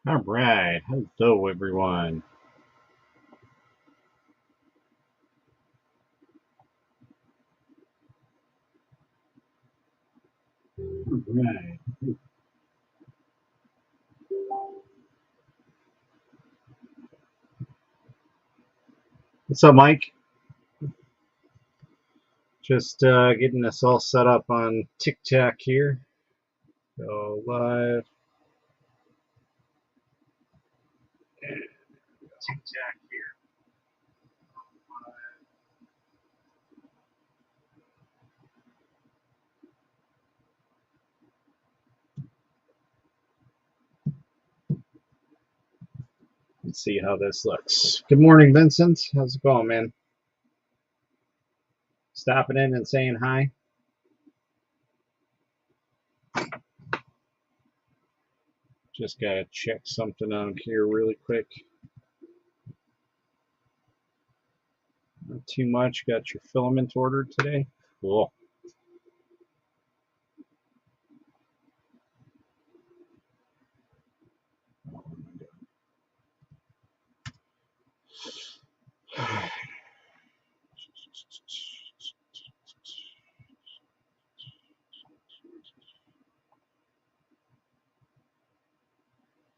All right. Hello, everyone. All right. What's up, Mike? Just getting us all set up on TikTok here. Go live. TikTok here. Let's see how this looks. Good morning, Vincent. How's it going, man? Stopping in and saying hi. Just gotta check something out here really quick. Not too much. Got your filament ordered today. Cool.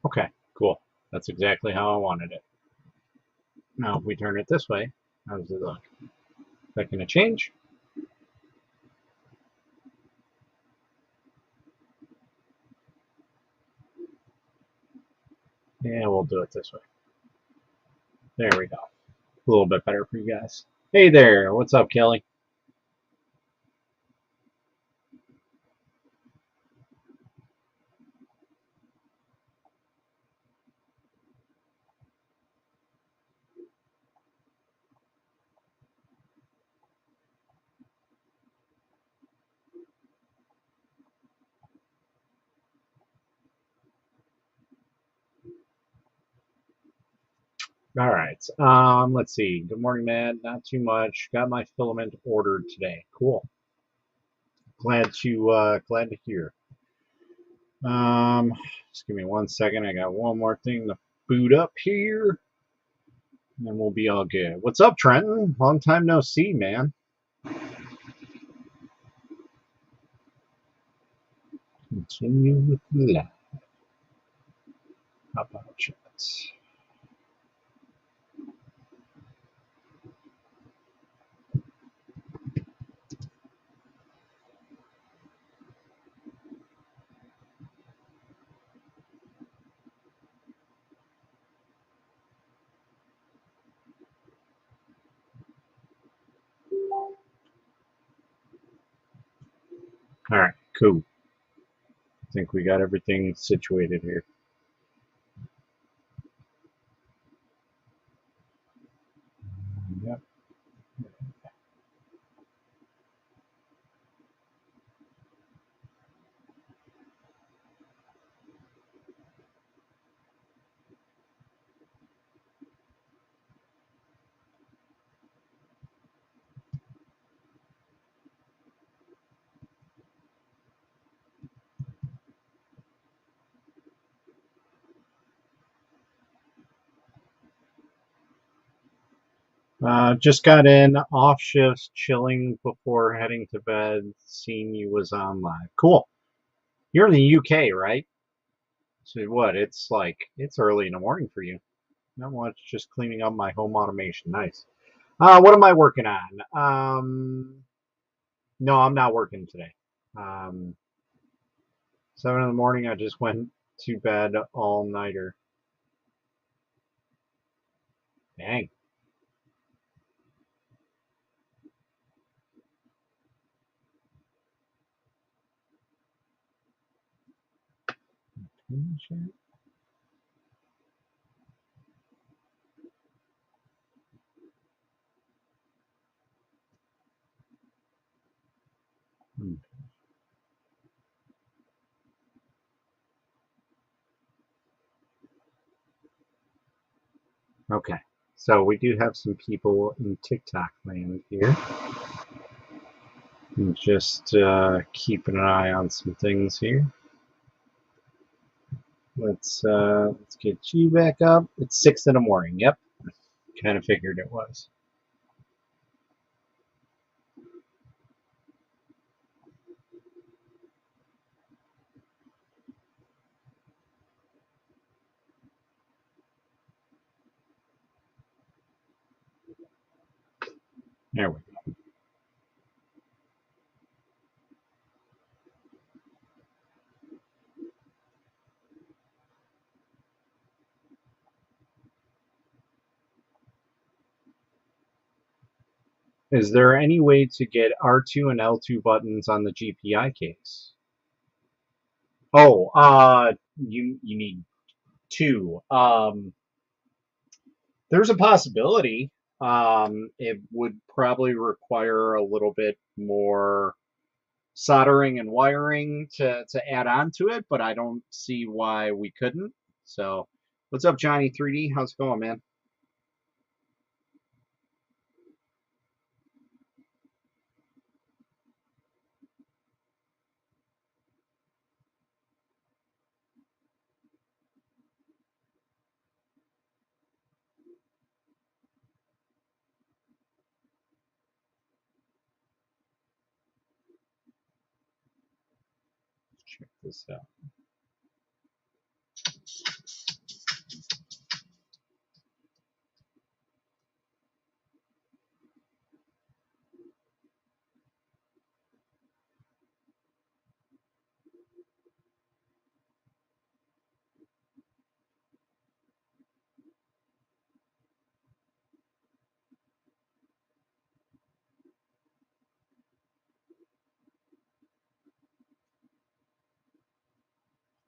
Okay, cool. That's exactly how I wanted it. Now, if we turn it this way, how does it look? Is that going to change? Yeah, we'll do it this way. There we go. A little bit better for you guys. Hey there, what's up, Kelly? All right. Let's see. Good morning, Matt. Not too much. Got my filament ordered today. Cool. Glad to hear. Just give me 1 second. I got one more thing to boot up here, and then we'll be all good. What's up, Trenton? Long time no see, man. Continue with the live. How about chats? All right, cool. I think we got everything situated here. Yep. Just got in, off shifts, chilling before heading to bed. Seeing you was on live. Cool. You're in the UK, right? So what? It's early in the morning for you. Not much. Just cleaning up my home automation. Nice. What am I working on? No, I'm not working today. 7 in the morning. I just went to bed all nighter. Dang. Okay, so we do have some people in TikTok land here. And just keeping an eye on some things here. Let's get you back up. It's 6 in the morning. Yep, kind of figured it was. There we go. Is there any way to get R2 and L2 buttons on the GPI case? Oh, you need two. There's a possibility. It would probably require a little bit more soldering and wiring to add on to it, but I don't see why we couldn't. So, what's up, Johnny 3D? How's it going, man? Let's check this out.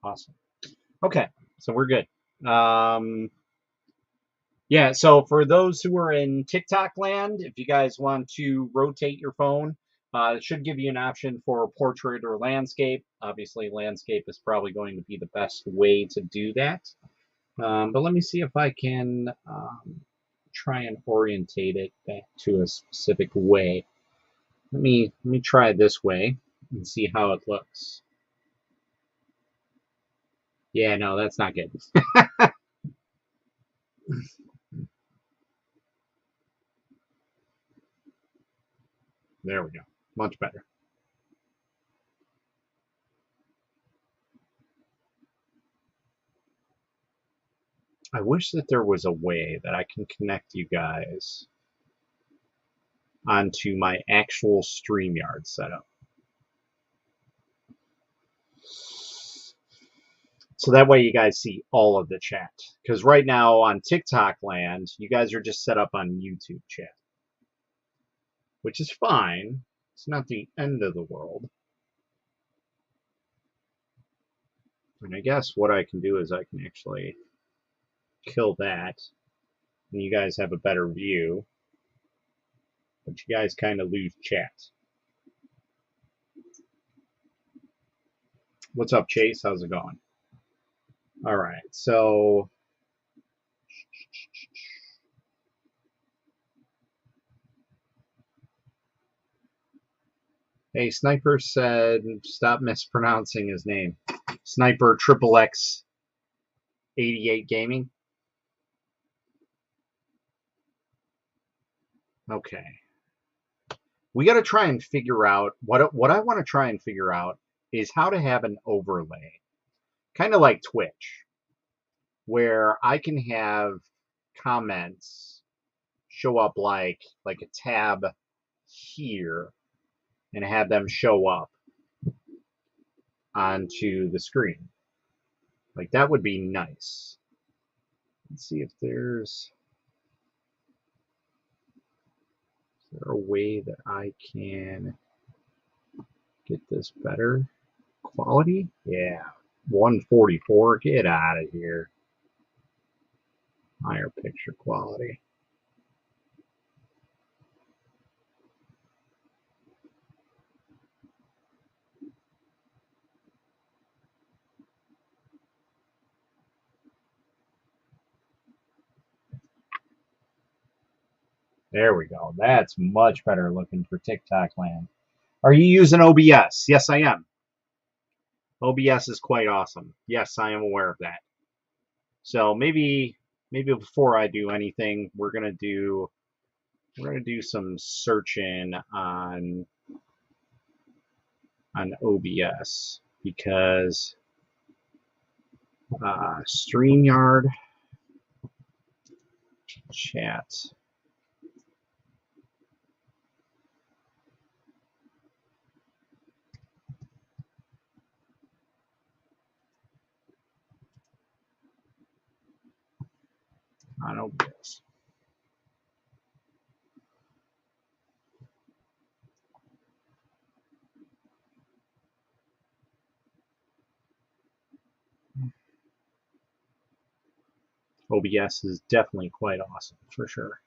Awesome. Okay, so we're good. Yeah, so for those who are in TikTok land, if you guys want to rotate your phone, it should give you an option for portrait or landscape. Obviously, landscape is probably going to be the best way to do that. But let me see if I can try and orientate it back to a specific way. Let me try this way and see how it looks. Yeah, no, that's not good. There we go. Much better. I wish that there was a way that I can connect you guys onto my actual StreamYard setup. So that way you guys see all of the chat. Because right now on TikTok land, you guys are just set up on YouTube chat. Which is fine. It's not the end of the world. And I guess what I can do is I can actually kill that. And you guys have a better view. But you guys kind of lose chat. What's up, Chase? How's it going? All right, so hey, Sniper said stop mispronouncing his name. Sniper Triple X 88 Gaming. Okay. We got to try and figure out what I want to try and figure out is how to have an overlay, kind of like Twitch, where I can have comments show up like a tab here and have them show up onto the screen. Like that would be nice. Let's see if there's is there a way that I can get this better quality? Yeah, 144. Get out of here. Higher picture quality. There we go. That's much better looking for TikTok land. Are you using OBS? Yes, I am. OBS is quite awesome. Yes, I am aware of that. So maybe before I do anything, we're gonna do some searching on OBS because StreamYard chat. On OBS. OBS is definitely quite awesome, for sure.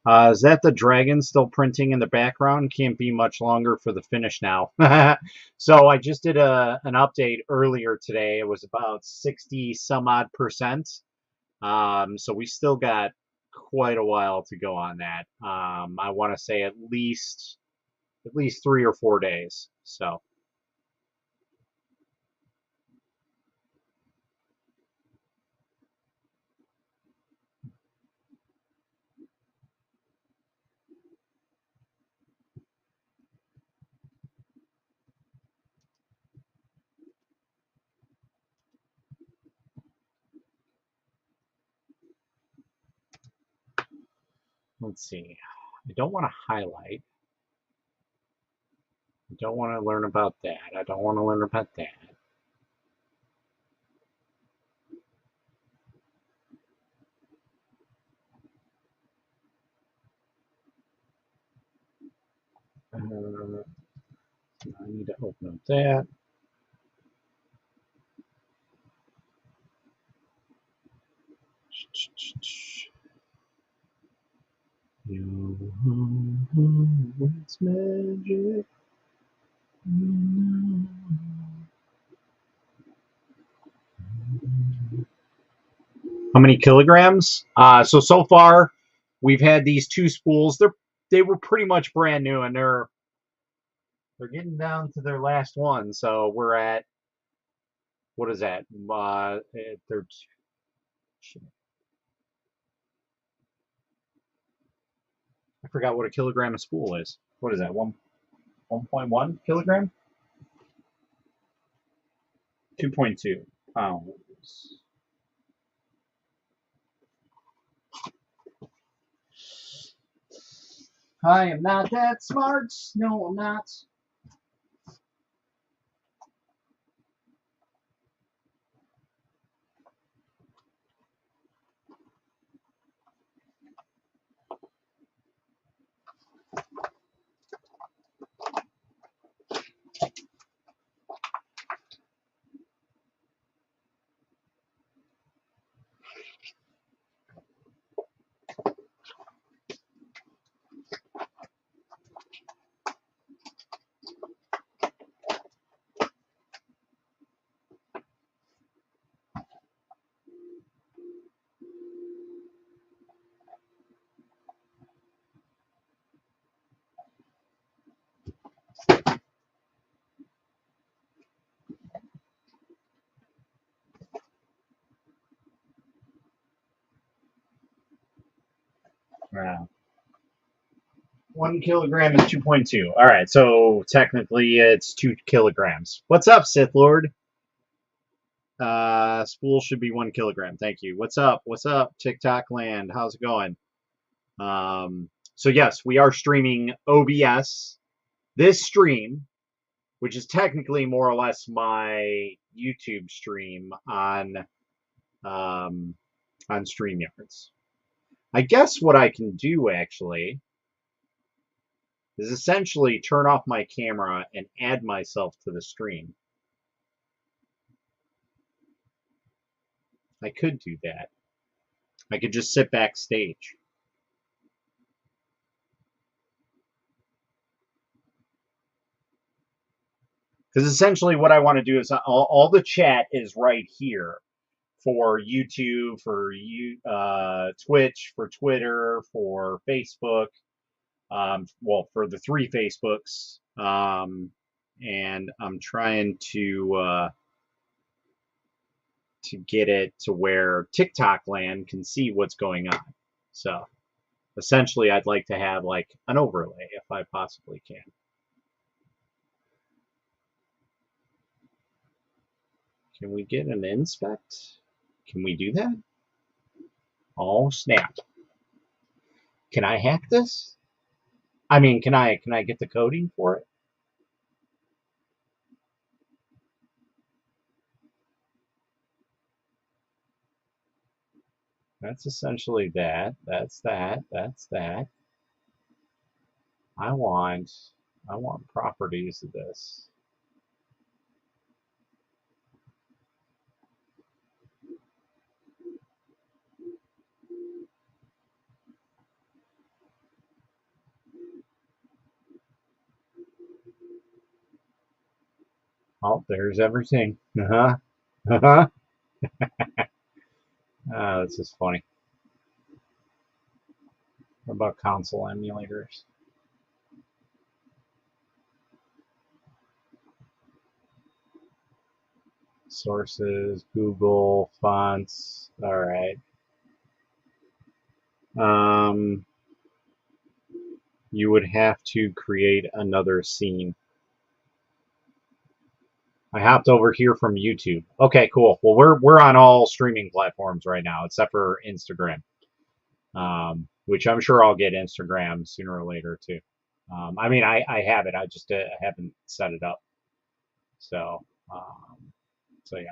Is that the dragon still printing in the background? Can't be much longer for the finish now. So I just did an update earlier today. It was about 60 some odd percent. So we still got quite a while to go on that. I want to say at least 3 or 4 days. So let's see. I don't want to highlight. I don't want to learn about that. I don't want to learn about that. I need to open up that. It's magic. How many kilograms? So far we've had these two spools. They were pretty much brand new, and they're getting down to their last one. So we're at, what is that? They're, I forgot what a kilogram of spool is. What is that? 1.1 kilogram? 2.2 pounds. I am not that smart. No, I'm not. Wow. 1 kilogram is 2.2. All right, so technically it's 2 kilograms. What's up, Sith Lord? Spool should be 1 kilogram. Thank you. What's up? What's up, TikTok land? How's it going? So yes, we are streaming OBS. This stream, which is technically more or less my YouTube stream on StreamYards. I guess what I can do actually is essentially turn off my camera and add myself to the stream. I could do that. I could just sit backstage. Because essentially what I want to do is all the chat is right here for YouTube, for Twitch, for Twitter, for Facebook. Well, for the 3 Facebooks. and I'm trying to get it to where TikTok land can see what's going on. So essentially, I'd like to have like an overlay if I possibly can. Can we get an inspect? Can we do that? Oh snap! Can I hack this? I mean, can I get the coding for it? That's essentially that. That's that. That's that. I want I want properties of this. Oh, there's everything. Uh-huh. Uh-huh. This is funny. What about console emulators? Sources, Google, fonts. All right. Um, you would have to create another scene. I hopped over here from YouTube. Okay, cool. Well, we're on all streaming platforms right now, except for Instagram, which I'm sure I'll get Instagram sooner or later too. I mean, I have it. I just haven't set it up. So, um, so yeah.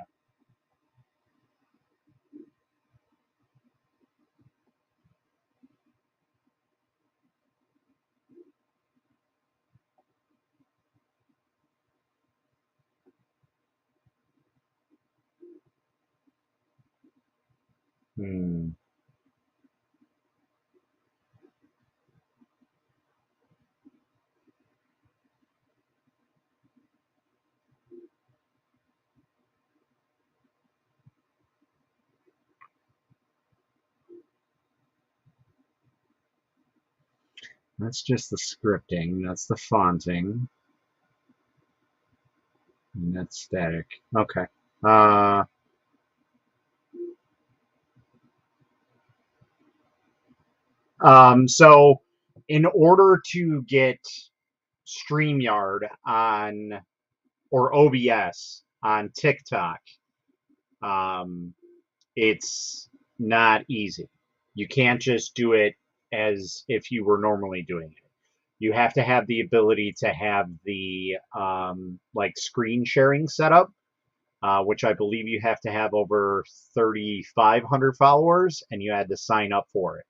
Hmm. That's just the scripting. That's the fonting. And that's static. Okay. Uh, so in order to get StreamYard on or OBS on TikTok, um, it's not easy. You can't just do it as if you were normally doing it. You have to have the ability to have the like screen sharing set up, which I believe you have to have over 3,500 followers, and you had to sign up for it.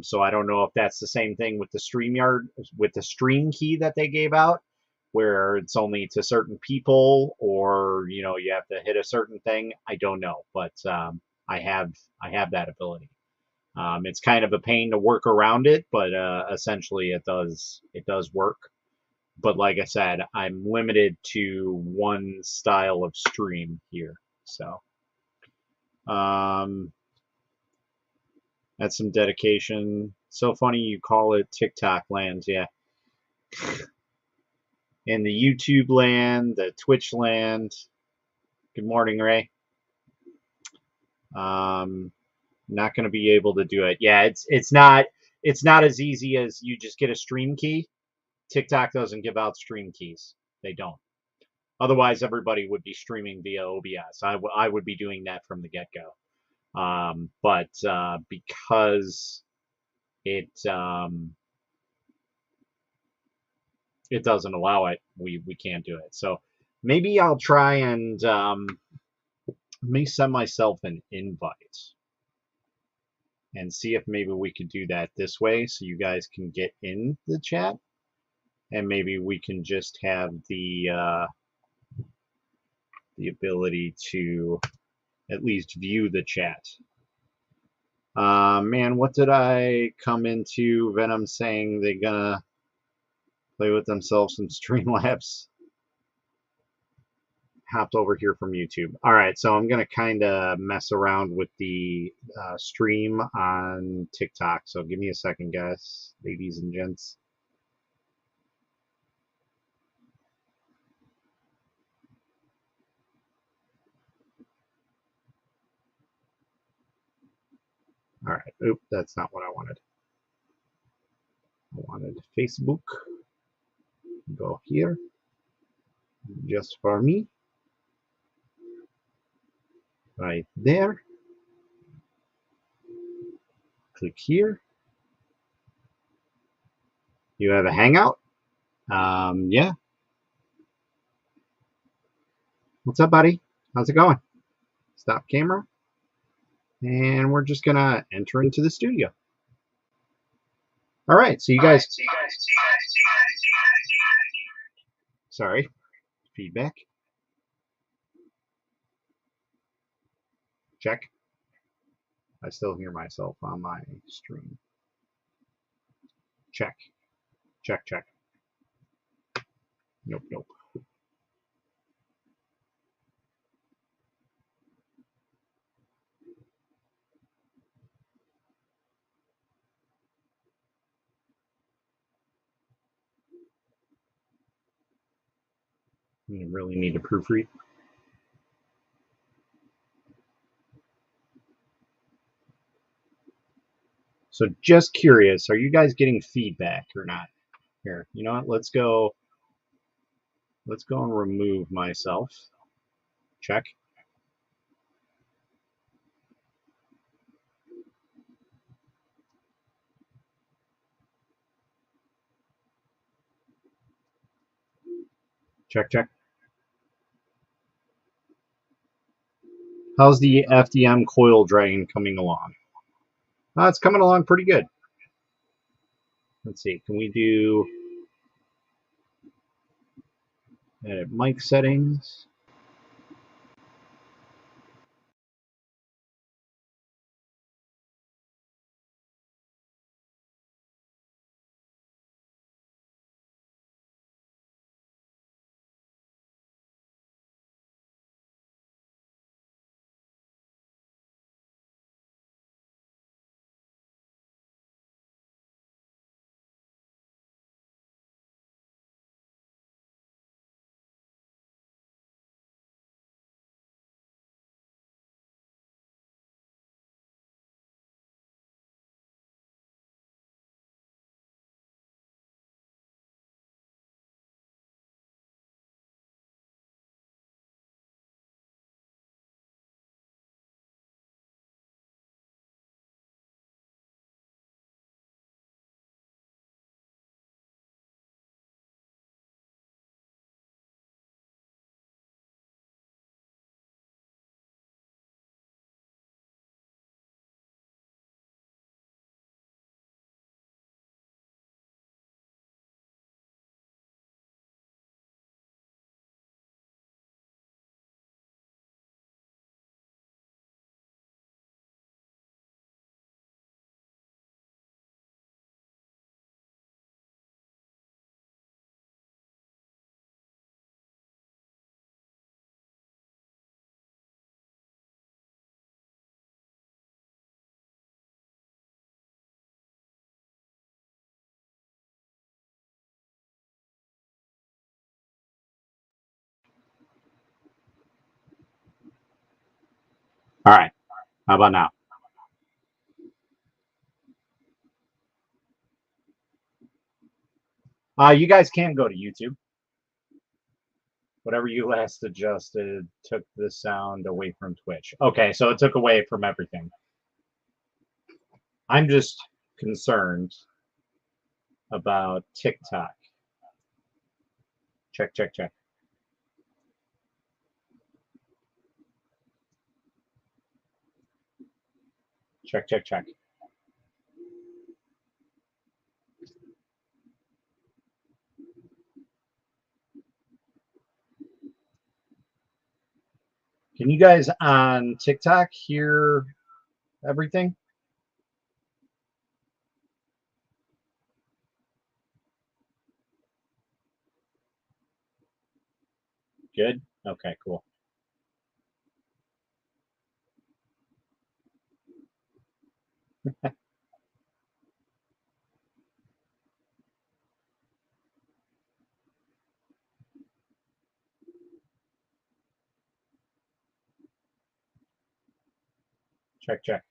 So I don't know if that's the same thing with the StreamYard, with the stream key that they gave out, where it's only to certain people, or you have to hit a certain thing. I don't know, but I have I have that ability. It's kind of a pain to work around it, but essentially it does work. But like I said, I'm limited to one style of stream here, so um, that's some dedication. So funny you call it TikTok land, yeah. In the YouTube land, the Twitch land. Good morning, Ray. Not going to be able to do it. Yeah, it's not as easy as you just get a stream key. TikTok doesn't give out stream keys. They don't. Otherwise, everybody would be streaming via OBS. I would be doing that from the get go. But because it it doesn't allow it, we can't do it. So maybe I'll try and let me send myself an invite and see if maybe we could do that this way so you guys can get in the chat, and maybe we can just have the ability to at least view the chat. Man, what did I come into? Venom saying they're gonna play with themselves in Streamlabs. Hopped over here from YouTube. All right, so I'm gonna kind of mess around with the stream on TikTok. So give me a second, guys, ladies and gents. All right. Oop, that's not what I wanted. I wanted Facebook. Go here. Just for me. Right there. Click here. You have a Hangout? Yeah. What's up, buddy? How's it going? Stop camera. And we're just going to enter into the studio. All right. So you guys. Sorry. Feedback. Check. I still hear myself on my stream. Check. Check, check. Nope, nope. You really need to proofread. So just curious, are you guys getting feedback or not? Here, you know what? Let's go and remove myself. Check. Check, check. How's the FDM coil drain coming along? It's coming along pretty good. Let's see, can we do edit mic settings? All right, how about now? You guys can go to YouTube. Whatever you last adjusted took the sound away from Twitch. Okay, so it took away from everything. I'm just concerned about TikTok. Check, check, check. Check, check, check. Can you guys on TikTok hear everything? Good? Okay, cool. Check, check.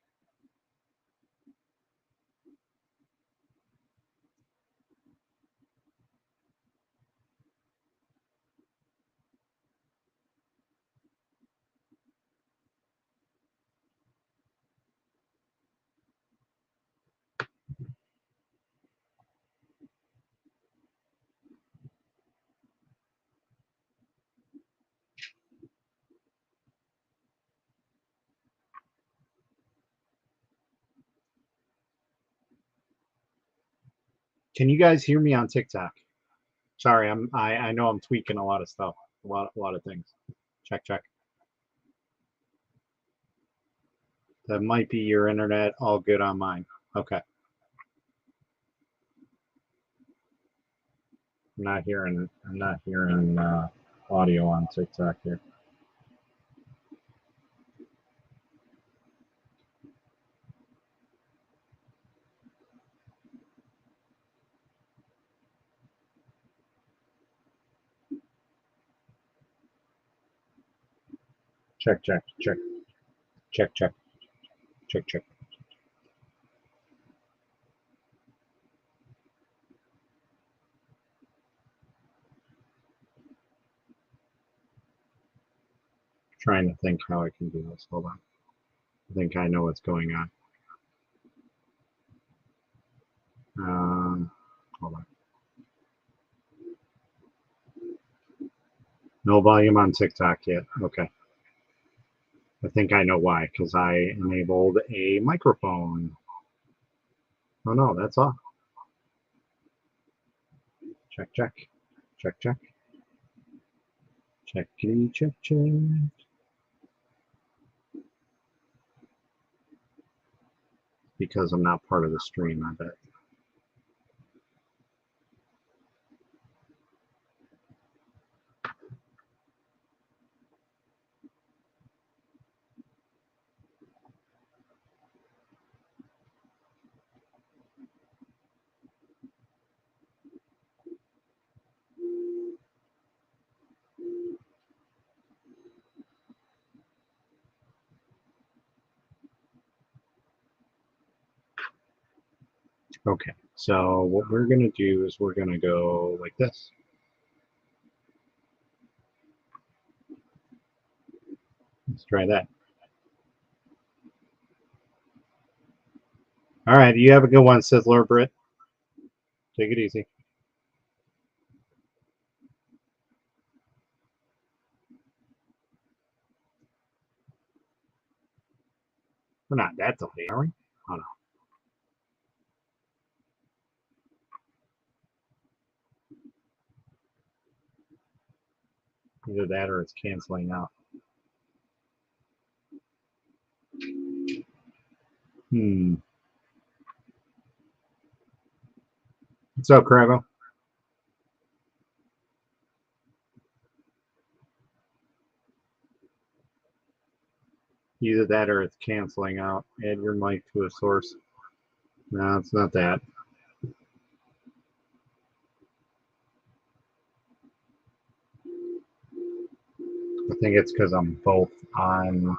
Can you guys hear me on TikTok? Sorry, I know I'm tweaking a lot of stuff, a lot of things. Check, check. That might be your internet. All good on mine. Okay. I'm not hearing audio on TikTok here. Check, check, check, check, check, check, check. Trying to think how I can do this. Hold on. I think I know what's going on. Hold on. No volume on TikTok yet. Okay. I think I know why, because I enabled a microphone. Oh no, that's off. Check, check, check, check. Checkity, check, check. Because I'm not part of the stream, I bet. Okay, so what we're going to do is we're going to go like this. Let's try that. All right, you have a good one, Sizzler Brit. Take it easy. We're not that delayed, are we? Oh no. Either that or it's canceling out. What's up, Krago? Either that or it's canceling out. Add your mic to a source. No, it's not that. I think it's because I'm both on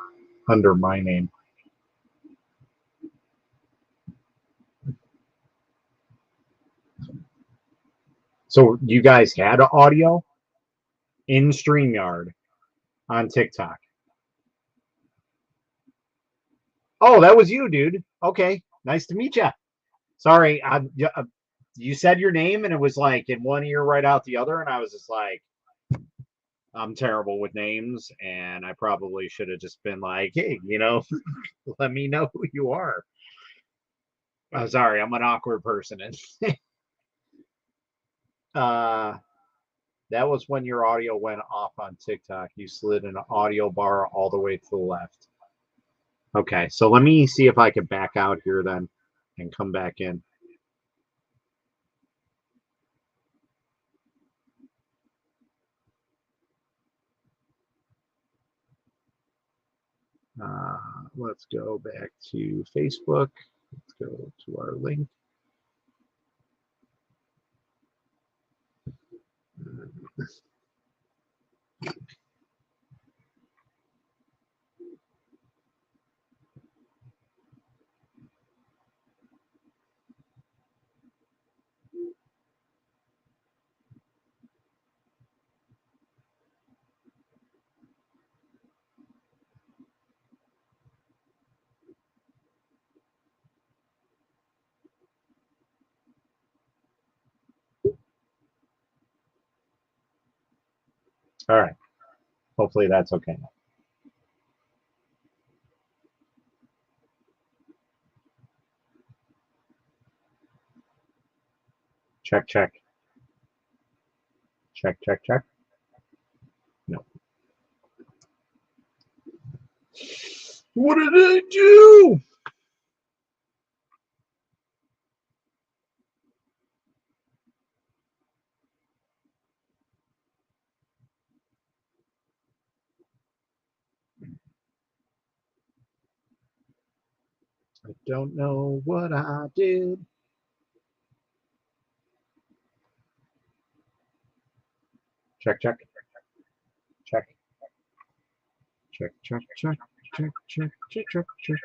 under my name. So you guys had audio in StreamYard on TikTok. Oh, that was you, dude. Okay, nice to meet you. Sorry, you said your name and it was like in one ear right out the other, and I was just like, I'm terrible with names, and I probably should have just been like, hey, let me know who you are. Sorry, I'm an awkward person. uh, that was when your audio went off on TikTok. You slid an audio bar all the way to the left. Okay, so let me see if I can back out here then and come back in. Let's go back to Facebook. Let's go to our link. All right. Hopefully that's okay. Check, check. Check, check, check. No. What did I do? I don't know what I did. Check, check. Check. Check, check, check, check, check, check, check, check.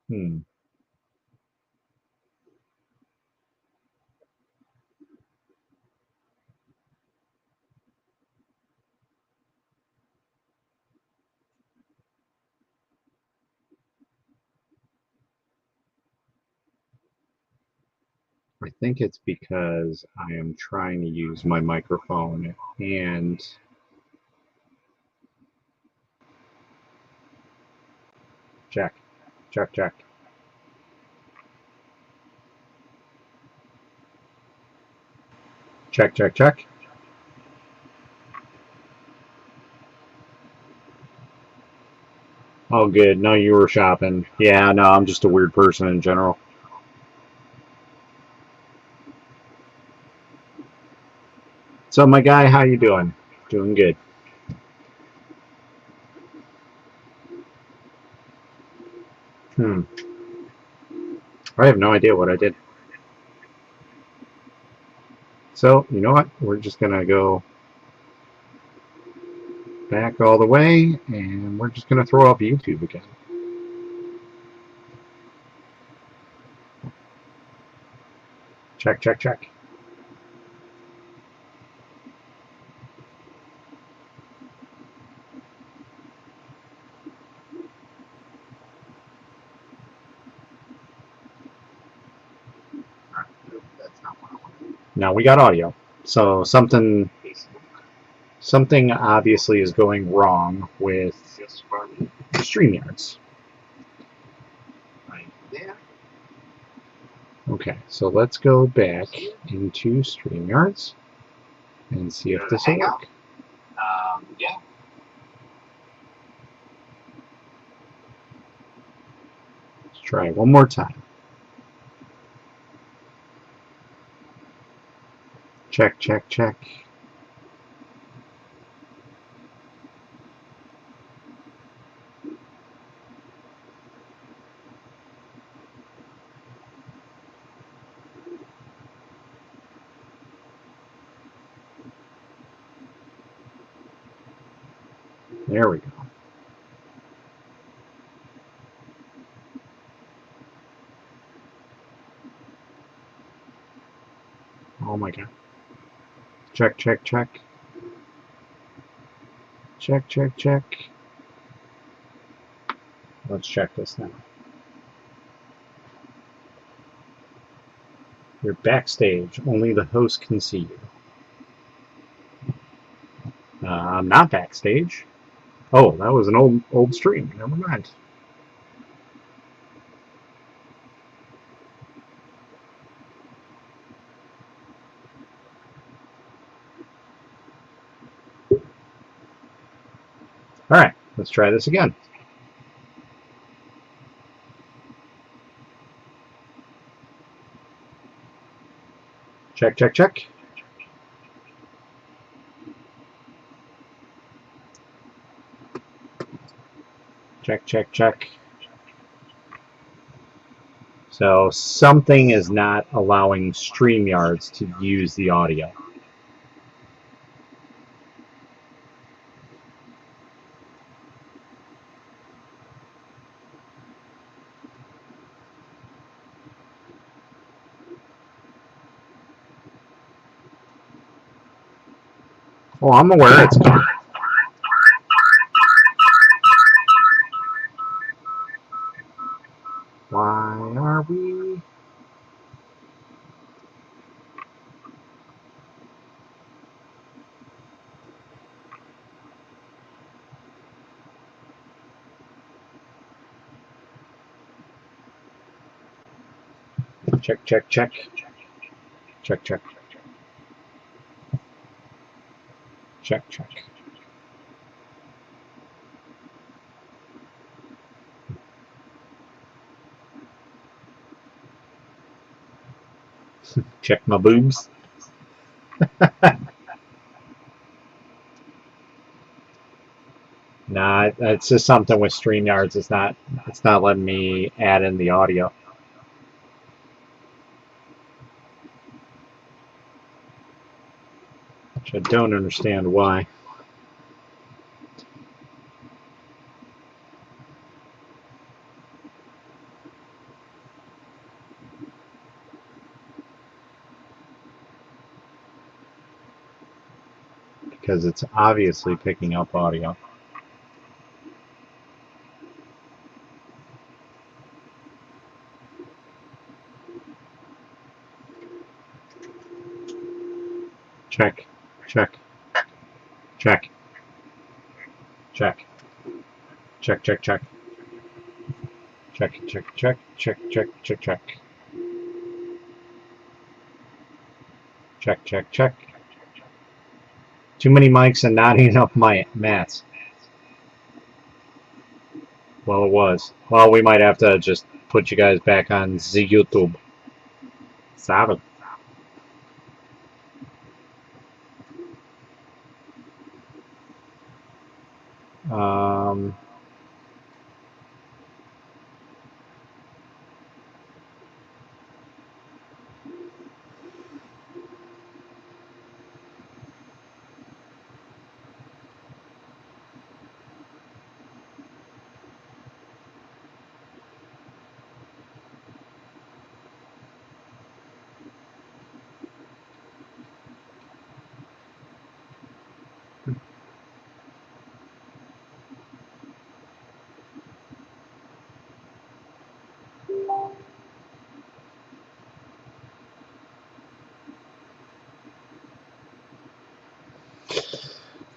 Hmm. I think it's because I am trying to use my microphone and check, check, check. Check, check, check. Oh, good. No, you were shopping. Yeah, no, I'm just a weird person in general. So, my guy, how you doing? Doing good. Hmm. I have no idea what I did. So, you know what? We're just gonna go back all the way, and we're just gonna throw up YouTube again. Check, check, check. Now we got audio. So something obviously is going wrong with StreamYards. Okay, so let's go back into StreamYards and see if this will work. Yeah. Let's try one more time. Check, check, check. There we go. Oh my god. Check, check, check. Check, check, check. Let's check this now. You're backstage. Only the host can see you. I'm not backstage. Oh, that was an old stream. Never mind. All right, let's try this again. Check, check, check. Check, check, check. So something is not allowing StreamYards to use the audio. Oh, I'm aware it's gone. Why are we? Check, check, check. Check, check. Check, check. Check my boobs. Nah, it's just something with StreamYards. It's not letting me add in the audio. Which I don't understand why. Because it's obviously picking up audio. Check, check, check, check, check, check, check, check, check, check, check, check, check, check, check, check, check. Too many mics and not enough mats. Well, it was. Well, we might have to just put you guys back on the YouTube. Sorry. Um,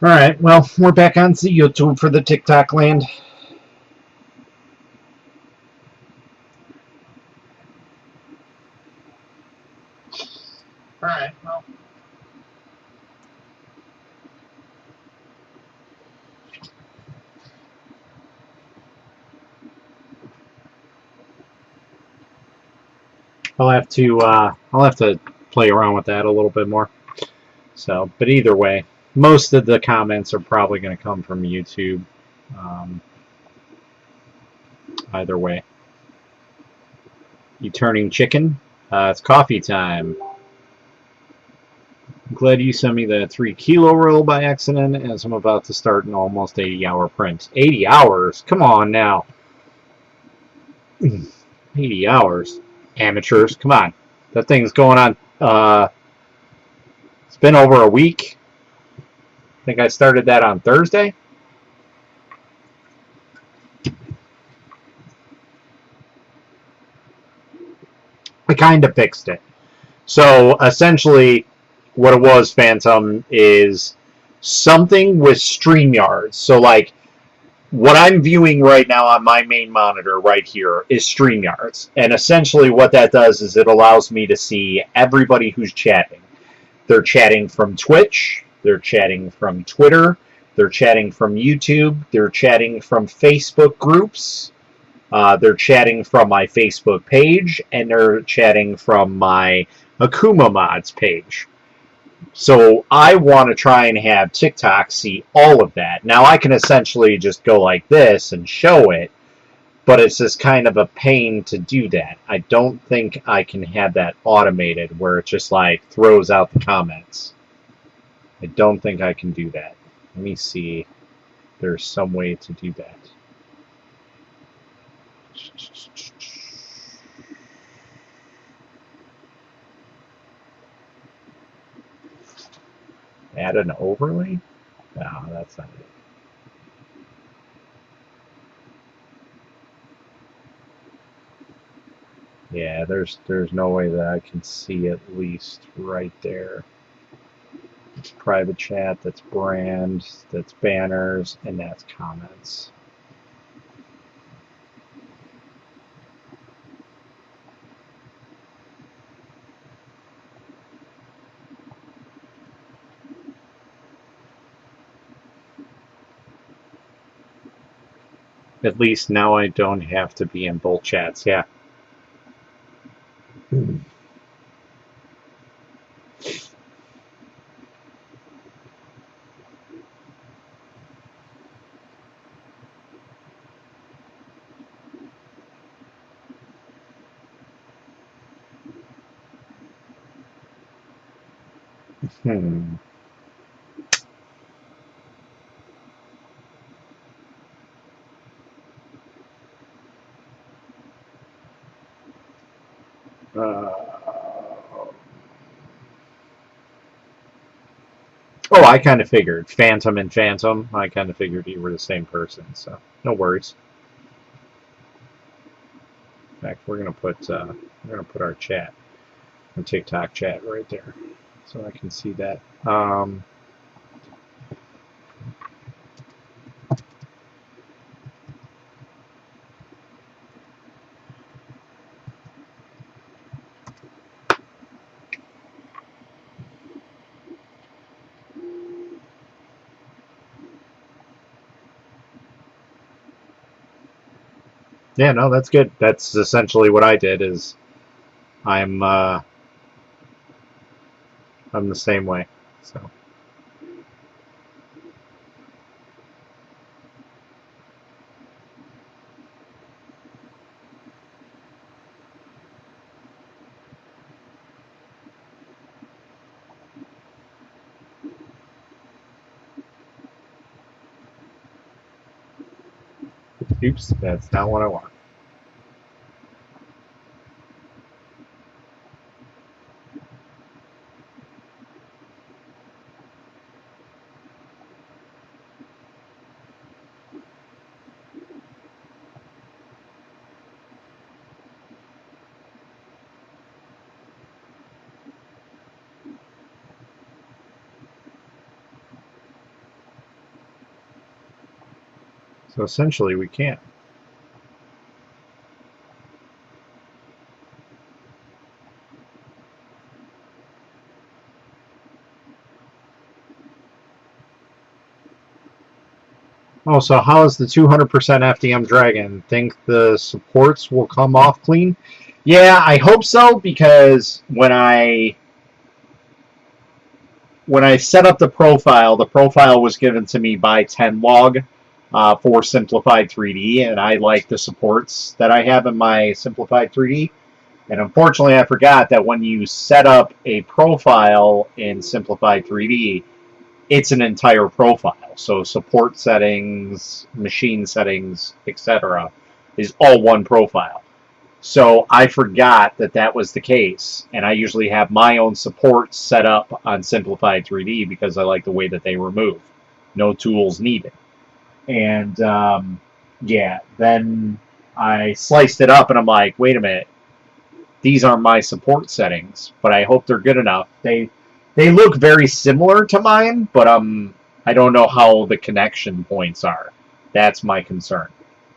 all right. Well, we're back on the YouTube for the TikTok land. All right. Well. I'll have to play around with that a little bit more. So, but either way, most of the comments are probably going to come from YouTube. Either way. You turning chicken? It's coffee time. I'm glad you sent me the 3 kilo roll by accident, as I'm about to start an almost 80-hour print. 80 hours? Come on now. 80 hours. Amateurs, come on. That thing's going on. It's been over a week. I think I started that on Thursday. I kind of fixed it. So essentially, what it was, Phantom, is something with StreamYards. So like, what I'm viewing right now on my main monitor right here is StreamYards. And essentially what that does is it allows me to see everybody who's chatting. They're chatting from Twitch, they're chatting from Twitter, they're chatting from YouTube, they're chatting from Facebook groups, they're chatting from my Facebook page, and they're chatting from my Akuma Mods page. So I want to try and have TikTok see all of that. Now I can essentially just go like this and show it, but it's just kind of a pain to do that. I don't think I can have that automated where it just like throws out the comments. I don't think I can do that. Let me see. There's some way to do that. Add an overlay? No, that's not it. Yeah, there's no way that I can see at least right there. It's private chat, that's brand, that's banners, and that's comments. At least now I don't have to be in both chats. Yeah. Hmm. Oh, I kind of figured. Phantom and Phantom. I kind of figured you were the same person, so no worries. In fact, we're gonna put our chat, our TikTok chat, right there, so I can see that. Yeah, no, that's good. That's essentially what I did. Is I'm uh, I'm the same way. So, oops, that's not what I want. So essentially, we can't. Oh, so how is the 200% FDM Dragon? Think the supports will come off clean? Yeah, I hope so, because when I set up the profile was given to me by 10log for Simplified 3D, and I like the supports that I have in my Simplified 3D. And unfortunately, I forgot that when you set up a profile in Simplified 3D, it's an entire profile. So support settings, machine settings, etc. is all one profile. So I forgot that that was the case, and I usually have my own supports set up on Simplified 3D because I like the way that they remove. No tools needed. And yeah, then I sliced it up, and I'm like, wait a minute, these are my support settings, but I hope they're good enough. They look very similar to mine, but I don't know how the connection points are. That's my concern.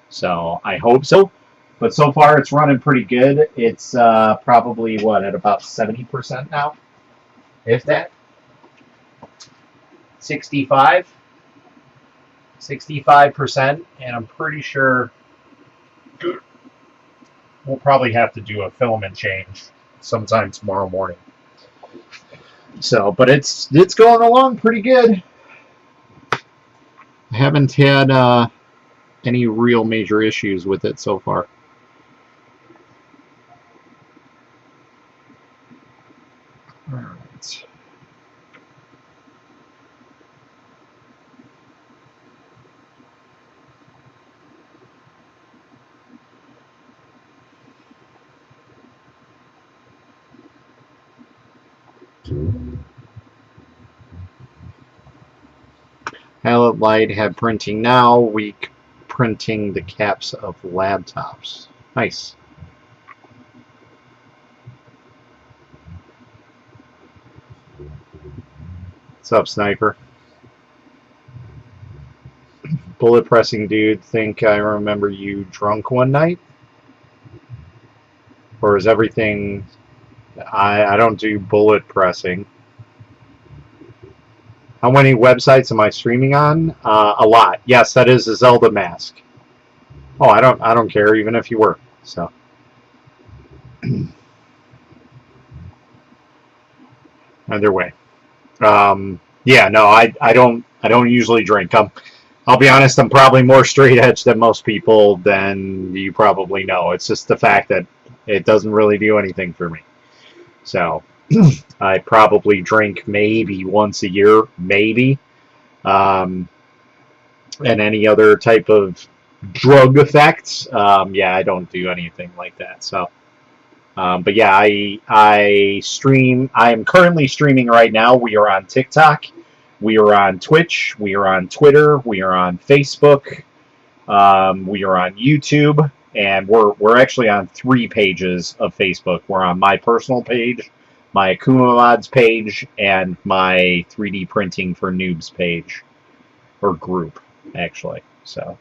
So I hope so. But so far it's running pretty good. It's probably what, at about 70% now, if that. 65, 65%, and I'm pretty sure we'll probably have to do a filament change sometime tomorrow morning. So, but it's going along pretty good. I haven't had any real major issues with it so far. All right. Highlight Light had printing now. Week printing the caps of laptops. Nice. What's up, Sniper? Bullet pressing dude, think I remember you drunk one night? Or is everything... I don't do bullet pressing. How many websites am I streaming on? A lot. Yes, that is a Zelda mask. Oh, I don't care even if you were. So either way, yeah, no, I don't usually drink. I'll be honest, I'm probably more straight edge than most people than you probably know. It's just the fact that it doesn't really do anything for me. So I probably drink maybe once a year, maybe. Um, and any other type of drug effects, yeah, I don't do anything like that. So, but yeah, I stream. I am currently streaming right now. We are on TikTok. We are on Twitch. We are on Twitter. We are on Facebook. We are on YouTube, and we're actually on 3 pages of Facebook. We're on my personal page, my Akuma Mods page, and my 3D Printing for Noobs page or group, actually. So,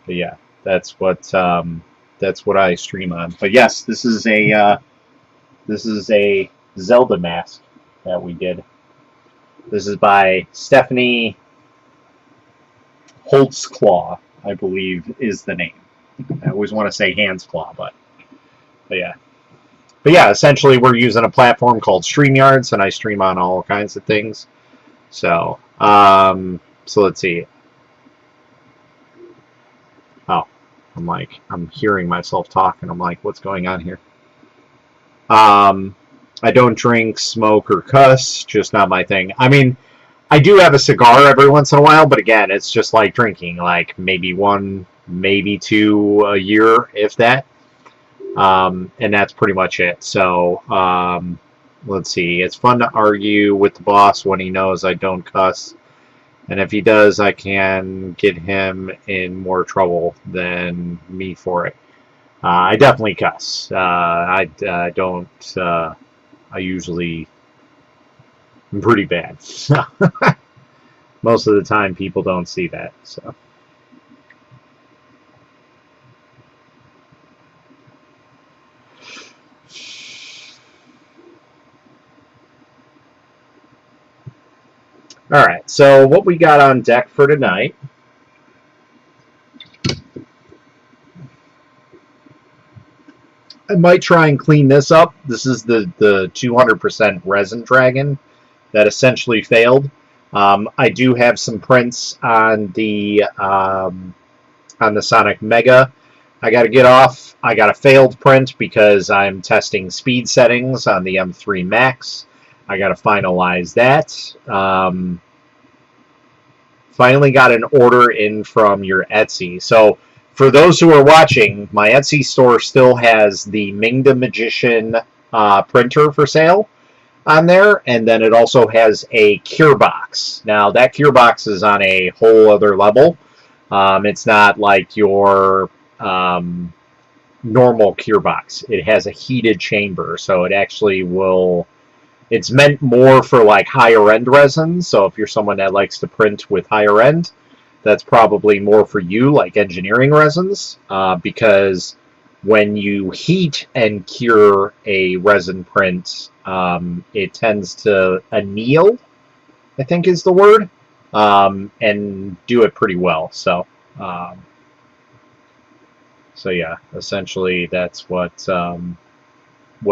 but yeah, that's what I stream on. But yes, this is a Zelda mask that we did. This is by Stephanie Holtzclaw, I believe is the name. I always want to say Handsclaw, but yeah. But yeah, essentially we're using a platform called StreamYards, and I stream on all kinds of things. So, so let's see. Oh, I'm hearing myself talk, and I'm like, what's going on here? I don't drink, smoke, or cuss. Just not my thing. I mean, I do have a cigar every once in a while, but again, it's just like drinking, like maybe one, maybe two a year, if that. And that's pretty much it. So, let's see. It's fun to argue with the boss when he knows I don't cuss. And if he does, I can get him in more trouble than me for it. I definitely cuss. I don't. I usually am pretty bad. Most of the time, people don't see that. So. All right. So what we got on deck for tonight? I might try and clean this up. This is the 200% resin dragon that essentially failed. I do have some prints on the Sonic Mega. I got to get off. I got a failed print because I'm testing speed settings on the M3 Max. I got to finalize that. Finally got an order in from your Etsy. So for those who are watching, my Etsy store still has the Mingda Magician printer for sale on there, and then it also has a cure box. Now that cure box is on a whole other level. It's not like your normal cure box. It has a heated chamber, so it actually will. It's meant more for like higher end resins. So if you're someone that likes to print with higher end, that's probably more for you, like engineering resins, because when you heat and cure a resin print, it tends to anneal, I think is the word, and do it pretty well. So, so yeah, essentially that's what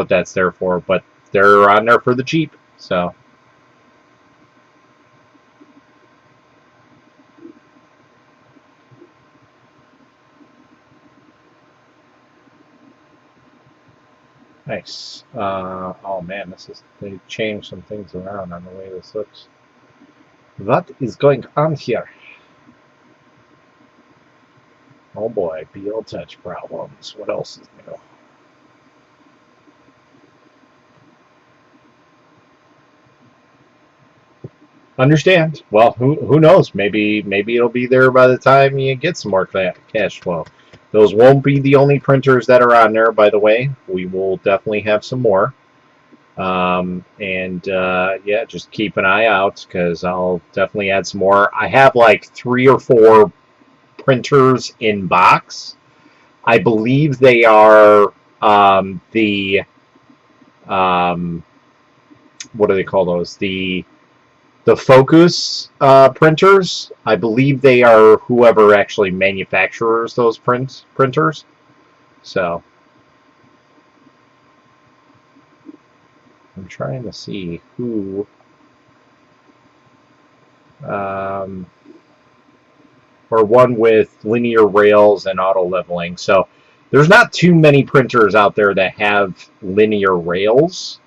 that's there for. But they're on there for the cheap. So. Nice. Oh man, they changed some things around on the way this looks. What is going on here? Oh boy, BL touch problems. What else is new? Understand. Well, who knows? Maybe it'll be there by the time you get some more cash flow. Those won't be the only printers that are on there, by the way. We will definitely have some more. Yeah, just keep an eye out because I'll definitely add some more. I have like 3 or 4 printers in box. I believe they are what do they call those? The the Focus printers. I believe they are whoever actually manufactures those printers. So I'm trying to see who, or one with linear rails and auto leveling. So there's not too many printers out there that have linear rails.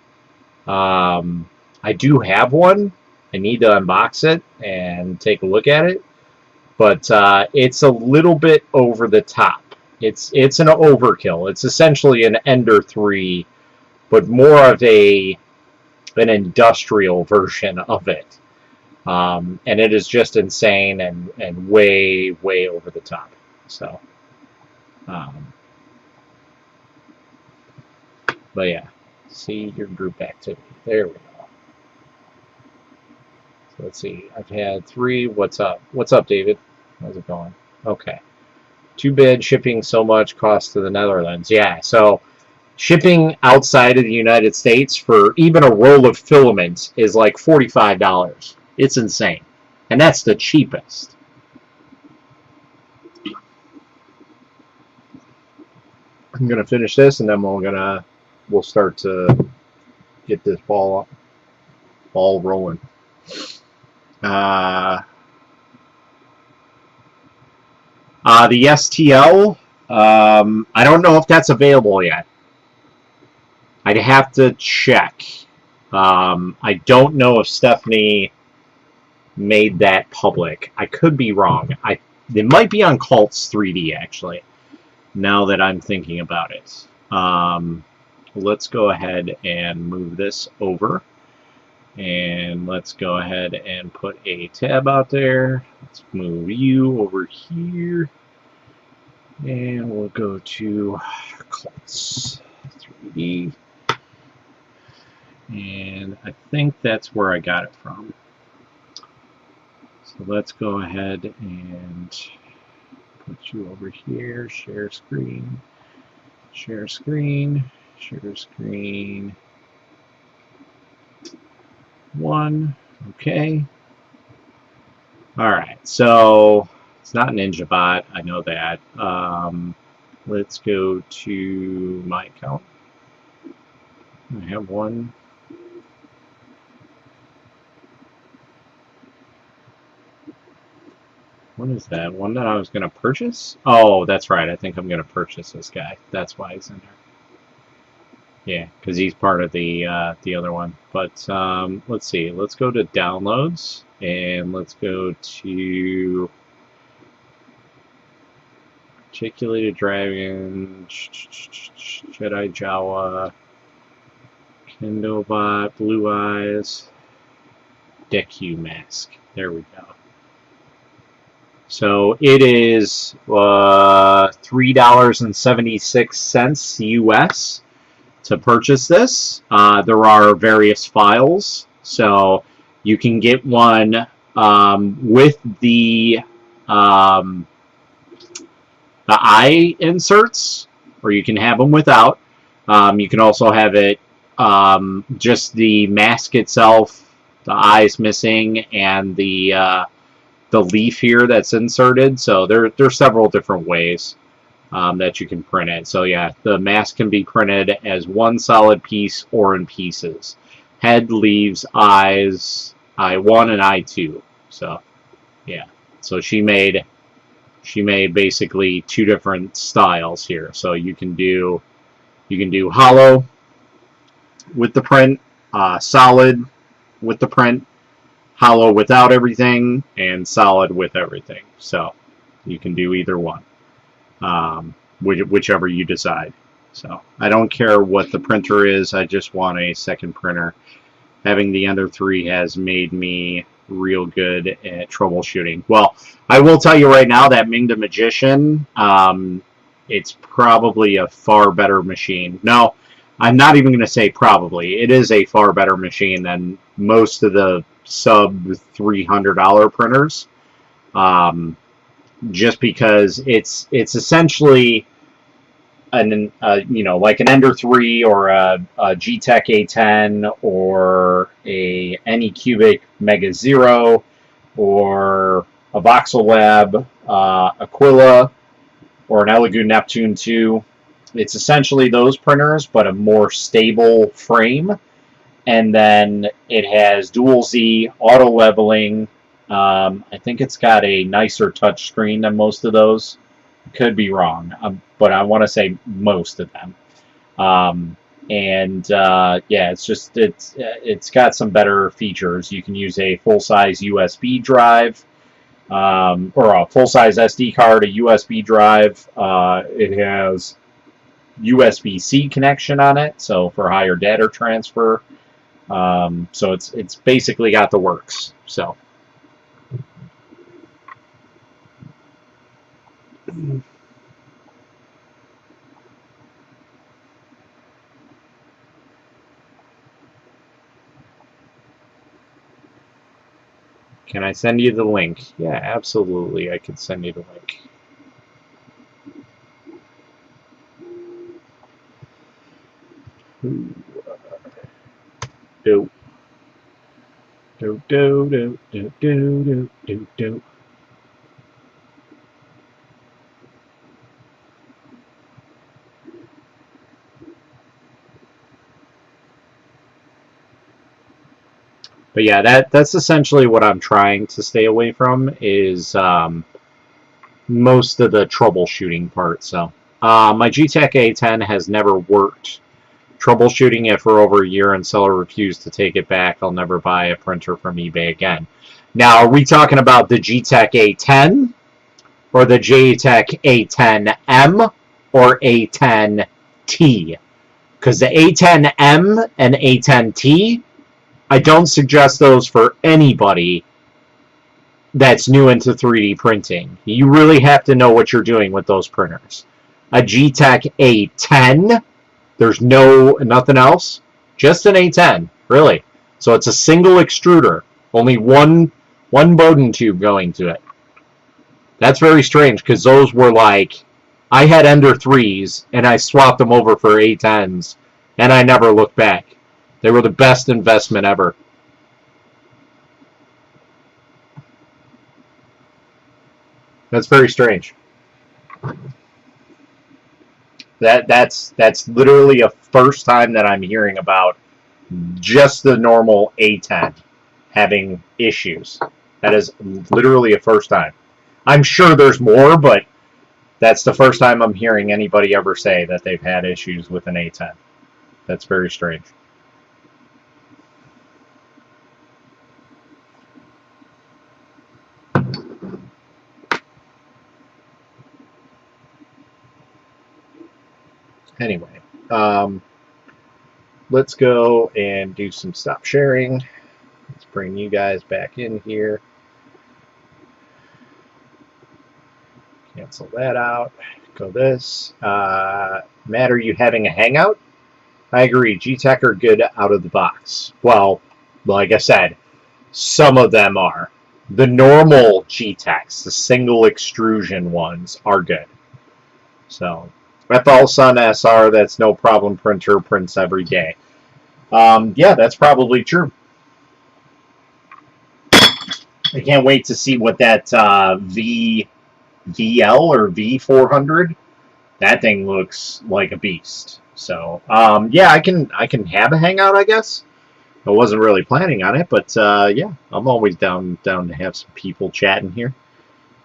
I do have one. I need to unbox it and take a look at it, but it's a little bit over the top. It's an overkill. It's essentially an Ender 3, but more of an industrial version of it. And it is just insane and way, way over the top. So, but yeah, see your group activity. There we go. So let's see. I've had 3. What's up? What's up, David? How's it going? Okay. Too bad shipping so much cost to the Netherlands. Yeah, so shipping outside of the United States for even a roll of filament is like $45. It's insane. And that's the cheapest. I'm going to finish this and then we'll start to get this ball rolling. The STL, I don't know if that's available yet. I'd have to check. I don't know if Stephanie made that public. I could be wrong. It might be on Cults 3D, actually, now that I'm thinking about it. Let's go ahead and move this over. And let's go ahead and put a tab out there. Let's move you over here. And we'll go to Cults 3D. And I think that's where I got it from. So let's go ahead and put you over here. Share screen. Share screen. Share screen. 1. Okay. Alright, so it's not NinjaBot, I know that. Let's go to my account. I have one. What is that? One that I was going to purchase? Oh, that's right. I think I'm going to purchase this guy. That's why he's in there. Yeah, because he's part of the other one. But let's see. Let's go to downloads and let's go to Articulated Dragon, Jedi Jawa, Kendobot, Blue Eyes, Deku Mask. There we go. So it is $3.76 US to purchase this. There are various files, so you can get one with the eye inserts, or you can have them without. You can also have it just the mask itself, the eyes missing, and the leaf here that's inserted. So there's several different ways that you can print it. So yeah, the mask can be printed as one solid piece or in pieces. Head, leaves, eyes, eye 1 and eye 2. So yeah, so she made basically 2 different styles here. So you can do hollow with the print, solid with the print, hollow without everything, and solid with everything. So you can do either one, whichever you decide. So I don't care what the printer is, I just want a second printer. Having the Ender 3 has made me real good at troubleshooting. Well, I will tell you right now that Ming the Magician, it's probably a far better machine. No, I'm not even going to say probably. It is a far better machine than most of the sub $300 printers, just because it's essentially like an Ender 3 or a G-Tech A10 or a Anycubic Mega Zero or a Voxelab Aquila or an Elegoo Neptune 2. It's essentially those printers, but a more stable frame. And then it has dual Z, auto leveling. I think it's got a nicer touch screen than most of those. Could be wrong, but I want to say most of them. Yeah, it's got some better features. You can use a full-size USB drive, or a full-size SD card, a USB drive. It has USB-C connection on it, so for higher data transfer. So it's basically got the works. So. Can I send you the link? Yeah, absolutely. I could send you the link. Do. Do, do, do, do, do, do, do, do. But yeah, that's essentially what I'm trying to stay away from is most of the troubleshooting part. So my G-Tech A10 has never worked. Troubleshooting it for over a year and seller refused to take it back. I'll never buy a printer from eBay again. Now, are we talking about the G-Tech A10 or the G-Tech A10M or A10T? Because the A10M and A10T, I don't suggest those for anybody that's new into 3D printing. You really have to know what you're doing with those printers. A G-Tech A10, there's nothing else, just an A10, really. So it's a single extruder, only one Bowden tube going to it. That's very strange because those were like, I had Ender 3s and I swapped them over for A10s and I never looked back. They were the best investment ever. That's very strange. That's literally a first time that I'm hearing about just the normal A10 having issues. That is literally a first time. I'm sure there's more, but that's the first time I'm hearing anybody ever say that they've had issues with an A10. That's very strange. Anyway, let's go and do some stop sharing. Let's bring you guys back in here. Cancel that out. Go this. Matt, are you having a hangout? I agree. G-Tech are good out of the box. Well, like I said, some of them are. The normal G-Techs, the single extrusion ones, are good. So, FL Sun SR, that's no problem printer, prints every day. Yeah, that's probably true. I can't wait to see what that VL or V400, that thing looks like a beast. So, yeah, I can have a hangout, I guess. I wasn't really planning on it, but yeah, I'm always down to have some people chatting here.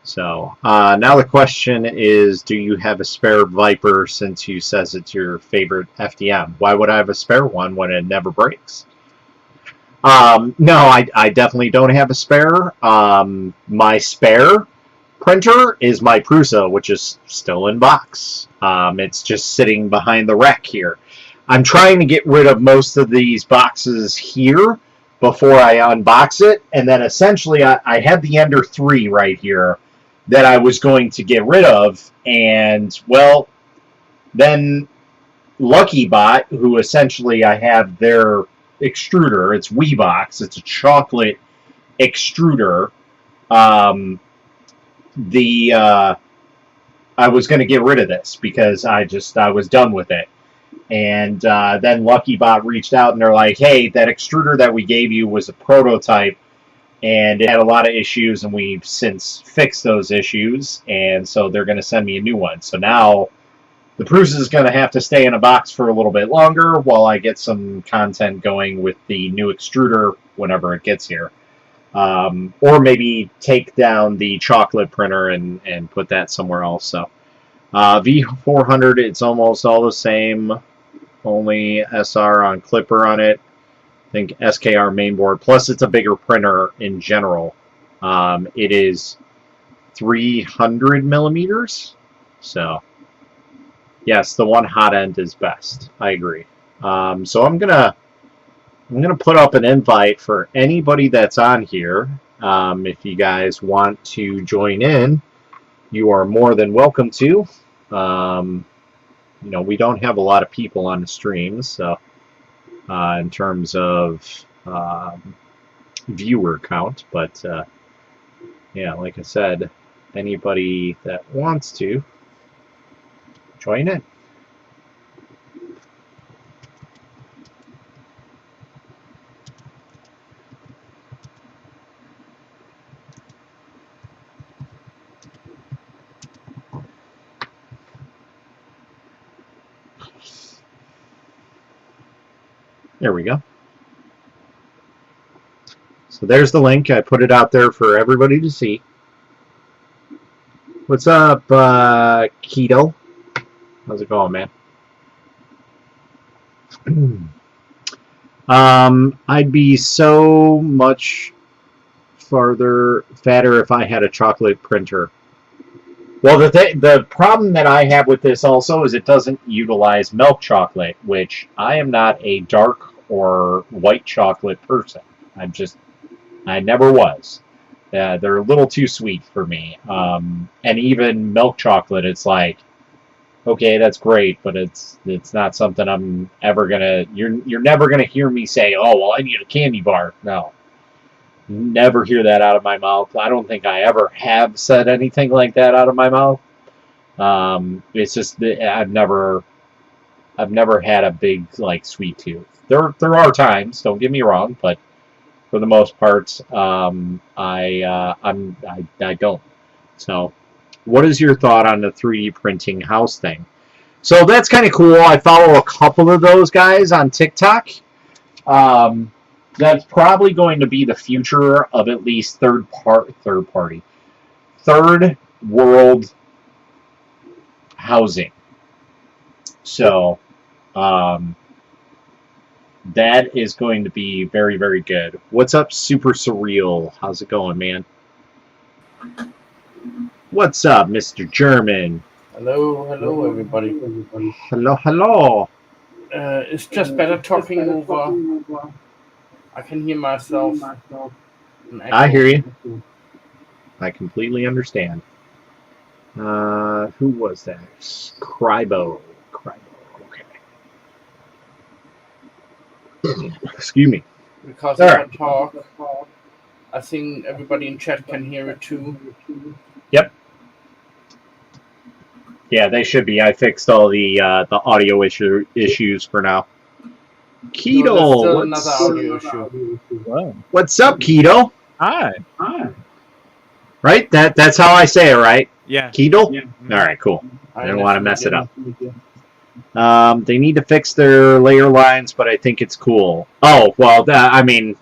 So now the question is, do you have a spare Viper since you says it's your favorite FDM? Why would I have a spare one when it never breaks? No, I definitely don't have a spare. My spare printer is my Prusa, which is still in box. It's just sitting behind the rack here. I'm trying to get rid of most of these boxes here before I unbox it, and then essentially I have the Ender 3 right here that I was going to get rid of, and well, then LuckyBot, who essentially I have their extruder, it's WeBox, it's a chocolate extruder. I was going to get rid of this because I was done with it. And then LuckyBot reached out and they're like, hey, that extruder that we gave you was a prototype and it had a lot of issues, and we've since fixed those issues, and so they're going to send me a new one. So now the Prusa is going to have to stay in a box for a little bit longer while I get some content going with the new extruder whenever it gets here. Or maybe take down the chocolate printer and put that somewhere else. So V400, it's almost all the same, only SR on Clipper on it. I think SKR mainboard, plus it's a bigger printer in general. It is 300 millimeters, so yes, the one hot end is best. I agree. So I'm gonna put up an invite for anybody that's on here. If you guys want to join in, you are more than welcome to. You know, we don't have a lot of people on the streams, so in terms of viewer count, but yeah, like I said, anybody that wants to join in. There we go. So there's the link. I put it out there for everybody to see. What's up, Keto? How's it going, man? I'd be so much fatter if I had a chocolate printer. Well, the problem that I have with this also is it doesn't utilize milk chocolate, which I am not a dark or white chocolate person. I never was. They're a little too sweet for me. And even milk chocolate, it's like, okay, that's great, but it's not something I'm ever gonna. You're never gonna hear me say, oh, well, I need a candy bar. No, never hear that out of my mouth. I don't think I ever have said anything like that out of my mouth. It's just that I've never had a big like sweet tooth. There are times, don't get me wrong, but for the most part, I don't. So, what is your thought on the 3D printing house thing? So that's kind of cool. I follow a couple of those guys on TikTok. That's probably going to be the future of at least third world housing. So that is going to be very, very good. What's up, Super Surreal? How's it going, man? What's up, Mr. German? Hello, everybody. Hello. It's just better talking over. I can hear myself. I hear you. I completely understand. Who was that? Crybo. Okay. Excuse me. Because if I talk, I think everybody in chat can hear it too. Yep. Yeah, they should be. I fixed all the audio issues for now. Keto, another audio issue. Wow. What's up, Keto? Hi. Right? That's how I say it, right? Yeah. Keto? Yeah. All right, cool. I don't want to mess it up. Yeah. They need to fix their layer lines, but I think it's cool. Oh, well, I mean,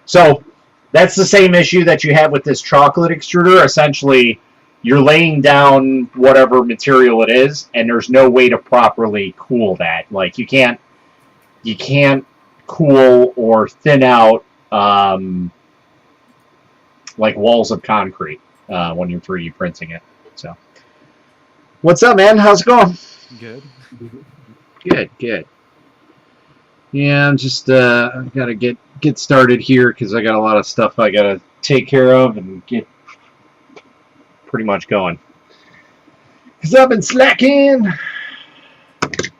so that's the same issue that you have with this chocolate extruder. Essentially, you're laying down whatever material it is, and there's no way to properly cool that. Like, you can't cool or thin out like walls of concrete when you're 3D printing it. So, what's up, man? How's it going? Good. Good. Yeah, I'm just gotta get started here because I got a lot of stuff I gotta take care of and get pretty much going. Because I've been slacking.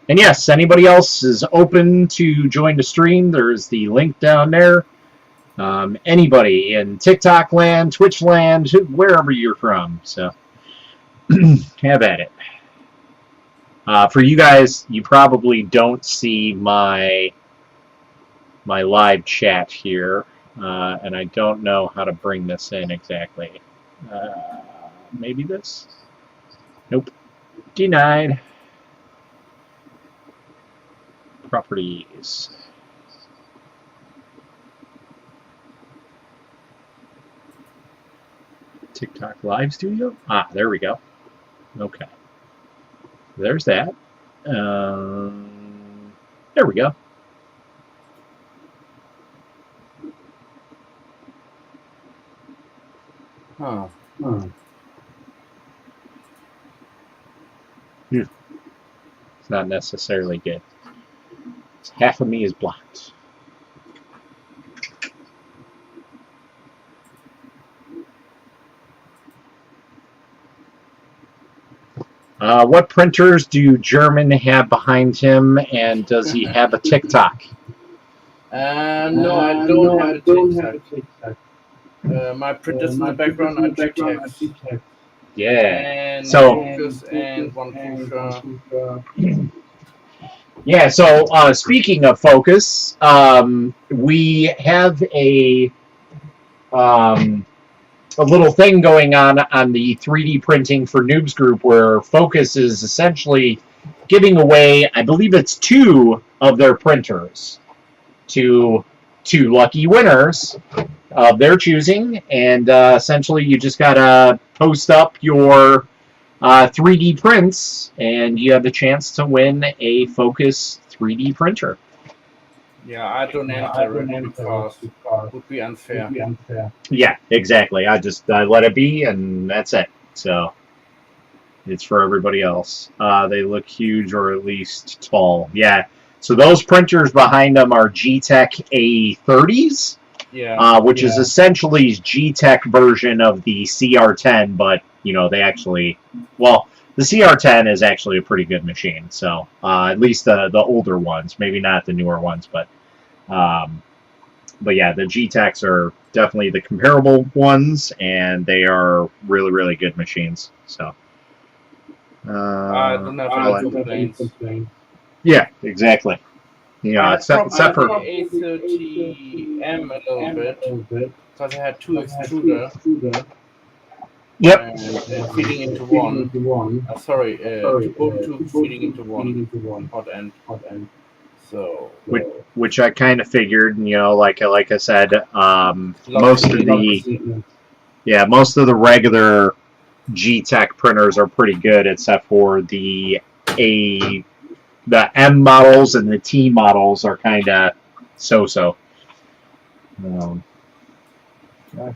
And yes, anybody else is open to join the stream. There's the link down there. Anybody in TikTok land, Twitch land, wherever you're from. So have at it. For you guys, you probably don't see my live chat here, and I don't know how to bring this in exactly. Maybe this? Nope. Denied. Properties. TikTok Live Studio? Ah, there we go. Okay. There's that. There we go. Huh. It's not necessarily good. Half of me is blocked. What printers do German have behind him, and does he have a TikTok? No, I don't have a TikTok. My printers in the background are GTEx. Yeah. And So- Focus and OneFuchsia. Yeah, so speaking of Focus, we have a little thing going on the 3D printing for Noobs group where Focus is essentially giving away, I believe it's 2 of their printers to 2 lucky winners of their choosing, and essentially you just gotta post up your 3D prints and you have the chance to win a Focus 3D printer. Yeah, I don't enter it because it would be unfair. Yeah, exactly. I let it be, and that's it. So it's for everybody else. They look huge, or at least tall. Yeah. So those printers behind them are G-Tech A30s, which is essentially G-Tech version of the CR10, but they actually, well, the CR10 is actually a pretty good machine. So at least the older ones, maybe not the newer ones, but yeah, the G-Techs are definitely the comparable ones, and they are really, really good machines. So I don't have any complaints. yeah, exactly. Except for A30M a little bit because I had 2 extruder. Yep. And feeding into one. Sorry, 2 feeding into one hot end. So which I kind of figured, like I said, most of the regular G-Tech printers are pretty good, except for the M models and the T models are kind of so-so. I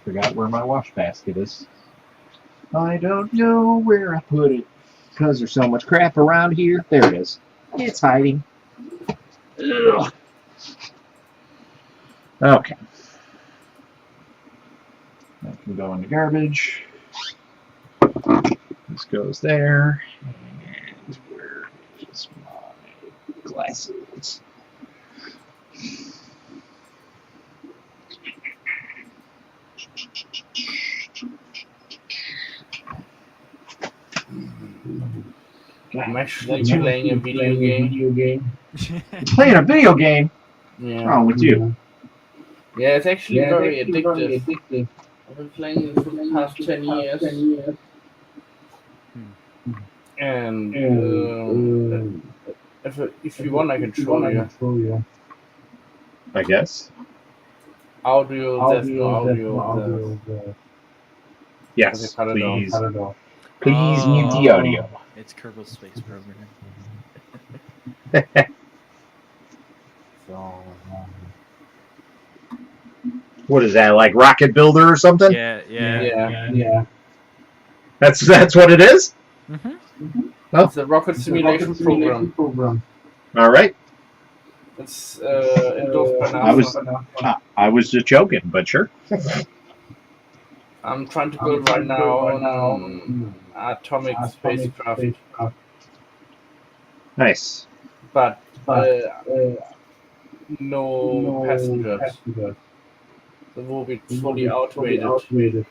forgot where my wash basket is. I don't know where I put it because there's so much crap around here. There it is. It's hiding. Ugh. Okay. That can go in the garbage. This goes there. And where is my glasses? I'm actually playing a video game. Playing a video game? Yeah. What's wrong with you? Yeah, it's actually very addictive. I've been playing it for the past 10 years. And if you want, I can show you. I guess. Audio, there's no audio. Yes, cut it off. please. Please mute the audio. It's Kerbal Space Program. So, What is that, like Rocket Builder or something? Yeah. That's what it is? Mm-hmm. it's a rocket simulation program. All right. It's endorsed by NASA. I was just joking, but sure. I'm trying to build right now an atomic spacecraft, Nice. but no passengers. It will be fully automated.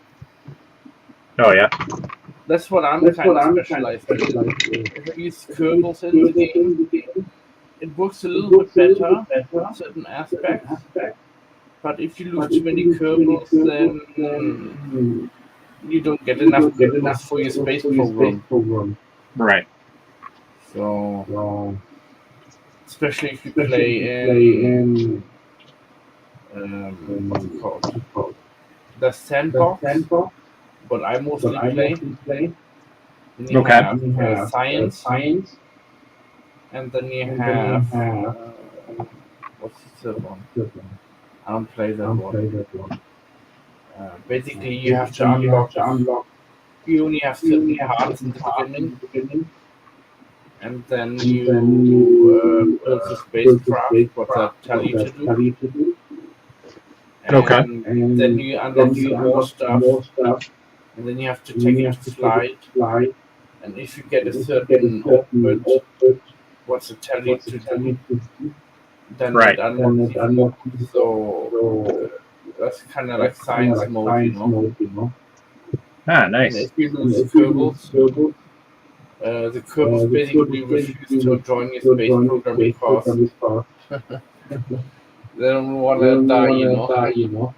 Oh, yeah. That's what I'm kind of specialized in. If I use Kerbals in the game, it works a little bit better in certain aspects. But if you lose too many Kerbals, then you don't get enough Kerbals for your space program. Right. So, especially if you play in what's it called? The Sandbox, but I mostly play. Then you have Science, and then you have what's the third one? I don't play that one. Basically, you have to unlock. You only have certain parts in the beginning, and then you build the spacecraft. What that tell you to do. And then you unlock some more stuff, and then you have to take it to flight. And if you get a certain orbit, what's it tell you to do? Then it unlocks even more. So that's kind of like science mode, you know. Ah, nice. And if you lose Kerbals, the Kerbals basically refuse to join your space program because they don't want to die, you know.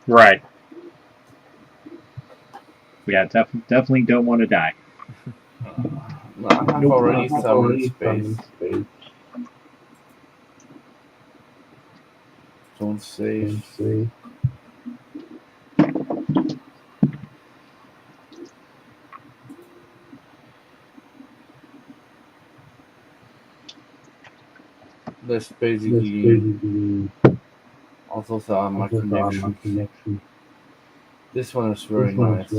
Right. Yeah, definitely don't want to die. No, I have already some in space. Don't save. That's basically also my connection. This one is very nice.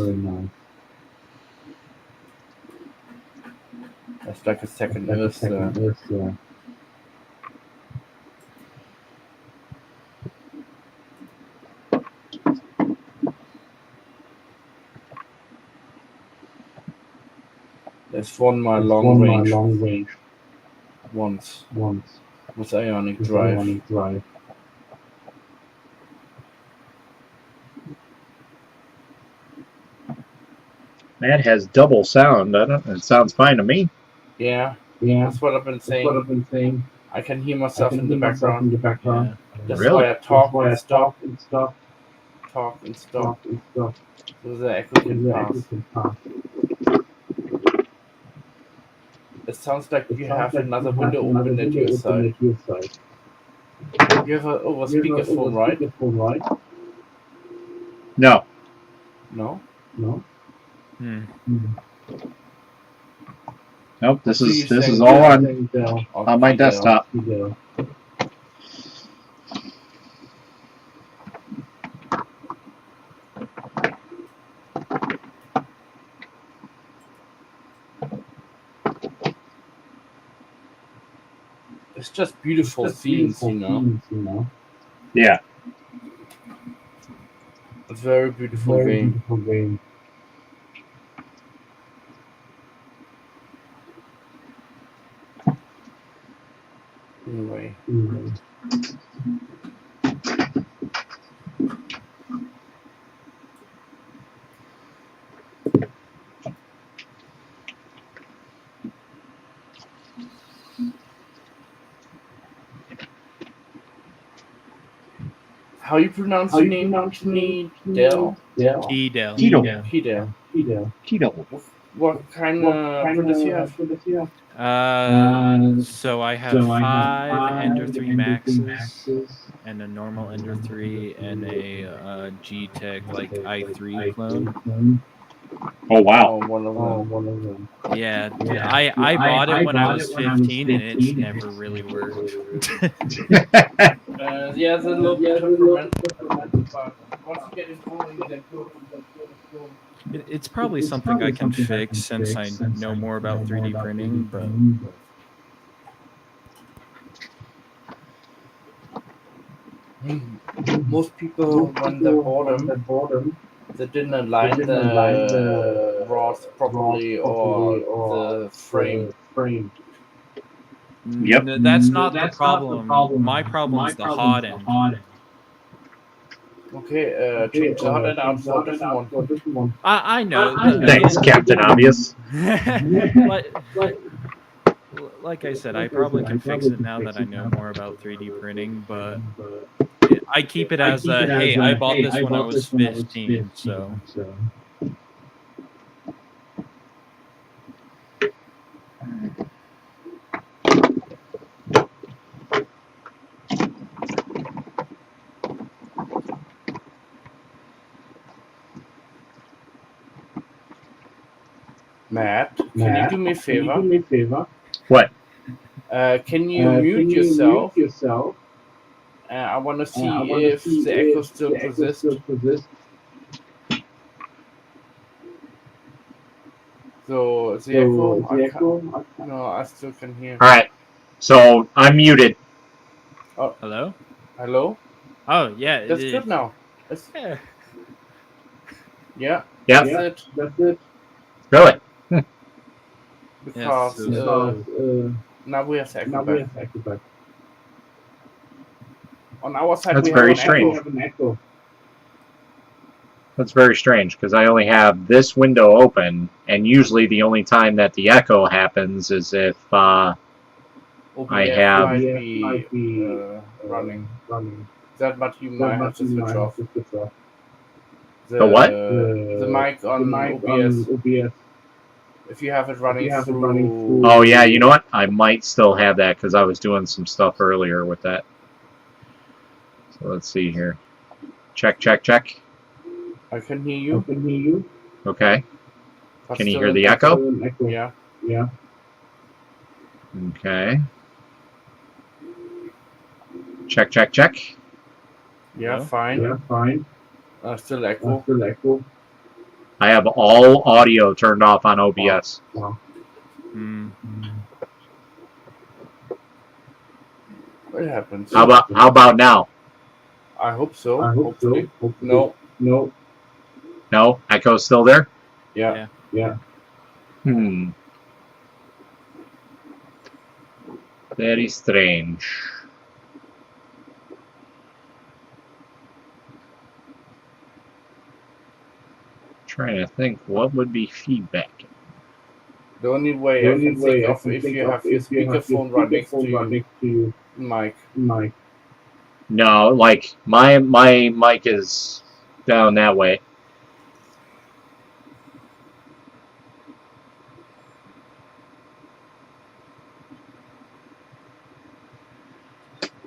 That's like a second Earth there. There's one my long range. Once. With ionic drive. That has double sound, doesn't it? It sounds fine to me. Yeah. That's what I've been saying. I can hear myself in the background. Yeah. That's Really? why I talk and stop. So the echo can pass. It sounds like you have another window open at your side. You have an over speakerphone, right? No. No? Nope. This What do is you say? all on my desktop. It's just beautiful scenes, you know. Yeah. It's a very beautiful game. Anyway. How you pronounce your name? Del? T-Del. Keto. Yeah. Keto. What kind of print does you have? So I have 5 Ender 3 Maxes and a normal Ender 3 and a G-Tech like i3 clone. Oh wow. One of them. Yeah, I bought it when I was 15 and it never really worked. Yeah, it's a little temperamental, but once you get it going, then go. It's probably something I can fix since I know more about 3D printing, but Most people, when they bought them, they didn't align the rods properly or the frame. Yep. that's not the problem. My problem is the hot end. Okay, change the hot and out for this one. I know. Thanks, Captain Obvious. Like I said, I probably can fix it now that I know more about 3D printing, but I keep it as a, hey, I bought this when I was 15, so. Matt, can you do me a favor? What? Can you mute yourself? I want to see if the echo still persists. So the echo? No, I still can hear. All right. So I'm muted. Oh, Hello? Hello? Oh, yeah. That's good now. Yeah. Yeah. That's it. Really? Because now we have echo back. On our side, That's we very have an echo. That's very strange because I only have this window open, and usually the only time that the echo happens is if I have. might be running. That, but you might have to switch off. The what? The mic on OBS. If you have it running through. Oh yeah, you know what? I might still have that because I was doing some stuff earlier with that. So let's see here. Check. I can hear you. Okay. But can you still hear an the echo? Yeah. Okay. Check. Yeah, fine. Still echo. I have all audio turned off on OBS. Wow. What happens? How about now? I hope so. Hopefully. No. No? Echo's still there? Yeah. Very strange. Trying to think what would be feedback. The only way I can think of if you have your speakerphone right next to you, mic. No, like my mic is down that way.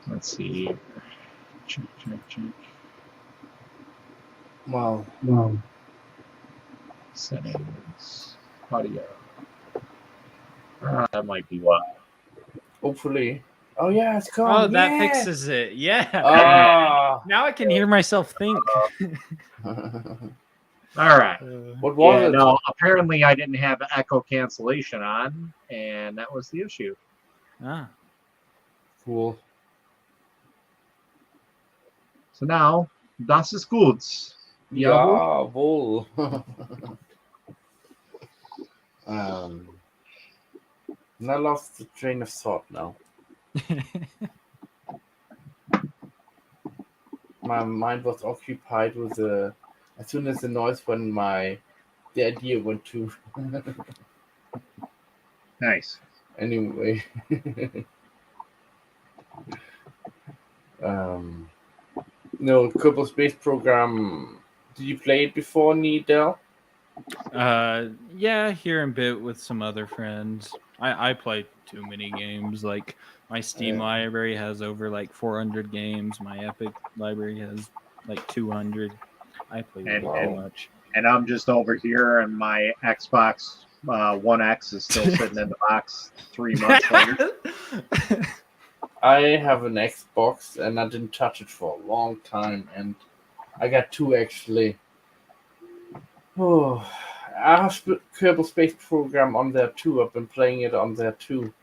Let's see. Check. Wow. Settings. Audio. That might be why. Hopefully. Oh yeah, it's gone. Oh, that fixes it. Yeah. Now I can hear myself think. All right. What was it? No, apparently I didn't have echo cancellation on, and that was the issue. Cool. So now, das ist gut. Jawohl. And I lost the train of thought now. My mind was occupied with as soon as the noise when the idea went to. Nice. Anyway. No, Kerbal Space Program. Did you play it before, Needle? Yeah, here and bit with some other friends. I play too many games. Like my Steam library has over like 400 games. My Epic library has like 200. I play too much. And I'm just over here, and my Xbox One X is still sitting in the box 3 months later. I have an Xbox, and I didn't touch it for a long time, and I got 2 actually. Oh, I have Kerbal Space Program on there too. I've been playing it on there too,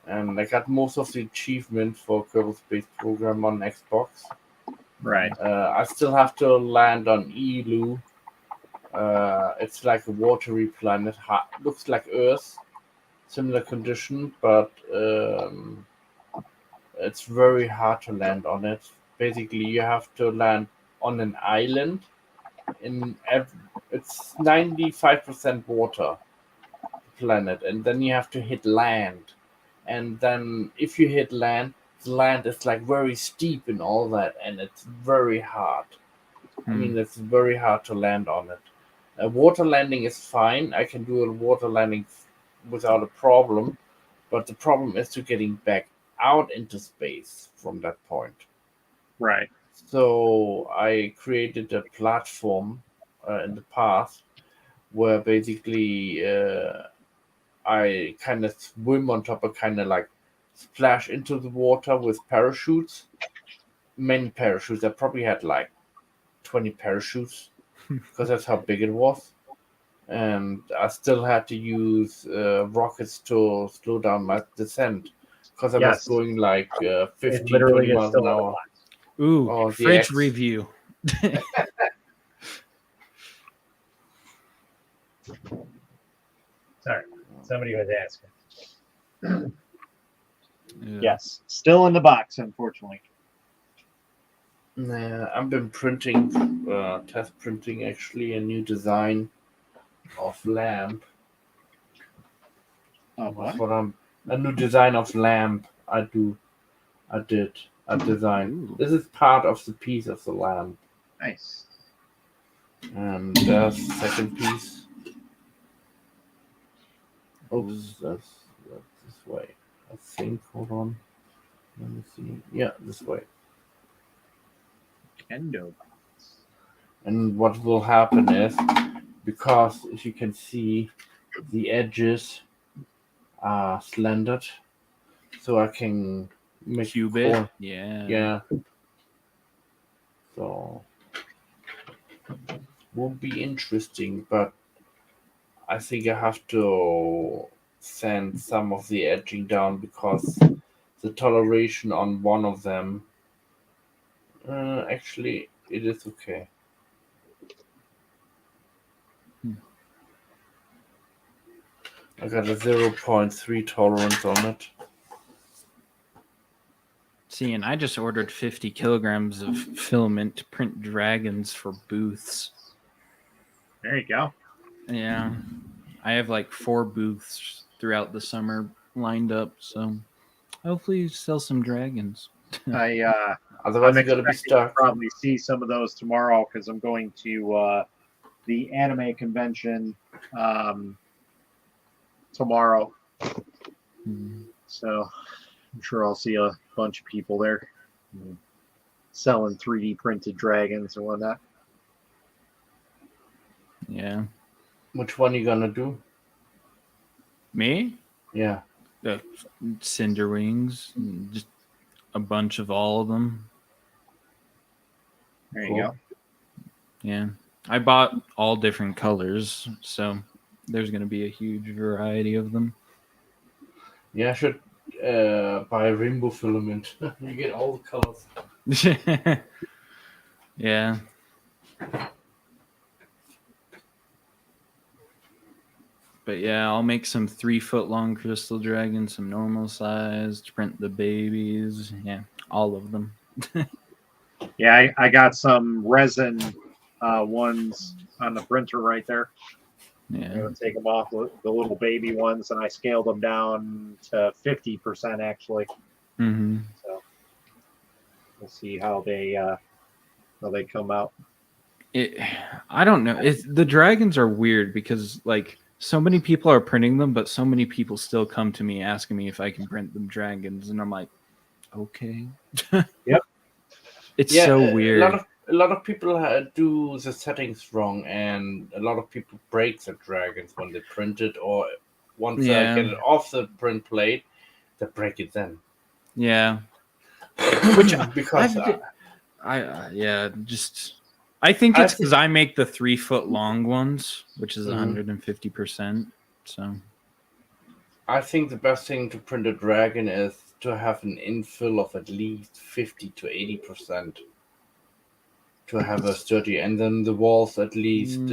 and I got most of the achievement for Kerbal Space Program on Xbox. Right. I still have to land on Eeloo. It's like a watery planet. Looks like Earth, similar condition, but it's very hard to land on it. Basically, you have to land on an island. It's 95% water planet, and then you have to hit land. And then if you hit land, the land is like very steep and all that, and it's very hard. I mean, it's very hard to land on it. Water landing is fine. I can do a water landing without a problem, but the problem is to getting back out into space from that point. Right. So I created a platform in the past where basically I kind of swim on top of kind of like splash into the water with parachutes. Many parachutes. I probably had like 20 parachutes because that's how big it was. And I still had to use rockets to slow down my descent because I was going like 15, 20 miles an hour. Ooh, Oh, fridge review. Sorry, somebody was asking. Yes, still in the box, unfortunately. I've been printing, test printing actually a new design of lamp. What? A new design of lamp. I designed. Ooh. This is part of the piece of the lamp. Nice. And there's the second piece. Oops, that's this way. I think. Hold on. Let me see. Yeah, this way. Kendo. And what will happen is, because as you can see, the edges are slanted, so I can make cube it. Yeah. So won't be interesting, but I think I have to sand some of the edging down because the toleration on one of them actually it is okay. I got a 0.3 tolerance on it. See, and I just ordered 50 kilograms of filament to print dragons for booths. There you go. Yeah. I have like 4 booths throughout the summer lined up, so hopefully sell some dragons. Otherwise, you gotta be stuck. Probably see some of those tomorrow because I'm going to the anime convention tomorrow. So I'm sure I'll see a bunch of people there selling 3D printed dragons and whatnot. Yeah. Which one you gonna do? Me? Yeah. The Cinder Wings. Just a bunch of all of them. There you go. Yeah. I bought all different colors, so there's going to be a huge variety of them. Yeah, I should buy rainbow filament. You get all the colors. Yeah. But yeah, I'll make some 3-foot long crystal dragons, some normal size, to print the babies. Yeah, all of them. Yeah, I got some resin ones on the printer right there. Yeah. I'm going to take them off, the little baby ones, and I scaled them down to 50% actually. Mm-hmm. So we'll see how they come out. I don't know. The dragons are weird because like so many people are printing them, but so many people still come to me asking me if I can print them dragons, and I'm like, okay. Yep. It's so weird. A lot of people do the settings wrong, and a lot of people break the dragons when they print it, or once they get it off the print plate, they break it then. Yeah. Which because I think it's because I make the 3-foot long ones, which is 150%. So I think the best thing to print a dragon is to have an infill of at least 50 to 80%. To have a sturdy, and then the walls at least,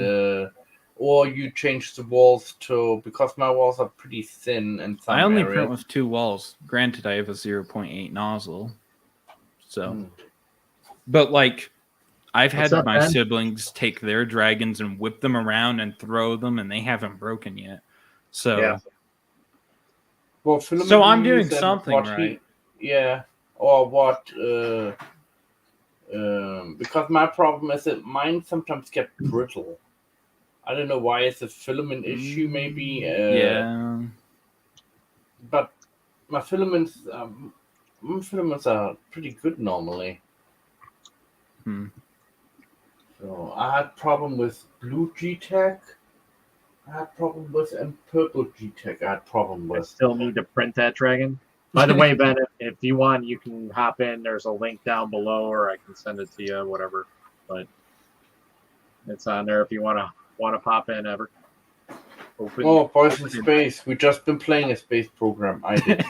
or you change the walls to, because my walls are pretty thin and some I only areas. print with 2 walls. Granted, I have a 0.8 nozzle, so but like I've had What's up, my Ben? siblings take their dragons and whip them around and throw them, and they haven't broken yet. So, Yeah. Well, so I'm doing use and something what right. or what? Because my problem is that mine sometimes get brittle. I don't know why it's a filament issue, maybe. Yeah. But my filaments are pretty good normally. So I had problem with blue G-Tech. I had problem with and purple G-Tech. I had problem I with. still need to print that dragon. By the way, Ben, if you want, you can hop in. There's a link down below, or I can send it to you, whatever. But it's on there if you want to pop in ever. Oh, Boys in Space. We just been playing a space program. I did.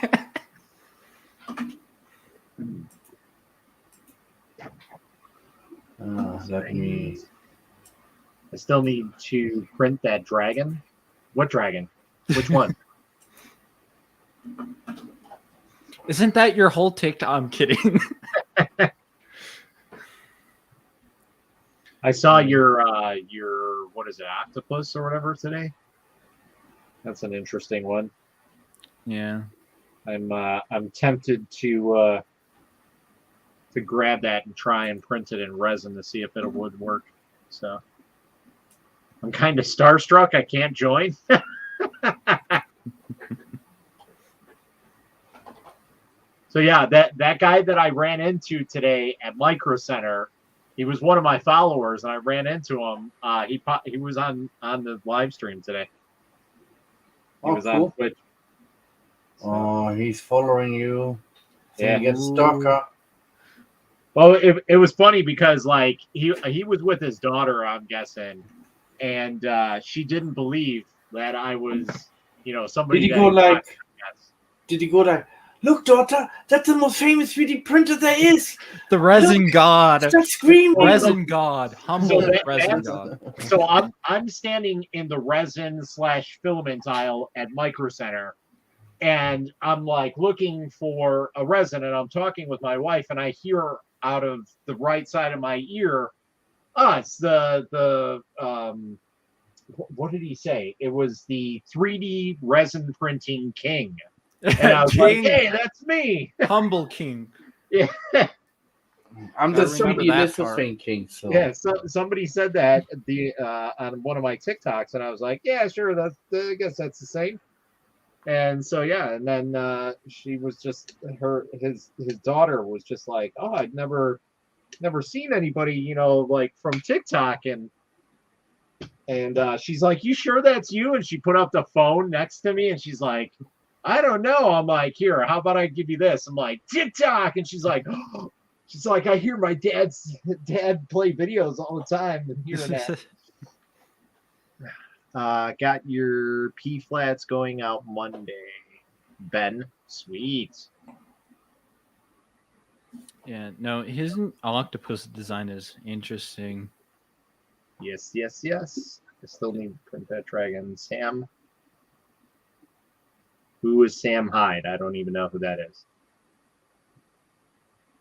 Let me. I still need to print that dragon. What dragon? Which one? Isn't that your whole TikTok? I'm kidding. I saw your what is it, octopus or whatever today. That's an interesting one. Yeah. I'm tempted to grab that and try and print it in resin to see if it would work. So I'm kind of starstruck. I can't join. So yeah, that guy that I ran into today at Micro Center, he was one of my followers, and I ran into him. He was on the live stream today. He was cool. on Twitch. So. Oh, he's following you. So Yeah. you get stalker. Well, it was funny because like he was with his daughter, I'm guessing, and she didn't believe that I was, somebody. Did he go like, look, daughter, that's the most famous 3D printer there is. The resin god. That screen. Resin god. Humble resin god. So I'm standing in the resin/filament aisle at Micro Center, and I'm like looking for a resin, and I'm talking with my wife, and I hear out of the right side of my ear, it's the what did he say? It was the 3D resin printing king. And I was like, hey, that's me. Humble king. Yeah. I'm the 3D lithophane king. So. Yeah, so somebody said that on one of my TikToks, and I was like, yeah, sure, I guess that's the same. And so yeah, and then she was just his daughter was just like, oh, I'd never seen anybody, like from TikTok, and she's like, you sure that's you? And she put up the phone next to me, and she's like, I don't know. I'm like, here, how about I give you this? I'm like, TikTok, and she's like, oh. She's like, I hear my dad play videos all the time and hear that. Got your P flats going out Monday, Ben. Sweet. Yeah, no, his octopus design is interesting. Yes. I still need to print that dragon. Sam. Who is Sam Hyde? I don't even know who that is.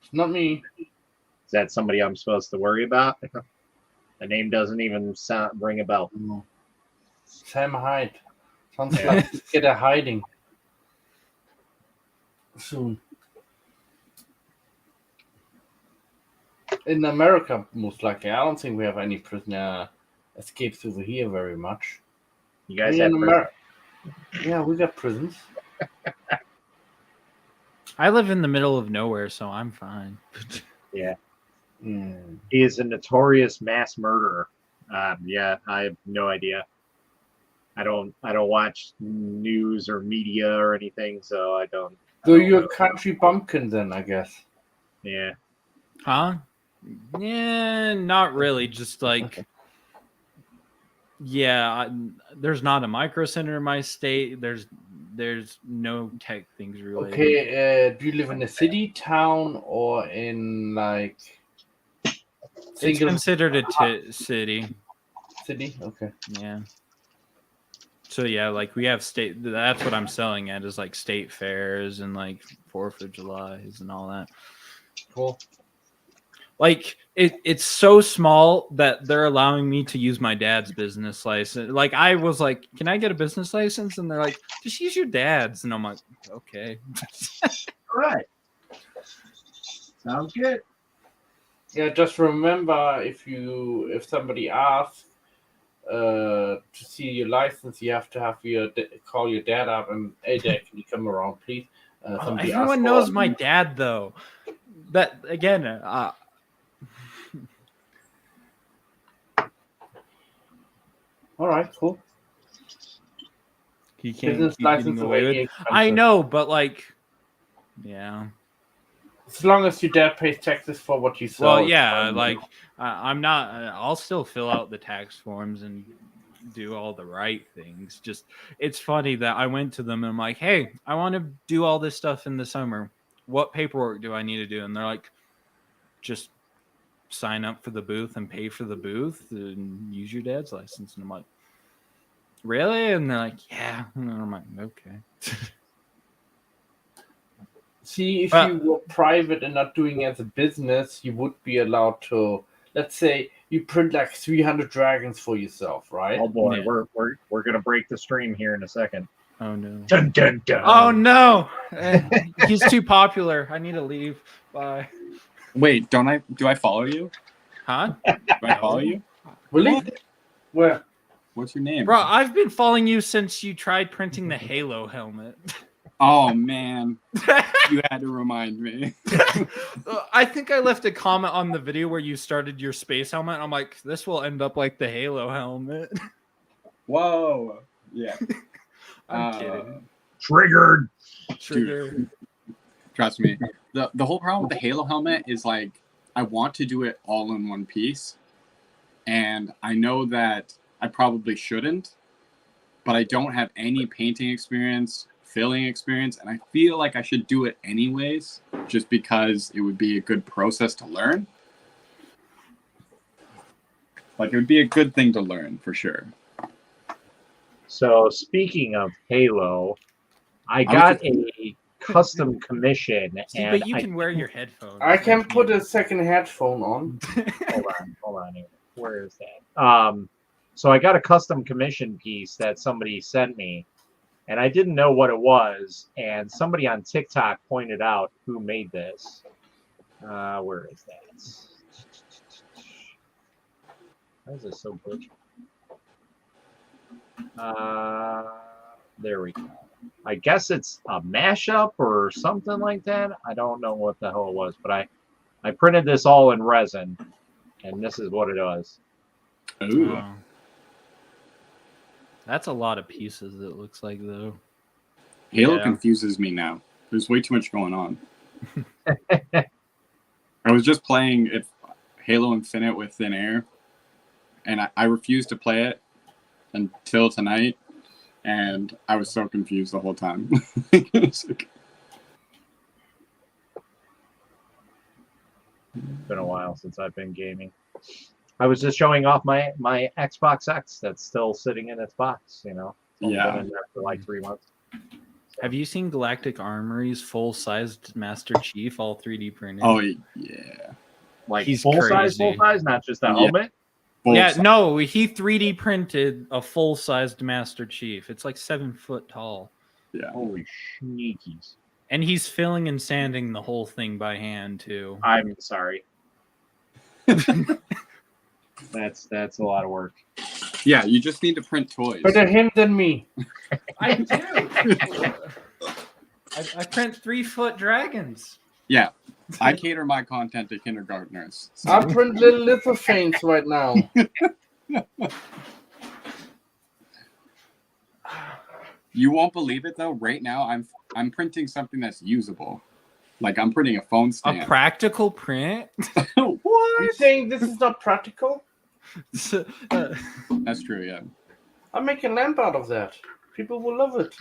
It's not me. Is that somebody I'm supposed to worry about? The name doesn't even ring a bell. No. Sam Hyde. Sounds like he's get a hiding soon. In America, most likely. I don't think we have any prisoner escapes over here very much. You guys have prisons? Yeah, we got prisons. I live in the middle of nowhere, so I'm fine. Yeah. He is a notorious mass murderer. Yeah, I have no idea. I don't watch news or media or anything, so I don't. So you're a country bumpkin then, I guess. Yeah. Huh? Yeah, not really. Just like, yeah, there's not a micro center in my state. There's no tech things related. Okay, do you live in a city, town, or in like? It's considered a city. City, okay. Yeah. So yeah, like we have state. That's what I'm selling at is like state fairs and like 4th of July's and all that. Cool. Like It's so small that they're allowing me to use my dad's business license. Like I was like, "Can I get a business license?" And they're like, "Just use your dad's." And I'm like, "Okay." All right. Sounds good. Yeah, just remember if somebody asks to see your license, you have to have call your dad up and, "Hey, Dad, can you come around, please?" Somebody asked Everyone knows my dad, though. That again. All right, cool. He can't Business keep license getting is away way with. expensive. I know, but like, yeah. As long as your dad pays taxes for what you sell. Well, it's yeah, fine. like I'm not. I'll still fill out the tax forms and do all the right things. Just it's funny that I went to them and I'm like, "Hey, I want to do all this stuff in the summer. What paperwork do I need to do?" And they're like, "Just sign up for the booth and pay for the booth and use your dad's license." And I'm like, "Really?" And they're like, "Yeah." And I'm like, "Okay." See, if you were private and not doing it as a business, you would be allowed to. Let's say you print like 300 dragons for yourself, right? Oh boy, Yeah. we're gonna break the stream here in a second. Oh no. Dun, dun, dun. Oh no. He's too popular. I need to leave. Bye. Wait, do I follow you? Huh? Do I follow you? Really? What? Where? What's your name? Bro, I've been following you since you tried printing the Halo helmet. Oh man, you had to remind me. I think I left a comment on the video where you started your space helmet. I'm like, this will end up like the Halo helmet. Whoa. Yeah. I'm kidding. Triggered. Trigger. Trust me. The whole problem with the Halo helmet is like I want to do it all in one piece. And I know that I probably shouldn't, but I don't have any painting experience, filling experience, and I feel like I should do it anyways, just because it would be a good process to learn. Like it would be a good thing to learn for sure. So speaking of Halo, I got a custom commission, See, and but you can wear your headphones. I can put a second headphone on. hold on here. Where is that? So I got a custom commission piece that somebody sent me, and I didn't know what it was, and somebody on TikTok pointed out who made this. Where is that? Why is this so glitchy? There we go. I guess it's a mashup or something like that. I don't know what the hell it was, but I printed this all in resin, and this is what it was. Ooh. Oh. That's a lot of pieces, it looks like, though. Halo Yeah. confuses me now. There's way too much going on. I was just playing Halo Infinite with Thin Air, and I refused to play it until tonight, and I was so confused the whole time. It's been a while since I've been gaming. I was just showing off my Xbox X that's still sitting in its box, you know. It's only Yeah. been in there for like 3 months. Have you seen Galactic Armory's full-sized Master Chief, all 3D printed? Oh, yeah. Like He's full size, crazy. not just a Yeah. helmet. Yeah, Full- no, he 3D printed a full-sized Master Chief. It's like 7 foot tall. Yeah. Holy sneakies. And he's filling and sanding the whole thing by hand, too. I'm sorry. That's a lot of work. Yeah, you just need to print toys. Better him than me. I do. I print 3-foot dragons. Yeah, I cater my content to kindergartners. So- I print little lithophane right now. You won't believe it though. Right now, I'm printing something that's usable. Like I'm printing a phone A stand. practical print? What? You saying this is not practical? That's true. Yeah. I'll make a lamp out of that. People will love it.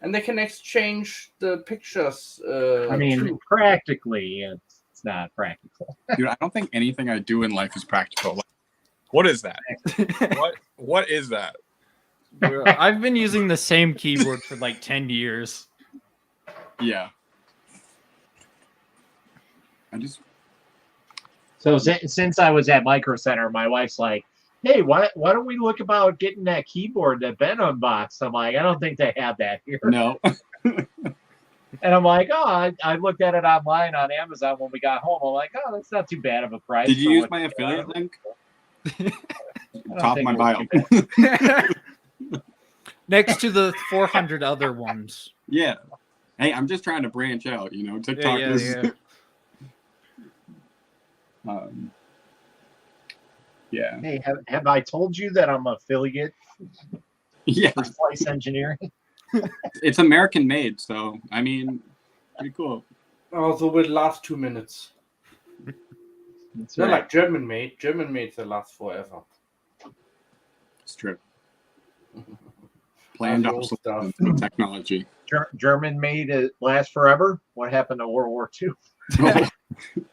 And they can exchange the pictures. I mean, too. practically, it's not practical. Dude, I don't think anything I do in life is practical. Like, what is that? What is that? I've been using the same keyboard for like 10 years. Yeah. So since I was at Micro Center, my wife's like, "Hey, why don't we look about getting that keyboard that Ben unboxed?" I'm like, "I don't think they have that here." No. And I'm like, "Oh, I looked at it online on Amazon when we got home. I'm like, oh, that's not too bad of a price." Did you for use what my they affiliate are." link? I don't Top of think my it was bio. too bad. Next to the 400 other ones. Yeah. Hey, I'm just trying to branch out, you know. TikTok is. Yeah. Hey, have I told you that I'm affiliate Yeah. for Slice Engineering? It's American made, so I mean, pretty cool. Also, will last 2 minutes. That's Not right. like German made. German made they last forever. It's true. Planned Old stuff. obsolescence in technology. German made it last forever. What happened to World War II?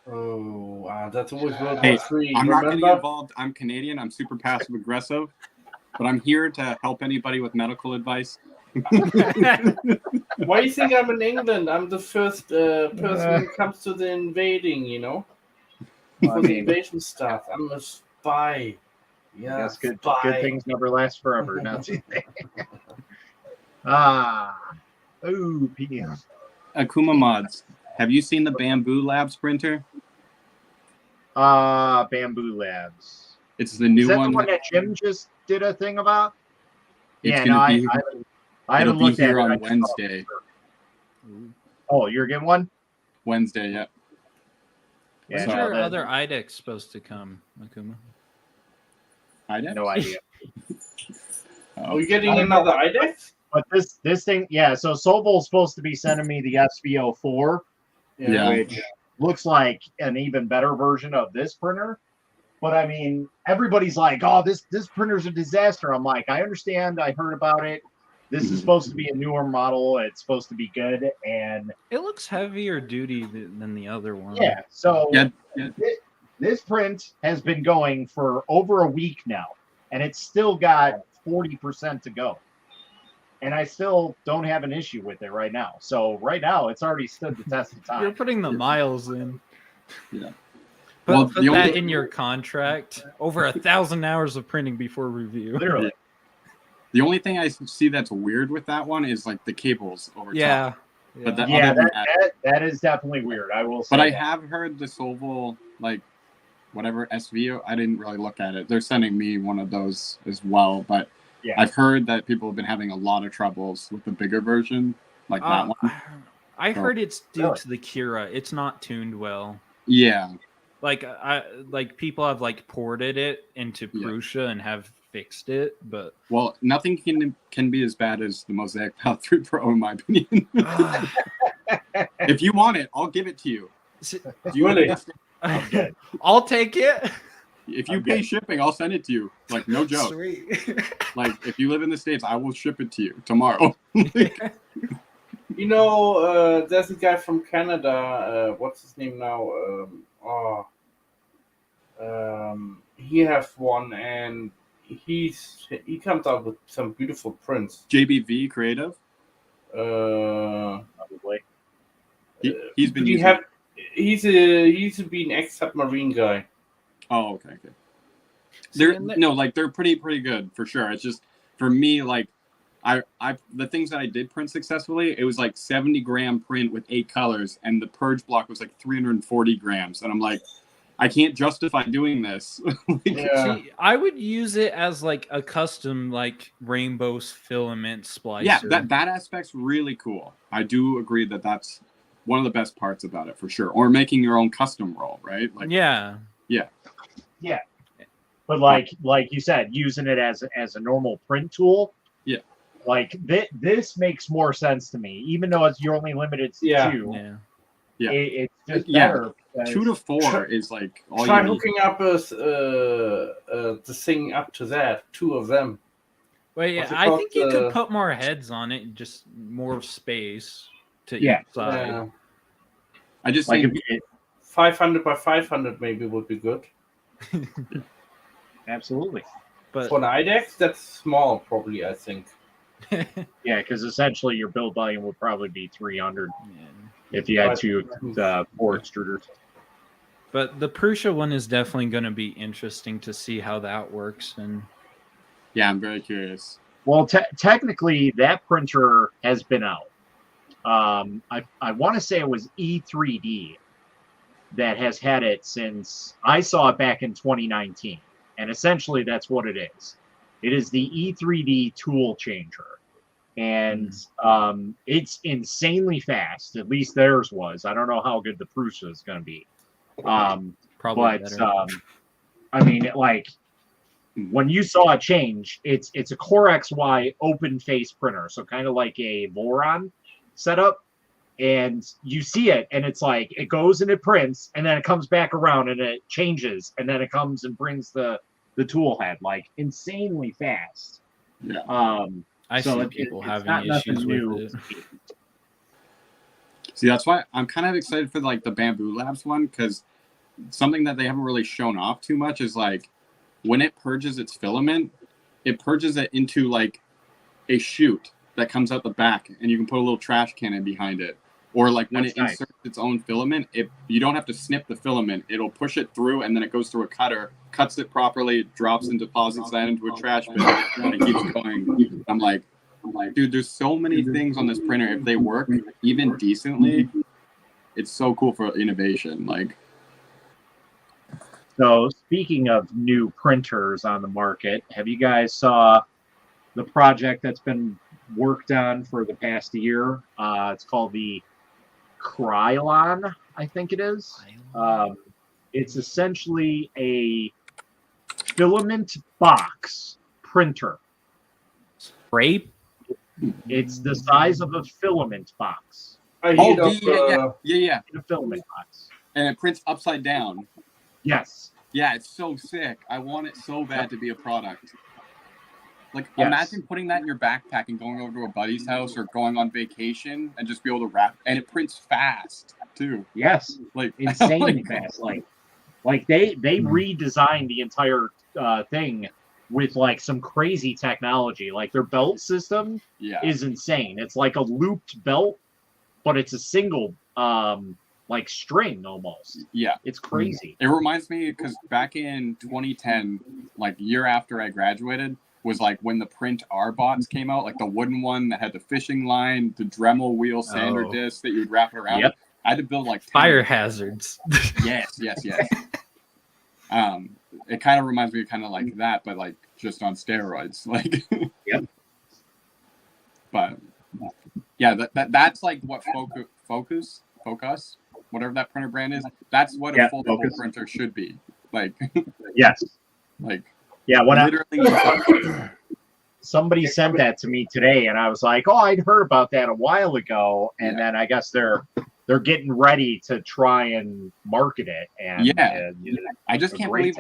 Oh, that's always World Hey, War III. I'm not getting Remember? involved. I'm Canadian. I'm super passive aggressive, but I'm here to help anybody with medical advice. Why do you think I'm in England? I'm the first person who comes to the invading, you know? Well, I For the mean, invasion stuff. I'm a spy. Yeah, that's good. spy. Good things never last forever. Not too Ooh, PM. Akuma Mods, have you seen the Bamboo Labs printer? Bamboo Labs. It's the new Is that one. the one that Jim just did a thing about? It's Yeah, gonna no, be. I It'll haven't be looked at here it. on I just saw it. Wednesday. Oh, you're getting one? Wednesday, yeah. Yeah, When's no, your that- other IDEX supposed to come, Akuma? I did. no idea. Are we getting another IDEX? But this thing, yeah. So Sobel's supposed to be sending me the SVO4, Yeah. which looks like an even better version of this printer. But I mean, everybody's like, "Oh, this printer's a disaster." I'm like, I understand. I heard about it. This is supposed to be a newer model. It's supposed to be good, and It looks heavier duty than the other one. yeah. So Yeah. this print has been going for over a week now, and it's still got 40% to go. And I still don't have an issue with it right now. So right now, it's already stood the test of You're time. putting the miles in. Yeah. Put, Well, put the that only- in your contract. Over 1,000 hours of printing before review. Literally. The only thing I see that's weird with that one is like the cables over Yeah. top. But that- Yeah, other than that is definitely weird. I will say. But I that. have heard the Soval, like, whatever SVO, I didn't really look at it. They're sending me one of those as well. But Yeah. I've heard that people have been having a lot of troubles with the bigger version, like that one. I heard it's due Really? to the Kira. It's not tuned well. Yeah. Like people have like ported it into Yeah. Prusa and have fixed it, but Well, nothing can be as bad as the Mosaic Pal 3 Pro, in my opinion. If you want it, I'll give it to you. Do you Really? understand? I'm good. I'll take it. If you I'm pay good. shipping, I'll send it to you. Like, no joke. Sweet. Like, if you live in the States, I will ship it to you tomorrow. You know, there's a guy from Canada. What's his name now? He has one, and he comes out with some beautiful prints. JBV Creative. Probably. He's been using. He's been ex-submarine guy. Oh, okay. See, They're and the- no, like they're pretty good for sure. It's just for me, like I the things that I did print successfully, it was like 70-gram print with 8 colors, and the purge block was like 340 grams, and I'm like, I can't justify doing this. Like, Yeah. See, I would use it as like a custom like rainbow filament splicer. yeah, that aspect's really cool. I do agree that that's one of the best parts about it for sure. Or making your own custom roll, right? Like, yeah. But like you said, using it as a normal print tool. Yeah. Like this makes more sense to me, even though you're only limited to Yeah. 2. Yeah. Yeah. It's just Yeah. better. because- 2 to 4 is like all Try you need. hooking up the thing up to that. 2 of them. Well, yeah, What's it I called? think you could put more heads on it, just more space to Yeah. each side. Yeah. I just Like think 500 by 500 maybe would be good. absolutely. But For an IDEX, that's small, probably. I think. Yeah, because essentially your build volume would probably be 300 yeah. if you had 4 extruders. But the Prusa one is definitely going to be interesting to see how that works. And yeah, I'm very curious. Well, technically, that printer has been out. I want to say it was E3D that has had it since I saw it back in 2019. And essentially, that's what it is. It is the E3D tool changer. And it's insanely fast. At least theirs was. I don't know how good the Prusa is going to be. probably better. I mean, like, when you saw it change, it's a Core XY open face printer. So kind of like a Voron setup. And you see it, and it's like, it goes and it prints, and then it comes back around, and it changes, and then it comes and brings the tool head, like, insanely fast. Yeah. I see people having issues with it. See, that's why I'm kind of excited for like the Bamboo Labs one, because something that they haven't really shown off too much is like when it purges its filament, it purges it into like a chute that comes out the back, and you can put a little trash can in behind it. Or like when it inserts its own filament, you don't have to snip the filament. It'll push it through, and then it goes through a cutter, cuts it properly, drops and deposits that into a trash bin, and it keeps going. I'm like, dude, there's so many things on this printer. If they work even decently, it's so cool for innovation. Like, so speaking of new printers on the market, have you guys saw the project that's been worked on for the past year? It's called the Krylon, I think it is. It's essentially a filament box printer. Spray? It's the size of a filament box. yeah. A filament box. And it prints upside down. Yes. Yeah, it's so sick. I want it so bad to be a product. Like, imagine putting that in your backpack and going over to a buddy's house or going on vacation and just be able to wrap. And it prints fast too. Yes, like insanely fast. Like they redesigned the entire thing with like some crazy technology. Like their belt system is insane. It's like a looped belt, but it's a single like string almost. Yeah, it's crazy. It reminds me because back in 2010, like year after I graduated, was like when the Print R bots came out, like the wooden one that had the fishing line, the Dremel wheel sander disc that you would wrap it around. Yep. I had to build like 10 fire hazards. Yes. It kind of reminds me of kind of like that, but like just on steroids. Like, yep. But yeah, that's like what Focus, whatever that printer brand is. That's what a foldable printer should be. Like, yes. Like. Yeah, when somebody sent that to me today, and I was like, "Oh, I'd heard about that a while ago," and then I guess they're getting ready to try and market it. And I just can't believe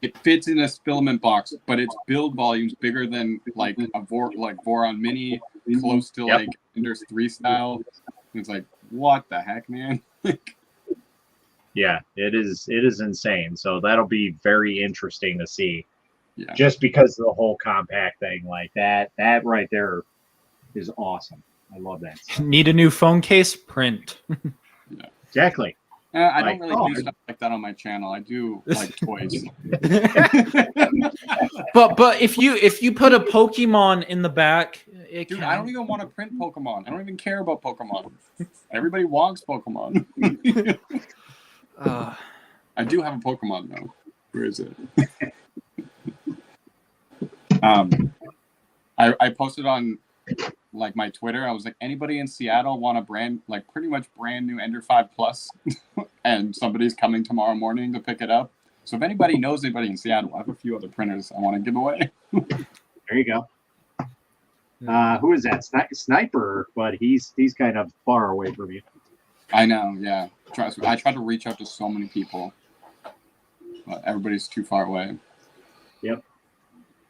it fits in a filament box, but its build volume's bigger than like a Voron Mini, close to like Enders 3 style. It's like, what the heck, man? Yeah, it is insane. So that'll be very interesting to see. Yeah. Just because of the whole compact thing, like that right there is awesome. I love that stuff. Need a new phone case? Print. Yeah. Exactly. I don't really do stuff like that on my channel. I do like toys. but if you put a Pokemon in the back, dude, I don't even want to print Pokemon. I don't even care about Pokemon. Everybody wants Pokemon. I do have a Pokemon though. Where is it? I posted on like my Twitter. I was like, anybody in Seattle want a pretty much brand new Ender 5 Plus? And somebody's coming tomorrow morning to pick it up. So if anybody knows anybody in Seattle, I have a few other printers I want to give away. There you go. Who is that? Sniper, but he's kind of far away from you. I know, yeah. I tried to reach out to so many people, but everybody's too far away. Yep.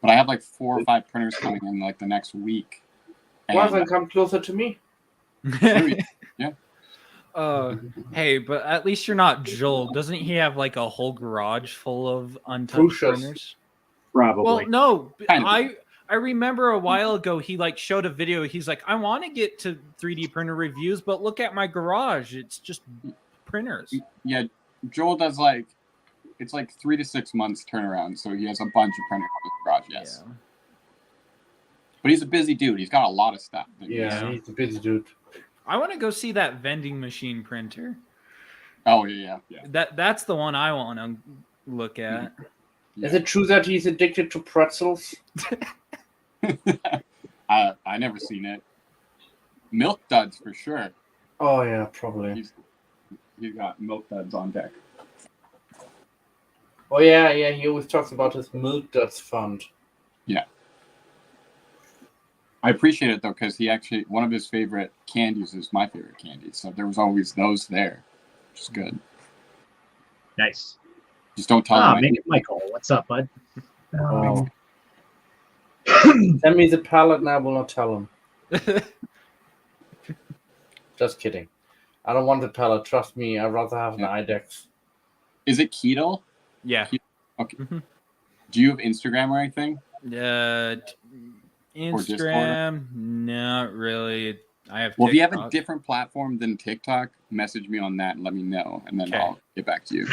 But I have like 4 or 5 printers coming in like the next week. Well, then come closer to me. Yeah. Hey, but at least you're not Joel. Doesn't he have like a whole garage full of untouched printers? Probably. Well, no. Kind of. I remember a while ago he like showed a video. He's like, I want to get to 3D printer reviews, but look at my garage. It's just printers. Yeah, Joel does like it's like 3 to 6 months turnaround, so he has a bunch of printers in his garage. Yes, Yeah. but he's a busy dude. He's got a lot of stuff. Yeah, he's a busy dude. I want to go see that vending machine printer. Oh yeah. That's the one I want to look at. Is it true that he's addicted to pretzels? I never seen it. Milk duds for sure. Oh yeah, probably. He's got milk duds on deck. Oh yeah. He always talks about his Milk Duds fund. Yeah. I appreciate it though, because he actually one of his favorite candies is my favorite candy. So there was always those there, which is good. Nice. Just don't tell him. Michael, what's up, bud? Oh. Send me the palette and I will not tell him. Just kidding. I don't want the palette. Trust me. I'd rather have an IDEX. Is it keto? Yeah. Okay. Do you have Instagram or anything? Instagram, not really. I have. Well, TikTok. if you have a different platform than TikTok, message me on that and let me know, and then I'll get back to you.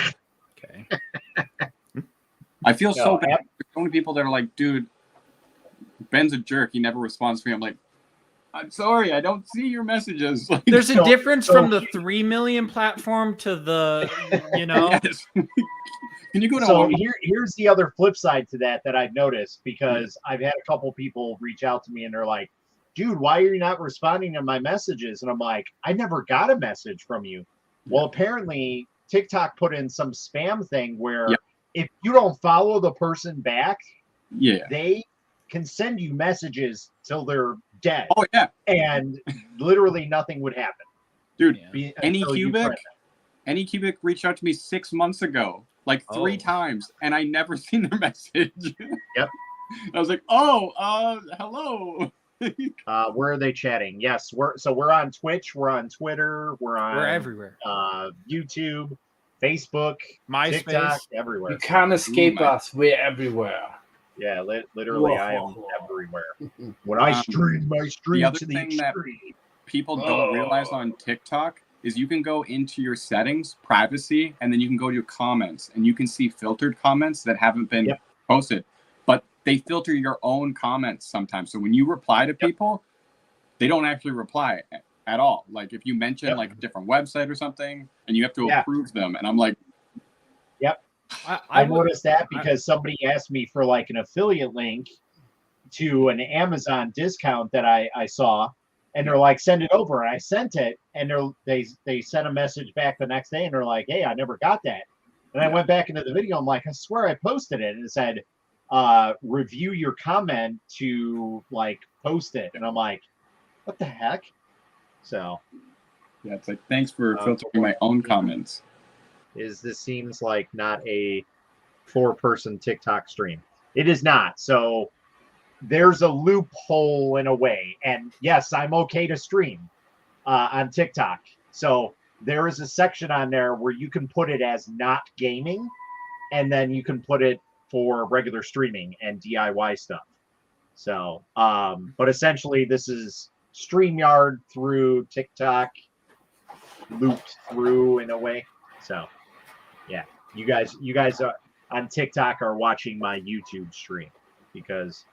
Okay. I feel so bad. There's so many people that are like, dude, Ben's a jerk. He never responds to me. I'm like, I'm sorry, I don't see your messages. Like, There's a difference from the 3 million platform to the, Yes. Can you go to So here's the other flip side to that I've noticed, because I've had a couple people reach out to me and they're like, dude, why are you not responding to my messages? And I'm like, I never got a message from you. Well, apparently TikTok put in some spam thing where if you don't follow the person back, they can send you messages till they're dead. Oh yeah. And literally nothing would happen. Dude, Anycubic reached out to me 6 months ago, like 3 times, and I never seen their message. Yep. I was like, hello. Where are they chatting? Yes, we're on Twitch, we're on Twitter, we're everywhere. YouTube, Facebook, MySpace, TikTok, everywhere. You can't escape us. We're everywhere. Yeah, literally, I am everywhere. When I stream, I stream the other to the thing extreme. that people don't realize on TikTok is you can go into your settings, privacy, and then you can go to your comments, and you can see filtered comments that haven't been posted. But they filter your own comments sometimes. So when you reply to people, they don't actually reply at all. Like if you mention like a different website or something, and you have to approve them, and I'm like, I noticed that because somebody asked me for like an affiliate link to an Amazon discount that I saw, and they're like, send it over. And I sent it, and they sent a message back the next day, and they're like, hey, I never got that. And I went back into the video. I'm like, I swear I posted it, and it said, review your comment to like post it. And I'm like, what the heck? So yeah, it's like, thanks for filtering my own comments. This seems like not a 4-person TikTok stream. It is not. So there's a loophole in a way. And yes, I'm okay to stream on TikTok. So there is a section on there where you can put it as not gaming, and then you can put it for regular streaming and DIY stuff. So, but essentially this is StreamYard through TikTok, looped through in a way. So yeah, you guys are on TikTok are watching my YouTube stream because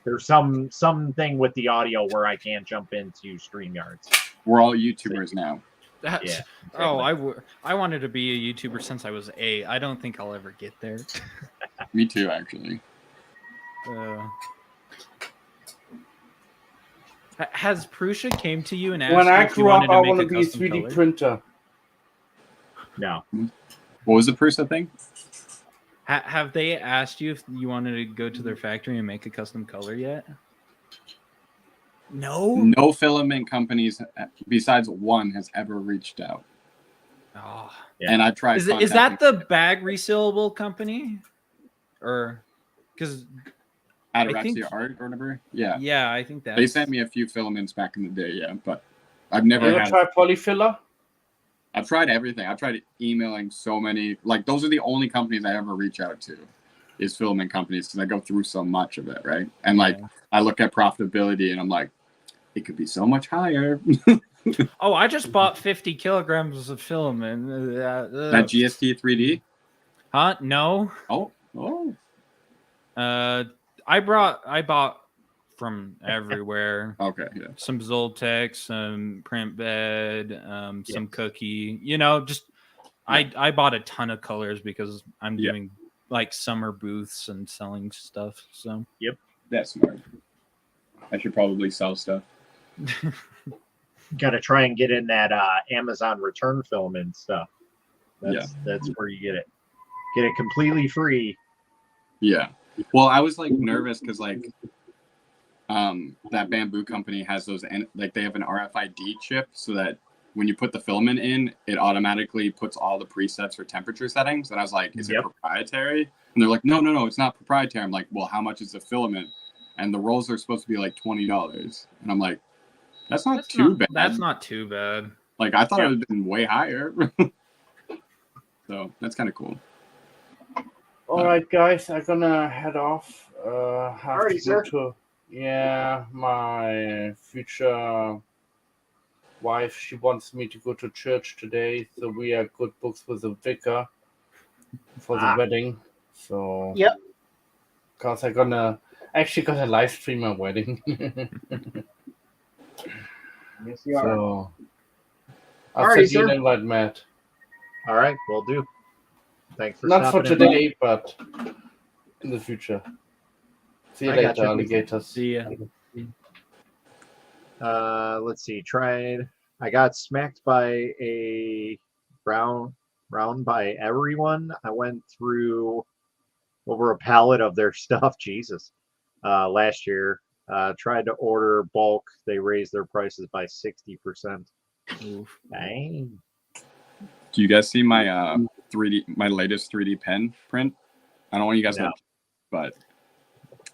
there's something with the audio where I can't jump into StreamYards. We're all YouTubers now. That's, I wanted to be a YouTuber since I was 8. I don't think I'll ever get there. Me too, actually. Has Prussia came to you and asked when you I if you grew up, wanted to I make want a to be a custom 3D color? printer. No. What was the Prusa thing? Have they asked you if you wanted to go to their factory and make a custom color yet? No. No filament companies besides one has ever reached out. Oh. Yeah. And I tried. Is that the bag resealable company? Or because Ataraxia Art or whatever? Yeah. Yeah, I think that They sent me a few filaments back in the day, but I've never You ever tried polyfiller? I've tried everything. I've tried emailing so many. Like, those are the only companies I ever reach out to, is filament companies, because I go through so much of it, right? And, like, I look at profitability, and I'm like, it could be so much higher. Oh, I just bought 50 kilograms of filament. That GST 3D? Huh? No. Oh. I bought from everywhere. Okay, yeah. Some Zoltex, some print bed, some Yes. cookie. Just I bought a ton of colors because I'm doing like summer booths and selling stuff. So That's smart. I should probably sell stuff. Got to try and get in that Amazon return filament stuff. That's where you get it. Get it completely free. Yeah. Well, I was like nervous because like that bamboo company has those, and like they have an RFID chip so that when you put the filament in, it automatically puts all the presets for temperature settings. And I was like, is it proprietary? And they're like, no, it's not proprietary. I'm like, well, how much is the filament? And the rolls are supposed to be like $20. And I'm like, that's not too bad. That's not too bad. Like I thought it would have been way higher. So that's kind of cool. All right, guys, I'm gonna head off. Have Alrighty, to go sir. to my future wife. She wants me to go to church today, so we are good books with the vicar for the wedding. So because I'm gonna live stream my wedding. Yes, you are. So I'll Alrighty, send you an sir. invite, Matt. All right, will do. Thanks for Not for stopping in. today, but in the future. See you I later, gotcha. alligators. See ya. Let's see. I got smacked by a round by everyone. I went through over a pallet of their stuff. Jesus. Last year, tried to order bulk. They raised their prices by 60%. Oof. Dang. Do you guys see my my latest 3D pen print? I don't want you guys to, but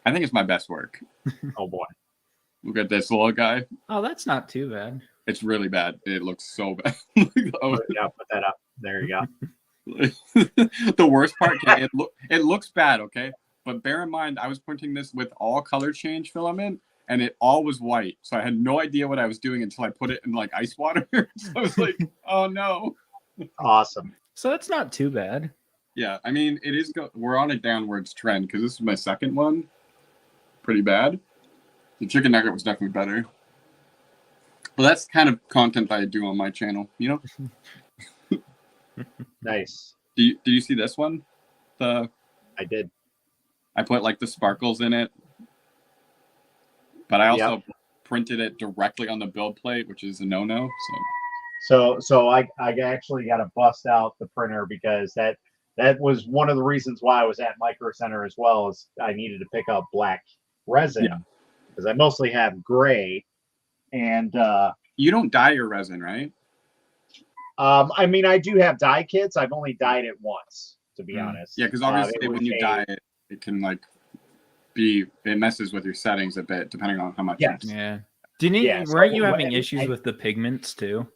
I think it's my best work. Oh boy. Look at this little guy. Oh, that's not too bad. It's really bad. It looks so bad. Yeah, put that up. There you go. The worst part, it looks bad, okay? But bear in mind, I was printing this with all color change filament, and it all was white. So I had no idea what I was doing until I put it in like ice water. So I was like, oh no. Awesome. So that's not too bad. Yeah, I mean, it is. We're on a downwards trend because this is my second one. Pretty bad. The chicken nugget was definitely better. Well, that's kind of content I do on my channel, you know. Nice. Do you see this one? I did. I put like the sparkles in it, but I also printed it directly on the build plate, which is a no-no. So I actually got to bust out the printer because that was one of the reasons why I was at Micro Center as well, is I needed to pick up black resin because I mostly have gray. And you don't dye your resin, right? I mean, I do have dye kits. I've only dyed it once, to be honest. Yeah, because obviously when you dye it, it can like it messes with your settings a bit depending on how much. Yeah. Weren't you having issues with the pigments too?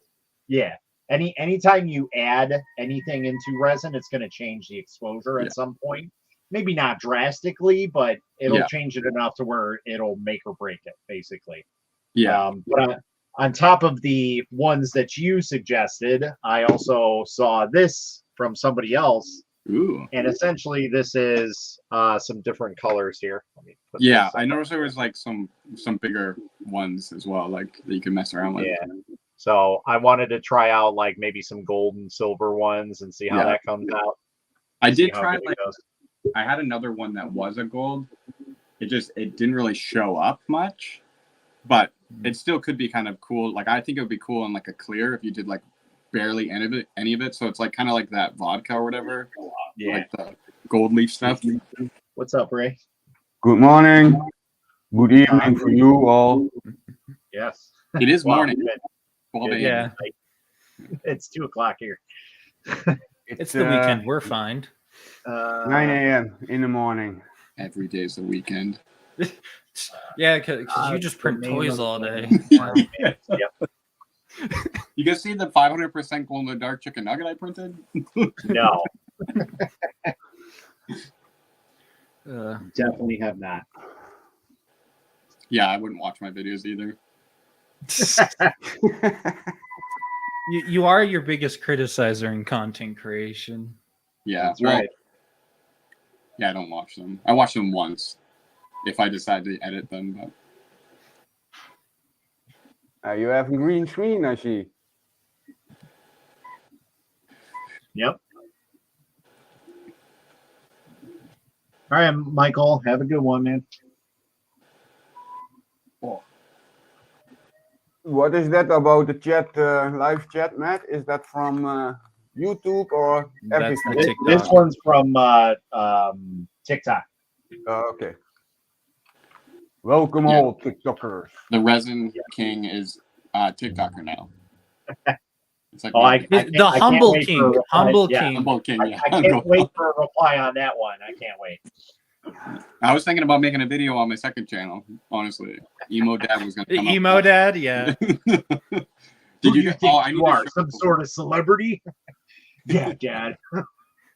Yeah. Anytime you add anything into resin, it's going to change the exposure at some point. Maybe not drastically, but it'll change it enough to where it'll make or break it, basically. Yeah. But on top of the ones that you suggested, I also saw this from somebody else. Ooh. And essentially, this is some different colors here. Let me put I noticed there was like some bigger ones as well, like that you can mess around with. Yeah. So I wanted to try out like maybe some gold and silver ones and see how that comes out. I did try I had another one that was a gold. It didn't really show up much, but it still could be kind of cool. Like I think it would be cool on like a clear if you did like barely any of it. So it's like kind of like that vodka or whatever. Yeah. Like the gold leaf stuff. What's up, Ray? Good morning. Good evening for you all. Yes. It is morning. Yeah. It's 2:00 here. It's the weekend. We're fine. 9 a.m. in the morning. Every day is the weekend. Yeah, because you just print toys all day. Yep. You guys see the 500% glow in the dark chicken nugget I printed? No. Uh, Definitely have not. Yeah, I wouldn't watch my videos either. You are your biggest criticizer in content creation. Yeah, That's right. Yeah, I don't watch them. I watch them once if I decide to edit them. But You have a green screen, I see. Yep. All right, Michael. Have a good one, man. What is that about the chat, live chat, Matt? Is that from YouTube or That's everything? the TikTok. This one's from TikTok. Okay. Welcome Yeah. all TikTokers. the Resin King is TikToker now. It's like Oh, I The can't Humble wait for a King. reply. Humble Yeah. King. Humble King. I Yeah. can't wait for a reply on that one. I can't wait. I was thinking about making a video on my second channel. Honestly, Emo Dad was gonna The come emo up. dad, yeah. Did Who do you think I need you to are? show Some people. sort of celebrity? Yeah, Dad.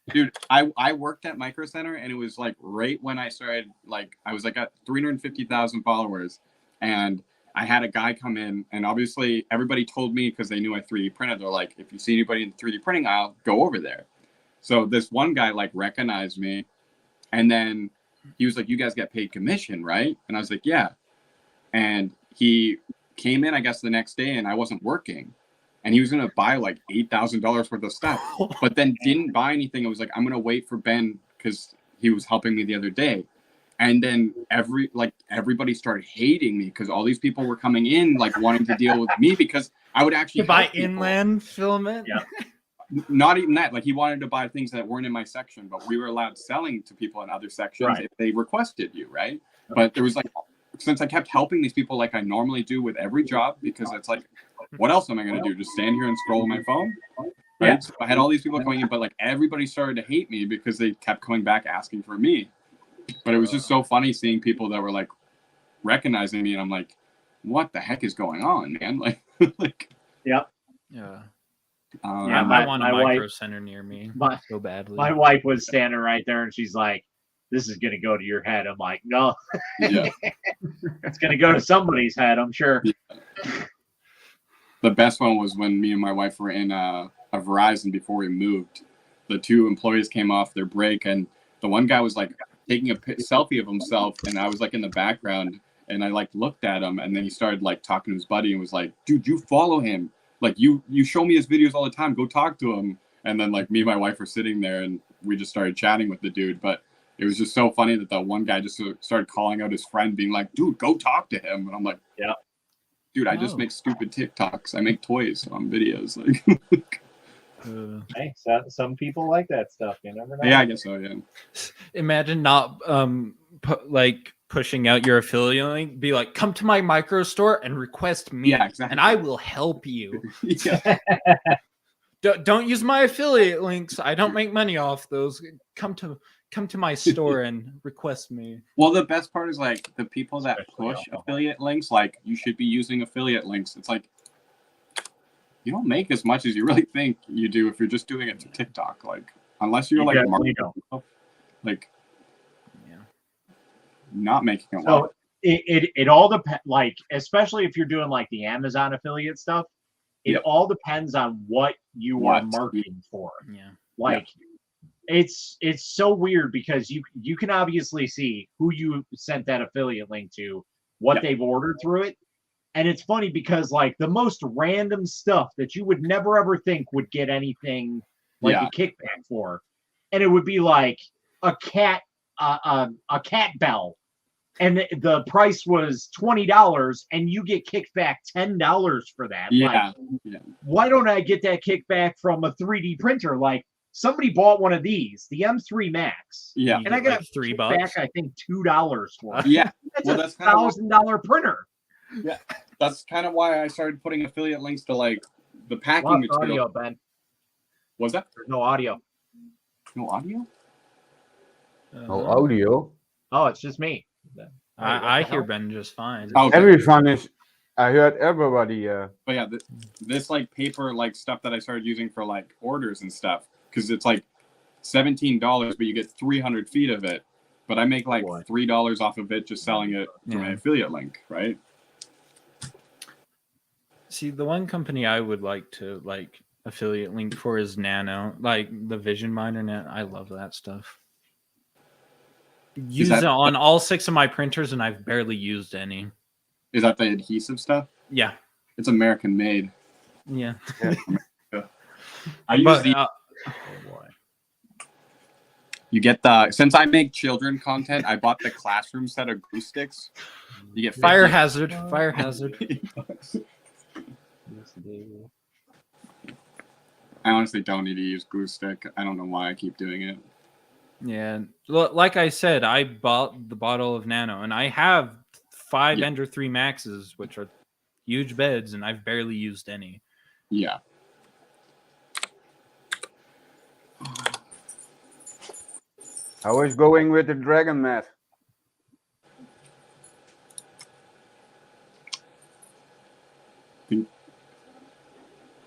Dude, I worked at Micro Center, and it was like right when I started. Like I was like at 350,000 followers, and I had a guy come in, and obviously everybody told me because they knew I 3D printed. They're like, if you see anybody in the 3D printing aisle, go over there. So this one guy like recognized me, and then he was like, "You guys get paid commission, right?" And I was like, "Yeah." And he came in, I guess, the next day, and I wasn't working, and he was gonna buy like $8,000 worth of stuff, but then didn't buy anything. It was like, I'm gonna wait for Ben because he was helping me the other day. And then everybody started hating me because all these people were coming in like wanting to deal with me because I would actually You buy help people. inland filament? Yeah. Not even that. Like he wanted to buy things that weren't in my section, but we were allowed selling to people in other sections Right. if they requested you, right? But there was like, since I kept helping these people like I normally do with every job, because it's like, what else am I gonna do? Just stand here and scroll on my phone? Right? Yeah. So I had all these people coming in, but like everybody started to hate me because they kept coming back asking for me. But it was just so funny seeing people that were like recognizing me, and I'm like, what the heck is going on, man? Like, Yeah. Yeah, I my- want a my micro wife- center near me my- so badly. My wife was standing right there, and she's like, "This is gonna go to your head." I'm like, "No, yeah. it's gonna go to somebody's head. I'm sure." The best one was when me and my wife were in a Verizon before we moved. The two employees came off their break, and the one guy was like taking a selfie of himself, and I was like in the background, and I like looked at him, and then he started like talking to his buddy and was like, "Dude, you follow him. Like you show me his videos all the time. Go talk to him." And then like me and my wife were sitting there, and we just started chatting with the dude. But it was just so funny that that one guy just started calling out his friend, being like, "Dude, go talk to him." And I'm like, Yeah. Dude, I just Oh. make stupid TikToks. I make toys on videos. Like, Hey, some people like that stuff. You never know. yeah, I guess so. Yeah. Imagine not pushing out your affiliate link. Be like, come to my micro store and request me, Yeah, exactly. and I will help you. Yeah. Don't use my affiliate links. I don't make money off those. Come to my store and request me. Well, the best part is like the people that Especially push alcohol. affiliate links. Like, you should be using affiliate links. It's like you don't make as much as you really think you do if you're just doing it to TikTok. Like, unless you're You like definitely marketing, like Yeah. not making a lot. So it all depends. Like, especially if you're doing like the Amazon affiliate stuff, it Yep. all depends on what you are What? marketing for. Yeah. Like, it's so weird because you can obviously see who you sent that affiliate link to, what Yep. they've ordered through it. And it's funny because like the most random stuff that you would never ever think would get anything like Yeah. a kickback for, and it would be like a cat bell, and the price was $20, and you get kicked back $10 for that. Yeah. Like, why don't I get that kickback from a 3D printer? Like, somebody bought one of these, the M3 Max, Yeah. You and I get, got like $3. back I think $2 for it. Yeah. That's Well, a that's kinda what- $1,000 printer. That's kind of why I started putting affiliate links to like the packing Lost material. audio, Ben. Was that There's no audio. no audio? No audio. Oh, it's just me. I hear Ben just fine. Oh, okay. Everyone is. I heard everybody. But yeah, this like paper like stuff that I started using for like orders and stuff, because it's like $17, but you get 300 feet of it. But I make like Boy. $3 off of it just selling it through my Yeah. affiliate link, right? See, the one company I would like to affiliate link for is Nano, like the Vision Miner. I love that stuff. Use it on all 6 of my printers, and I've barely used any. Is that the adhesive stuff? Yeah, it's American made. Yeah. I use the. Oh boy. You get since I make children content, I bought the classroom set of glue sticks. You get Fire hazard. Fire hazard. I honestly don't need to use glue stick. I don't know why I keep doing it. Yeah, like I said, I bought the bottle of Nano, and I have 5 Ender 3 Maxes, which are huge beds, and I've barely used any. Yeah. How is going with the Dragon Mat?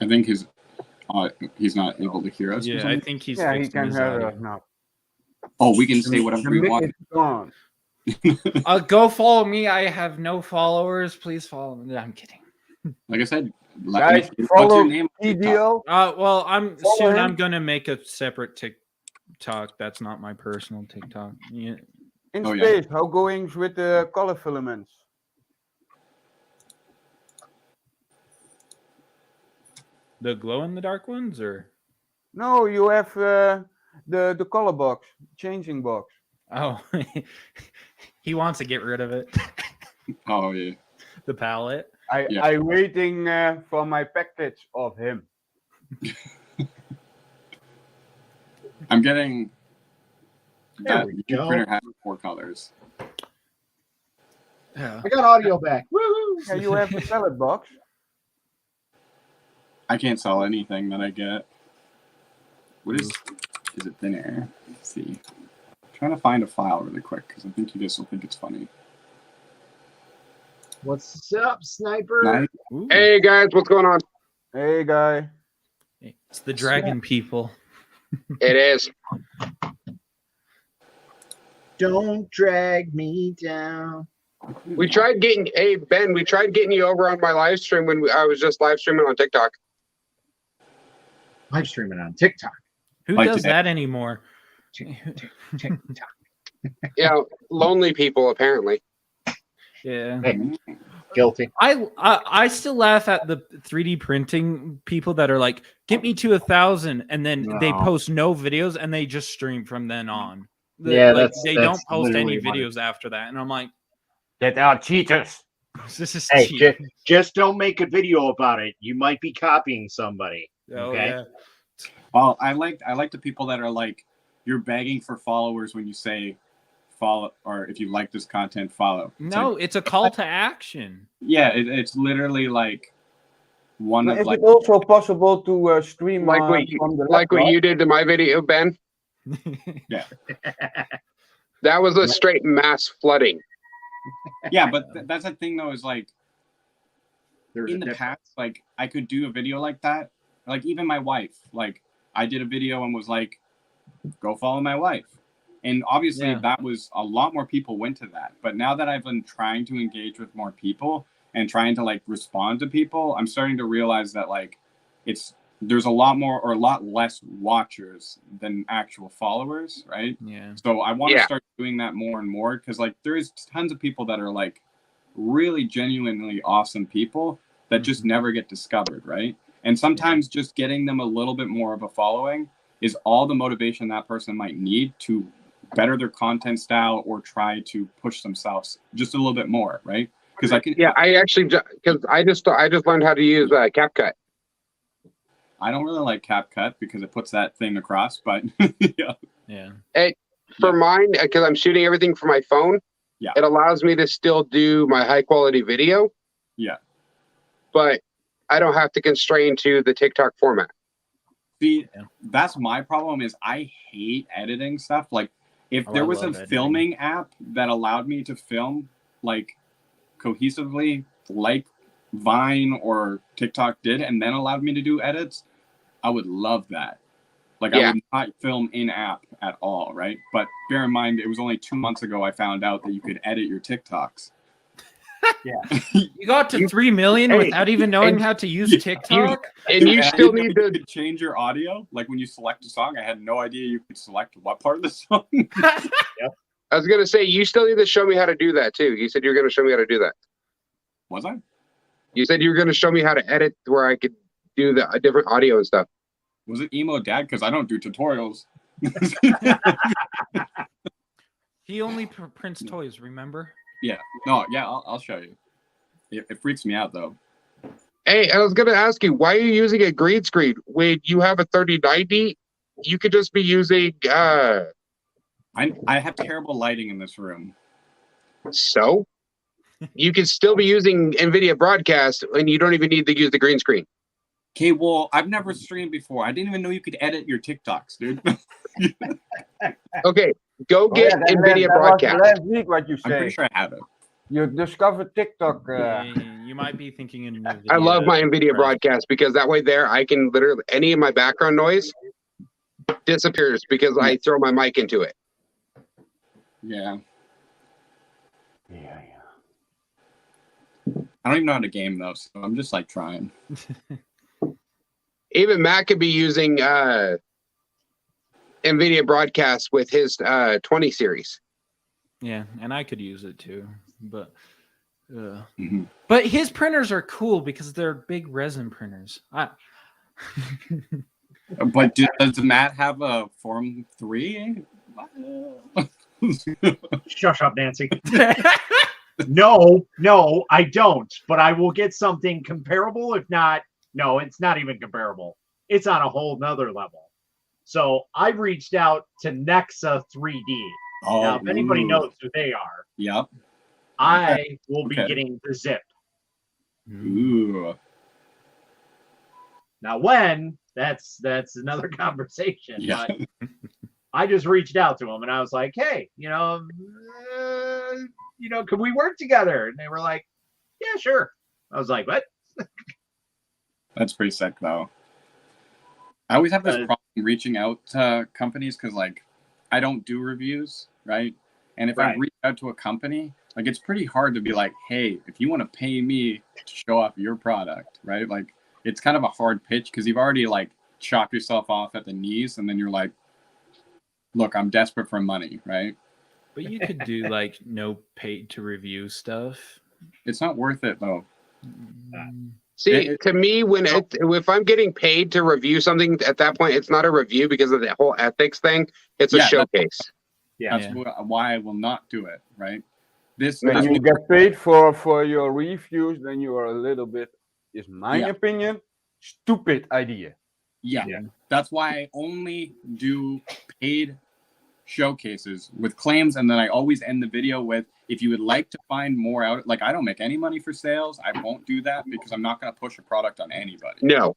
I think he's not able to hear us. Yeah, I think he's. Yeah, he can hear us now. Oh, we can say whatever we want. It's gone. Go follow me. I have no followers. Please follow me. I'm kidding. Like I said, guys, follow EDO. Well, I'm him. gonna make a separate TikTok. That's not my personal TikTok. Yeah. In space, how goings with the color filaments? The glow in the dark ones, or no? You have the color box, changing box. Oh, he wants to get rid of it. Oh yeah. The palette. I waiting for my package of him. I'm getting. There we go. Printer has 4 colors. Yeah. I got audio back. Woo! Yeah, you have the palette box. I can't sell anything that I get. What is it thin air? Let's see. I'm trying to find a file really quick because I think you guys will think it's funny. What's up, Sniper? Hey guys, what's going on? Hey guy. It's the dragon people. It is. Don't drag me down. We tried getting, hey Ben, we tried getting you over on my live stream when I was just live streaming on TikTok. Live streaming on TikTok. Who Like does today. that anymore? TikTok. Yeah, lonely people apparently. Yeah. Hey, guilty. I still laugh at the 3D printing people that are like, get me to 1,000, and then they post no videos and they just stream from then on. They don't post any videos after that, and I'm like, that are cheaters. This is Hey, cheap. just don't make a video about it. You might be copying somebody. Oh, Okay. yeah. Well, I like the people that are like, you're begging for followers when you say follow, or if you like this content, follow. It's a call to action. Yeah, it's literally like one of Is like. it also possible to stream Like what you did to my video, Ben? Yeah. That was a straight mass flooding. Yeah, but that's the thing though, is like There's in the past, like I could do a video like that. Like even my wife, like I did a video and was like, go follow my wife. And obviously that was a lot more people went to that. But now that I've been trying to engage with more people and trying to like respond to people, I'm starting to realize that like there's a lot more or a lot less watchers than actual followers, right? Yeah. So I want to start doing that more and more because like there is tons of people that are like really genuinely awesome people that just never get discovered, right? And sometimes just getting them a little bit more of a following is all the motivation that person might need to better their content style or try to push themselves just a little bit more, right? Because I can. Yeah, I actually because I just learned how to use CapCut. I don't really like CapCut because it puts that thing across, but yeah. For mine, because I'm shooting everything from my phone. Yeah. It allows me to still do my high quality video. Yeah. But I don't have to constrain to the TikTok format. See, that's my problem is I hate editing stuff. Like if there was a filming app that allowed me to film like cohesively like Vine or TikTok did and then allowed me to do edits, I would love that. Like I would not film in app at all, right? But bear in mind, it was only 2 months ago I found out that you could edit your TikToks. You got to 3 million Hey, without even knowing and how to use you- TikTok. And you I still didn't know need you to. could change your audio. Like when you select a song, I had no idea you could select what part of the song. I was gonna say you still need to show me how to do that too. You said you were gonna show me how to do that. Was I? You said you were gonna show me how to edit where I could do the different audio and stuff. Was it emo dad? Because I don't do tutorials. He only prints toys, remember? No, yeah, I'll show you. It freaks me out though. Hey, I was gonna ask you, why are you using a green screen when you have a 3090? You could just be using I have terrible lighting in this room. so you could still be using NVIDIA Broadcast and you don't even need to use the green screen. Okay, well, I've never streamed before. I didn't even know you could edit your TikToks, dude. Okay, go Oh, get yeah, NVIDIA that was Broadcast. last week what you I'm pretty say. sure I have it. You discovered TikTok. You might be thinking in NVIDIA. I love my NVIDIA Broadcast because that way there I can literally any of my background noise disappears because I throw my mic into it. Yeah. Yeah. I don't even know how to game though, so I'm just like trying. Even Matt could be using NVIDIA Broadcast with his 20 series. Yeah, and I could use it too, but Mhm. but his printers are cool because they're big resin printers. But does Matt have a Form 3? Shush up, Nancy. No, I don't. But I will get something comparable. If not, no, it's not even comparable. It's on a whole nother level. So I reached out to Nexa 3D. Oh, Now, if anybody ooh. knows who they are, Yep. I will be Okay. getting the Zip. Ooh. Now, when that's another conversation. Yeah. But I just reached out to them and I was like, "Hey, can we work together?" And they were like, "Yeah, sure." I was like, "What?" That's pretty sick though. I always have this problem reaching out to companies because like I don't do reviews, right? And if I Right. reach out to a company, like it's pretty hard to be like, hey, if you want to pay me to show off your product, right? Like it's kind of a hard pitch because you've already like chopped yourself off at the knees and then you're like, look, I'm desperate for money, right? But you could do like no paid to review stuff. It's not worth it though. See, to me, if I'm getting paid to review something at that point, it's not a review because of the whole ethics thing. It's a Yeah, showcase. Yeah. That's why I will not do it, right? When you get paid for your reviews, then you are a little bit, is my opinion, stupid idea. Yeah. That's why I only do paid showcases with claims, and then I always end the video with, if you would like to find more out, like I don't make any money for sales. I won't do that because I'm not going to push a product on anybody. No.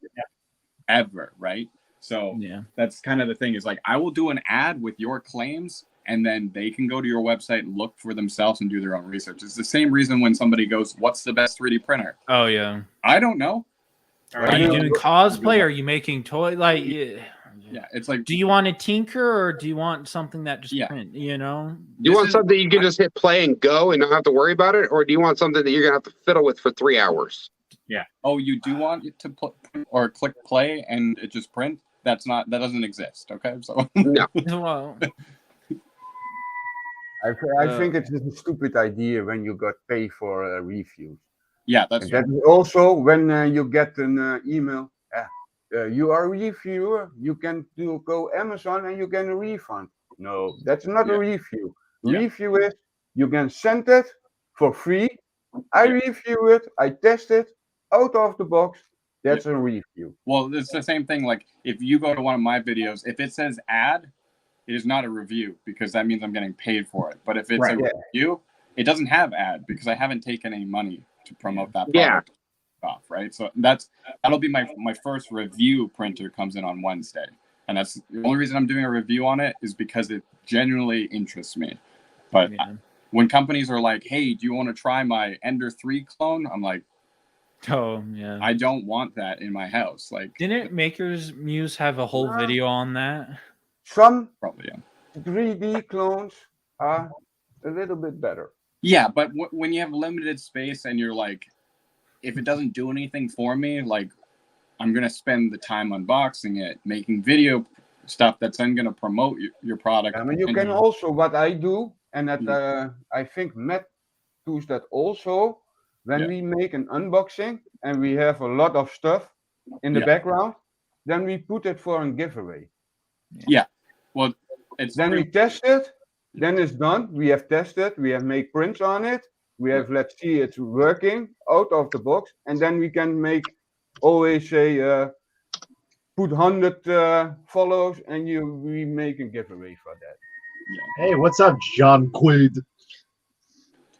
Ever, right? So Yeah. that's kind of the thing is like, I will do an ad with your claims and then they can go to your website and look for themselves and do their own research. It's the same reason when somebody goes, what's the best 3D printer? Oh yeah. I don't know. Are you doing cosplay? Are you making toy? Like, Yeah, it's like, do you want to tinker or do you want something that just print? Do you want something you can just hit play and go and not have to worry about it, or do you want something that you're gonna have to fiddle with for 3 hours? Yeah. Oh, you do want it to or click play and it just print? That doesn't exist. Okay, so No. Well, I think it's a stupid idea when you got paid for reviews. Yeah, that's And that is also when you get an email. You are a reviewer. You can go Amazon and you get a refund. No, that's not a review. Yeah. Review is you can send it for free. I review it. I test it out of the box. That's a review. Well, it's the same thing. Like if you go to one of my videos, if it says ad, it is not a review because that means I'm getting paid for it. But if it's a review, it doesn't have ad because I haven't taken any money to promote that product off, right? So that'll be my first review printer comes in on Wednesday. And that's the only reason I'm doing a review on it is because it genuinely interests me. But when companies are like, hey, do you want to try my Ender 3 clone? I'm like, oh yeah. I don't want that in my house. Like, didn't Maker's Muse have a whole video on that? Some probably 3D clones are a little bit better. Yeah, but when you have limited space and you're like, if it doesn't do anything for me, like I'm gonna spend the time unboxing it, making video stuff that's then gonna promote your product. I mean, you can also, what I do, and that I think Matt does that also, when we make an unboxing and we have a lot of stuff in the background, then we put it for a giveaway. Yeah, well, then we test it, then it's done. We have tested, we have made prints on it, we have, let's see, it's working out of the box, and then we can always say, put 100 follows and we make a giveaway for that. Hey, what's up, John Quaid?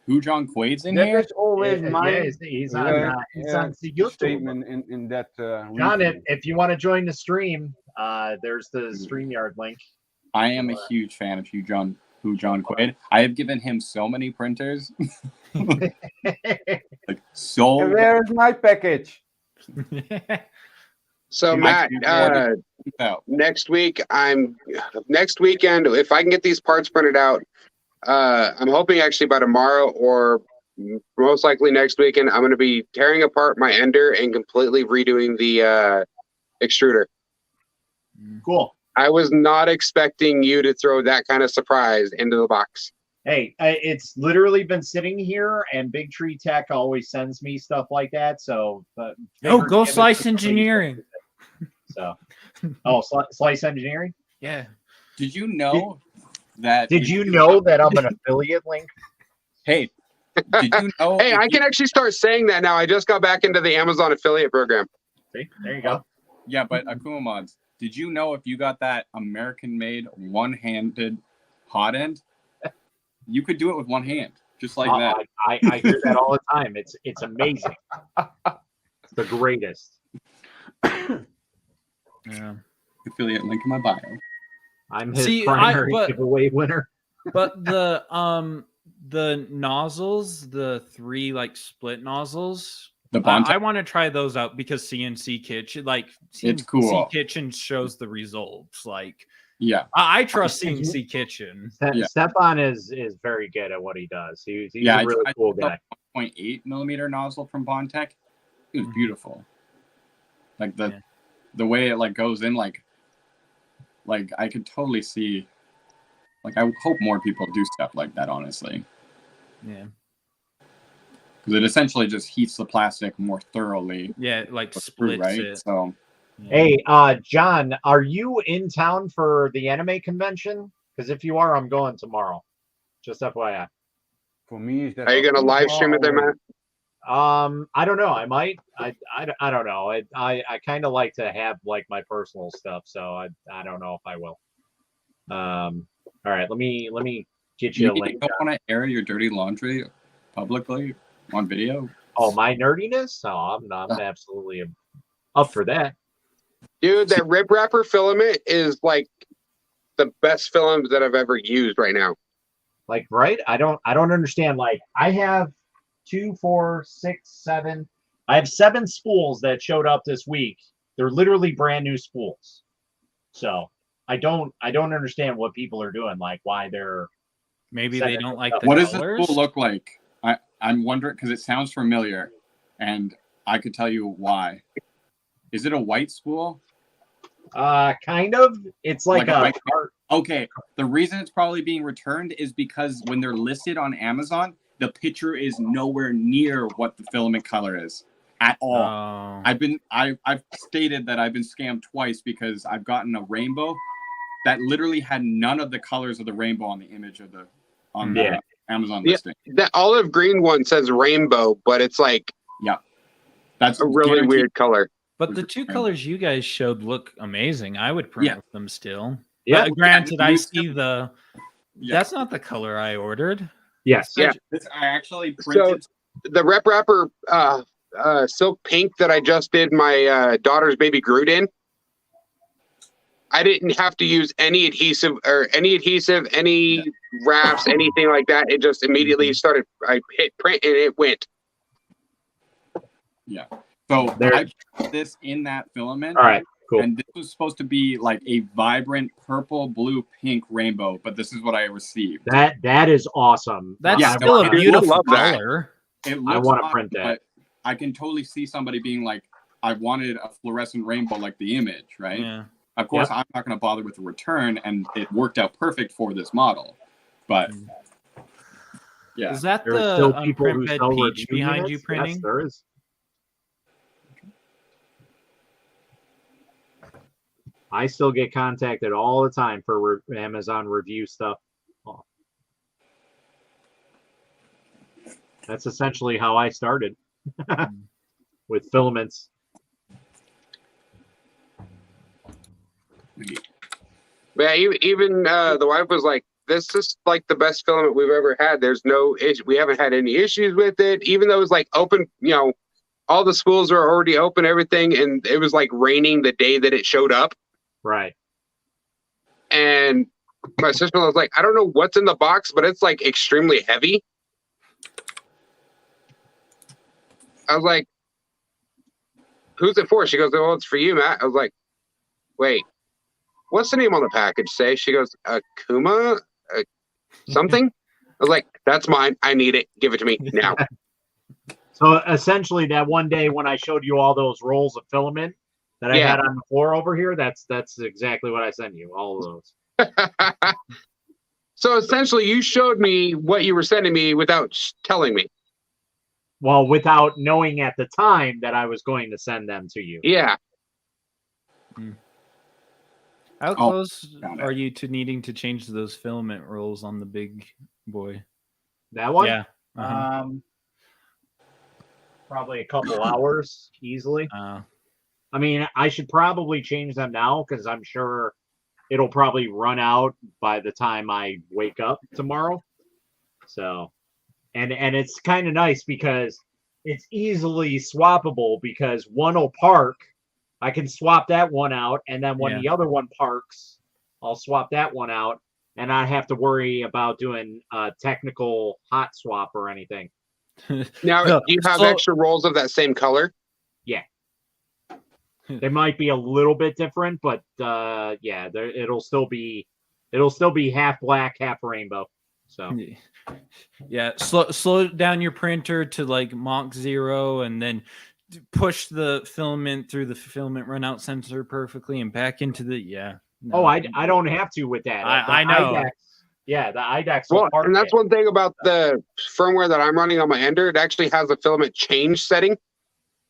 Who John Quaid's in that here? That is always my he's on YouTube. Statement in that. John, if you want to join the stream, there's the StreamYard link. I am a huge fan of John Quaid. I have given him so many printers. Like so. And where is my package? So Matt, next weekend, if I can get these parts printed out, I'm hoping actually by tomorrow or most likely next weekend, I'm going to be tearing apart my ender and completely redoing the extruder. Cool. I was not expecting you to throw that kind of surprise into the box. Hey, it's literally been sitting here, and Big Tree Tech always sends me stuff like that. So, go Slice Engineering. So, Slice Engineering. Yeah. Did you know that? Did you know that I'm an affiliate link? Hey, did you know? Hey, I can actually start saying that now. I just got back into the Amazon affiliate program. See, there you go. Yeah, but Akuma Mods, did you know if you got that American-made one-handed hot end, you could do it with one hand, just like that. I hear that all the time. It's amazing. It's the greatest. Yeah. Affiliate link in my bio. I'm his primary giveaway winner. But the nozzles, the 3 like split nozzles, I want to try those out because CNC Kitchen, it's cool. Kitchen shows the results. Yeah, I trust CNC Kitchen. Stefan is very good at what he does. He's a really cool guy. 0.8 millimeter nozzle from Bondtech. It was beautiful. The way it goes in, I could totally see. I hope more people do stuff like that. Honestly. Yeah. Because it essentially just heats the plastic more thoroughly. Yeah, splits right? it. So. Hey, John, are you in town for the anime convention? Because if you are, I'm going tomorrow. Just FYI. For me, is that? Are you going to live stream it there, Matt? I don't know. I might. I don't know. I kind of like to have my personal stuff, so I don't know if I will. All right, let me get you a link. You don't want to air your dirty laundry publicly on video? Oh, my nerdiness? Oh, I'm absolutely up for that. Dude, that rib wrapper filament is the best filament that I've ever used right now. Right? I don't understand. I have 2, 4, 6, 7. I have 7 spools that showed up this week. They're literally brand new spools. So I don't understand what people are doing. Why they're maybe they don't like the what colors. Does the spool look like? I'm wondering because it sounds familiar, and I could tell you why. Is it a white spool? Kind of. It's like a okay. The reason it's probably being returned is because when they're listed on Amazon, the picture is nowhere near what the filament color is at all. Oh. I've stated that I've been scammed twice because I've gotten a rainbow that literally had none of the colors of the rainbow on the image of the Amazon listing. That olive green one says rainbow, but it's that's a really weird color. But the 2 colors you guys showed look amazing. I would print with them still. Yeah. But granted, I see that's not the color I ordered. Yes. Yeah. I actually printed. So the rep wrapper silk pink that I just did my daughter's baby Groot in, I didn't have to use any adhesive, any wraps, anything like that. It just immediately started. I hit print and it went. Yeah. So I put this in that filament. All right. Cool. And this was supposed to be like a vibrant purple, blue, pink rainbow, but this is what I received. That is awesome. That's Yeah, still I a beautiful love that. color. It I looks wanna awesome, print that. but I can totally see somebody being like, I wanted a fluorescent rainbow like the image, right? Yeah. Of course, I'm not going to bother with the return, and it worked out perfect for this model. But yeah, Is that There are the still people who print bed sell peach review behind units? you printing? Yes, there is. I still get contacted all the time for Amazon review stuff. Oh. That's essentially how I started with filaments. Yeah, even the wife was like, "This is like the best filament we've ever had. There's no issue. We haven't had any issues with it. Even though it was like open, all the schools are already open, everything, and it was like raining the day that it showed up." Right. And my sister was like, "I don't know what's in the box, but it's like extremely heavy." I was like, "Who's it for?" She goes, "Oh, it's for you, Matt." I was like, "Wait, what's the name on the package say?" She goes, "Akuma, something." I was like, "That's mine. I need it. Give it to me now." So essentially, that one day when I showed you all those rolls of filament that I Yeah. had on the floor over here, that's exactly what I sent you. All of those. So essentially, you showed me what you were sending me without telling me. Well, without knowing at the time that I was going to send them to you. Yeah. How close found it. are you to needing to change those filament rolls on the big boy? That one? Yeah. Uh-huh. Probably a couple hours easily. Uh, I mean, I should probably change them now because I'm sure it'll probably run out by the time I wake up tomorrow. So, and it's kind of nice because it's easily swappable because one will park. I can swap that one out, and then when Yeah. the other one parks, I'll swap that one out, and I have to worry about doing a technical hot swap or anything. Now, No, do you have so- extra rolls of that same color? They might be a little bit different, but yeah, it'll still be half black, half rainbow. So yeah, slow down your printer to like Mach 0 and then push the filament through the filament runout sensor perfectly and back into the no. I don't have to with that. I know. IDEX, yeah, the IDEX. Well, and that's one thing about the firmware that I'm running on my Ender. It actually has a filament change setting.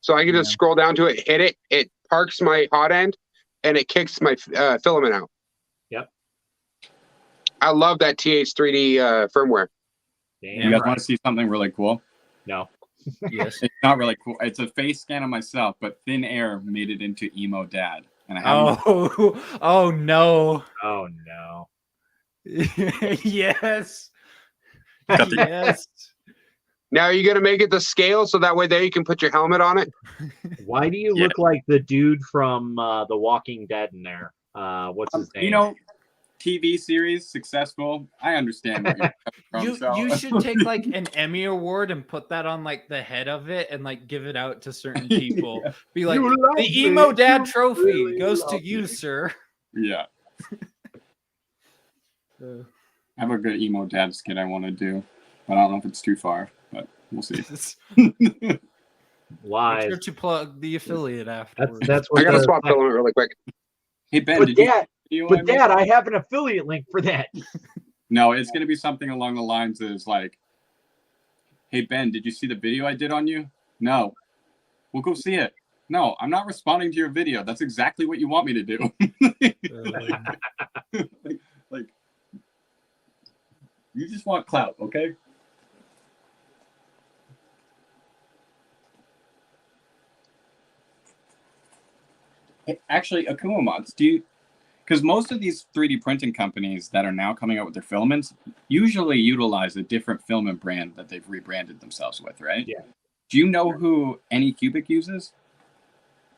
So I can just scroll down to it, hit it, it parks my hot end, and it kicks my filament out. Yep. I love that TH3D firmware. Damn you guys right. want to see something really cool? No. Yes. It's not really cool. It's a face scan of myself, but Thin Air made it into Emo Dad, and I haven't. Oh no. Oh no. Yes. Got the- Yes. Now, are you going to make it the scale so that way there you can put your helmet on it? Why do you Yeah. look like the dude from The Walking Dead in there? What's his name? You know, TV series successful. I understand where you're coming from. You so. should take like an Emmy award and put that on like the head of it and like give it out to certain people. Yeah. Be like, You love the me. Emo Dad You trophy really goes love to you, me." sir. Yeah, I have a good Emo Dad skit I want to do, but I don't know if it's too far. But we'll see. Make Lies. sure to plug the affiliate afterwards. That's I what got to the- swap filament really quick. Hey Ben, But did you? Dad, see what but I made? Dad, I have an affiliate link for that. No, it's gonna be something along the lines is like, "Hey Ben, did you see the video I did on you? No. We'll go see it. No, I'm not responding to your video. That's exactly what you want me to do." like, you just want clout, okay? Hey, actually, Akuma Mods, do you? Because most of these 3D printing companies that are now coming out with their filaments usually utilize a different filament brand that they've rebranded themselves with, right? Yeah. Do you know who Anycubic uses?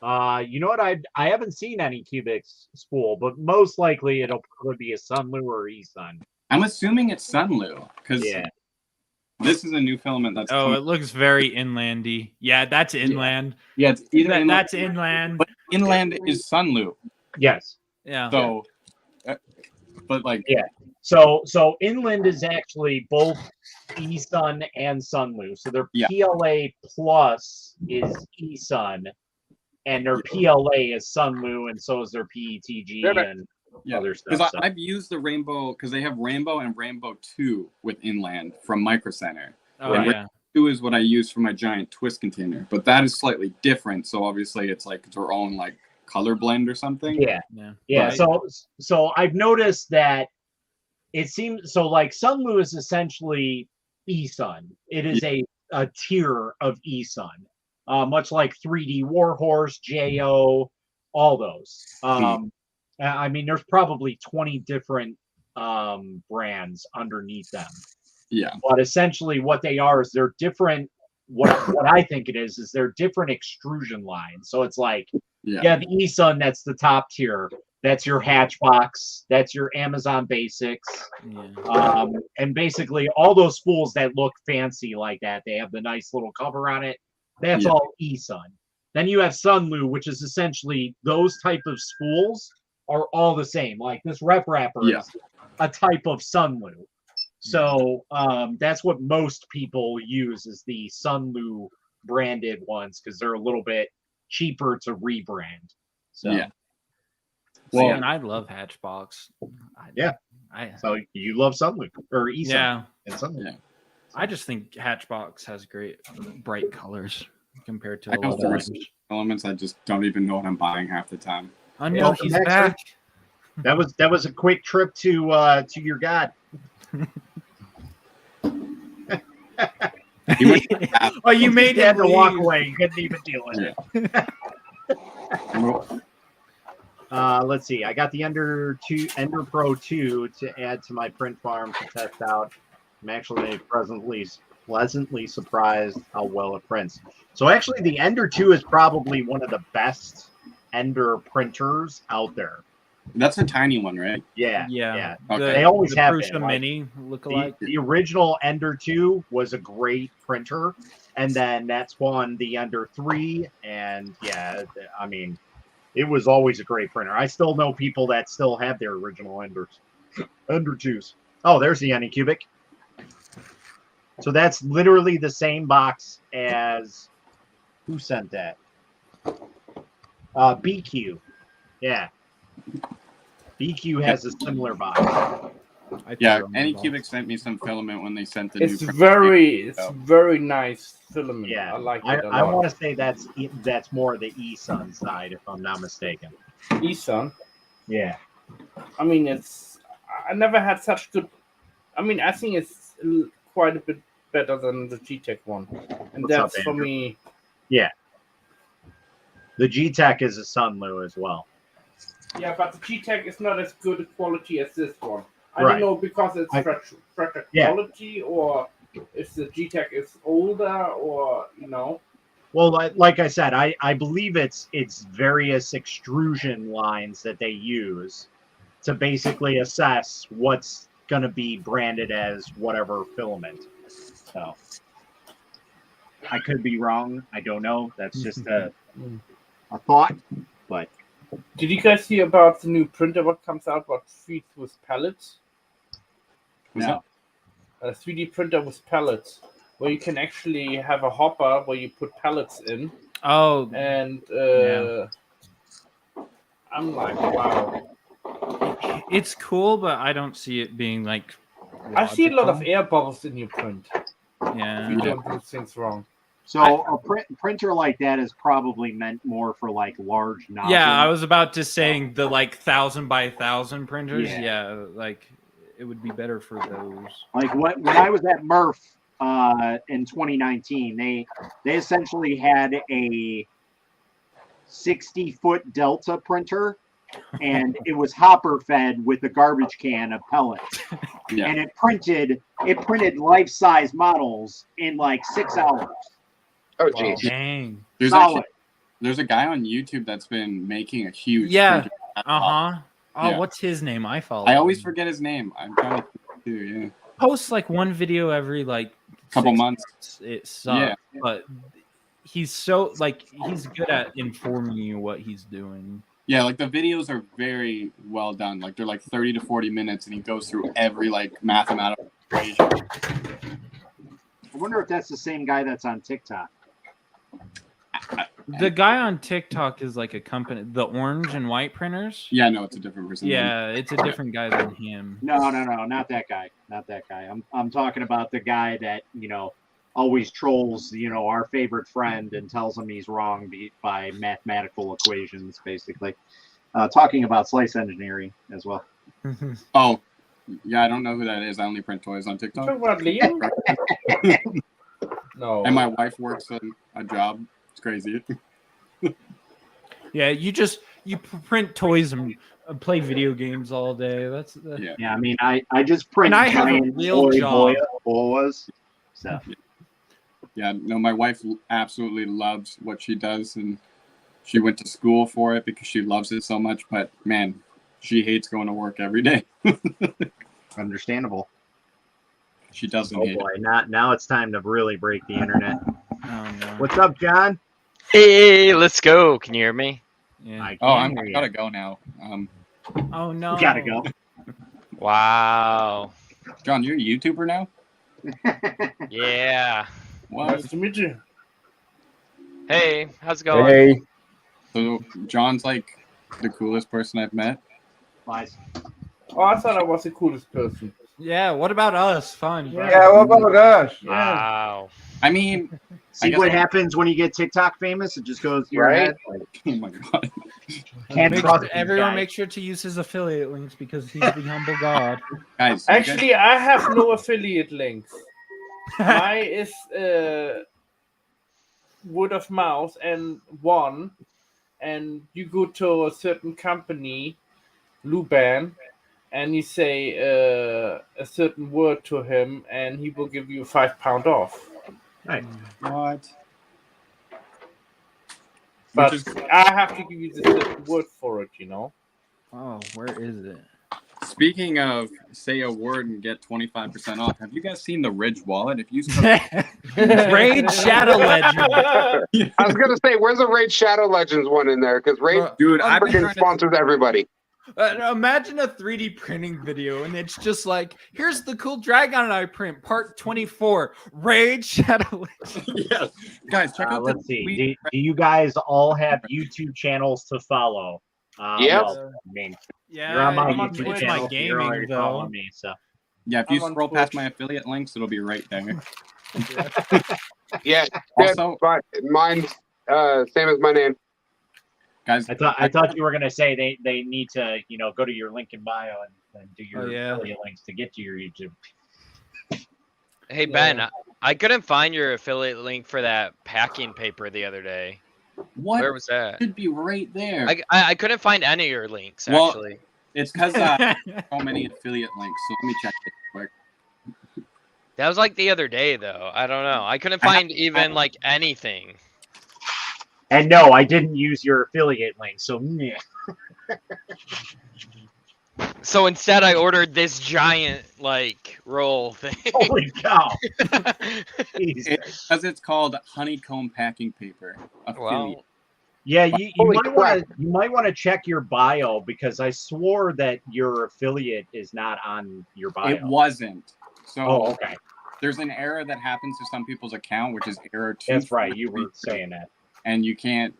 You know what? I haven't seen any Cubics spool, but most likely it'll probably be a Sunlu or eSun. I'm assuming it's Sunlu because Yeah. this is a new filament that's. Oh, coming- it looks very inlandy. Yeah, that's inland. yeah, it's either inland- That's inland. But Inland is Sunlu. Yes. Yeah. So, but like, Yeah. So Inland is actually both eSun and Sunlu. So their Yeah. PLA plus is eSun, and their PLA is Sunlu, and so is their PETG and other stuff. Because I've used the Rainbow, because they have Rainbow and Rainbow 2 with Inland from Micro Center. Oh, And yeah. Rainbow 2 is what I use for my giant twist container, but that is slightly different. So obviously it's like their own like color blend or something. Yeah. Right. So I've noticed that it seems so like Sunlu is essentially eSun. It is a tier of eSun, much like 3D Warhorse, JO, all those. I mean, there's probably 20 different brands underneath them. Yeah. But essentially, what they are is they're different. What I think it is they're different extrusion lines. So it's like, the eSun, that's the top tier. That's your Hatchbox. That's your Amazon Basics. Yeah. And basically all those spools that look fancy like that, they have the nice little cover on it. That's all eSun. Then you have Sunlu, which is essentially those type of spools are all the same. Like this rep wrapper is a type of Sunlu. So that's what most people use is the Sunlu branded ones because they're a little bit cheaper to rebrand. So Well, and I love Hatchbox. So you love Sunlu or eSun? Yeah. And Sunlu. Yeah. I just think Hatchbox has great bright colors compared to I a know lot of for others. elements, I just don't even know what I'm buying half the time. I know Welcome he's back, back. That was a quick trip to your god. Oh, you made You had him to walk leave. away. You couldn't even deal with it. Let's see. I got the Ender Pro 2 to add to my print farm to test out. I'm actually pleasantly surprised how well it prints. So actually, the Ender 2 is probably one of the best Ender printers out there. That's a tiny one, right? Yeah. Okay. They always the have Prusa been. Mini lookalike. The original Ender 2 was a great printer, and then that spawned the Ender 3, and I mean, it was always a great printer. I still know people that still have their original Ender 2s. Oh, there's the Anycubic. So that's literally the same box as who sent that? BQ. Yeah. BQ has a similar box. Anycubic sent me some filament when they sent the It's new. very nice filament. Yeah, I like it a lot. I want to say that's more the eSun side, if I'm not mistaken. eSun. Yeah. I mean, I never had such good. I mean, I think it's quite a bit better than the G-Tech one, and What's up, that's for Andrew? me. Yeah. The G-Tech is a Sunlu as well. Yeah, but the G-Tech is not as good a quality as this one. I Right. don't know because it's fractured quality, or if the G-Tech is older, or Well, like I said, I believe it's various extrusion lines that they use to basically assess what's going to be branded as whatever filament. So I could be wrong. I don't know. That's just a thought. But Did you guys hear about the new printer? What comes out? What feeds with pellets? no. A 3D printer with pellets, where you can actually have a hopper where you put pellets in, Oh, and I'm like, wow. it's cool, but I don't see it being like. I see a lot of logical. air bubbles in your print. Yeah. If you don't do things wrong. So a printer like that is probably meant more for like large nozzles. Yeah, I was about to say the like 1,000 by 1,000 printers. Yeah. Yeah, like it would be better for those. Like when I was at Murph in 2019, they essentially had a 60-foot Delta printer, and it was hopper fed with a garbage can of pellets, and it printed life-size models in like 6 hours. Oh, Wow, geez. dang. There's a guy on YouTube that's been making a huge. Yeah. printer. Oh, Yeah. what's his name? I follow. I always him. forget his name. I'm trying to think too. Yeah. Posts like one video every like Couple 6 months. It sucks, but he's so like he's good at informing you what he's doing. Yeah, like the videos are very well done. Like they're like 30 to 40 minutes, and he goes through every like mathematical equation. I wonder if that's the same guy that's on TikTok. The guy on TikTok is like a company, the orange and white printers. Yeah, no, it's a different person. Yeah, it's a different guy than him. No, not that guy. Not that guy. I'm talking about the guy that, always trolls, our favorite friend and tells him he's wrong by mathematical equations, basically. Talking about slice engineering as well. Oh, yeah, I don't know who that is. I only print toys on TikTok. Talk about Liam? No. And my wife works a job. It's crazy. Yeah, you print toys and play video games all day. That's Yeah. Yeah, I mean, I just print And I have a giant real job. boas. So Yeah, no, my wife absolutely loves what she does, and she went to school for it because she loves it so much. But man, she hates going to work every day. understandable. She doesn't Oh hate boy, now it's time to really break the internet. Oh, no. What's up, John? Hey, let's go. Can you hear me? Yeah. I Oh, can I hear gotta you. go now. Oh no. You gotta go. Wow. John, you're a YouTuber now? Yeah. What? Nice to meet you. Hey, how's it going? Hey, So John's like the coolest person I've met. Lies. Oh, I thought I was the coolest person. Yeah. What about us? Fun. yeah, what about us? Yeah. Wow. I mean, I See guess what I- happens when you get TikTok famous? It just goes to your Right? head. Like, oh my god. can't trust these Everyone guys. make sure to use his affiliate links because he's the humble god. Guys, you guys- Actually, I have no affiliate links. Mine is word of mouth and you go to a certain company, Luban, and you say a certain word to him, and he will give you £5 off. Right. what? But Which is- I have to give you the certain word for it, Oh, where is it? Speaking of say a word and get 25% off, have you guys seen the Ridge wallet? If you Raid Shadow Legend. I was gonna say, where's the Raid Shadow Legends one in there? Because Raid dude, I've been freaking trying to sponsors everybody. Imagine a 3D printing video, and it's just like, here's the cool dragon I print, part 24, Raid Shadow Legend. yes. Guys, check out the Let's see. tweet. Do you guys all have YouTube channels to follow? Yep. Well, I mean, Yeah, you're on my I'm on YouTube Twitch. channel. my so you're already gaming, though. following me. So Yeah, if you I'm on scroll past Twitch. my affiliate links, it'll be right there. Yeah. Also, But mine's same as my name. guys, I thought you were gonna say they need to go to your link in bio and do your Oh, yeah. affiliate links to get to your YouTube. Hey, Ben, I couldn't find your affiliate link for that packing paper the other day. what Where was that? should be right there? I couldn't find any of your links, Well, actually. It's because so many affiliate links. So let me check it quick. That was like the other day, though. I don't know. I couldn't I have- find even like anything. And no, I didn't use your affiliate link. So meh. So instead, I ordered this giant like roll thing. Holy cow! Jesus. Because it's called honeycomb packing paper. Affiliate. Well, Yeah, you Holy might want to check your bio because I swore that your affiliate is not on your bio. It wasn't. So Oh, okay. there's an error that happens to some people's account, which is error 2. That's right. You were saying that. And you can't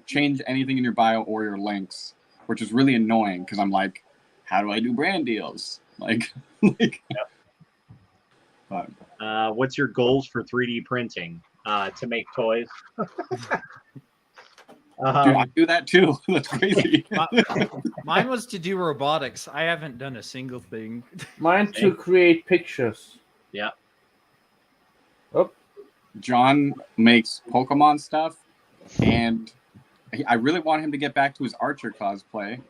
change anything in your bio or your links, which is really annoying because I'm like, how do I do brand deals? Like, but What's your goals for 3D printing? To make toys. dude, I do that too. That's crazy. Mine was to do robotics. I haven't done a single thing. Mine to create pictures. Yeah. John makes Pokemon stuff, and I really want him to get back to his Archer cosplay.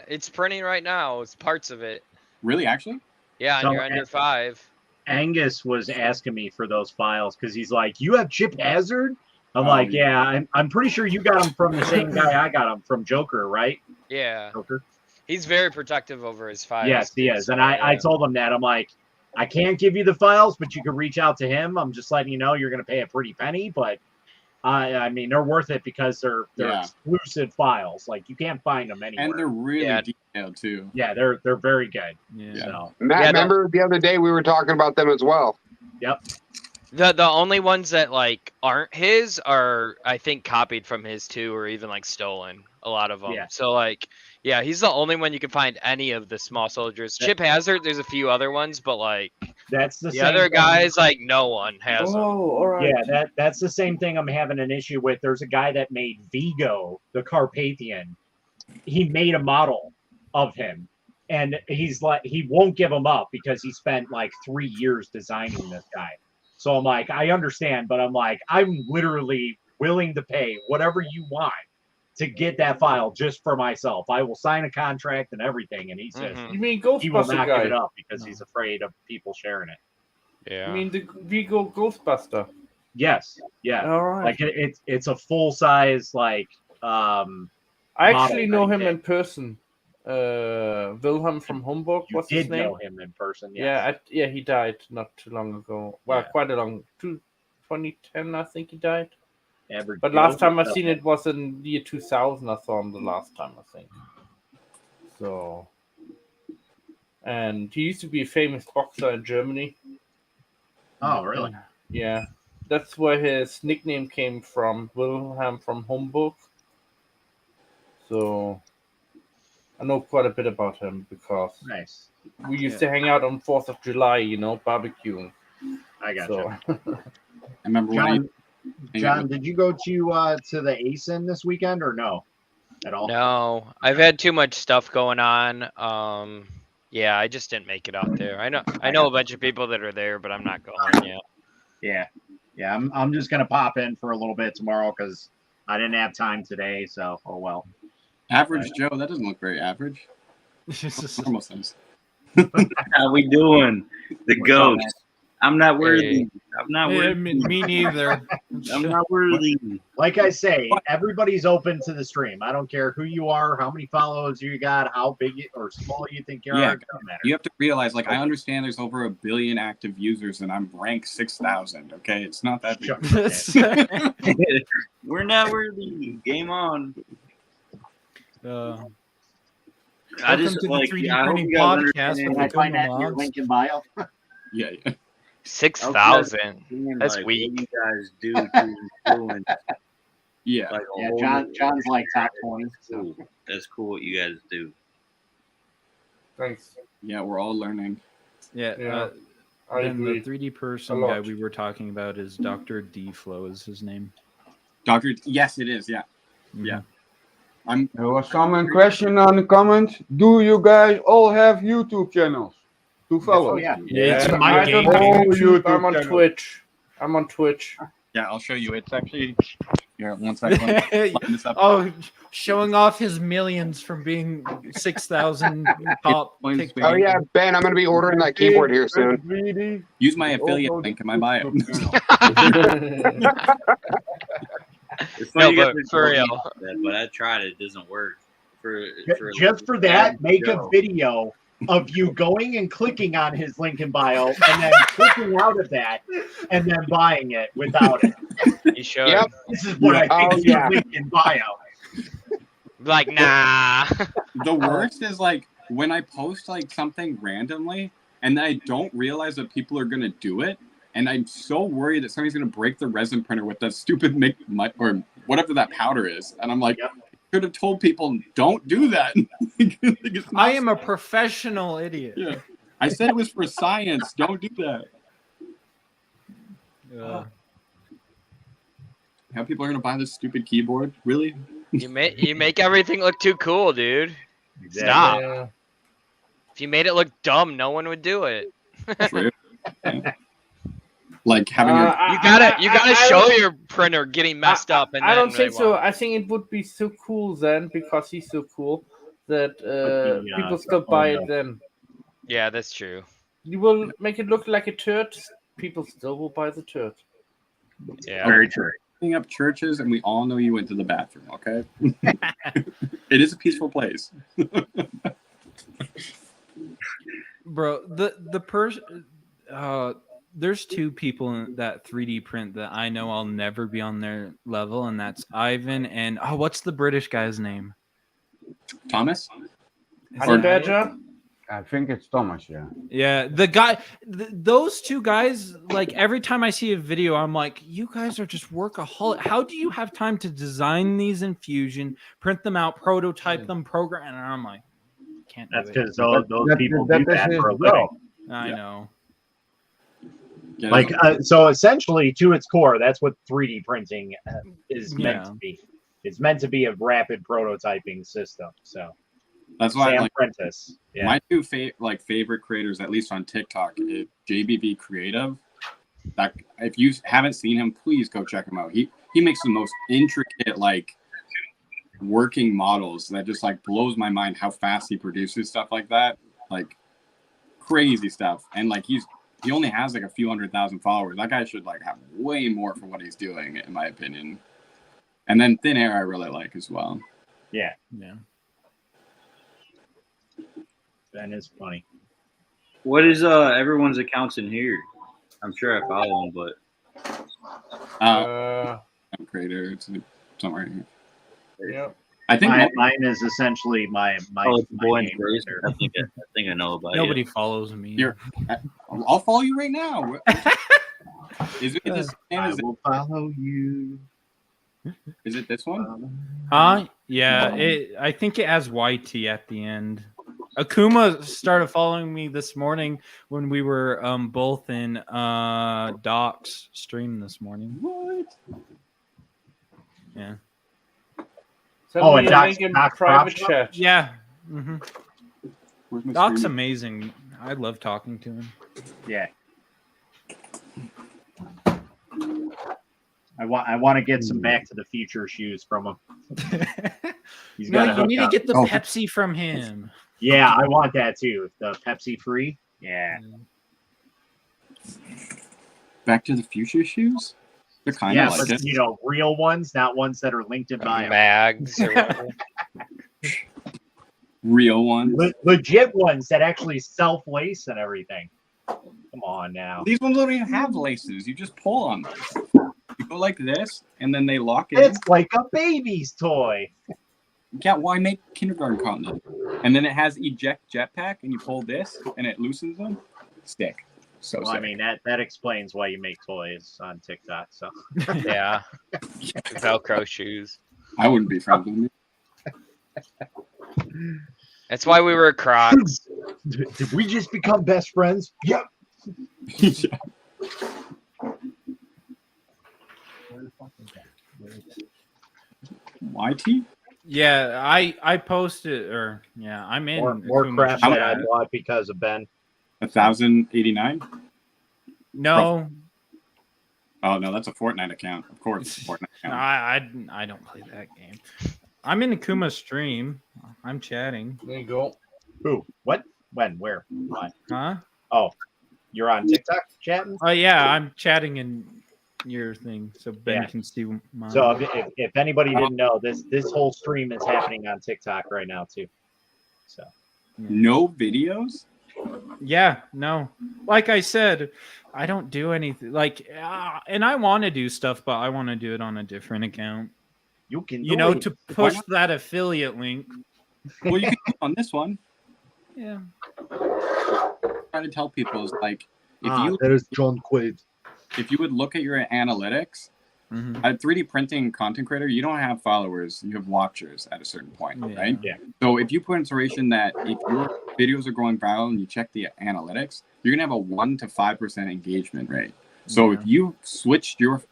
it's printing right now. It's parts of it. Really, actually? Yeah, So, and you're under 5. Angus was asking me for those files because he's like, "You have Chip Hazard?" I'm Oh, like, yeah. "Yeah, I'm pretty sure you got him from the same guy I got him from, Joker, right?" Yeah, Joker. he's very protective over his files. Yes, he is. so, And I yeah. told him that. I'm like, I can't give you the files, but you can reach out to him. I'm just letting you know you're going to pay a pretty penny, but I mean, they're worth it because they're Yeah. exclusive files. Like you can't find them anywhere. And they're really Yeah. detailed too. Yeah, they're very good. Yeah. So Matt, Yeah, remember the other day we were talking about them as well. The only ones that like aren't his are I think copied from his too, or even like stolen. A lot of them. Yeah. So like, yeah, he's the only one you can find any of the small soldiers. Chip Hazard, there's a few other ones, but like that's the the same other thing. guys, like no one has them. Oh, all right. Yeah, that's the same thing I'm having an issue with. There's a guy that made Vigo, the Carpathian. He made a model of him, and he's like, he won't give him up because he spent like 3 years designing this guy. So I'm like, I understand, but I'm like, I'm literally willing to pay whatever you want to get that file just for myself. I will sign a contract and everything. And he says Mhm. You mean he will Ghostbuster not give guy? it up because he's afraid of people sharing it. Yeah. You mean the Vigo Ghostbuster? Yes, yeah. All right. Like it's a full size like I actually model know that him he in person. Wilhelm from Hamburg. you What's his did name? know him in person. Yes. Yeah, he died not too long ago. Well, Yeah. quite a long, 2010, I think he died. Average But Joe last time I stuff. seen it was in the year 2000. I saw him the last time, I think. So, and he used to be a famous boxer in Germany. Oh, really? Yeah, that's where his nickname came from, Wilhelm from Hamburg. So, I know quite a bit about him because Nice. we used to hang out on 4th of July, barbecuing. I got So, you. I remember when I John, did you go to the ASIN this weekend or no? At all? No, I've had too much stuff going on. Yeah, I just didn't make it out there. I know a bunch of people that are there, but I'm not going yet. Yeah. I'm just gonna pop in for a little bit tomorrow because I didn't have time today. So oh well. Average Joe, that doesn't look very average. Normal sense. How we doing? The What's up, ghost. I'm not worthy. Hey. I'm not Yeah, worthy. me neither. I'm not worthy. Like I say, everybody's open to the stream. I don't care who you are, how many followers you got, how big or small you think you are. Yeah. It doesn't matter. You have to realize, like, I understand there's over 1 billion active users, and I'm ranked 6,000. Okay, it's not that big. We're not worthy. Game on. Welcome I to just the like. 3D I hope printing you guys podcast understand. with Can I the find that in your mods. link in bio? Yeah. 6,000. That's like, weak. What you guys do to influence, Yeah. like, a Yeah, whole John's like top 20. Cool. That's cool what you guys do. thanks. Yeah, we're all learning. Yeah. Yeah, I Then the agree. 3D person A lot. guy we were talking about is Dr. D Flow is his name. Doctor, yes, it is. Yeah. Yeah. I'm. There was someone question on the comments. Do you guys all have YouTube channels to follow? Oh yeah. Yeah, it's Yeah, my I game. don't have Oh, YouTube. YouTube I'm on channel. Twitch. I'm on Twitch. Yeah, I'll show you. It's actually. Here, one second. Let me line this up. Oh, showing off his millions from being 6,000 top. Plain TikTok. speaking. Oh yeah, Ben, I'm gonna be ordering that keyboard here soon. Greedy. Use my affiliate Also link in my bio. It's No, funny you but guys for are real. talking about that, but I tried it. It doesn't work. Just for that, make a Joe. video of you going and clicking on his link in bio and then clicking out of that and then buying it without it. You should. Yep. This is what I think Oh, is your yeah. link in bio. Like, nah. The worst is like when I post like something randomly and then I don't realize that people are gonna do it, and I'm so worried that somebody's gonna break the resin printer with that stupid or whatever that powder is, and I'm like, Yep. I could have told people don't do that. It's not- I am a professional idiot. Yeah. I said it was for science. Don't do that. How people are gonna buy this stupid keyboard? Really? You make everything look too cool, dude. Stop. Yeah. If you made it look dumb, no one would do it. True. Yeah. Like having a You gotta I show don't- your printer getting messed up, and I then don't think they so. won't. I think it would be so cool then because he's so cool that the, people still buy it then. Yeah, that's true. You will make it look like a turd. People still will buy the turd. Yeah. Very true. cleaning up churches, and we all know you went to the bathroom. Okay. It is a peaceful place. Bro, the person there's two people in that 3D print that I know I'll never be on their level, and that's Ivan and what's the British guy's name? Thomas? Honey Badger? I think it's Thomas, yeah. Yeah, the guy, those two guys, like every time I see a video, I'm like, you guys are just workaholic. How do you have time to design these in Fusion, print them out, prototype them, program? And I'm like, can't do That's it. because those people do that for a his living. I know. Yeah, Like, so essentially, to its core, that's what 3D printing is meant to be. It's meant to be a rapid prototyping system. So that's why Sam like Prentice. Yeah. my two favorite creators, at least on TikTok, is JBV Creative. That if you haven't seen him, please go check him out. He makes the most intricate like working models that just like blows my mind how fast he produces stuff like that. Like crazy stuff. And like he only has like a few 100,000 followers. That guy should like have way more for what he's doing, in my opinion. And then Thin Air I really like as well. Yeah. Yeah. Ben is funny. What is everyone's accounts in here? I'm sure I follow them, but Creator, it's somewhere here. Yep. I think mine is essentially my oh, it's Boy and name Grace. right I think I know about it. Nobody follows me. I'll follow you right now. Is it this? I will follow you. Is it this one? Yeah. I think it has YT at the end. Akuma started following me this morning when we were both in Doc's stream this morning. What? Yeah. And Doc's private chat. Yeah. Mm-hmm. Where's my Doc's stream? amazing. I love talking to him. Yeah. I want to get some Back to the Future shoes from him. He's got No, you need to get the Oh. Pepsi from him. Yeah, I want that too. The Pepsi free. Yeah. Back to the Future shoes? They're kind Yeah, of like but it. real ones, not ones that are linked in bio. Mags or whatever. Real ones. Legit ones that actually self-lace and everything. Come on now. These ones don't even have laces. You just pull on them. You go like this, and then they lock it. It's like a baby's toy. Yeah, why make kindergarten content? And then it has eject jetpack, and you pull this, and it loosens them. Stick. So Well, I sick. mean that explains why you make toys on TikTok. So Yeah. Velcro shoes. I wouldn't be friends with me. That's why we were Crocs. did we just become best friends? Yep. Yeah. YT? Yeah, I posted I'm in More Akuma's crap that I chat. bought because of Ben. 1,089? No, Oh no, that's a Fortnite account. Of course, it's a Fortnite account. I don't play that game. I'm in Akuma's stream. I'm chatting. There you go. Who? What? When? Where? Why? Huh? Oh, you're on TikTok chatting? Oh yeah, I'm chatting in your thing so Ben Yeah. can see mine. So if anybody didn't know, this whole stream is happening on TikTok right now too. So No videos? Yeah, no. Like I said, I don't do anything and I want to do stuff, but I want to do it on a different account. you can To push that affiliate link. Well, you can do it on this one. Yeah. Try to tell people is like if there's John Quaid. if you would look at your analytics, Mhm. a 3D printing content creator, you don't have followers, you have watchers at a certain point, Yeah. right? Yeah. So if you put inspiration that if your videos are going viral and you check the analytics, you're gonna have a 1 to 5% engagement rate. So Yeah. if you switched your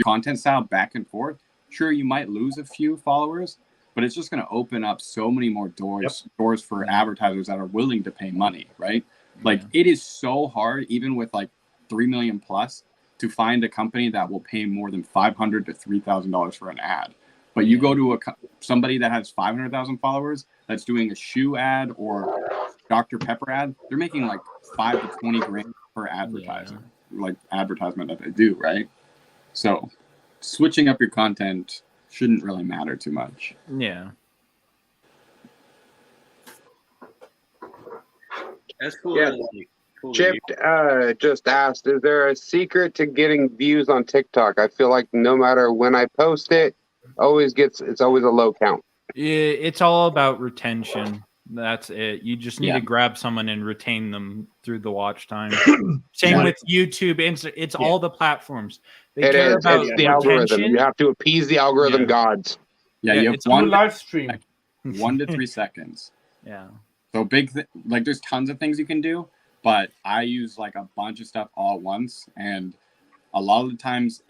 content style back and forth, sure you might lose a few followers, but it's just gonna open up so many more doors for advertisers that are willing to pay money, right? Like it is so hard, even with like 3 million plus, to find a company that will pay more than $500 to $3,000 for an ad. But you go to somebody that has 500,000 followers that's doing a shoe ad or Dr. Pepper ad, they're making like 5 to 20 grand per advertisement, like advertisement that they do, right? So switching up your content shouldn't really matter too much. Yeah. That's cool. Yeah. That, like, Chip just asked, is there a secret to getting views on TikTok? I feel like no matter when I post it, it's always a low count. It's all about retention. That's it. You just need to grab someone and retain them through the watch time. Same with YouTube, it's all the platforms. It is. It's the algorithm. You have to appease the algorithm gods. Yeah, you have It's one live stream. 1 to 3 seconds. Yeah. So like there's tons of things you can do, but I use like a bunch of stuff all at once, and a lot of the times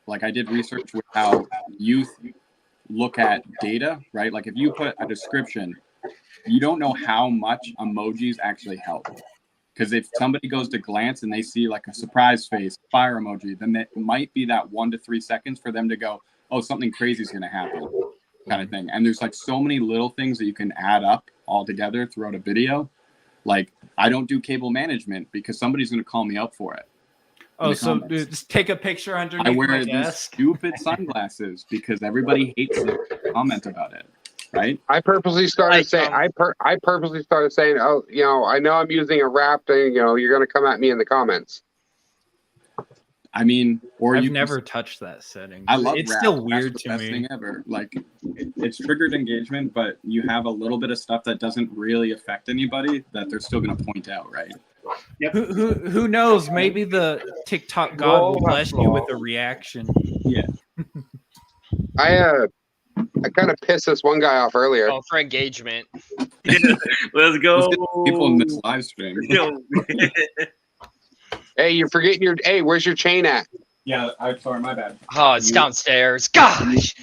like I did research with how youth look at data, right? Like if you put a description, you don't know how much emojis actually help. Because if somebody goes to glance and they see like a surprise face, fire emoji, then it might be that 1 to 3 seconds for them to go, oh, something crazy is going to happen, kind of thing. And there's like so many little things that you can add up all together throughout a video. Like I don't do cable management because somebody's going to call me up for it. Oh, so just take a picture underneath my I wear these desk. stupid sunglasses because everybody hates to comment about it. Right. I purposely started saying, oh, I know I'm using a wrap thing. You're going to come at me in the comments. I mean, or I've never touched that setting. I love it's rap. still weird That's to the best me. thing ever. Like it's triggered engagement, but you have a little bit of stuff that doesn't really affect anybody that they're still going to point out, right? Yep. Who knows? Maybe the TikTok god will bless you with a reaction. Yeah. I kind of pissed this one guy off earlier. Oh, for engagement. Let's go. People in this live stream. Hey, you're forgetting hey, where's your chain at? Yeah, I'm sorry, my bad. Oh, it's downstairs. Gosh.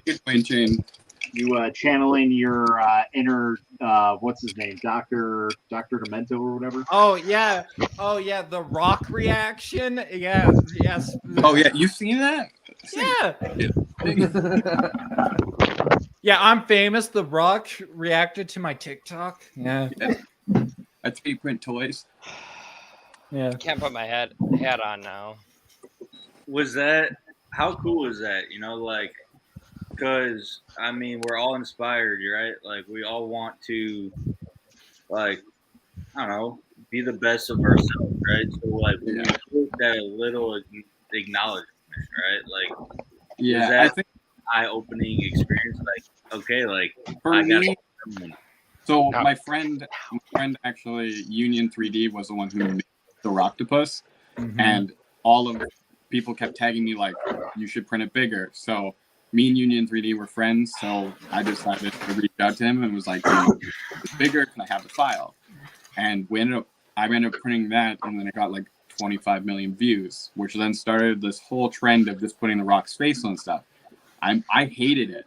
Good plane chain. You channeling your inner what's his name, Dr. Demento or whatever. Oh yeah, the rock reaction. Yeah, yes. Oh yeah, you seen that? Yeah. Yeah, I'm famous. The Rock reacted to my TikTok. Yeah. That's 8-print toys. Yeah. Can't put my hat on now. How cool was that? Like, because I mean, we're all inspired, right? Like, we all want to, like, I don't know, be the best of ourselves, right? So, like, we need that little acknowledgement, right? Like, Yeah, that I think eye-opening experience? Like, okay, like for I got me. So my friend actually, Union 3D was the one who made the Rocktopus, and all of people kept tagging me like, you should print it bigger. So me and Union 3D were friends, so I decided to reach out to him and was like, it's bigger, can I have the file? And I ended up printing that, and then it got like 25 million views, which then started this whole trend of just putting the Rock's face on stuff. I hated it,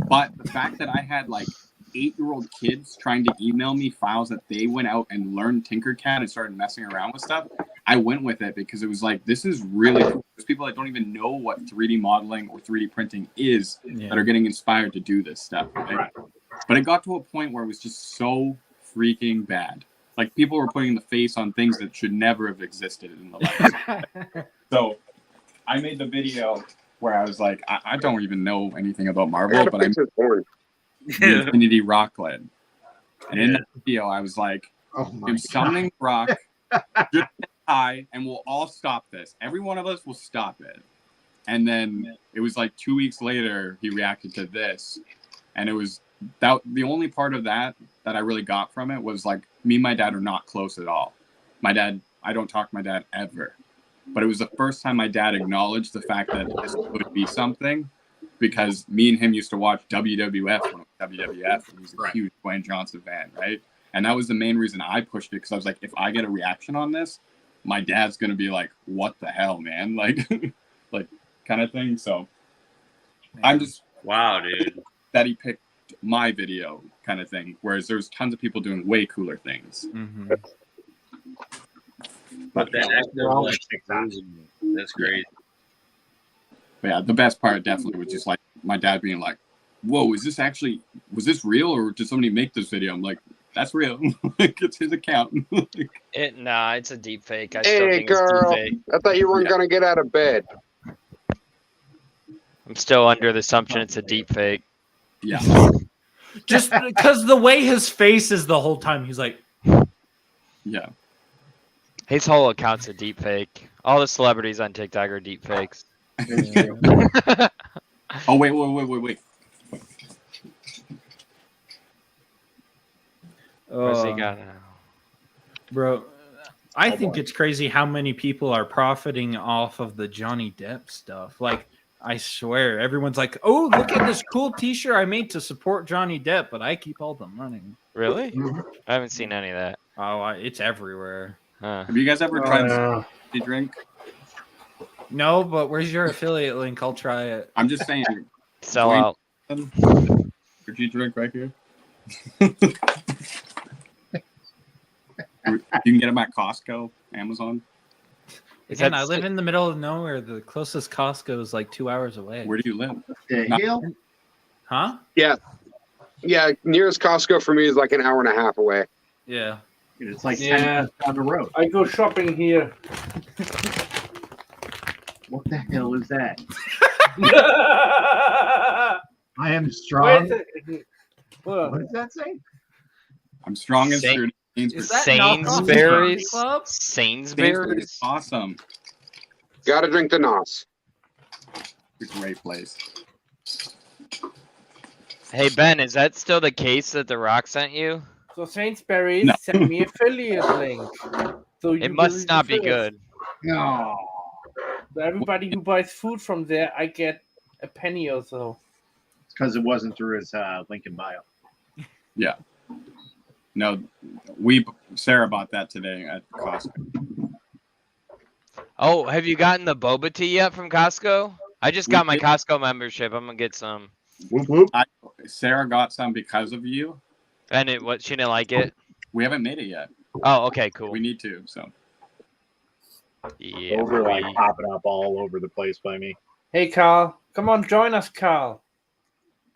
but the fact that I had like 8-year-old kids trying to email me files that they went out and learned Tinkercad and started messing around with stuff, I went with it because it was like, this is really cool. There's people that don't even know what 3D modeling or 3D printing is that are getting inspired to do this stuff. Right? But it got to a point where it was just so freaking bad. Like people were putting the face on things that should never have existed in the life. So I made the video where I was like, I don't even know anything about Marvel, but I made the Infinity Rocklet. And in that video, I was like, I'm summoning Rock, just high, and we'll all stop this. Every one of us will stop it. And then it was like 2 weeks later, he reacted to this. And it was the only part of that I really got from it was like, me and my dad are not close at all. I don't talk to my dad ever. But it was the first time my dad acknowledged the fact that this could be something, because me and him used to watch WWF when it was WWF, and he's a huge Dwayne Johnson fan, right? And that was the main reason I pushed it, because I was like, if I get a reaction on this, my dad's going to be like, what the hell, man? Like, like kind of thing. So I'm just... Wow, dude. That he picked my video kind of thing, whereas there's tons of people doing way cooler things. Mm-hmm. But that's crazy. But yeah, the best part definitely was just like my dad being like, whoa, was this real, or did somebody make this video? I'm like, that's real. It's his account. It's a deep fake. I still think girl, it's deep fake. I thought you weren't gonna get out of bed. I'm still under the assumption it's a deep fake. Yeah. Just because the way his face is the whole time, he's like, Yeah. His whole account's a deep fake. All the celebrities on TikTok are deep fakes. Oh wait. Where's he got now? Bro, I think it's crazy how many people are profiting off of the Johnny Depp stuff. Like, I swear, everyone's like, "Oh, look at this cool T-shirt I made to support Johnny Depp," but I keep all the money. Really? I haven't seen any of that. Oh, it's everywhere. Huh. Have you guys ever tried the drink? No, but where's your affiliate link? I'll try it. I'm just saying. Sell out. Energy drink right here. You can get them at Costco, Amazon. Again, I live in the middle of nowhere. The closest Costco is like 2 hours away. Where do you live? Huh? Yeah. Nearest Costco for me is like an hour and a half away. Yeah. It's like 10 minutes down the road. I go shopping here. What the hell is that? I am strong. What does that say? I'm strong as food. Is that Sainsbury's? Sainsbury's. Awesome. Gotta drink the Nos. It's a great place. Hey Ben, is that still the case that The Rock sent you? So Sainsbury's sent me affiliate link. So it must not be good. No. So everybody who buys food from there, I get a penny or so. It's because it wasn't through his link in bio. Yeah. No, Sarah bought that today at Costco. Oh, have you gotten the boba tea yet from Costco? I just got my Costco membership. I'm gonna get some. Whoop, whoop. Sarah got some because of you. And she didn't like it? We haven't made it yet. Oh, okay, cool. We need to, so. Yeah. Over like popping up all over the place by me. Hey Carl, come on, join us, Carl.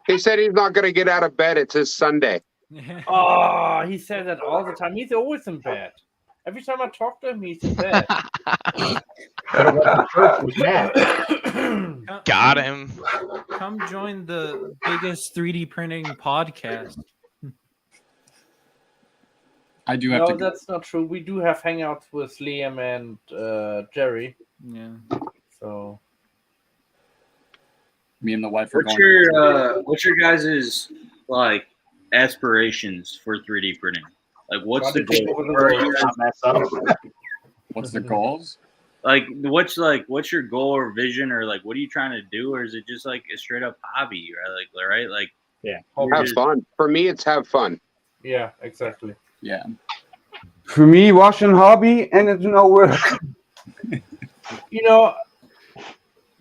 He said he's not gonna get out of bed. It's his Sunday. Oh, he says that all the time. He's always in bed. Every time I talk to him, he's in bed. Got him. Come join the biggest 3D printing podcast. I do have No, that's not true. We do have hangouts with Liam and Jerry. Yeah. So me and the wife are what's your guys' like aspirations for 3D printing? Like, what's the goal? What's the goals? Like, what's your goal or vision, or like, what are you trying to do, or is it just like a straight up hobby, right? Like, yeah, have fun. For me, it's have fun. Yeah, exactly. Yeah. For me, was a hobby and it's no work. You know,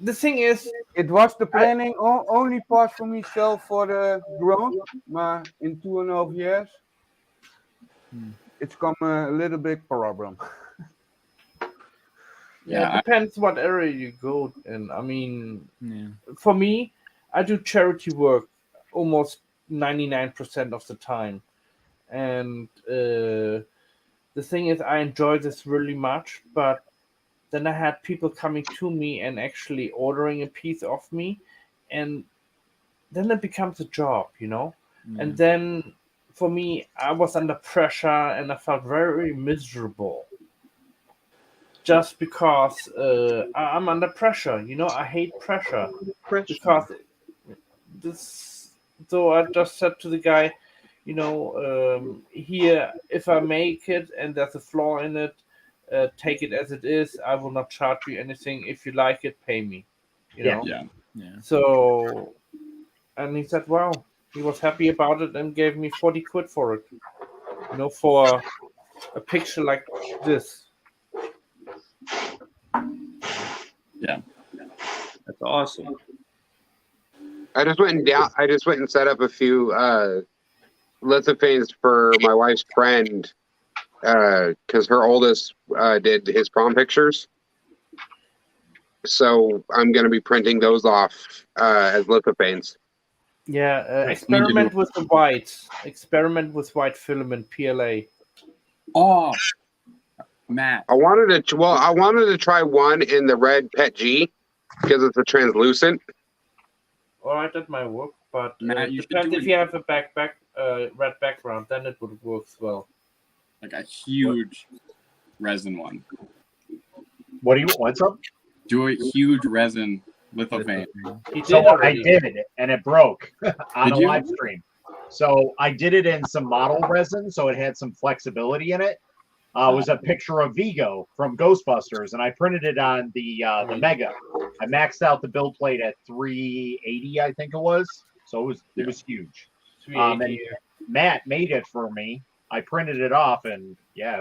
the thing is, it was the planning only part for myself for the growth, but in 2.5 years, it's come a little big problem. Yeah, it depends what area you go in. I mean, for me, I do charity work almost 99% of the time. And the thing is, I enjoy this really much, but then I had people coming to me and actually ordering a piece off me, and then it becomes a job, you know? And then for me, I was under pressure and I felt very miserable. Just because I'm under pressure, you know, I hate pressure. Because this, so I just said to the guy, you know, here, if I make it and there's a flaw in it, take it as it is. I will not charge you anything. If you like it, pay me. You know? Yeah. So, and he said, wow, he was happy about it and gave me 40 quid for it. You know, for a picture like this. Yeah. That's awesome. I just went and set up a few lithophanies for my wife's friend because her oldest did his prom pictures. So I'm going to be printing those off as lithophanes. Yeah, experiment with the white. Experiment with white filament, PLA. Oh, Matt. I wanted to try one in the red PET G because it's a translucent. All right, that might work, but Matt, depends if you have a red background, then it would work well. like a huge resin one. What's up? Do a huge resin lithophane. He did So I already. did it, and it broke on Did a you? live stream. So I did it in some model resin, so it had some flexibility in it. It was a picture of Vigo from Ghostbusters, and I printed it on the Mega. I maxed out the build plate at 380, I think it was. So it was huge. And Matt made it for me. I printed it off, and yeah,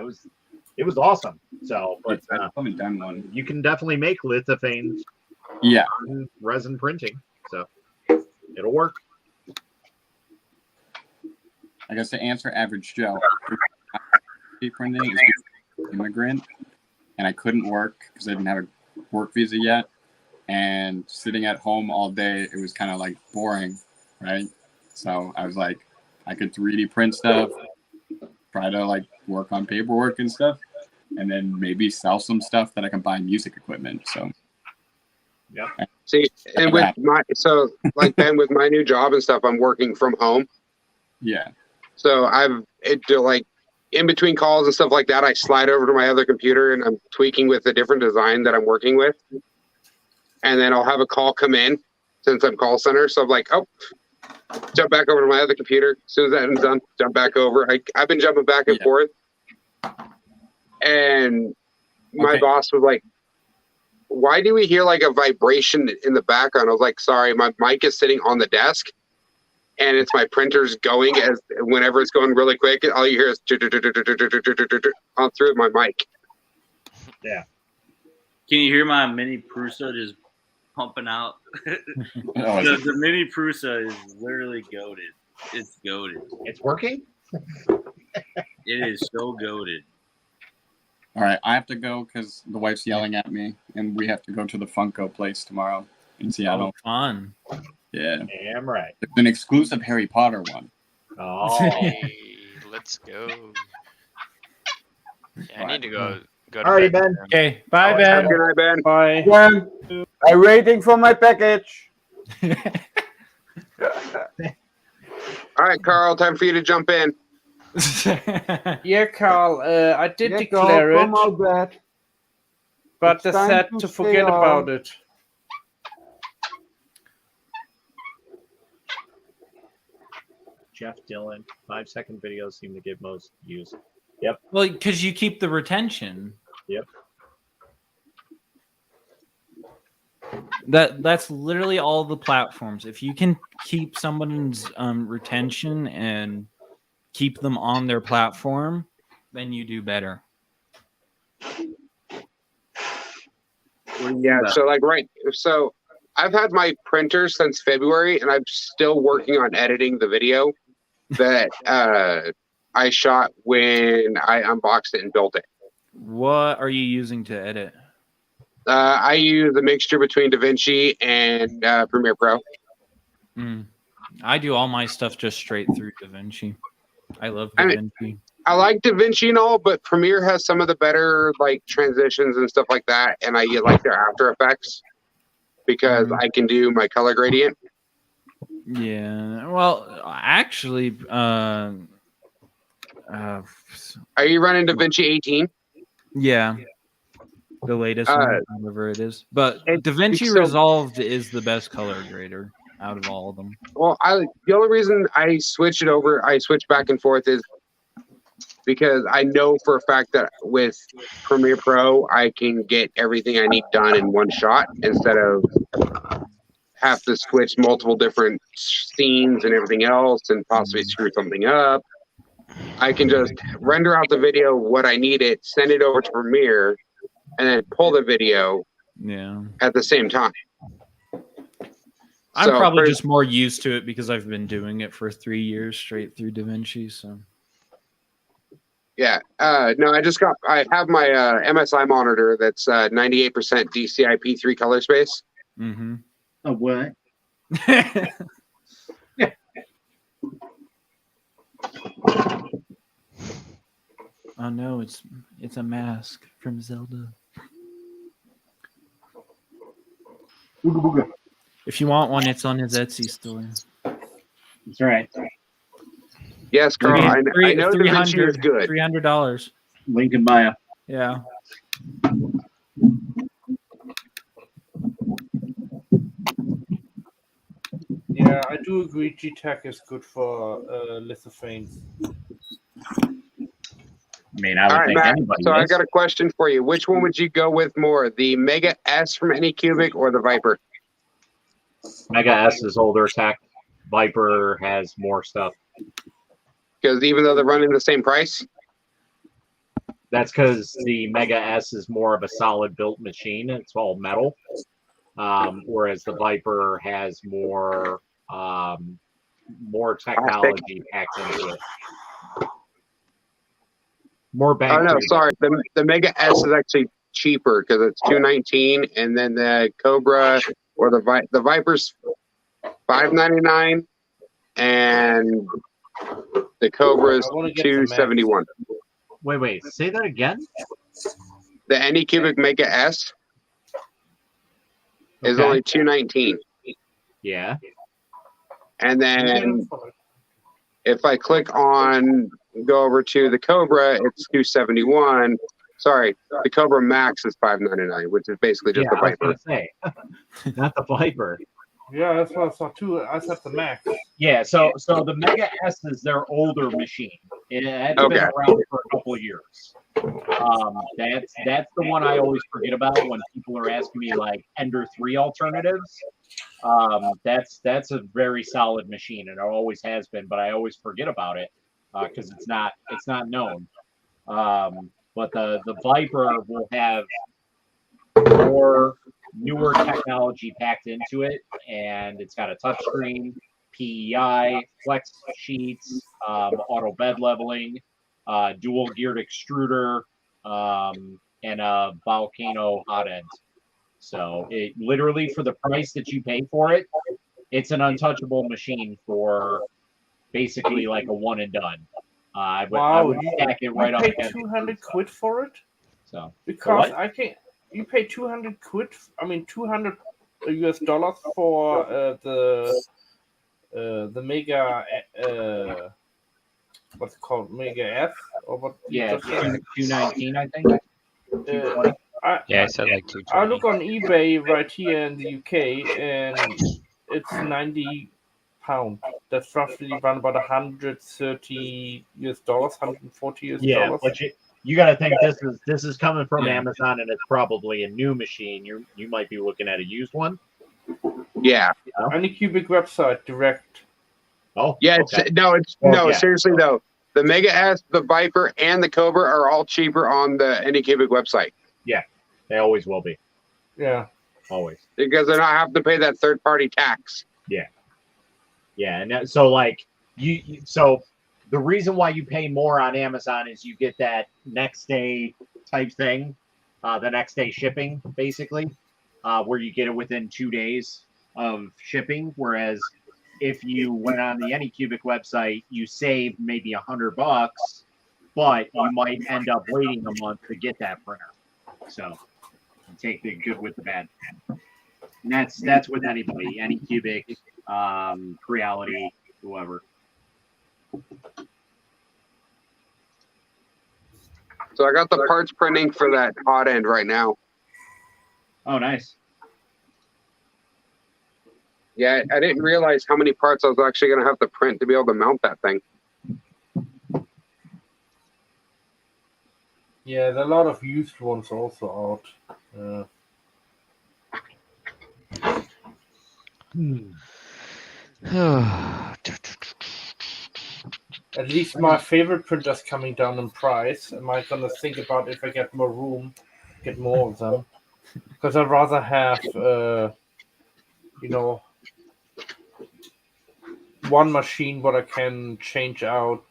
it was awesome. So, but I haven't done one. you can definitely make lithophanes Yeah. on resin printing, so it'll work. I guess to answer average Joe, printing is immigrant, and I couldn't work because I didn't have a work visa yet. And sitting at home all day, it was kind of like boring, right? So I was like, I could 3D print stuff, try to like work on paperwork and stuff, and then maybe sell some stuff that I can buy music equipment. So See, and with like Ben, with my new job and stuff, I'm working from home. yeah, So like in between calls and stuff like that, I slide over to my other computer and I'm tweaking with a different design that I'm working with. And then I'll have a call come in since I'm call center. So I'm like, oh, jump back over to my other computer. As soon as that's done, jump back over. I've been jumping back and forth. And my boss was like, why do we hear like a vibration in the background? I was like, sorry, my mic is sitting on the desk and it's my printer's going as whenever it's going really quick, all you hear is on through my mic. Yeah. Can you hear my mini Prusa just pumping out? The mini Prusa is literally goated. It's goated. It's working? It is so goated. all right. I have to go because the wife's yelling at me, and we have to go to the Funko place tomorrow in Seattle. Oh, fun. Yeah, Damn right. it's an exclusive Harry Potter one. Oh, Hey, let's go. Yeah, I need to go to all right, bed. Ben. Okay, bye, Have Ben. a good night, Ben. Bye. Ben, I'm waiting for my package. All right, Carl, time for you to jump in. Yeah, Carl, I did Yeah, declare Carl, it, come out, Dad. but It's they time said to to stay forget on. about it. Jeff Dillon. 5-second videos seem to get most views. Well, because you keep the retention. Yep. That's literally all the platforms. If you can keep someone's retention and keep them on their platform, then you do better. Yeah, so like so I've had my printer since February and I'm still working on editing the video that I shot when I unboxed it and built it. What are you using to edit? I use a mixture between DaVinci and Premiere Pro. I do all my stuff just straight through DaVinci. I love I DaVinci. I like DaVinci and all, but Premiere has some of the better like transitions and stuff like that, and I like their After Effects because I can do my color gradient. Yeah. Well, actually, Are you running DaVinci 18? yeah, the latest one, whatever it is. But DaVinci so- Resolved is the best color grader out of all of them. Well, the only reason I switch back and forth is because I know for a fact that with Premiere Pro, I can get everything I need done in one shot instead of have to switch multiple different scenes and everything else and possibly screw something up. I can just render out the video what I need it, send it over to Premiere, and then pull the video Yeah. at the same time. I'm So, probably for- just more used to it because I've been doing it for 3 years straight through DaVinci. So Yeah. No, I have my MSI monitor that's 98% DCI-P3 color space. mm-hmm. A what? Oh no, it's a mask from Zelda. Booga booga. If you want one, it's on his Etsy store. That's right. Yes, Carl. I know Da Vinci is good. $300. Link in bio. Yeah. Yeah, I do agree. G-Tech is good for lithophanes. I mean, I would All right, think Matt. anybody So I is. got a question for you. Which one would you go with more, the Mega S from Anycubic or the Viper? Mega S is older tech. Viper has more stuff. Because even though they're running the same price. That's because the Mega S is more of a solid built machine. It's all metal. Whereas the Viper has more technology packed into it. More bang. Oh no, sorry. The Mega S is actually cheaper because it's $219, and then the Cobra or the Viper's $599, and the Cobra's $271. Wait. Say that again. The Anycubic Mega S is only $219. Yeah. And then if I click on, go over to the Cobra, it's $271. Sorry, the Cobra Max is $599, which is basically just the Viper. I was gonna say, not the Viper. Yeah, that's what I saw too. I said the Max. Yeah, so the Mega S is their older machine. It's been around for a couple of years. That's the one I always forget about when people are asking me like Ender 3 alternatives. That's a very solid machine, and it always has been, but I always forget about it because it's not known. But the Viper will have more newer technology packed into it, and it's got a touchscreen, PEI, flex sheets, auto bed leveling, dual geared extruder, and a Volcano hot end. So it literally, for the price that you pay for it, it's an untouchable machine for basically like a one and done. I would stack it right up. You paid 200 quid for it? So because I can't. You pay 200 quid. I mean, $200 for the Mega. What's it called? Mega F or what? Yeah, $219, I think. I said like 220. I look on eBay right here in the UK, and it's £90. That's roughly around about $130, $140. Yeah, but you got to think this is coming from Amazon, and it's probably a new machine. You might be looking at a used one. Yeah. Anycubic website direct. Oh. Yeah. Okay. Seriously though, the Mega S, the Viper, and the Cobra are all cheaper on the Anycubic website. Yeah, they always will be. Yeah. Always. Because they're not having to pay that third-party tax. Yeah. Yeah, and so like so the reason why you pay more on Amazon is you get that next day type thing, the next day shipping, basically, where you get it within 2 days of shipping. Whereas if you went on the Anycubic website, you save maybe $100, but you might end up waiting a month to get that printer. So you take the good with the bad. And that's with anybody, Anycubic, Creality, whoever. So I got the parts printing for that hot end right now. Oh, nice. Yeah, I didn't realize how many parts I was actually going to have to print to be able to mount that thing. Yeah, there are a lot of used ones also out. At least my favorite printer's coming down in price. Am I gonna think about if I get more room, get more of them? Because I'd rather have, one machine where I can change out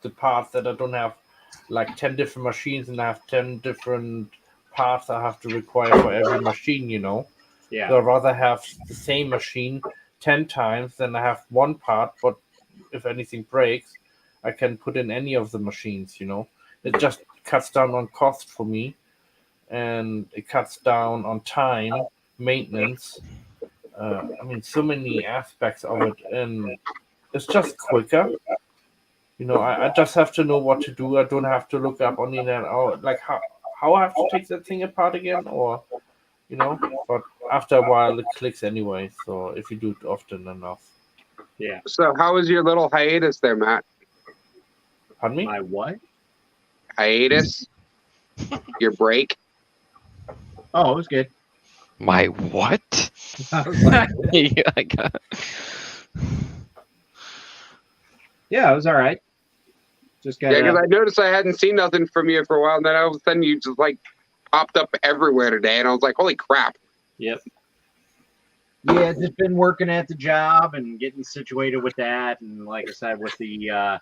the parts, that I don't have like 10 different machines and I have 10 different parts I have to require for every machine, Yeah. So I'd rather have the same machine 10 times than I have one part, but if anything breaks, I can put in any of the machines, It just cuts down on cost for me, and it cuts down on time, maintenance. So many aspects of it, and it's just quicker. I just have to know what to do. I don't have to look up on the internet. Oh, like how I have to take that thing apart again, or But after a while, it clicks anyway. So if you do it often enough. Yeah. So how was your little hiatus there, Matt? Pardon me? My what? Hiatus? Your break? Oh, it was good. My what? I was like, yeah, it was all right. Just got. Yeah, because I noticed I hadn't seen nothing from you for a while, and then all of a sudden you just like popped up everywhere today, and I was like, holy crap. Yep. Yeah, just been working at the job and getting situated with that, and like I said, with the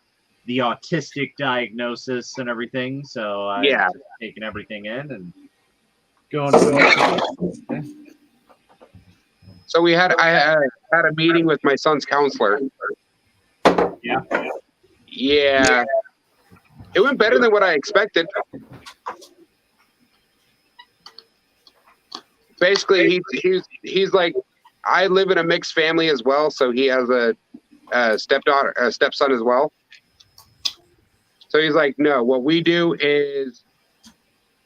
autistic diagnosis and everything. So I've just taken everything in and going. So I had a meeting with my son's counselor. Yeah. Yeah. It went better than what I expected. Basically, he's like, I live in a mixed family as well, so he has a stepson as well. So he's like, no, what we do is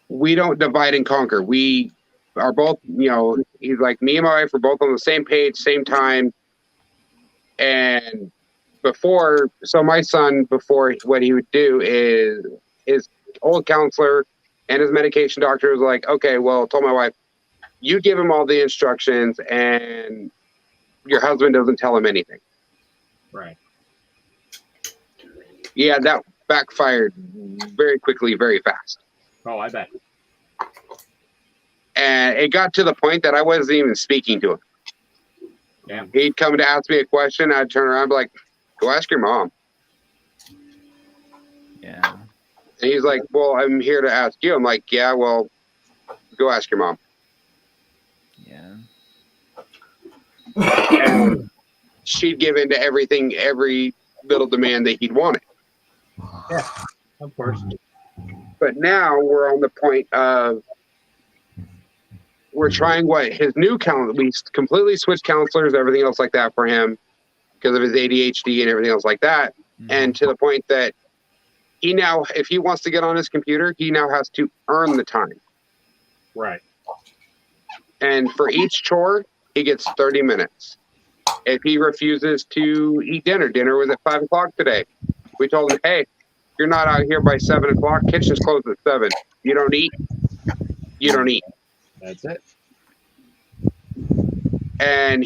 we don't divide and conquer. We are both, he's like, me and my wife are both on the same page, same time. And my son, before, what he would do is his old counselor and his medication doctor was like, okay, well, told my wife, you give him all the instructions and your husband doesn't tell him anything. Right. Yeah, that backfired very quickly, very fast. Oh, I bet. And it got to the point that I wasn't even speaking to him. Yeah. He'd come to ask me a question. I'd turn around and be like, go ask your mom. Yeah. And he's like, well, I'm here to ask you. I'm like, yeah, well, go ask your mom. Yeah. And she'd give in to everything, every little demand that he'd wanted. Yeah, of course. But now we're on the point of we're trying his new counselor. We completely switched counselors, everything else like that for him because of his ADHD and everything else like that. Mm-hmm. And to the point that he now, if he wants to get on his computer, he now has to earn the time. Right. And for each chore, he gets 30 minutes. If he refuses to eat dinner was at 5 o'clock today. We told him, hey, you're not out here by 7 o'clock. Kitchen's closed at 7. You don't eat. You don't eat. That's it. And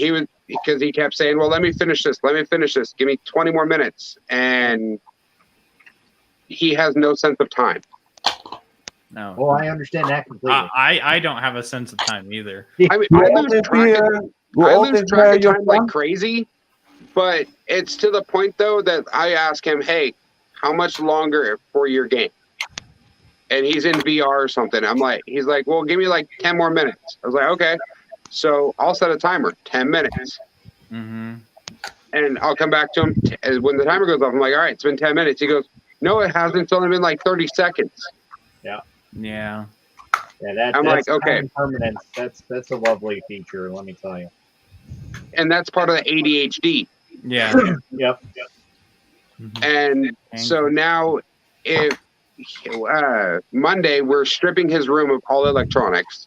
because he kept saying, well, let me finish this. Give me 20 more minutes. And he has no sense of time. No. Well, I understand that completely. I don't have a sense of time either. I mean, I lose track of time like crazy, but it's to the point, though, that I ask him, hey, how much longer for your game? And he's in VR or something. He's like, well, give me like 10 more minutes. I was like, okay. So I'll set a timer, 10 minutes. Mm-hmm. And I'll come back to him when the timer goes off. I'm like, all right, it's been 10 minutes. He goes, no, it hasn't. It's only been like 30 seconds. Yeah. Yeah, I'm like, okay. Permanence. That's a lovely feature, let me tell you. And that's part of the ADHD. Yeah. Yep. Mm-hmm. And so now, if Monday we're stripping his room of all electronics.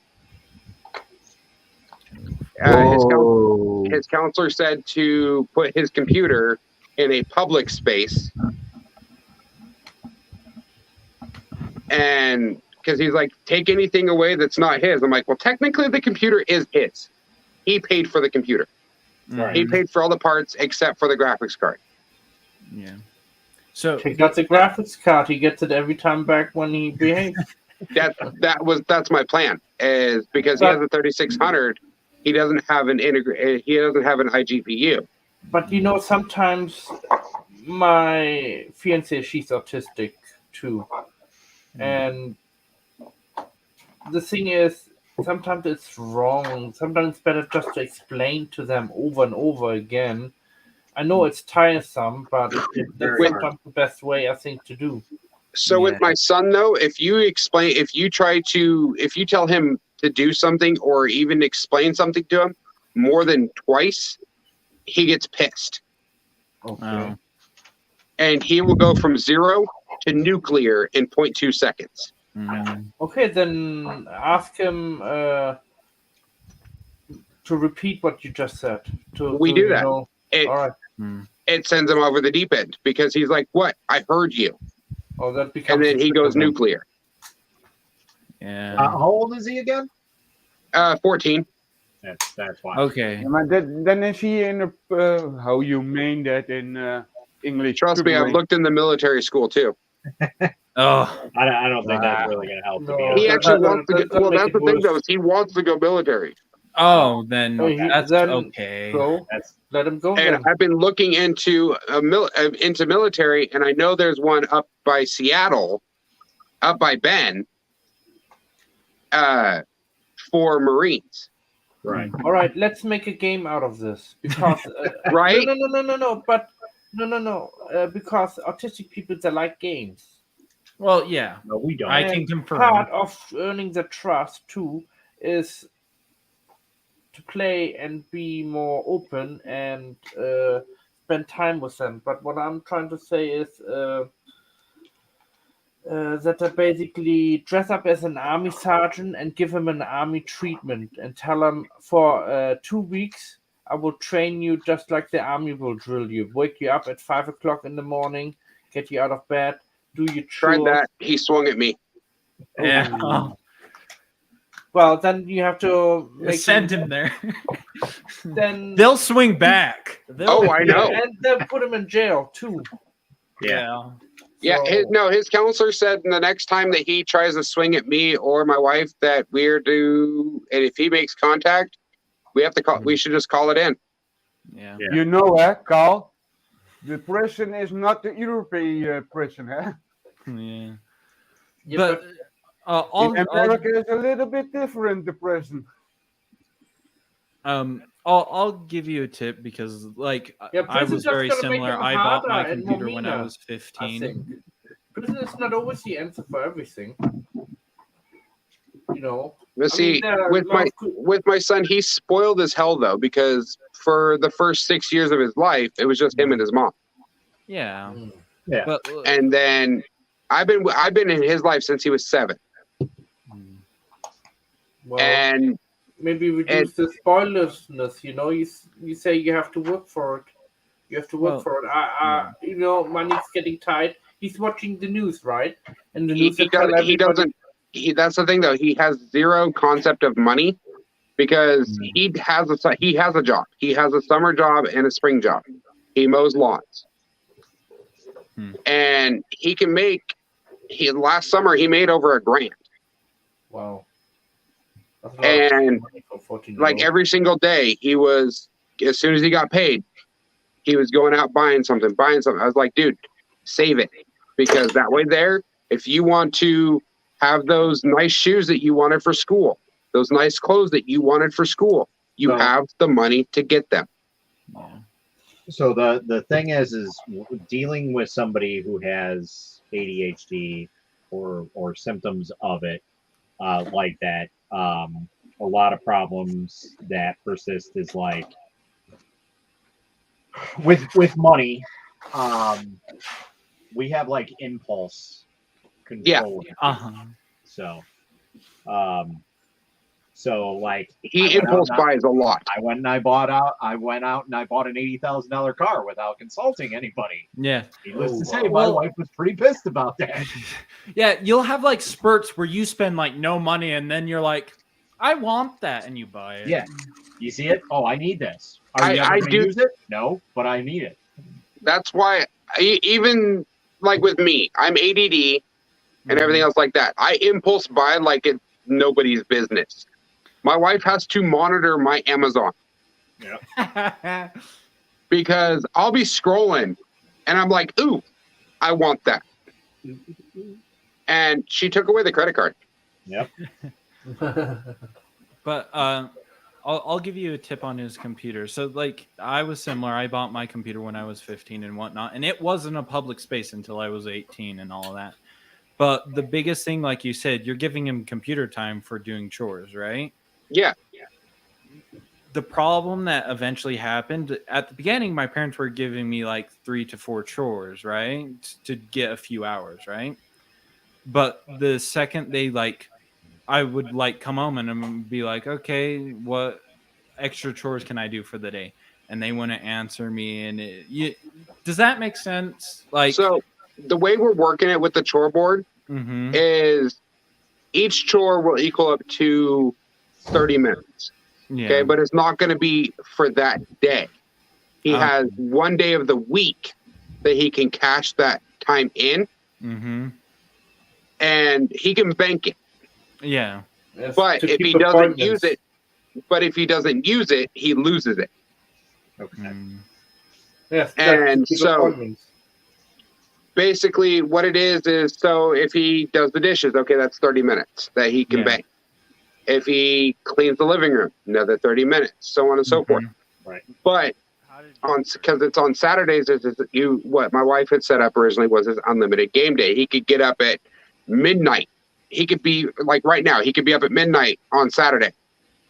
His counselor said to put his computer in a public space, and because he's like, take anything away that's not his. I'm like, well, technically the computer is his. He paid for the computer. Right. He paid for all the parts except for the graphics card. Yeah. So he got the graphics card. He gets it every time back when he behaves. That's my plan. Is because he has a 3600, he doesn't have an iGPU. But sometimes my fiance, she's autistic too, and the thing is, sometimes it's wrong. Sometimes it's better just to explain to them over and over again. I know it's tiresome, but that's sometimes the best way, I think, to do. So with my son, though, if you tell him to do something or even explain something to him more than twice, he gets pissed. Okay. and he will go from 0 to nuclear in 0.2 seconds. Okay, then ask him to repeat what you just said. We do that. All right. It sends him over the deep end because he's like, "What? I heard you." Oh, that becomes. And then he goes nuclear. Yeah. How old is he again? 14. That's why. Okay. Yeah, but then is he in a, how you mean that in English? Trust me, I've looked in the military school too. Oh, I don't think that's really going to help. No. To He be honest. actually wants to That's go. Well, make that's it the thing, worse. though. Is he wants to go military. then Okay, that's then okay. Go. That's Let him go. And Then. I've been looking into military, and I know there's one up by Seattle, up by Bend, for Marines. right. All right, let's make a game out of this because Right? No. But no. Because autistic people they like games. Well, yeah, No, we don't. I can confirm. Part of earning the trust too is to play and be more open and spend time with them. But what I'm trying to say is that I basically dress up as an army sergeant and give him an army treatment and tell him for 2 weeks I will train you just like the army will drill you. Wake you up at 5 o'clock in the morning, get you out of bed, do your chores. Tried that. He swung at me. Yeah. Oh, Well, then you have to send him there. Then They'll swing back. Oh, I know. and then put him in jail too. Yeah. Yeah, So- his counselor said the next time that he tries to swing at me or my wife that and if he makes contact, we have to call. We should just call it in. Yeah. Yeah. You know, Carl, the prison is not the European prison, huh? Yeah. Yeah, But In America is a little bit different, the prison. I'll give you a tip because like Yeah, I prison was just very gonna make similar. them I bought my harder and computer when I meaner, was I 15. think. Prison is not always the answer for everything. You know. Let's see, there are with a lot with my son, he's spoiled as hell though because for the first 6 years of his life, it was just him and his mom. Yeah. Mm. Yeah. But And then I've been in his life since he was 7, Well, and maybe reduce the spoilersness. You know, you say you have to work for it. You have to work Well, for it. You know, money's getting tight. He's watching the news, right? And the he news will tell everybody- doesn't. That's the thing though. He has zero concept of money because he has a job. He has a summer job and a spring job. He mows lawns, and he can make. Last summer he made over $1,000. Wow. That's a lot of And money for 14-year-old. like every single day, he was as soon as he got paid, he was going out buying something. I was like, dude, save it because that way there, if you want to have those nice shoes that you wanted for school, those nice clothes that you wanted for school, you Well- have the money to get them. So the thing is dealing with somebody who has ADHD or symptoms of it like that. A lot of problems that persist is like with money. We have like impulse control. uh-huh. So like He impulse buys a lot. I went out and I bought an $80,000 car without consulting anybody. Yeah. Needless to say, my Well- wife was pretty pissed about that. Yeah, you'll have like spurts where you spend like no money and then you're like, I want that, and you buy it. Yeah. You see it? Oh, I need this. Are you ever I gonna do- use it? No, but I need it. That's why even like with me, I'm ADD and everything else like that. I impulse buy like it's nobody's business. My wife has to monitor my Amazon because I'll be scrolling and I'm like, ooh, I want that. And she took away the credit card. Yep. But I'll give you a tip on his computer. So like I was similar. I bought my computer when I was 15 and whatnot, and it wasn't a public space until I was 18 and all of that. But the biggest thing, like you said, you're giving him computer time for doing chores, right? Yeah. the problem that eventually happened at the beginning, my parents were giving me like 3 to 4 chores, right, to get a few hours, right? But the second they like, I would like come home and be like, okay, what extra chores can I do for the day? And they wouldn't answer me. And does that make sense? Like, so the way we're working it with the chore board mhm. is each chore will equal up to 30 minutes. Yeah. Okay, but it's not going to be for that day. He Oh. has one day of the week that he can cash that time in, Mm-hmm. and he can bank it. Yeah. Yes, But to if keep he doesn't appointments. use it, he loses it. Okay. Mm. Yes, And to keep so- appointments. Basically, what it is so if he does the dishes, okay, that's 30 minutes that he can Yeah. bank. If he cleans the living room, another 30 minutes, so on and so forth. Right. But because it's on Saturdays, what my wife had set up originally was his unlimited game day. He could get up at midnight. He could be like right now. He could be up at midnight on Saturday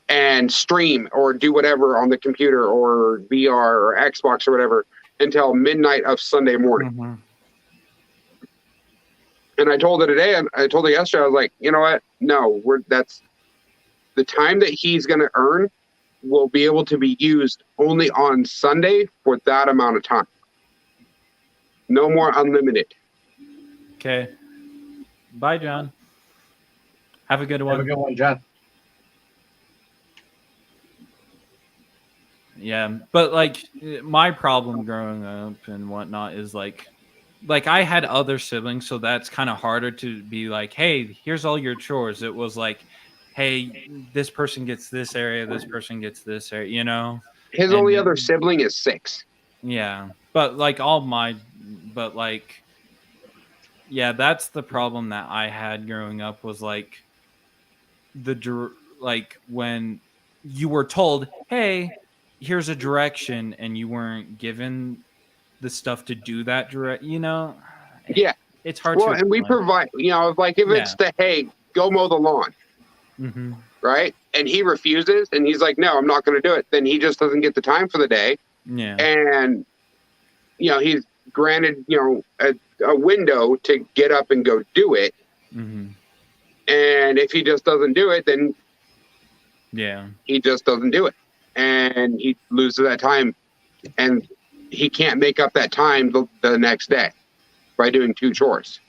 and stream or do whatever on the computer or VR or Xbox or whatever until midnight of Sunday morning. Mhm. And I told her today, and I told her yesterday, I was like, you know what? No, that's the time that he's going to earn will be able to be used only on Sunday for that amount of time. No more unlimited. Okay. Bye, John. Have a good one. Have a good one, John. Yeah, but like my problem growing up and whatnot is like I had other siblings, so that's kind of harder to be like, hey, here's all your chores. It was like, hey, this person gets this area, this person gets this area, you know? His And- only other sibling is 6. Yeah, but like yeah, that's the problem that I had growing up was like like when you were told, hey, here's a direction, and you weren't given the stuff to do that direct, you know? Yeah. It's hard Well, to and we explain. provide, like if it's hey, go mow the lawn, Mhm. right? And he refuses and he's like, no, I'm not going to do it. Then he just doesn't get the time for the day. Yeah. And, he's granted, a window to get up and go do it. Mhm. And if he just doesn't do it, then Yeah. he just doesn't do it. And he loses that time. And he can't make up that time the next day by doing 2 chores.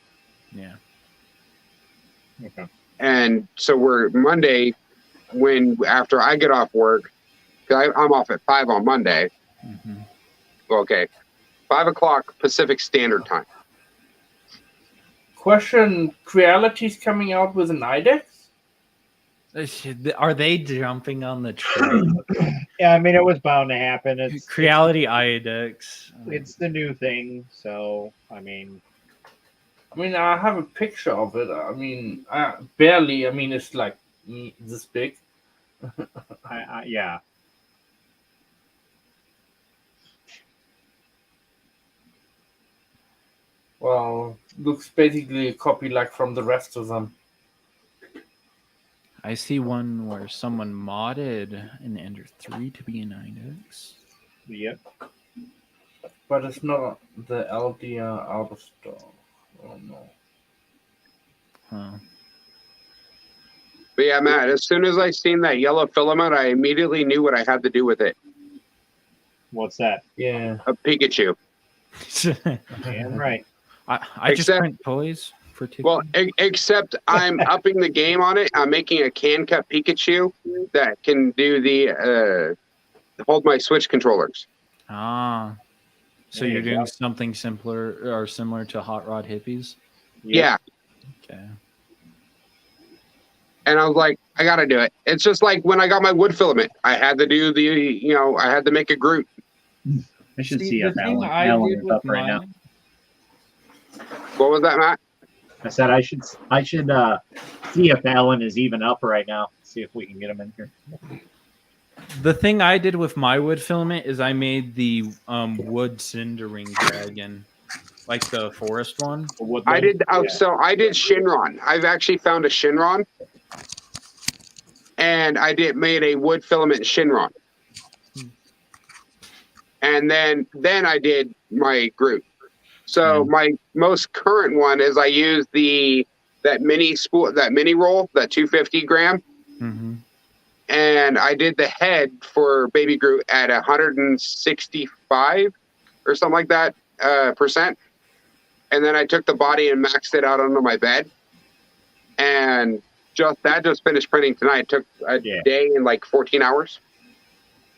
Yeah. Okay. And so we're Monday after I get off work, 'cause I'm off at 5 on Monday. Mhm. Okay. 5 o'clock Pacific Standard Time. Question: Creality's coming out with an IDEX? Are they jumping on the train? Yeah, I mean, it was bound to happen. It's Creality IDEX. it's the new thing, so I mean, I have a picture of it. Barely. It's like this big. yeah. Well, looks basically a copy like from the rest of them. I see one where someone modded an Ender 3 to be an IDEX. Yep. But it's not the LDR out of stock. Oh no. Huh. But yeah, Matt, as soon as I seen that yellow filament, I immediately knew what I had to do with it. What's that? Yeah. A Pikachu. Damn right. I just Except- print toys for TikTok. Well, except I'm upping the game on it. I'm making a can cut Pikachu that can do the hold my Switch controllers. Ah. So There you're you doing go. something simpler or similar to Hot Rod Hippies? Yeah. Okay. And I was like, I got to do it. It's just like when I got my wood filament, I had to do I had to make a Groot. I should See, see the if thing Alan, I Alan did is with up right now. mine- What was that, Matt? I said I should see if Alan is even up right now. See if we can get him in here. The thing I did with my wood filament is I made the wood cindering dragon, like the forest one. The woodland. I did. Yeah. So I did Shinron. I've actually found a Shinron, and I made a wood filament Shinron. and then I did my Groot. So my most current one is I use that mini roll, that 250 gram, and I did the head for Baby Groot at 165 or something like that percent, and then I took the body and maxed it out under my bed, and just finished printing tonight. It took a day and like 14 hours.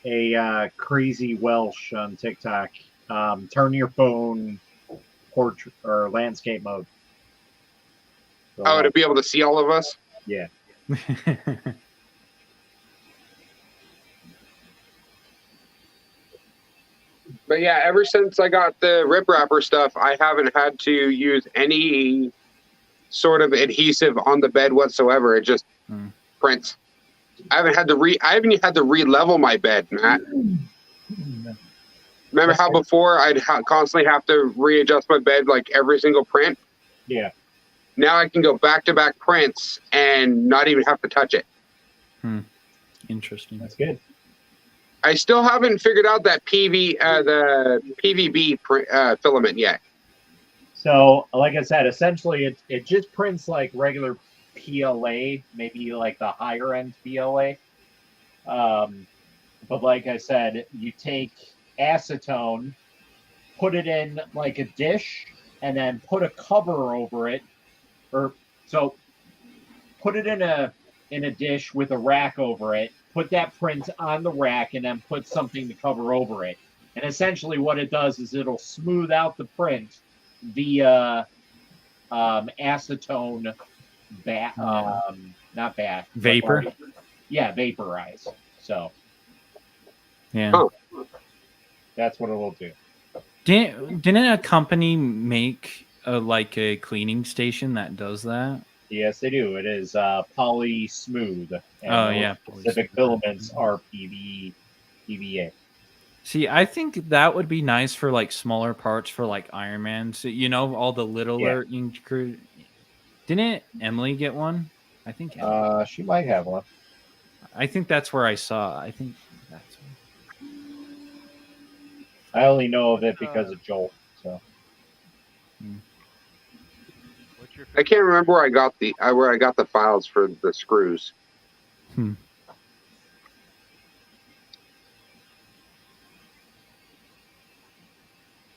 A crazy Welsh on TikTok. Turn your phone portrait or landscape mode. So, to be able to see all of us. Yeah. But yeah, ever since I got the Rip Wrapper stuff, I haven't had to use any sort of adhesive on the bed whatsoever. It just prints. I haven't had to re-level my bed, Matt. Remember how before I'd constantly have to readjust my bed like every single print? Yeah. Now I can go back-to-back prints and not even have to touch it. Interesting. That's good. I still haven't figured out that the PVB filament yet. So, like I said, essentially it just prints like regular PLA, maybe like the higher end PLA. But like I said, you take acetone, put it in like a dish, and then put a cover over it. So put it in a dish with a rack over it, put that print on the rack, and then put something to cover over it. And essentially what it does is it'll smooth out the print via acetone not bath. Vapor? Vaporize. So yeah. That's what it will do. Didn't a company make a cleaning station that does that? Yes, they do. It is Poly Smooth. And specific filaments are PVA. See, I think that would be nice for like smaller parts for like Iron Man. So all the littler Didn't Emily get one? I think she might have one. I think that's where I saw. I think that's. I only know of it because of Joel. So. I can't remember where I got the files for the screws. Thank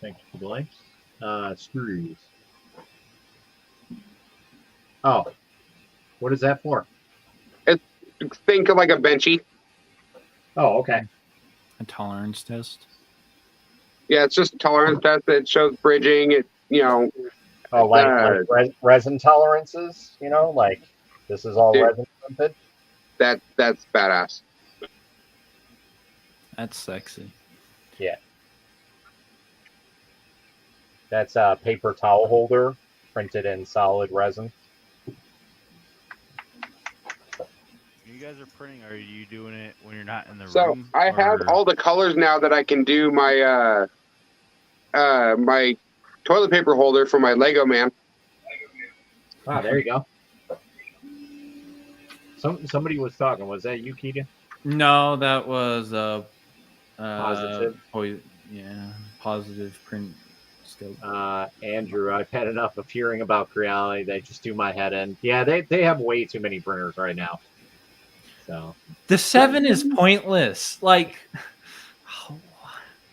you for the likes. Screws. Oh, what is that for? Think of like a benchy. Oh, okay. A tolerance test. Yeah, it's just a tolerance test that shows bridging. Oh, like resin tolerances, like this is all resin printed. That's badass. That's sexy. Yeah. That's a paper towel holder printed in solid resin. You guys are printing, or are you doing it when you're not in the room? So I have all the colors now that I can do my my toilet paper holder for my Lego man. Ah, there you go. Somebody was talking. Was that you, Keita? No, that was Positive. Positive print scope. Andrew, I've had enough of hearing about Creality. They just do my head in. Yeah, they have way too many printers right now. So the 7 is pointless. Like,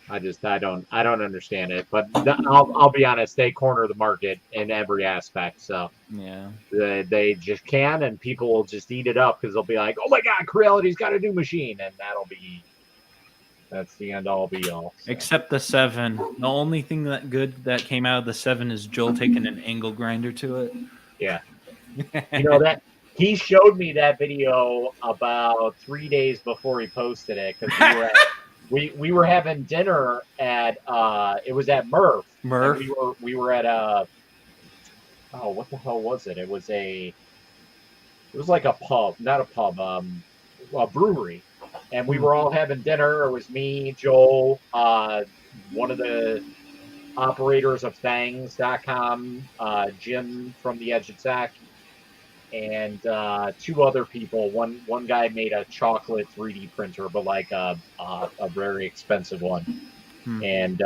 I don't understand it. But I'll be honest, they corner the market in every aspect. So yeah, they just can, and people will just eat it up because they'll be like, "Oh my God, Creality's got a new machine," and that's the end all be all. So. Except the 7. The only thing that came out of the 7 is Joel taking an angle grinder to it. Yeah, that. He showed me that video about 3 days before he posted it because we were having dinner at it was at Murph. We were at what the hell was it? It was like a pub, not a pub, a brewery, and we were all having dinner. It was me, Joel, one of the operators of Thangs.com, Jim from the Edge Attack, and 2 other people. One guy made a chocolate 3D printer, but like a very expensive one. And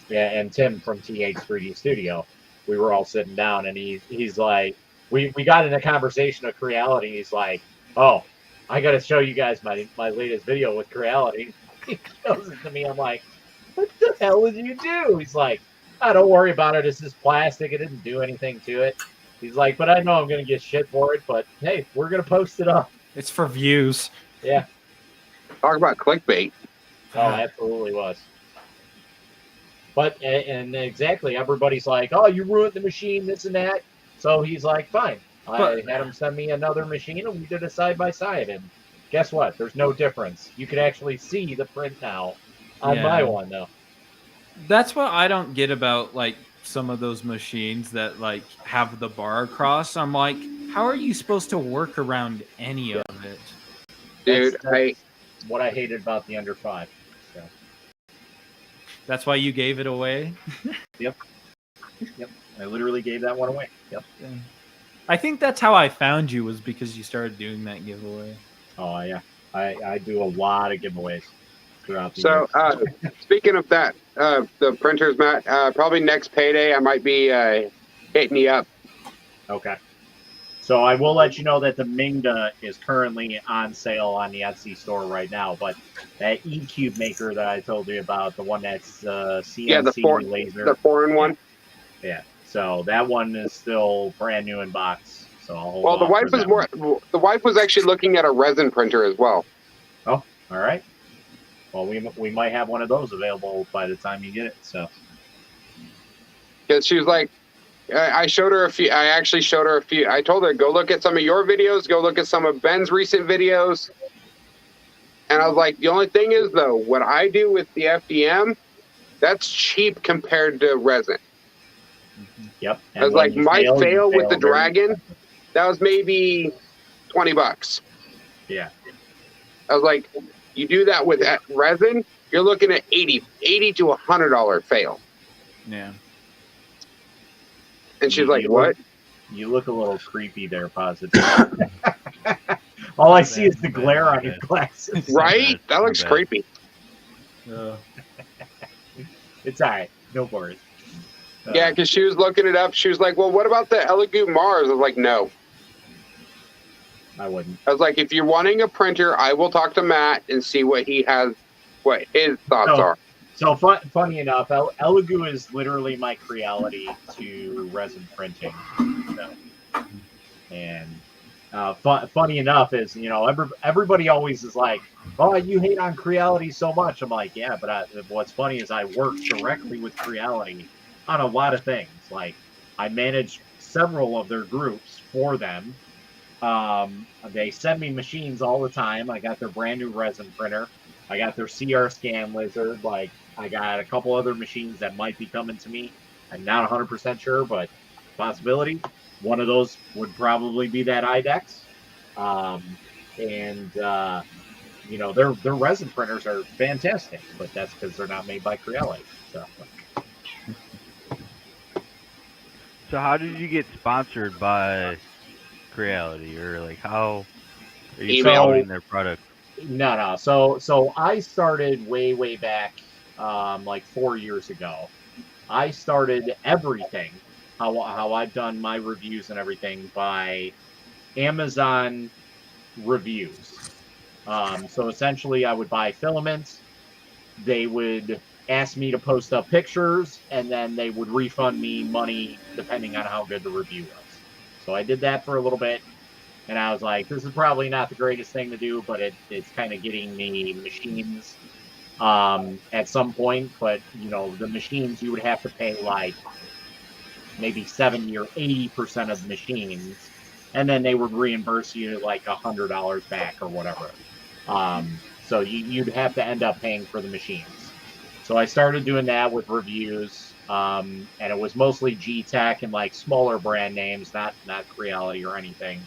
yeah, and Tim from TH3D Studio, we were all sitting down, and he's like, we got in a conversation of Creality. He's like, oh, I got to show you guys my latest video with Creality. He shows it to me. I'm like, what the hell did you do? He's like, don't worry about it. It's just plastic. It didn't do anything to it. He's like, but I know I'm going to get shit for it, but hey, we're going to post it up. It's for views. Yeah. Talk about clickbait. Oh, absolutely was. But, and exactly, everybody's like, oh, you ruined the machine, this and that. So he's like, fine. I had him send me another machine, and we did a side-by-side. And guess what? There's no difference. You can actually see the print now on my one, though. That's what I don't get about, like, some of those machines that, like, have the bar across. I'm like, how are you supposed to work around any of it? Dude, that's what I hated about the Under 5. So. That's why you gave it away? Yep. I literally gave that one away. Yep. Yeah. I think that's how I found you, was because you started doing that giveaway. Oh, yeah. I do a lot of giveaways throughout the year. So, speaking of that, the printers, Matt, probably next payday, I might be hitting you up. Okay. So I will let you know that the Mingda is currently on sale on the Etsy store right now, but that E-Cube maker that I told you about, the one that's CNC laser. The 4-in-1. Yeah. So that one is still brand new in box. So I'll hold Well, the wife was actually looking at a resin printer as well. Oh, all right. Well, we might have one of those available by the time you get it. So. Because she was like, I showed her a few. I actually showed her a few. I told her, go look at some of your videos. Go look at some of Ben's recent videos. And I was like, the only thing is, though, what I do with the FDM, that's cheap compared to resin. Yep. I was like, my fail with the Dragon, that was maybe $20. Yeah. I was like, you do that with resin, you're looking at $80 to $100 fail. Yeah. And she's like, what? You look a little creepy there, Positive. All I see is the glare on your glasses. Right? That looks creepy. It's all right. No worries. Yeah, because she was looking it up. She was like, well, what about the Elegoo Mars? I was like, no. I wouldn't. I was like, if you're wanting a printer, I will talk to Matt and see what he has, what his thoughts are. So funny enough, Elegoo is literally my Creality to resin printing. So, and funny enough is, you know, everybody always is like, oh, you hate on Creality so much. I'm like, yeah, but what's funny is I work directly with Creality on a lot of things. Like, I manage several of their groups for them. They send me machines all the time. I got their brand new resin printer. I got their CR Scan Lizard. Like, I got a couple other machines that might be coming to me. I'm not 100% sure, but possibility. One of those would probably be that IDEX. You know, their resin printers are fantastic, but that's because they're not made by Creality. So how did you get sponsored by Creality, or like how are you selling their product? No. So I started way back, like 4 years ago. I started everything, how I've done my reviews and everything, by Amazon reviews. So essentially, I would buy filaments. They would ask me to post up pictures, and then they would refund me money depending on how good the review was. So I did that for a little bit, and I was like, this is probably not the greatest thing to do, but it's kind of getting me machines at some point. But, you know, the machines, you would have to pay like maybe 70 or 80% of the machines, and then they would reimburse you like $100 back or whatever. So you'd have to end up paying for the machines. So I started doing that with reviews, and it was mostly G-Tech and like smaller brand names, not Creality or anything.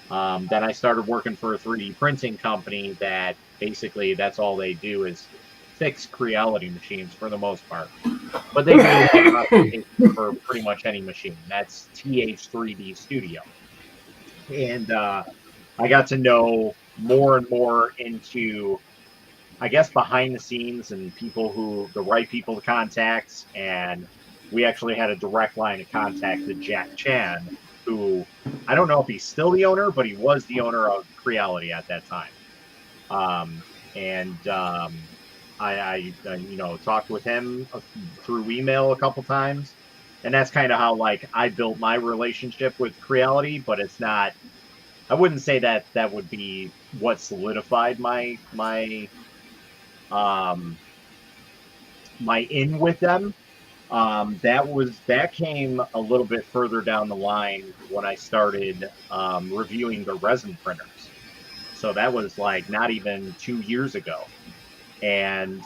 Then I started working for a 3D printing company that basically that's all they do is fix Creality machines for the most part. But they do have modifications for pretty much any machine. That's TH3D Studio. And I got to know more and more into I guess, behind the scenes and the right people to contact. And we actually had a direct line of contact to Jack Chan, who I don't know if he's still the owner, but he was the owner of Creality at that time. I talked with him through email a couple times, and that's kind of how like I built my relationship with Creality. But it's not. I wouldn't say that would be what solidified my in with them. That came a little bit further down the line when I started reviewing the resin printers. So that was like not even 2 years ago. And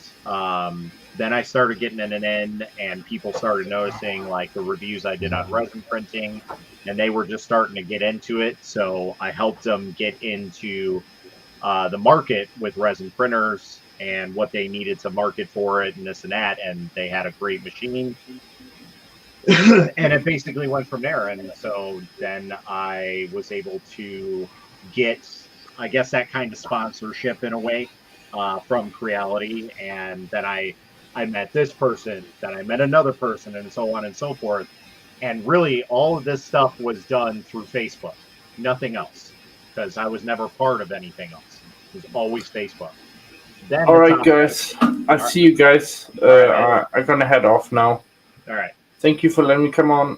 then I started getting in an end, and people started noticing like the reviews I did on resin printing, and they were just starting to get into it. So I helped them get into the market with resin printers and what they needed to market for it and this and that. And they had a great machine. And it basically went from there. And so then I was able to get, I guess, that kind of sponsorship in a way from Creality. And then I met this person, then I met another person, and so on and so forth. And really, all of this stuff was done through Facebook, nothing else, because I was never part of anything else. It was always Facebook. Then all right, guys. I see you guys. I'm gonna head off now. All right. Thank you for letting me come on.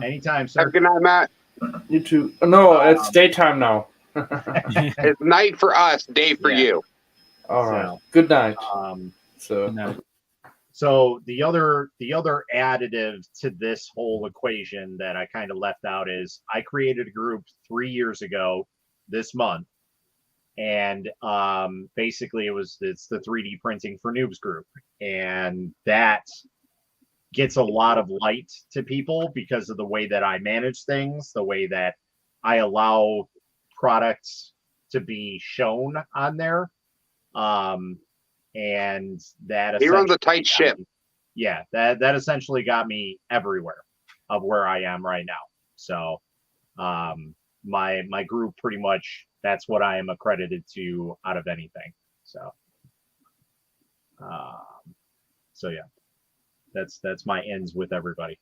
Anytime, sir. Have a good night, Matt. You too. No, it's daytime now. It's night for us, day for you. All right. So, good night. So the other additive to this whole equation that I kind of left out is I created a group 3 years ago this month. And basically it's the 3D printing for noobs group. And that gets a lot of light to people because of the way that I manage things, the way that I allow products to be shown on there. And that he runs a tight ship. Yeah, that essentially got me everywhere of where I am right now. So my group pretty much, that's what I am accredited to out of anything. So yeah, that's my ends with everybody.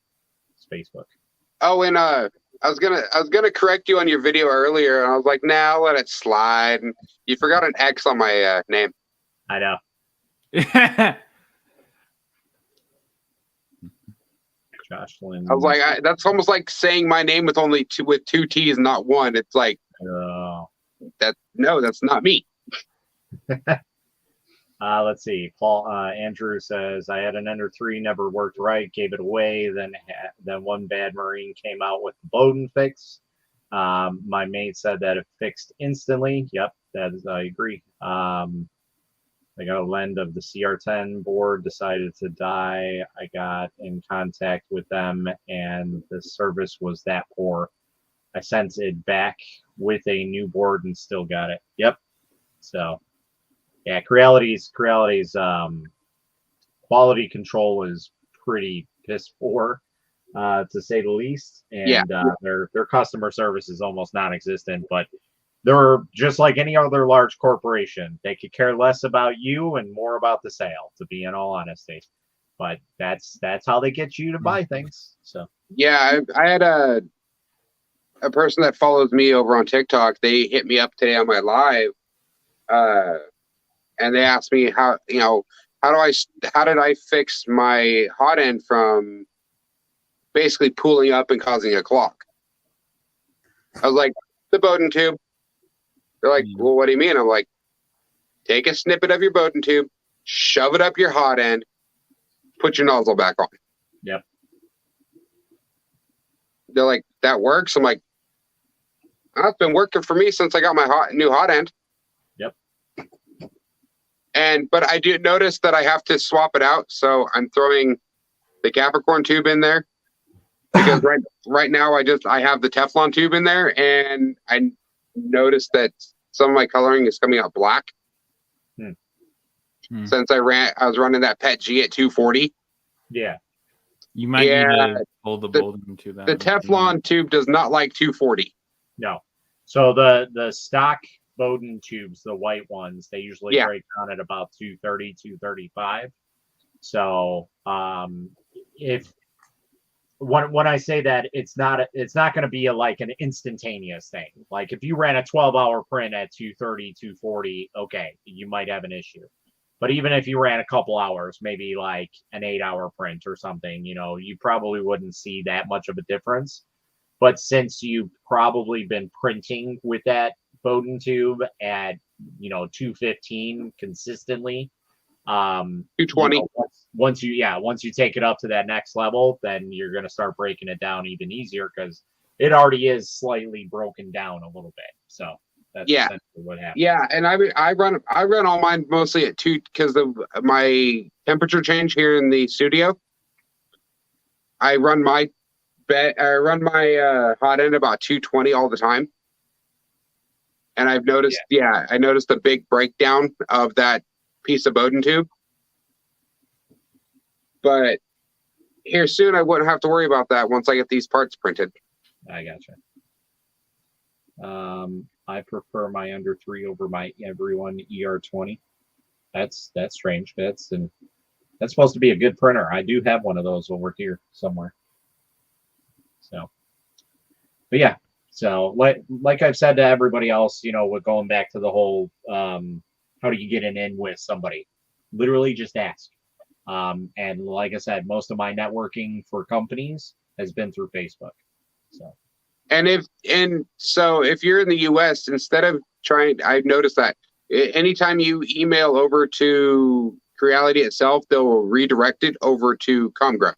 It's Facebook. Oh, and I was gonna correct you on your video earlier, and I was like, nah, let it slide. And you forgot an X on my name. I know. Josh Lynn. I was like, that's almost like saying my name with only two T's, not one. It's like, that's not me. Let's see. Paul Andrew says I had an Ender 3, never worked right, gave it away. Then one bad Marine came out with the Bowden fix. My mate said that it fixed instantly. Yep, I agree. I got a lend of the CR10 board, decided to die. I got in contact with them, and the service was that poor. I sent it back with a new board and still got it. Yep. So, yeah, Creality's quality control is pretty piss poor, to say the least. And their customer service is almost non-existent, but they're just like any other large corporation. They could care less about you and more about the sale, to be in all honesty. But that's how they get you to buy things. So yeah, I had a person that follows me over on TikTok. They hit me up today on my live, and they asked me how did I fix my hot end from basically pooling up and causing a clog. I was like, the Bowden tube. They're like, well, what do you mean? I'm like, take a snippet of your Bowden tube, shove it up your hot end, put your nozzle back on. Yep. They're like, that works? I'm like, it's been working for me since I got my new hot end. Yep. But I do notice that I have to swap it out, so I'm throwing the Capricorn tube in there because right now I have the Teflon tube in there, and I noticed that some of my coloring is coming out black. Since I was running that PET G at 240. Yeah. You might need to hold the Bowden to that. The Teflon tube does not like 240. No. So the stock Bowden tubes, the white ones, they usually Yeah. break down at about 230, 235. So if when I say that, it's not going to be like an instantaneous thing. Like if you ran a 12-hour print at 230, 240, okay, you might have an issue. But even if you ran a couple hours, maybe like an 8-hour print or something, you probably wouldn't see that much of a difference. But since you've probably been printing with that Bowden tube at 215 consistently, 220. Once you take it up to that next level, then you're going to start breaking it down even easier because it already is slightly broken down a little bit. So that's essentially what happens. Yeah, and I run all mine mostly at 2 because of my temperature change here in the studio. I run my hot end about 220 all the time. And I've noticed, I noticed a big breakdown of that piece of Bowden tube. But here soon, I wouldn't have to worry about that once I get these parts printed. I gotcha. I prefer my under 3 over my everyone ER20. That's strange. That's supposed to be a good printer. I do have one of those over here somewhere. So, but yeah. So like I've said to everybody else, with going back to the whole how do you get an in with somebody? Literally just ask. And like I said, most of my networking for companies has been through Facebook. So. So if you're in the US, instead of I've noticed that anytime you email over to Creality itself, they'll redirect it over to ComGrow.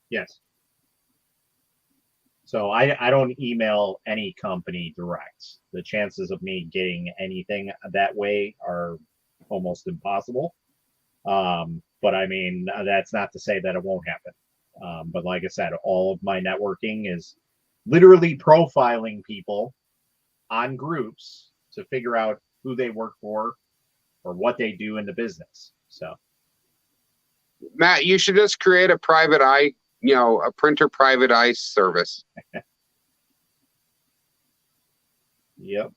Yes. So I don't email any company direct. The chances of me getting anything that way are almost impossible. But I mean, that's not to say that it won't happen. But like I said, all of my networking is literally profiling people on groups to figure out who they work for or what they do in the business. So, Matt, you should just create a private eye, a printer private eye service. Yep.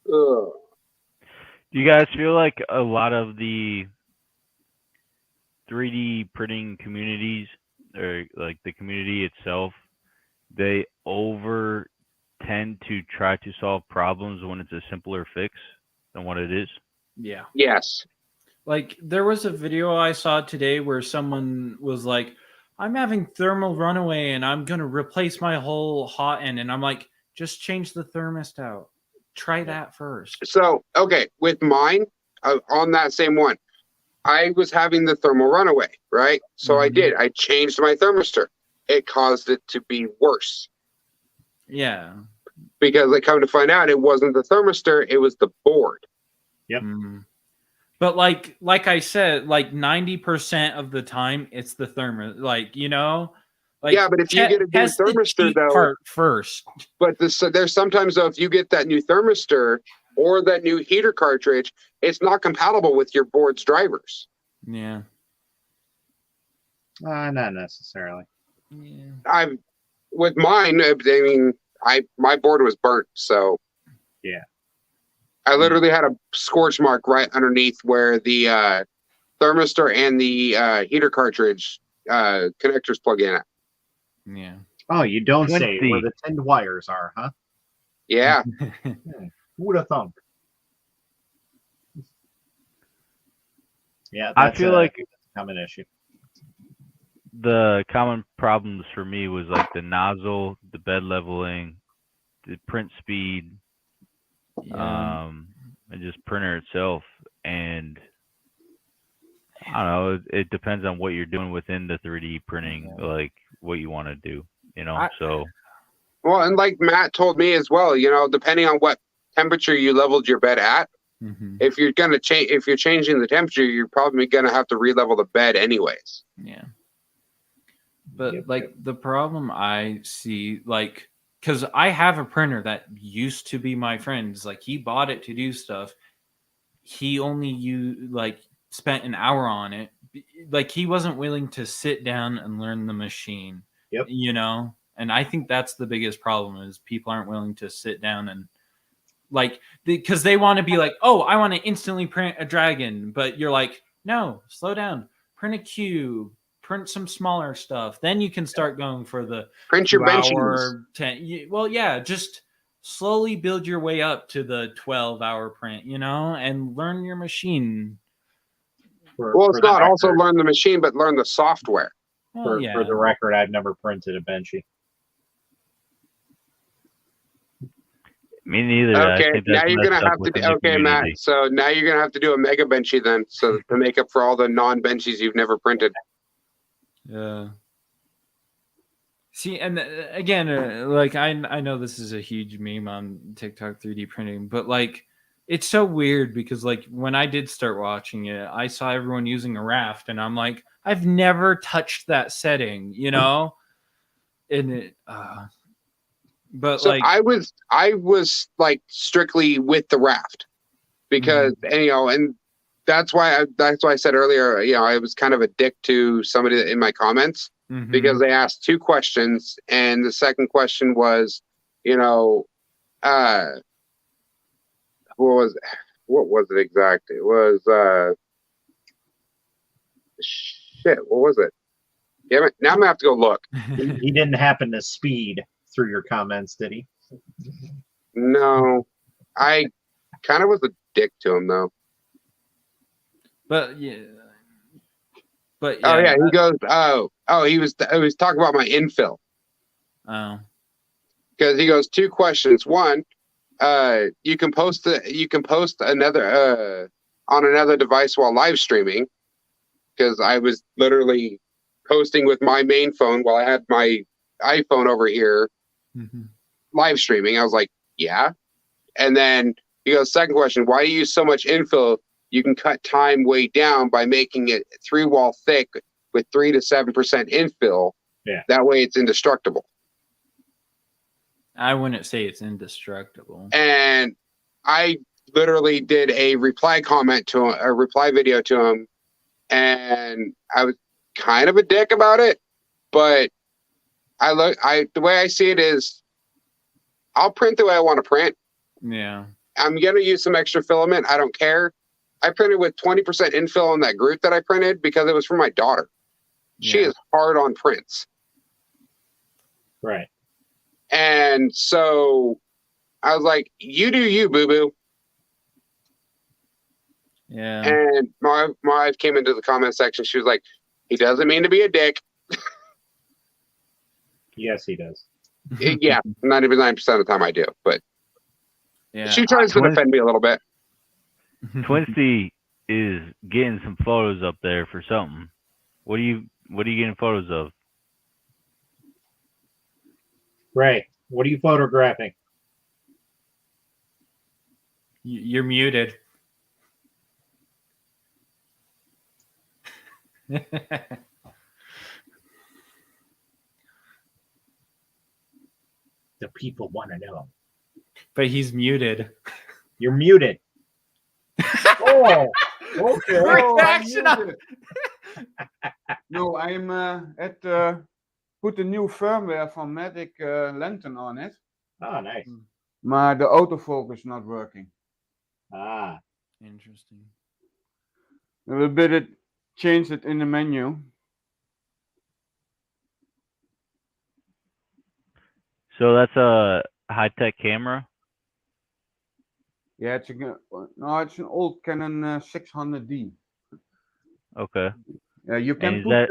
Do you guys feel like a lot of the 3D printing communities, or like the community itself, they tend to try to solve problems when it's a simpler fix than what it is? Yeah. Yes. Like there was a video I saw today where someone was like, I'm having thermal runaway and I'm going to replace my whole hot end. And I'm like, just change the thermostat. Try that first. So, okay, with mine, on that same one, I was having the thermal runaway, right? So I did. I changed my thermistor. It caused it to be worse. Yeah. Because I come to find out it wasn't the thermistor, it was the board. Yep. But like I said, like 90% of the time it's the thermostat. Like, yeah, but if you get a new thermistor though, part first. But there's sometimes though, if you get that new thermistor or that new heater cartridge, it's not compatible with your board's drivers. Yeah. Not necessarily. Yeah. With mine, I mean, my board was burnt, so yeah. I literally had a scorch mark right underneath where the thermistor and the heater cartridge connectors plug in at. Yeah. Oh, you don't say where the tinned wires are, huh? Yeah. Who would have thunk? Yeah, I feel like that's a common issue. The common problems for me was like the nozzle, the bed leveling, the print speed, and just printer itself. And I don't know, it depends on what you're doing within the 3D printing, like what you want to do, so. Well, and like Matt told me as well, depending on what temperature you leveled your bed at, if you're going to change, if you're changing the temperature, you're probably going to have to re-level the bed anyways. Yeah. But like the problem I see, like, because I have a printer that used to be my friend's, like he bought it to do stuff. He only spent an hour on it. Like he wasn't willing to sit down and learn the machine. Yep. And I think that's the biggest problem is people aren't willing to sit down and like, because they want to be like, oh, I want to instantly print a dragon. But you're like, no, slow down. Print a cube. Print some smaller stuff. Then you can start going for the Print your benches. Well, yeah, just slowly build your way up to the 12-hour print, and learn your machine. Well, it's not also learn the machine, but learn the software. Well, For the record, I've never printed a Benchy. Me neither. Okay, now you're gonna have to. Okay, Matt. So now you're gonna have to do a Mega Benchy then, so to make up for all the non-Benchies you've never printed. Yeah. See, and again, like I know this is a huge meme on TikTok 3D printing, but like it's so weird because like when I did start watching it, I saw everyone using a raft, and I'm like, I've never touched that setting, and it. But so like I was like strictly with the raft because and that's why I said earlier, I was kind of a dick to somebody in my comments because they asked 2 questions, and the second question was, what was it exactly? It was what was it? Damn it! Now I'm gonna have to go look. He didn't happen to speed through your comments, did he? No, I kind of was a dick to him though. But yeah. Oh yeah, he goes. He was talking about my infill. Oh. Because he goes 2 questions. One, you can post another on another device while live streaming. Because I was literally posting with my main phone while I had my iPhone over here. Live streaming. I was like, yeah. And then he goes, second question, why do you use so much infill? You can cut time way down by making it 3-wall thick with 3 to 7% infill. Yeah. That way it's indestructible. I wouldn't say it's indestructible. And I literally did a reply video to him, and I was kind of a dick about it, but the way I see it is I'll print the way I want to print. Yeah. I'm going to use some extra filament. I don't care. I printed with 20% infill on that Groot that I printed because it was for my daughter. Yeah. She is hard on prints. Right. And so I was like, you do you, boo-boo. Yeah. And my wife came into the comment section. She was like, he doesn't mean to be a dick. Yes, he does. Yeah, 99% of the time I do, but yeah, she tries to defend me a little bit. Twinsty is getting some photos up there for something. What are you getting photos of? Ray, what are you photographing? You're muted. The people want to know. But he's muted. You're muted. Oh, okay. Reaction No, I'm put the new firmware from Magic Lantern on it. Oh, nice. Maar the autofocus not working. Ah, interesting. A little bit it changed it in the menu. So that's a high-tech camera? Yeah, it's an old Canon 600D. Okay. You can put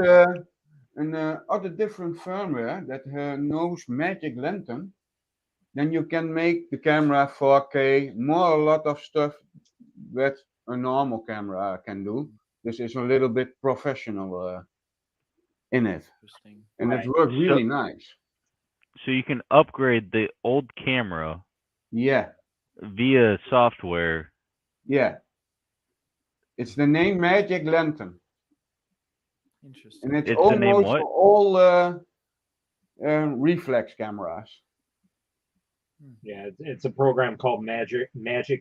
other different firmware that knows Magic Lantern. Then you can make the camera 4K, a lot of stuff that a normal camera can do. This is a little bit professional in it. Interesting. And it works really nice. So you can upgrade the old camera. Yeah. Via software. Yeah. It's the name Magic Lantern. Interesting. And it's almost for all reflex cameras. Yeah, it's a program called Magic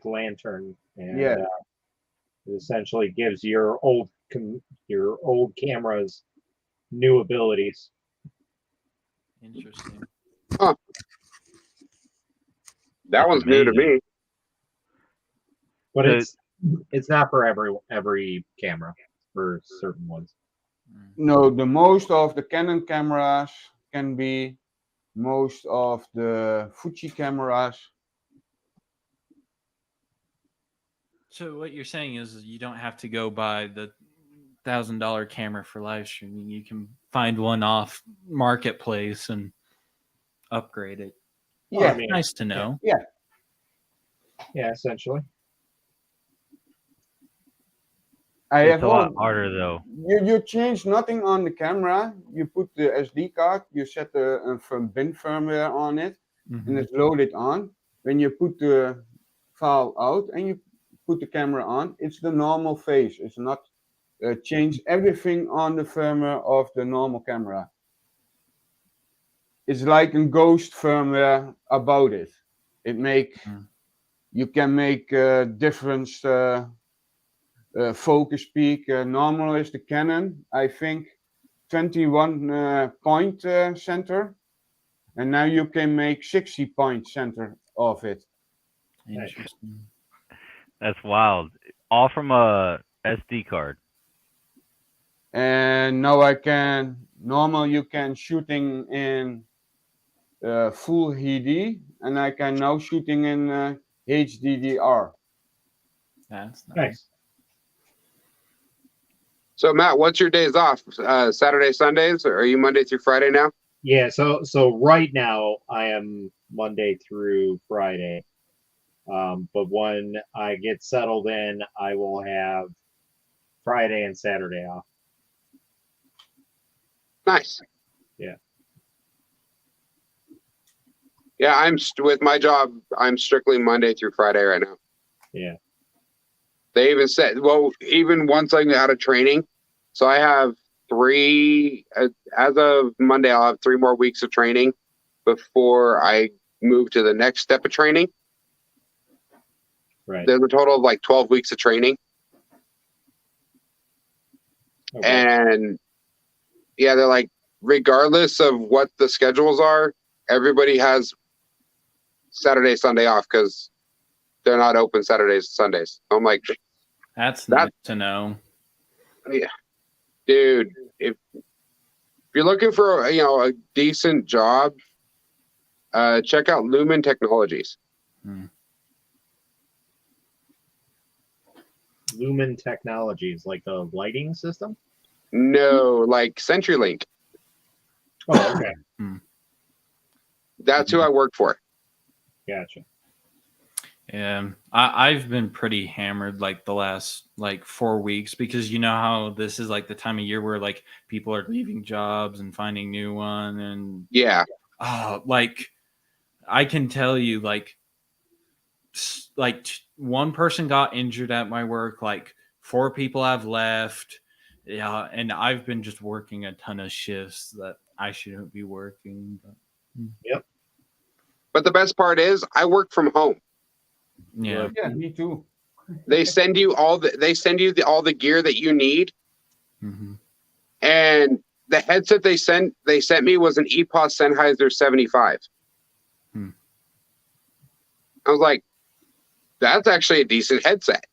Lantern, and it essentially gives your old cameras new abilities. Interesting. That one's new to me. But So- it's not for every camera, for certain ones. No, the most of the Canon cameras can be, most of the Fuji cameras. So what you're saying is you don't have to go buy the $1,000 camera for live streaming. You can find one off marketplace and upgrade it. Yeah, I mean, Nice to know. yeah, essentially. I It's have a lot all, harder though. you change nothing on the camera. You put the SD card, you set the bin firmware on it, and it's loaded on. When you put the file out and you put the camera on, it's the normal phase. It's not change everything on the firmware of the normal camera. It's like a ghost firmware about it. You can make different focus peak. Normal is the Canon, I think, 21 point center, and now you can make 60 point center of it. Interesting. That's wild. All from a SD card. And now I can normal you can shooting in full HD, and I can now shooting in HDDR. That's nice. Nice. So Matt, what's your days off? Saturday, Sundays, or are you Monday through Friday now? Yeah, so right now I am Monday through Friday. But when I get settled in, I will have Friday and Saturday off. Nice. Yeah. Yeah, with my job, I'm strictly Monday through Friday right now. Yeah. They even said, well, even once I get out of training, so I have 3, as of Monday, I'll have 3 more weeks of training before I move to the next step of training. Right. There's a total of like 12 weeks of training. Okay. And yeah, they're like, regardless of what the schedules are, everybody has Saturday, Sunday off because they're not open Saturdays and Sundays. I'm like, That's nice to know. yeah, dude, if you're looking for a decent job, check out Lumen Technologies. Lumen Technologies, like the lighting system? No, like CenturyLink. Oh, okay. That's who I work for. Gotcha. Yeah, I've been pretty hammered like the last 4 weeks because you know how this is like the time of year where like people are leaving jobs and finding new one and yeah, like I can tell you one person got injured at my work, like 4 people have left. Yeah, and I've been just working a ton of shifts that I shouldn't be working. But... Yep. But the best part is I work from home. Yeah. Yeah, me too. They send you all the gear that you need. Mm-hmm. And the headset they sent me was an EPOS Sennheiser 75. I was like, that's actually a decent headset.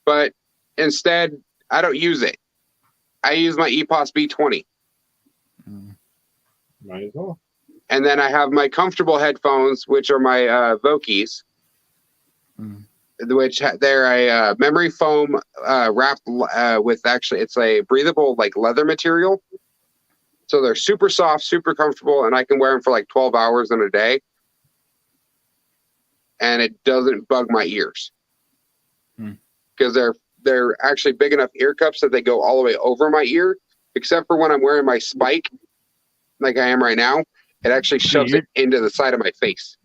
But instead, I don't use it. I use my EPOS B20. Might as well. And then I have my comfortable headphones, which are my Vokies, which they're a memory foam wrapped with it's a breathable like leather material. So they're super soft, super comfortable, and I can wear them for like 12 hours in a day. And it doesn't bug my ears because they're actually big enough ear cups that they go all the way over my ear, except for when I'm wearing my spike, like I am right now. It actually shoves it into the side of my face.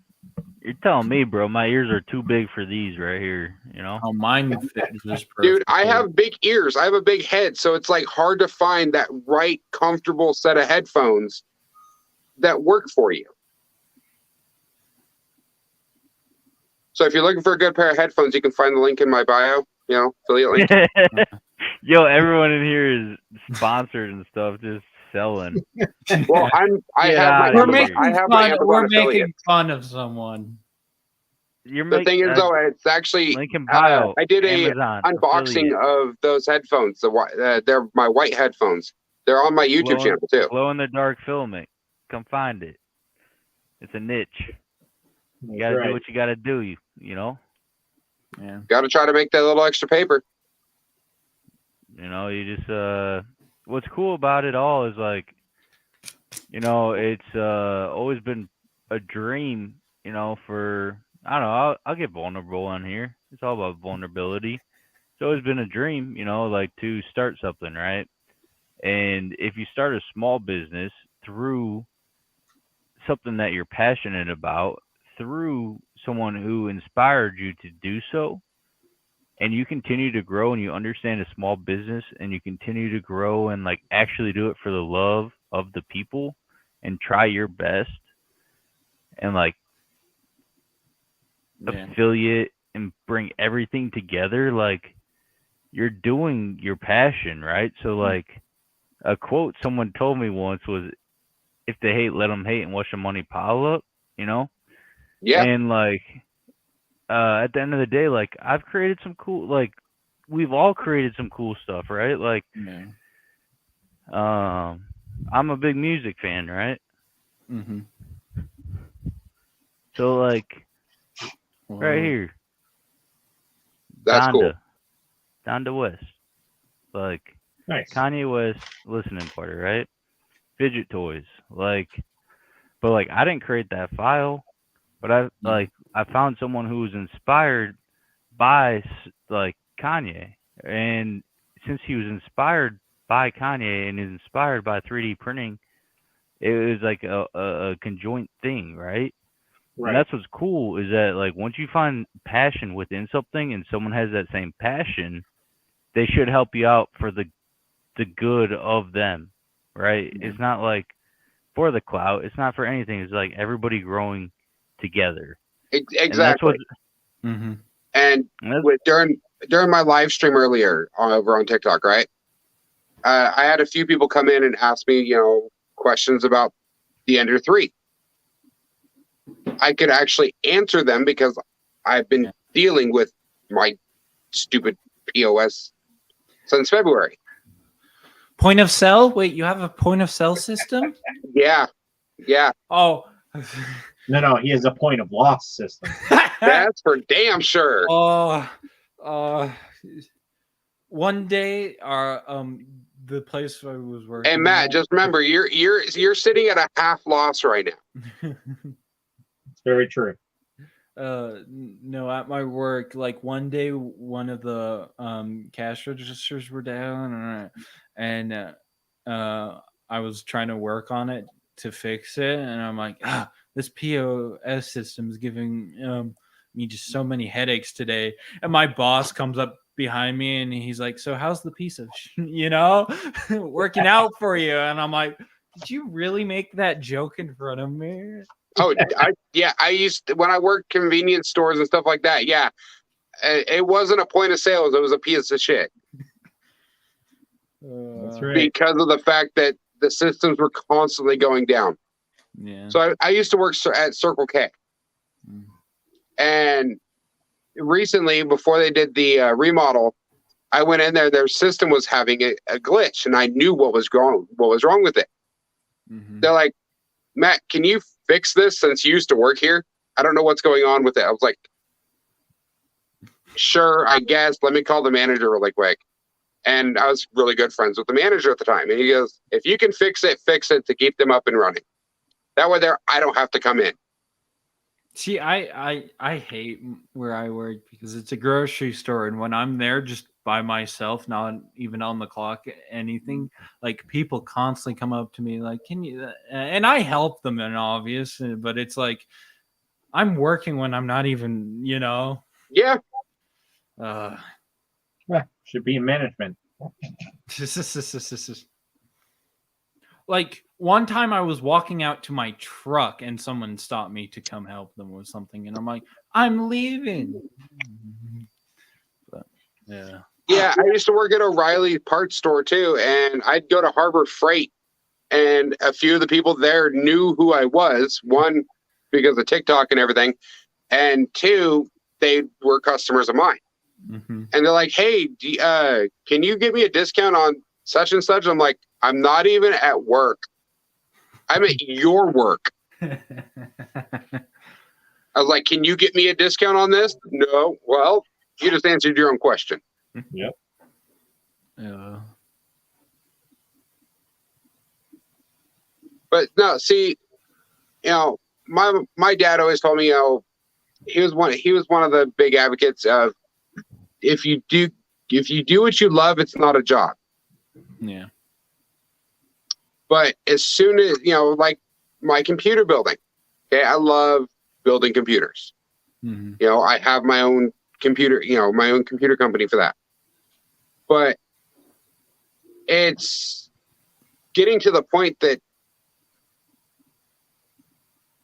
You're telling me, bro, my ears are too big for these right here, you know? Oh, mine fit just perfect. Dude, I have big ears. I have a big head, so it's like hard to find that right comfortable set of headphones that work for you. So if you're looking for a good pair of headphones, you can find the link in my bio, affiliate link. Yo, everyone in here is sponsored and stuff. Just selling. Well, I Get have my outta We're here. making I have my fun. Amazon We're affiliate. making fun of someone. You're The thing is, though, it's actually Lincoln Bio. I did a Amazon unboxing affiliate. of those headphones. They're my white headphones. They're on my YouTube channel too. Glow in the dark filming. Come find it. It's a niche. You gotta do what you gotta do. You know. Yeah. Got to try to make that little extra paper. You know, you just what's cool about it all is like, you know, it's always been a dream, you know, for I don't know, I'll get vulnerable on here. It's all about vulnerability. It's always been a dream, you know, like to start something, right? And if you start a small business through something that you're passionate about, through someone who inspired you to do so, and you continue to grow and you understand a small business and you continue to grow and like actually do it for the love of the people and try your best and like affiliate and bring everything together, like you're doing your passion, right? So like a quote someone told me once was, if they hate, let them hate and watch the money pile up, you know? Yeah. And like at the end of the day, like I've created some cool, like we've all created some cool stuff, right? Like I'm a big music fan, right? Mm-hmm. So like right here, That's cool. Donda West, like Nice. Kanye West listening party, right? Fidget toys, like, but like I didn't create that file, but I found someone who was inspired by like Kanye, and since he was inspired by Kanye and is inspired by 3D printing, it was like a conjoint thing, right? Right. And that's what's cool is that like once you find passion within something and someone has that same passion, they should help you out for the good of them, right? It's not like for the clout. It's not for anything. It's like everybody growing together. Exactly. And during my live stream earlier over on TikTok, right? I had a few people come in and ask me, you know, questions about the Ender 3. I could actually answer them because I've been dealing with my stupid POS since February. Point of sale? Wait, you have a point of sale system? Yeah. Oh. No, he has a point of loss system. That's for damn sure. One day, the place I was working. Hey Matt, just remember, you're sitting at a half loss right now. It's very true. No, at my work, like one day, one of the cash registers were down, and I was trying to work on it to fix it, and I'm like, this POS system is giving me just so many headaches today. And my boss comes up behind me and he's like, so how's the piece of working out for you? And I'm like, did you really make that joke in front of me? Oh, I used to, when I worked convenience stores and stuff like that. Yeah, it wasn't a point of sale; it was a piece of shit. That's right. Because of the fact that the systems were constantly going down. Yeah. So I used to work at Circle K, and recently, before they did the remodel, I went in there. Their system was having a glitch, and I knew what was wrong with it. Mm-hmm. They're like, Matt, can you fix this since you used to work here? I don't know what's going on with it. I was like, sure, I guess. Let me call the manager really quick. And I was really good friends with the manager at the time. And he goes, if you can fix it to keep them up and running. That way I don't have to come in. See, I hate where I work because it's a grocery store. And when I'm there just by myself, not even on the clock, anything, like people constantly come up to me like, can you, and I help them in obvious, but it's like, I'm working when I'm not even, Yeah. Should be in management. Like one time I was walking out to my truck and someone stopped me to come help them with something. And I'm like, I'm leaving. But, yeah. Yeah, I used to work at O'Reilly parts store too, and I'd go to Harbor Freight and a few of the people there knew who I was. One, because of TikTok and everything, and two, they were customers of mine. Mm-hmm. And they're like, "Hey, can you give me a discount on such and such?" I'm like, "I'm not even at work. I'm at your work." I was like, "Can you get me a discount on this?" No. Well, you just answered your own question. Yep. Yeah. But no, see, my dad always told me, he was one of the big advocates of if you do what you love, it's not a job. Yeah. But as soon as like my computer building, okay, I love building computers. Mm-hmm. I have my own computer, my own computer company for that. But it's getting to the point that,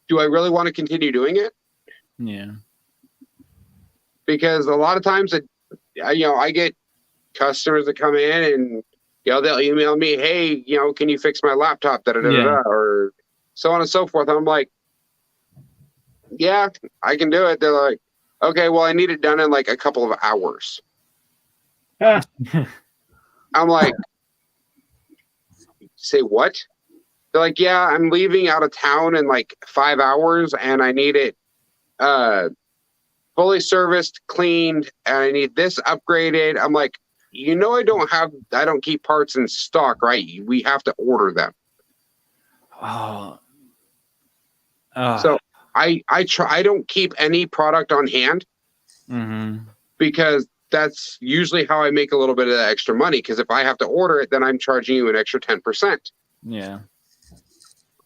do I really want to continue doing it? Yeah. Because a lot of times I get customers that come in and they'll email me, "Hey, can you fix my laptop?" Or so on and so forth. I'm like, "Yeah, I can do it." They're like, "Okay, well, I need it done in like a couple of hours." I'm like, "Say what?" They're like, "Yeah, I'm leaving out of town in like 5 hours, and I need it fully serviced, cleaned, and I need this upgraded." I'm like, I don't keep parts in stock, right? We have to order them. Oh. So I don't keep any product on hand, Mm-hmm. because that's usually how I make a little bit of extra money. Because if I have to order it, then I'm charging you an extra 10%. Yeah.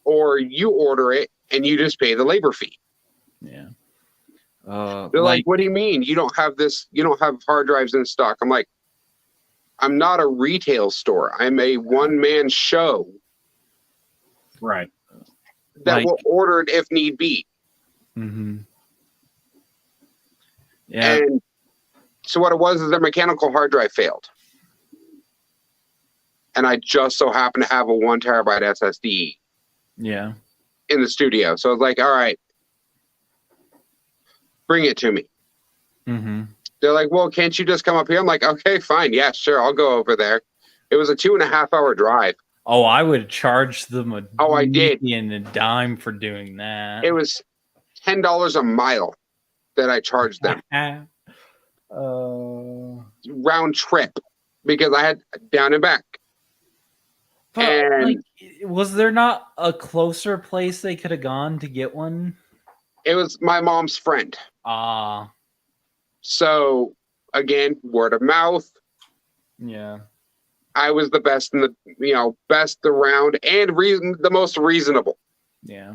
Or you order it and you just pay the labor fee. Yeah. They're like, "What do you mean you don't have this? You don't have hard drives in stock?" I'm like, "I'm not a retail store. I'm a one-man show." Right. That will order it if need be. Mm-hmm. Yeah. And so what it was is their mechanical hard drive failed. And I just so happened to have a 1 terabyte SSD Yeah. in the studio. So I was like, "All right, bring it to me." Mm-hmm. They're like, "Well, can't you just come up here?" I'm like, "Okay, fine. Yeah, sure. I'll go over there." It was a 2.5 hour drive. Oh, I would charge them I did. a dime for doing that. It was $10 a mile that I charged them. Round trip, because I had down and back. But, And was there not a closer place they could have gone to get one? it was my mom's friend. So again, word of mouth. Yeah. I was the best best around and the most reasonable. Yeah.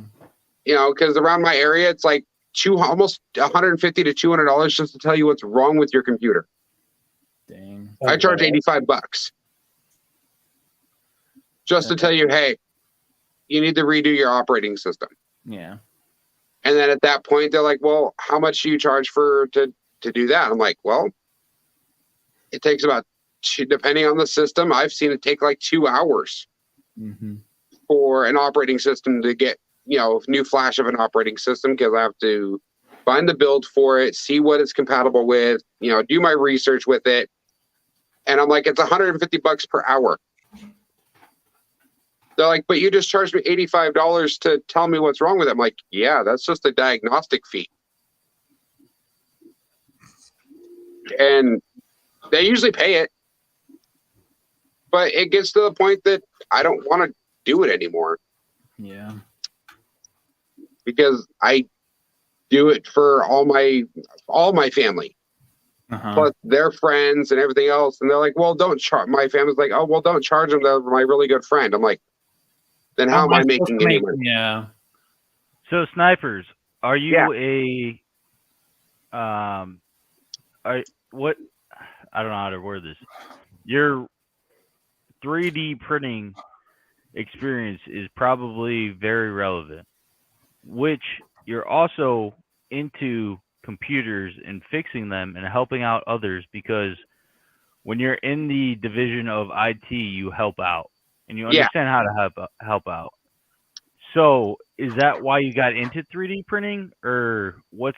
Because around my area, it's like almost $150 to $200 just to tell you what's wrong with your computer. Dang. I charge $85 just to tell you, "Hey, you need to redo your operating system." Yeah. And then at that point, they're like, "Well, how much do you charge to do that?" I'm like, "Well, it takes about depending on the system, I've seen it take like 2 hours Mm-hmm. for an operating system to get, new flash of an operating system, because I have to find the build for it, see what it's compatible with, do my research with it." And I'm like, "It's $150 per hour." They're like, "But you just charged me $85 to tell me what's wrong with it." I'm like, "Yeah, that's just a diagnostic fee." And they usually pay it. But it gets to the point that I don't want to do it anymore. Yeah. Because I do it for all my family. Plus their friends and everything else. And they're like, "Well, don't charge." My family's like, "Oh, well, don't charge them. They're my really good friend." I'm like, then how am I making any money? Yeah. So snipers, are you what? I don't know how to word this. Your 3D printing experience is probably very relevant, which you're also into computers and fixing them and helping out others, because when you're in the division of IT, you help out and you Yeah. understand how to help out. So, is that why you got into 3D printing, or what's?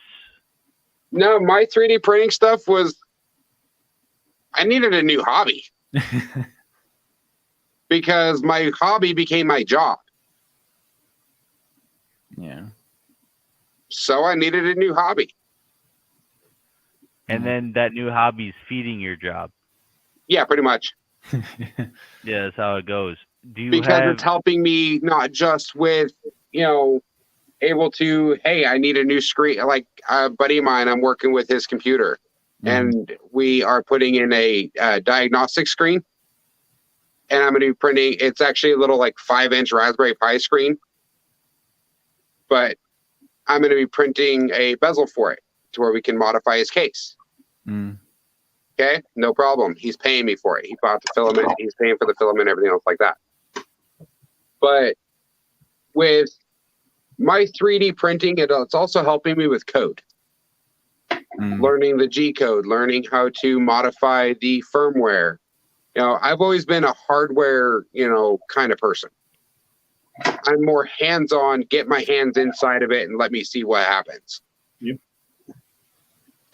No, my 3D printing stuff was I needed a new hobby because my hobby became my job. Yeah. So I needed a new hobby. And then that new hobby's feeding your job. Yeah, pretty much. Yeah, that's how it goes. Do you Because have? it's helping me not just with, able to, hey, I need a new screen. Like a buddy of mine, I'm working with his computer and we are putting in a diagnostic screen. And I'm going to be printing, it's actually a little like 5-inch Raspberry Pi screen. But I'm going to be printing a bezel for it to where we can modify his case. Okay, no problem. He's paying me for it. He bought the filament. He's paying for the filament, everything else like that. But with my 3D printing, it's also helping me with code. Learning the G code, learning how to modify the firmware. I've always been a hardware, kind of person. I'm more hands-on, get my hands inside of it and let me see what happens. Yep.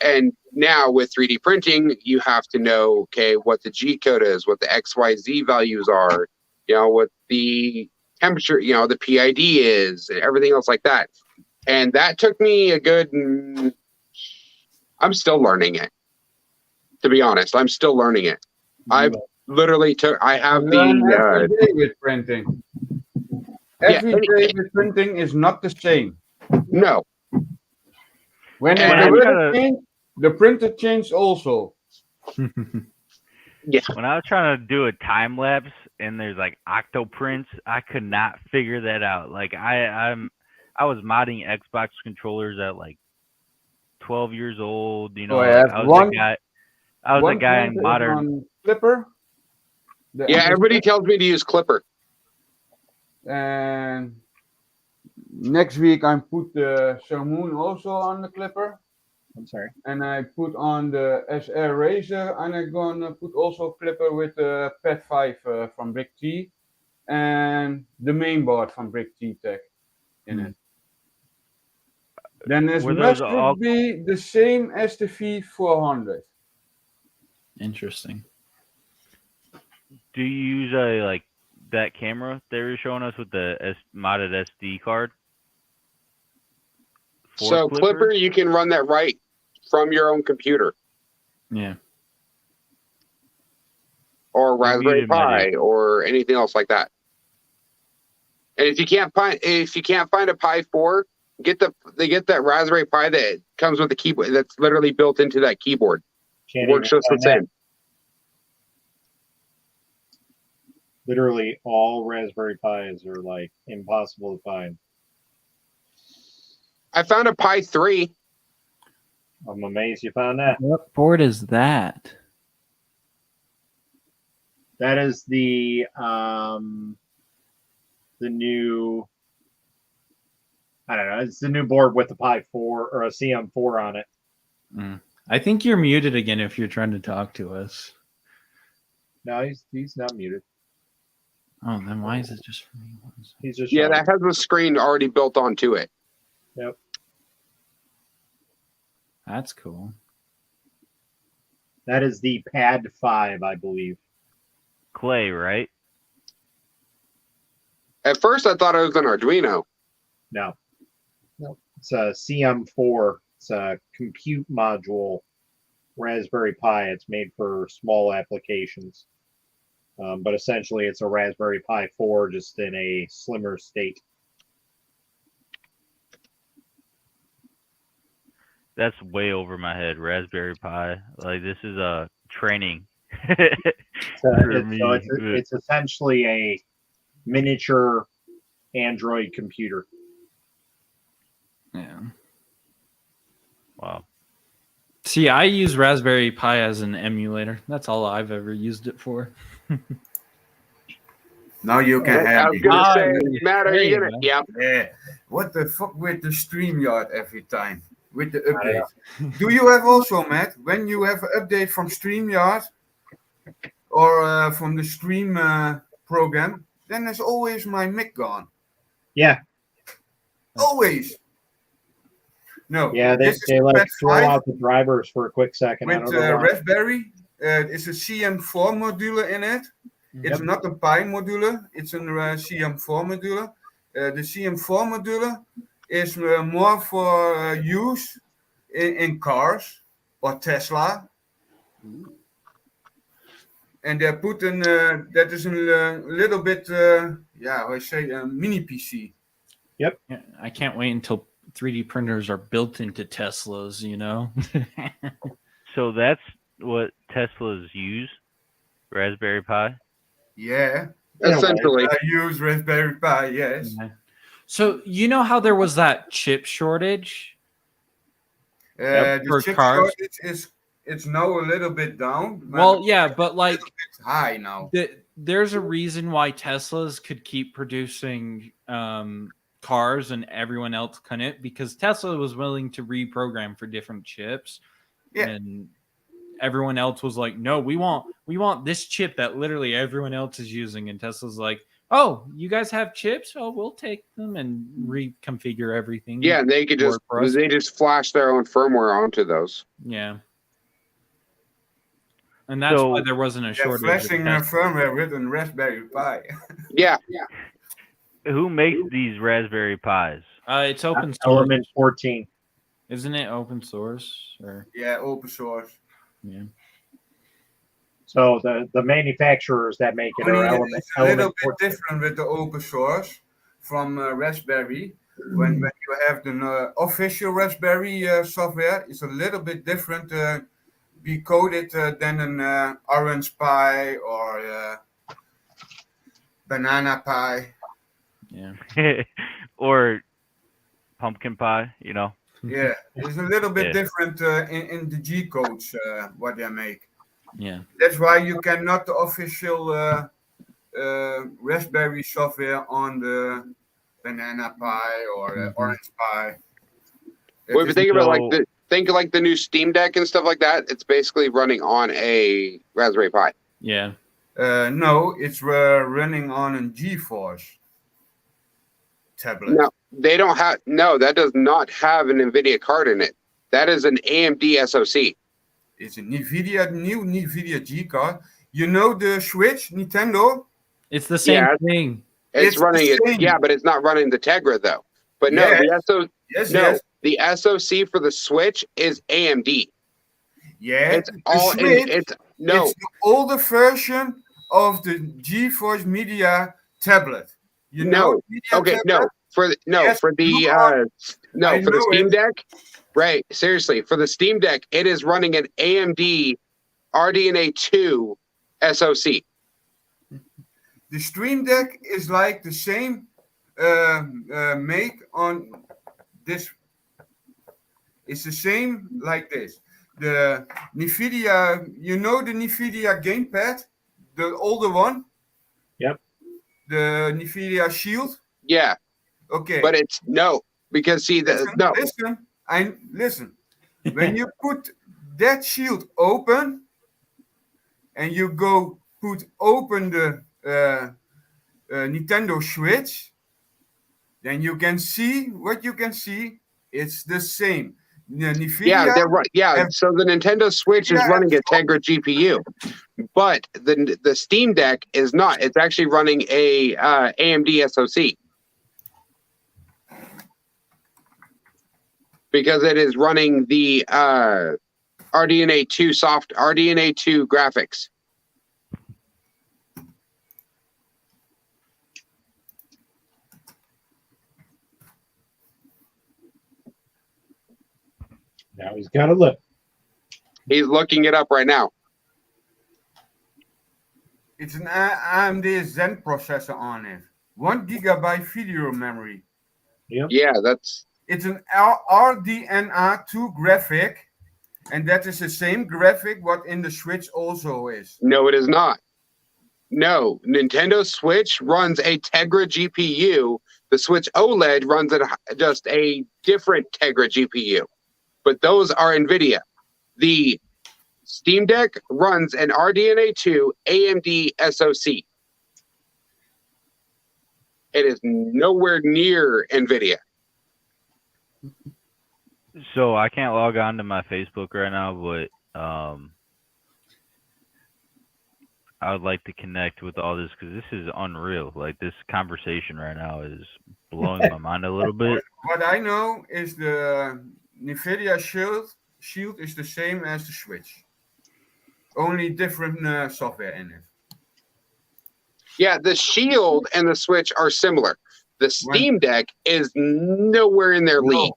And now with 3D printing, you have to know, okay, what the G code is, what the XYZ values are, what the temperature, the PID is, and everything else like that. And that took me a good, I'm still learning it. To be honest, I'm still learning it. I've literally I have every day with printing. Every day with printing is not the same. No. When the printer changed also. Yeah. When I was trying to do a time lapse and there's like octoprints, I could not figure that out. Like I was modding Xbox controllers at like 12 years old. I was a guy in modern Clipper. Yeah, everybody tells me to use Clipper. And next week I put the Salmon also on the Clipper. I'm sorry. And I put on the SR Razor, and I'm gonna put also Clipper with the Pad 5 from Brick T, and the main board from Brick T Tech in it. Then this must be the same as the V400. Interesting. Do you use that camera they were showing us with the modded SD card? So Clipper, you can run that right from your own computer. Yeah. Or Raspberry Pi or anything else like that. And if you can't find a Pi 4, get that Raspberry Pi that comes with the keyboard that's literally built into that keyboard. Works just the same. Literally all Raspberry Pis are like impossible to find. I found a Pi 3. I'm amazed you found that. What board is that? That is the new, I don't know, it's the new board with the Pi 4 or a CM4 on it. I think you're muted again if you're trying to talk to us. No, he's not muted. Oh, then why is it just for me? He's just that has a screen already built onto it. Yep. That's cool. That is the Pad 5, I believe. Clay, right? At first, I thought it was an Arduino. No. It's a CM4. It's a compute module Raspberry Pi. It's made for small applications. But essentially, it's a Raspberry Pi 4 just in a slimmer state. That's way over my head. Raspberry Pi. Like, this is a training. It's essentially a miniature Android computer. Yeah. Wow. See, I use Raspberry Pi as an emulator. That's all I've ever used it for. Now you can have I was gonna say, Matt, are you gonna? Yeah. What the fuck with the StreamYard every time with the update? Do you have also, Matt, when you have an update from StreamYard or from the Stream program, then there's always my mic gone. Yeah. Always. No. Yeah, they this is like Pad throw 5 out the drivers for a quick second. I with don't know why. Raspberry. It's a CM4 module in it. It's not a Pi module. It's a CM4 module. The CM4 module is more for use in cars or Tesla. And they're putting that is a little bit, how I say, a mini PC. Yep. Yeah, I can't wait until 3D printers are built into Teslas, you know? So that's what Teslas use? Raspberry Pi? Yeah. Essentially. I use Raspberry Pi, yes. So you know how there was that chip shortage? The for chip cars? shortage it's now a little bit down. Well, yeah, but like it's high now. There's a reason why Teslas could keep producing cars and everyone else couldn't, because Tesla was willing to reprogram for different chips, and everyone else was like, no, we want this chip that literally everyone else is using, and Tesla's like, oh, you guys have chips? Oh, we'll take them and reconfigure everything. Yeah, and they could just flash their own firmware onto those. Yeah. And that's why there wasn't a shortage. Flashing firmware written Raspberry Pi. Yeah. Who makes these Raspberry Pis? It's open source. Element 14. Isn't it open source? Or yeah, open source. Yeah. So the manufacturers that make it are Element. It's a little bit different with the open source from Raspberry. When you have the official Raspberry software, it's a little bit different. Be coded than an Orange Pi or Banana Pi. Yeah. Or Pumpkin Pie, you know. Yeah, it's a little bit different in the G codes what they make. Yeah. That's why you cannot the official Raspberry software on the Banana Pi or Orange Pi. Well, if you think about think like the new Steam Deck and stuff like that, it's basically running on a Raspberry Pi. Yeah. No, it's running on a GeForce tablet. No, they don't have. No, that does not have an NVIDIA card in it. That is an AMD SoC. It's a new NVIDIA G card. You know the Switch, Nintendo? It's the same thing. It's running it. Yeah, but it's not running the Tegra though. But no, the SoC for the Switch is AMD. Yeah, it's all. It's the older version of the GeForce Media tablet. You know? Okay, tablet? For the Steam Deck, right? Seriously, for the Steam Deck, it is running an AMD RDNA 2 SoC. The Stream Deck is like the same make on this. It's the same like this. The NVIDIA, you know the NVIDIA gamepad, the older one. Yep. The NVIDIA Shield. Yeah. Okay. But it's because see listen. When you put that Shield open, and you go open the Nintendo Switch, then you can see what you can see. It's the same. NVIDIA, so the Nintendo Switch is running a Tegra GPU, but the Steam Deck is not. It's actually running a AMD SoC because it is running the RDNA 2 RDNA 2 graphics. Now he's got to look. He's looking it up right now. It's an AMD Zen processor on it. 1 gigabyte video memory. Yep. Yeah, it's an RDNA2 graphic, and that is the same graphic what in the Switch also is. No, it is not. No, Nintendo Switch runs a Tegra GPU. The Switch OLED runs just a different Tegra GPU. But those are NVIDIA. The Steam Deck runs an RDNA 2 AMD SoC. It is nowhere near NVIDIA. So I can't log on to my Facebook right now, but I would like to connect with all this because this is unreal. Like this conversation right now is blowing my mind a little bit. What I know is the NVIDIA Shield is the same as the Switch. Only different software in it. Yeah, the Shield and the Switch are similar. The Steam Deck is nowhere in their league.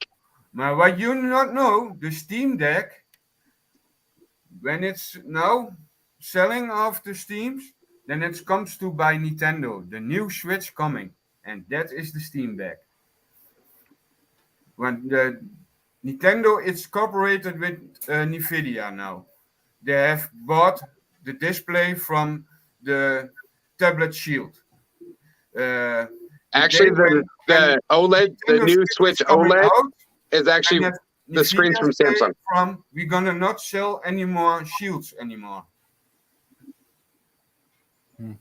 But what you not know, the Steam Deck, when it's now selling off the Steams, then it comes to by Nintendo, the new Switch coming, and that is the Steam Deck. When the Nintendo is cooperated with NVIDIA now, they have bought the display from the tablet Shield. Actually, the OLED, the new Switch OLED, is actually the screens from Samsung. We're gonna not sell any more Shields anymore.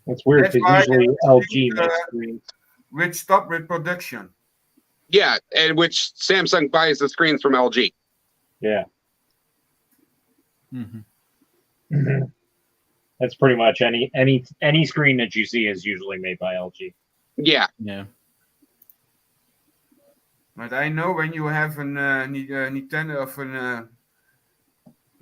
That's weird because usually LG makes screens. Which stop with production. Yeah, and which Samsung buys the screens from LG. Yeah. Mm-hmm. That's pretty much any screen that you see is usually made by LG. Yeah. Yeah. But I know when you have an Nintendo of an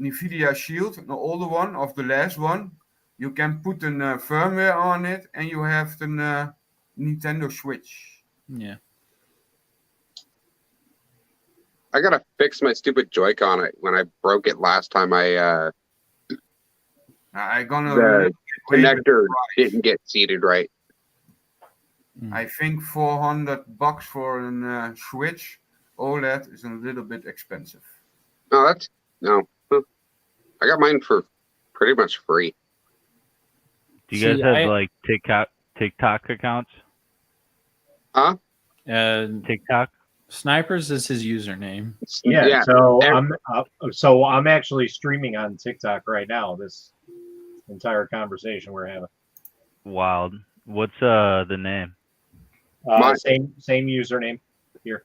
NVIDIA Shield, an older one of the last one, you can put a firmware on it, and you have the Nintendo Switch. Yeah. I gotta fix my stupid Joy-Con when I broke it last time. The connector didn't get seated right. I think $400 for a Switch OLED is a little bit expensive. No, I got mine for pretty much free. Do you guys have like TikTok accounts? Huh? TikTok. Snipers is his username. Yeah. So I'm actually streaming on TikTok right now. This entire conversation we're having. Wild. What's the name? Same username here.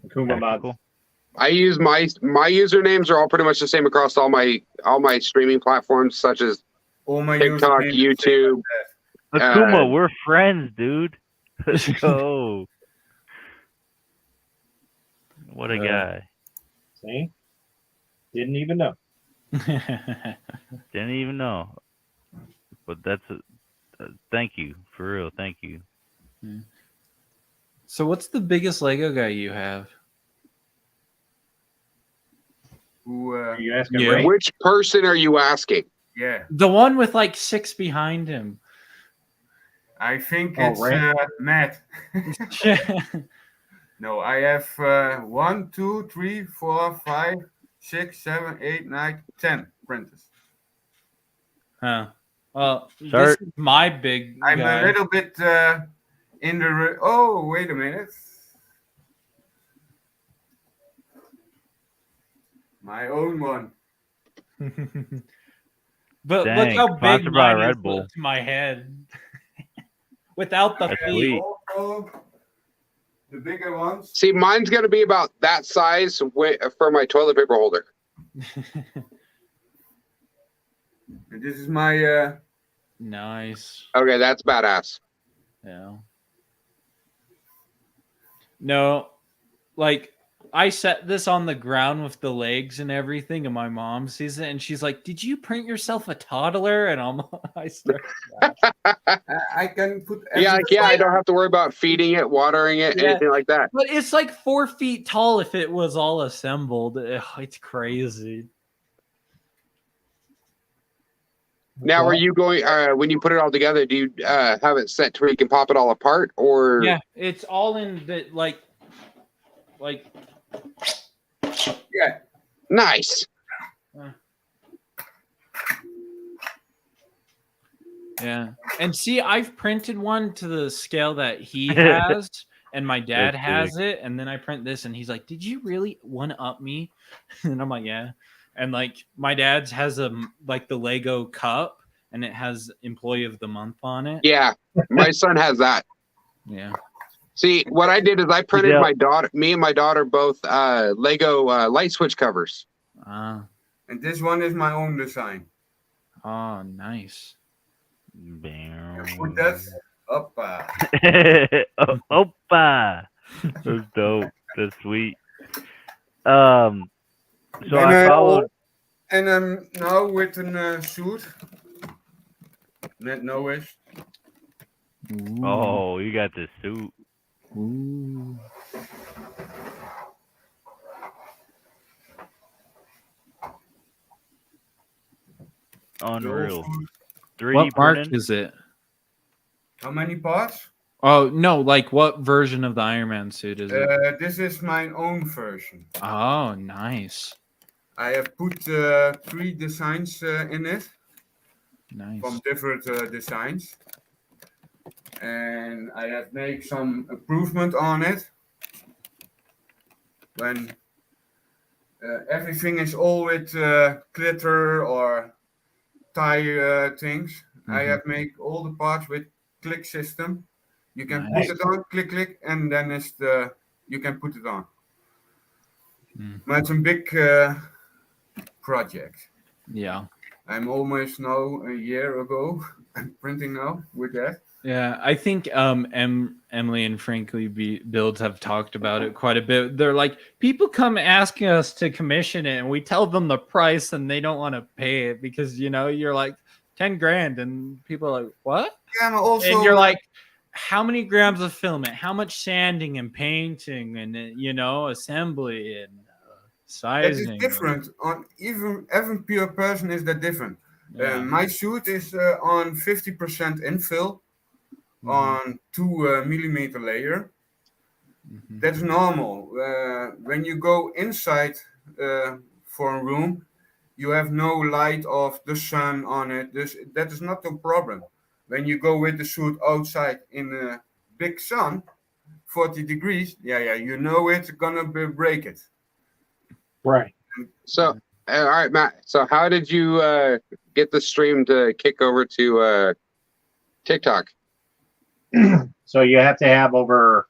Akuma Mods. Cool. I use my usernames are all pretty much the same across all my streaming platforms such as TikTok, YouTube. Akuma, we're friends, dude. Let's go. What a guy. See? Didn't even know. Didn't even know. But that's thank you. For real, thank you. So what's the biggest Lego guy you have? Are you asking? Which person are you asking? Yeah. The one with like 6 behind him. I think it's Matt. No, I have 1, 2, 3, 4, 5, 6, 7, 8, 9, 10 printers. Huh. Well, this is my big I'm guy. a little bit in the... Oh, wait a minute. My own one. But Dang, look how big sponsored by mine Red is Bull. to my head. Without the That's feet. sweet. Also, the bigger ones. See, mine's going to be about that size for my toilet paper holder. This is my... Nice. Okay, that's badass. Yeah. No, like I set this on the ground with the legs and everything, and my mom sees it, and she's like, "Did you print yourself a toddler?" And I start. I can put. Yeah, I don't have to worry about feeding it, watering it, anything like that. But it's like 4 feet tall if it was all assembled. It's crazy. Now, are you going when you put it all together? Do you have it set to where you can pop it all apart, or Yeah, it's all in the like. Yeah. Nice. Yeah, and see, I've printed one to the scale that he has, and my dad has it, and then I print this, and he's like, "Did you really one up me?" And I'm like, "Yeah." And like my dad's has the Lego cup, and it has Employee of the Month on it. Yeah, my son has that. Yeah. See, what I did is I printed me and my daughter both Lego light switch covers. Ah. And this one is my own design. Oh, nice. Put that up. Opa. That's dope. That's sweet. So I followed. And I'm now with a suit. Net no-ish. Oh, you got the suit. Ooh. Unreal. 3D What mark printing? is it? How many parts? Oh no! Like what version of the Iron Man suit is it? This is my own version. Oh, nice. I have put 3 designs in it. Nice. From different designs. And I have made some improvement on it. When everything is all with glitter or tie things, I have made all the parts with click system. You can put it on, click, and then you can put it on. But it's a big project. Yeah. I'm almost now a year ago. I'm printing now with that. Yeah, I think Emily and Frankly Builds have talked about it quite a bit. They're like, people come asking us to commission it, and we tell them the price, and they don't want to pay it because you're like 10 grand, and people are like, what? Yeah, and also, and you're like, how many grams of filament? How much sanding and painting and assembly and sizing? It is different on even pure person is that different. Yeah. My suit is on 50% infill on 2 millimeter layer. That's normal. When you go inside for a room, you have no light of the sun on it. That is not a problem. When you go with the suit outside in a big sun, 40 degrees, it's gonna break it. Right. So, all right, Matt. So, how did you get the stream to kick over to TikTok? So you have to have over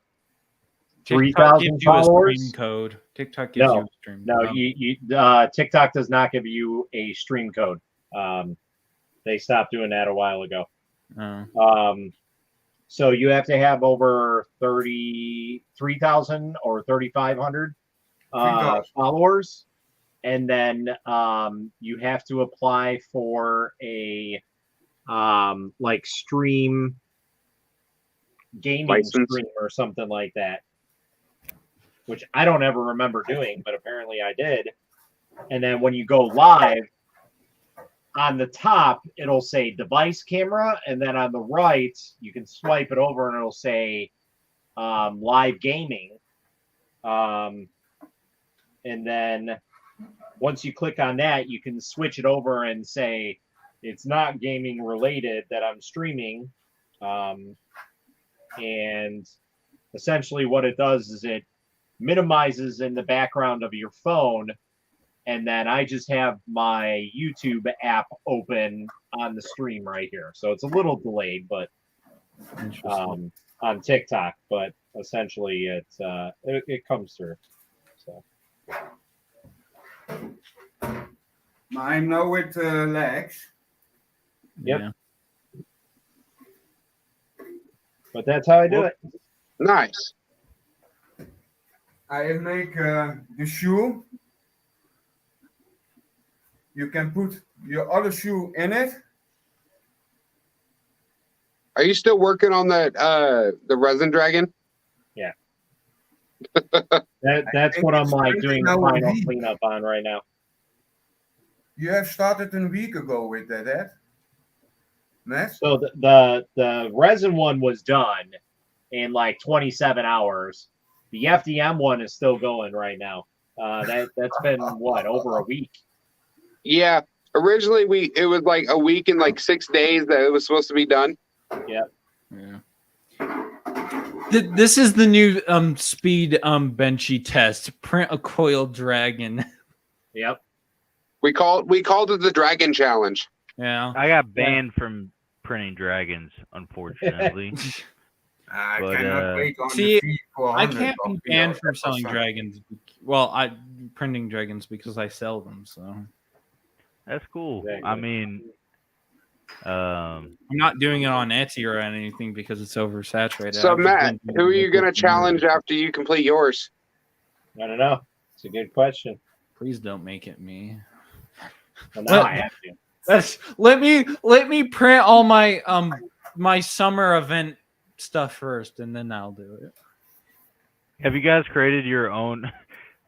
3,000 followers. Stream code. TikTok gives you a stream code. No, TikTok does not give you a stream code. They stopped doing that a while ago. So you have to have over 33,000 or 3,500 followers, and then you have to apply for a stream gaming license stream or something like that, which I don't ever remember doing, but apparently I did. And then when you go live, on the top it'll say device camera, and then on the right you can swipe it over and it'll say live gaming. And then once you click on that, you can switch it over and say it's not gaming related that I'm streaming. And essentially what it does is it minimizes in the background of your phone, and then I just have my YouTube app open on the stream right here. So it's a little delayed, but on TikTok, but essentially it comes through. So I'm now with Lex. Yep. Yeah. But that's how I do it. Nice. I make the shoe. You can put your other shoe in it. Are you still working on that the resin dragon? Yeah. That's what I'm doing the final cleanup on right now. You have started a week ago with that, Ed? Matt? So the resin one was done in like 27 hours. The FDM one is still going right now. That's been what, over a week? Yeah. Originally it was like a week and like 6 days that it was supposed to be done. Yeah. This is the new speed benchy test. Print a coil dragon. Yep. We called it the Dragon Challenge. Yeah. I got banned from printing dragons, unfortunately. I But, cannot wait on See, the feed for I 100. can't be of banned PO. from selling dragons. Well, I printing dragons because I sell them. So that's cool. I Exactly. mean, I'm not doing it on Etsy or anything because it's oversaturated. So I've just Matt, been doing who are it you going to with challenge nerds. after you complete yours? I don't know. It's a good question. Please don't make it me. Well, now I have to. Let me print all my my summer event stuff first, and then I'll do it. have you guys created your own,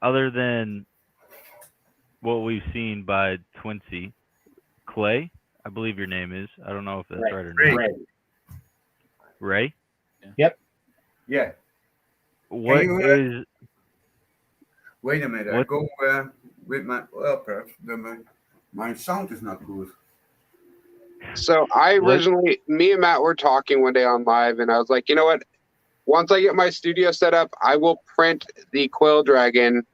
other than what we've seen by Twinsy? Clay, I believe your name is. I don't know if that's right or not. Ray. Ray? Yep. Yeah. What you, is. Wait a minute. I What- go with my. Well, perhaps my sound is not good. So I originally, me and Matt were talking one day on live, and I was like, you know what? Once I get my studio set up, I will print the Quill Dragon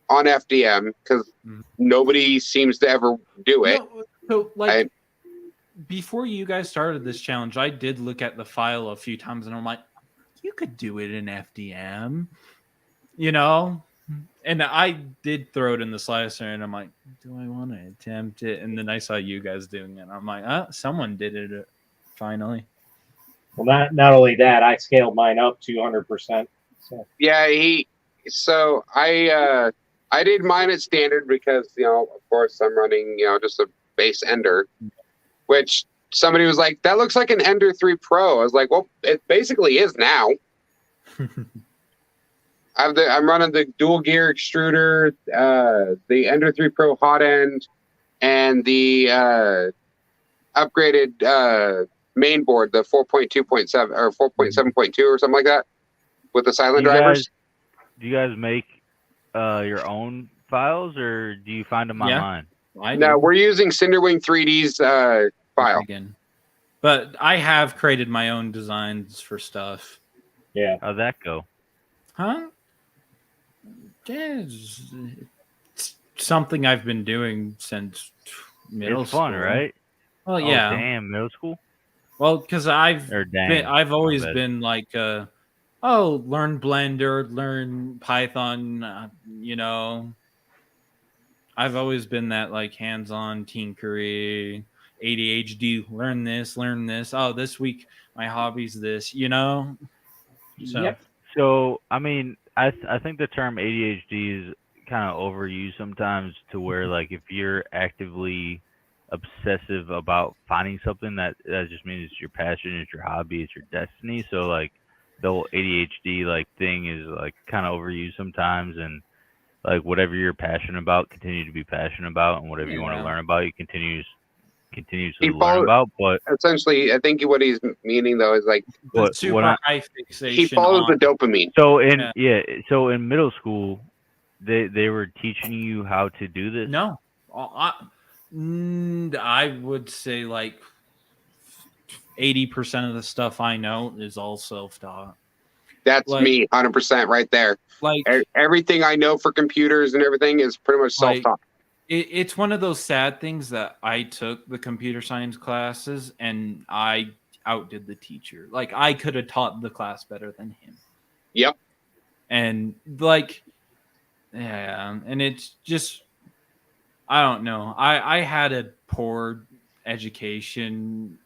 on FDM because nobody seems to ever do it. No, so like before you guys started this challenge, I did look at the file a few times, and I'm like, you could do it in FDM, you know. And I did throw it in the slicer, and I'm like, do I want to attempt it? And then I saw you guys doing it. I'm like, someone did it finally. Well, not only that, I scaled mine up 200%. So. Yeah, So I did mine at standard because of course I'm running just a base Ender, which somebody was like, that looks like an Ender 3 Pro. I was like, well, it basically is now. I'm running the dual gear extruder, the Ender 3 Pro hot end, and the upgraded main board, the 4.2.7 or 4.7.2 or something like that, with the silent drivers. Do you guys make your own files, or do you find them online? No, we're using Cinderwing 3D's file. Again. But I have created my own designs for stuff. Yeah. How'd that go? Huh? It's something I've been doing since middle It's fun, school. right? Well, Oh, yeah. damn, middle school? Well, because I've always My bad. been like, learn Blender, learn Python, I've always been that like hands-on tinkery, ADHD, learn this. Oh, this week my hobby's this, So, Yep. So, I mean, I think the term ADHD is kind of overused sometimes, to where like if you're actively obsessive about finding something, that just means it's your passion, it's your hobby, it's your destiny. So like the whole ADHD like thing is like kind of overused sometimes, and like whatever you're passionate about, continue to be passionate about, and whatever you want to learn about, you continuously learn about. But essentially, I think what he's meaning though is like high fixation. He follows the dopamine. So so in middle school, they were teaching you how to do this. No, I would say like 80% of the stuff I know is all self-taught. That's me, 100% right there. Like everything I know for computers and everything is pretty much self-taught. It's one of those sad things that I took the computer science classes and I outdid the teacher. Like I could have taught the class better than him. Yep. And like, yeah, and it's just, I don't know. I had a poor education.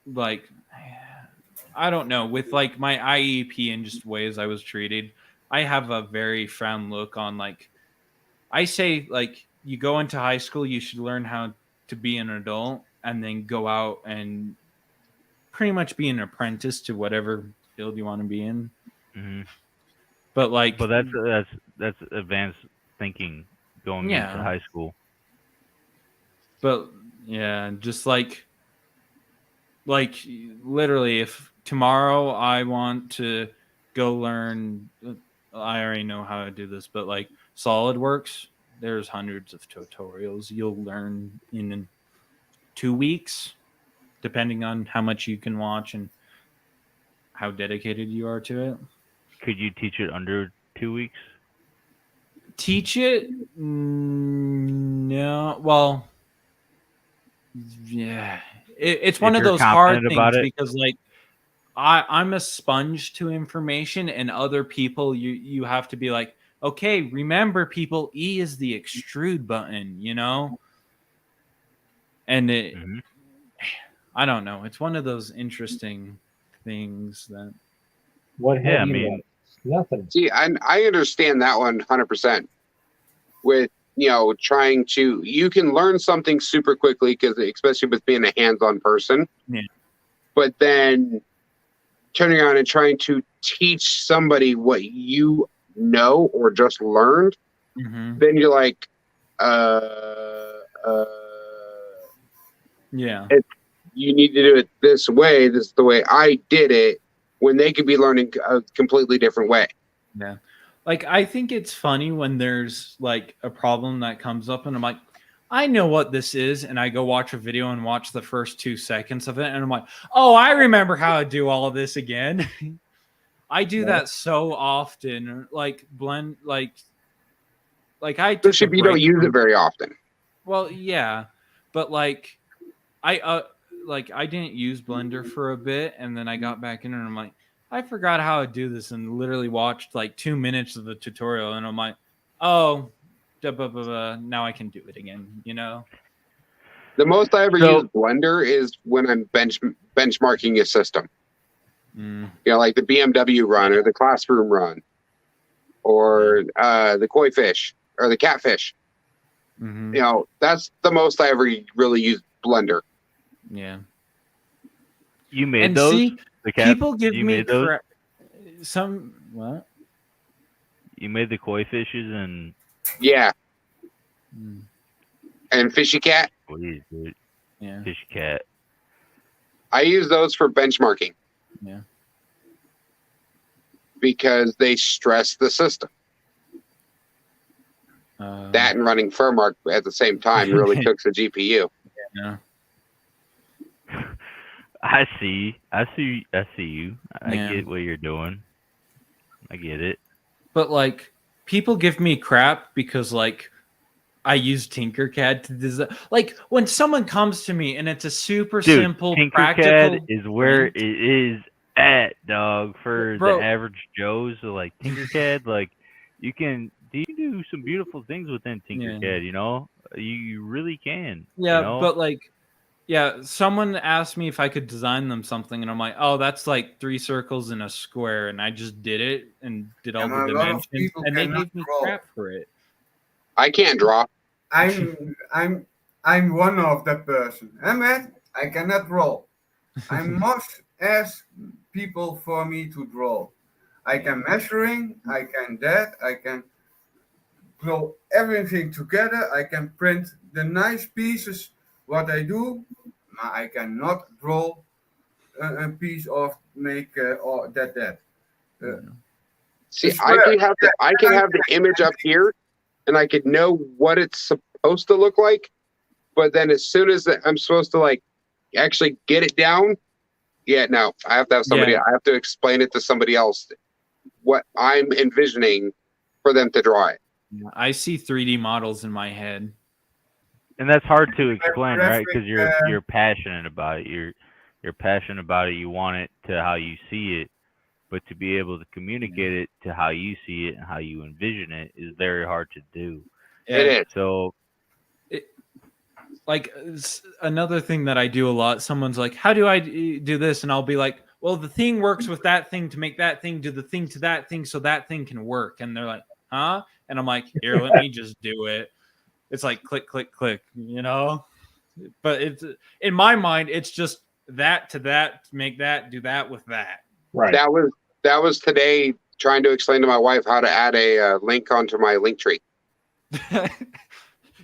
Like, I don't know, with like my IEP and just ways I was treated. I have a very frown look on like, I say like you go into high school, you should learn how to be an adult and then go out and pretty much be an apprentice to whatever field you want to be in. Mm-hmm. But like, that's advanced thinking going into high school. But yeah, just like literally, if tomorrow I want to go learn, I already know how to do this, but like SolidWorks, there's hundreds of tutorials you'll learn in 2 weeks, depending on how much you can watch and how dedicated you are to it. Could you teach it under 2 weeks? Teach it? No. Well, yeah. It's one of those hard things because, like, I'm a sponge to information, and other people you have to be like, okay, remember, people, E is the extrude button, you know? And it, I don't know. It's one of those interesting things that. What Yeah, have I you mean- learned? Nothing. See, I understand that 100%. With trying to, you can learn something super quickly because, especially with being a hands-on person. Yeah. But then turning around and trying to teach somebody what you know or just learned, then you're like, yeah. You need to do it this way. This is the way I did it. When they could be learning a completely different way. Yeah. Like, I think it's funny when there's like a problem that comes up and I'm like, I know what this is. And I go watch a video and watch the first 2 seconds of it. And I'm like, oh, I remember how to do all of this again. I do that so often. Like blend, like I took Especially if you don't use it very often. Well, yeah, but like I didn't use Blender for a bit, and then I got back in it and I'm like, I forgot how to do this, and literally watched like 2 minutes of the tutorial, and I'm like, oh, now I can do it again, you know? The most I ever use Blender is when I'm benchmarking a system. Like the BMW run or the Classroom run or the koi fish or the catfish. That's the most I ever really use Blender. Yeah. You made And those? see, people give you me made those? crap. Some what? You made the koi fishes and Yeah. And Fishy Cat. please, dude. Yeah. Fishy cat. I use those for benchmarking. Yeah. Because they stress the system. That and running Furmark at the same time really cooks the GPU. Yeah. I see you. I Yeah. get what you're doing. I get it. But like, people give me crap because like I use Tinkercad to design. Like, when someone comes to me and it's a super Dude, simple, Tinkercad practical is where thing. it is at, dog. For Bro. the average Joes, so like Tinkercad, like you can do some beautiful things within Tinkercad. You know, you really can. Yeah, you know? but like, yeah, someone asked me if I could design them something, and I'm like, oh, that's like 3 circles in a square, and I just did it and did all And the a lot of dimensions, people and they cannot gave me draw. crap for it. I can't draw. I'm one of that person. Matt, I cannot draw. I must ask people for me to draw. I can measuring, I can that, I can glue everything together, I can print the nice pieces. What I do, I cannot draw a piece of make or that. See, I can have the image up here, and I could know what it's supposed to look like. But then as soon as I'm supposed to like actually get it down, no, I have to have somebody. Yeah. I have to explain it to somebody else what I'm envisioning for them to draw it. I see 3D models in my head. And that's hard to explain, right? graphic, Because you're passionate about it. You're passionate about it. You want it to how you see it, but to be able to communicate it to how you see it and how you envision it is very hard to do. It is. So, Like, another thing that I do a lot, someone's like, how do I do this? And I'll be like, well, the thing works with that thing to make that thing do the thing to that thing so that thing can work. And they're like, huh? And I'm like, here, let me just do it. It's like click, click, click, you know? But it's in my mind, it's just that to that, make that, do that with that. Right. That was today trying to explain to my wife how to add a link onto my link tree.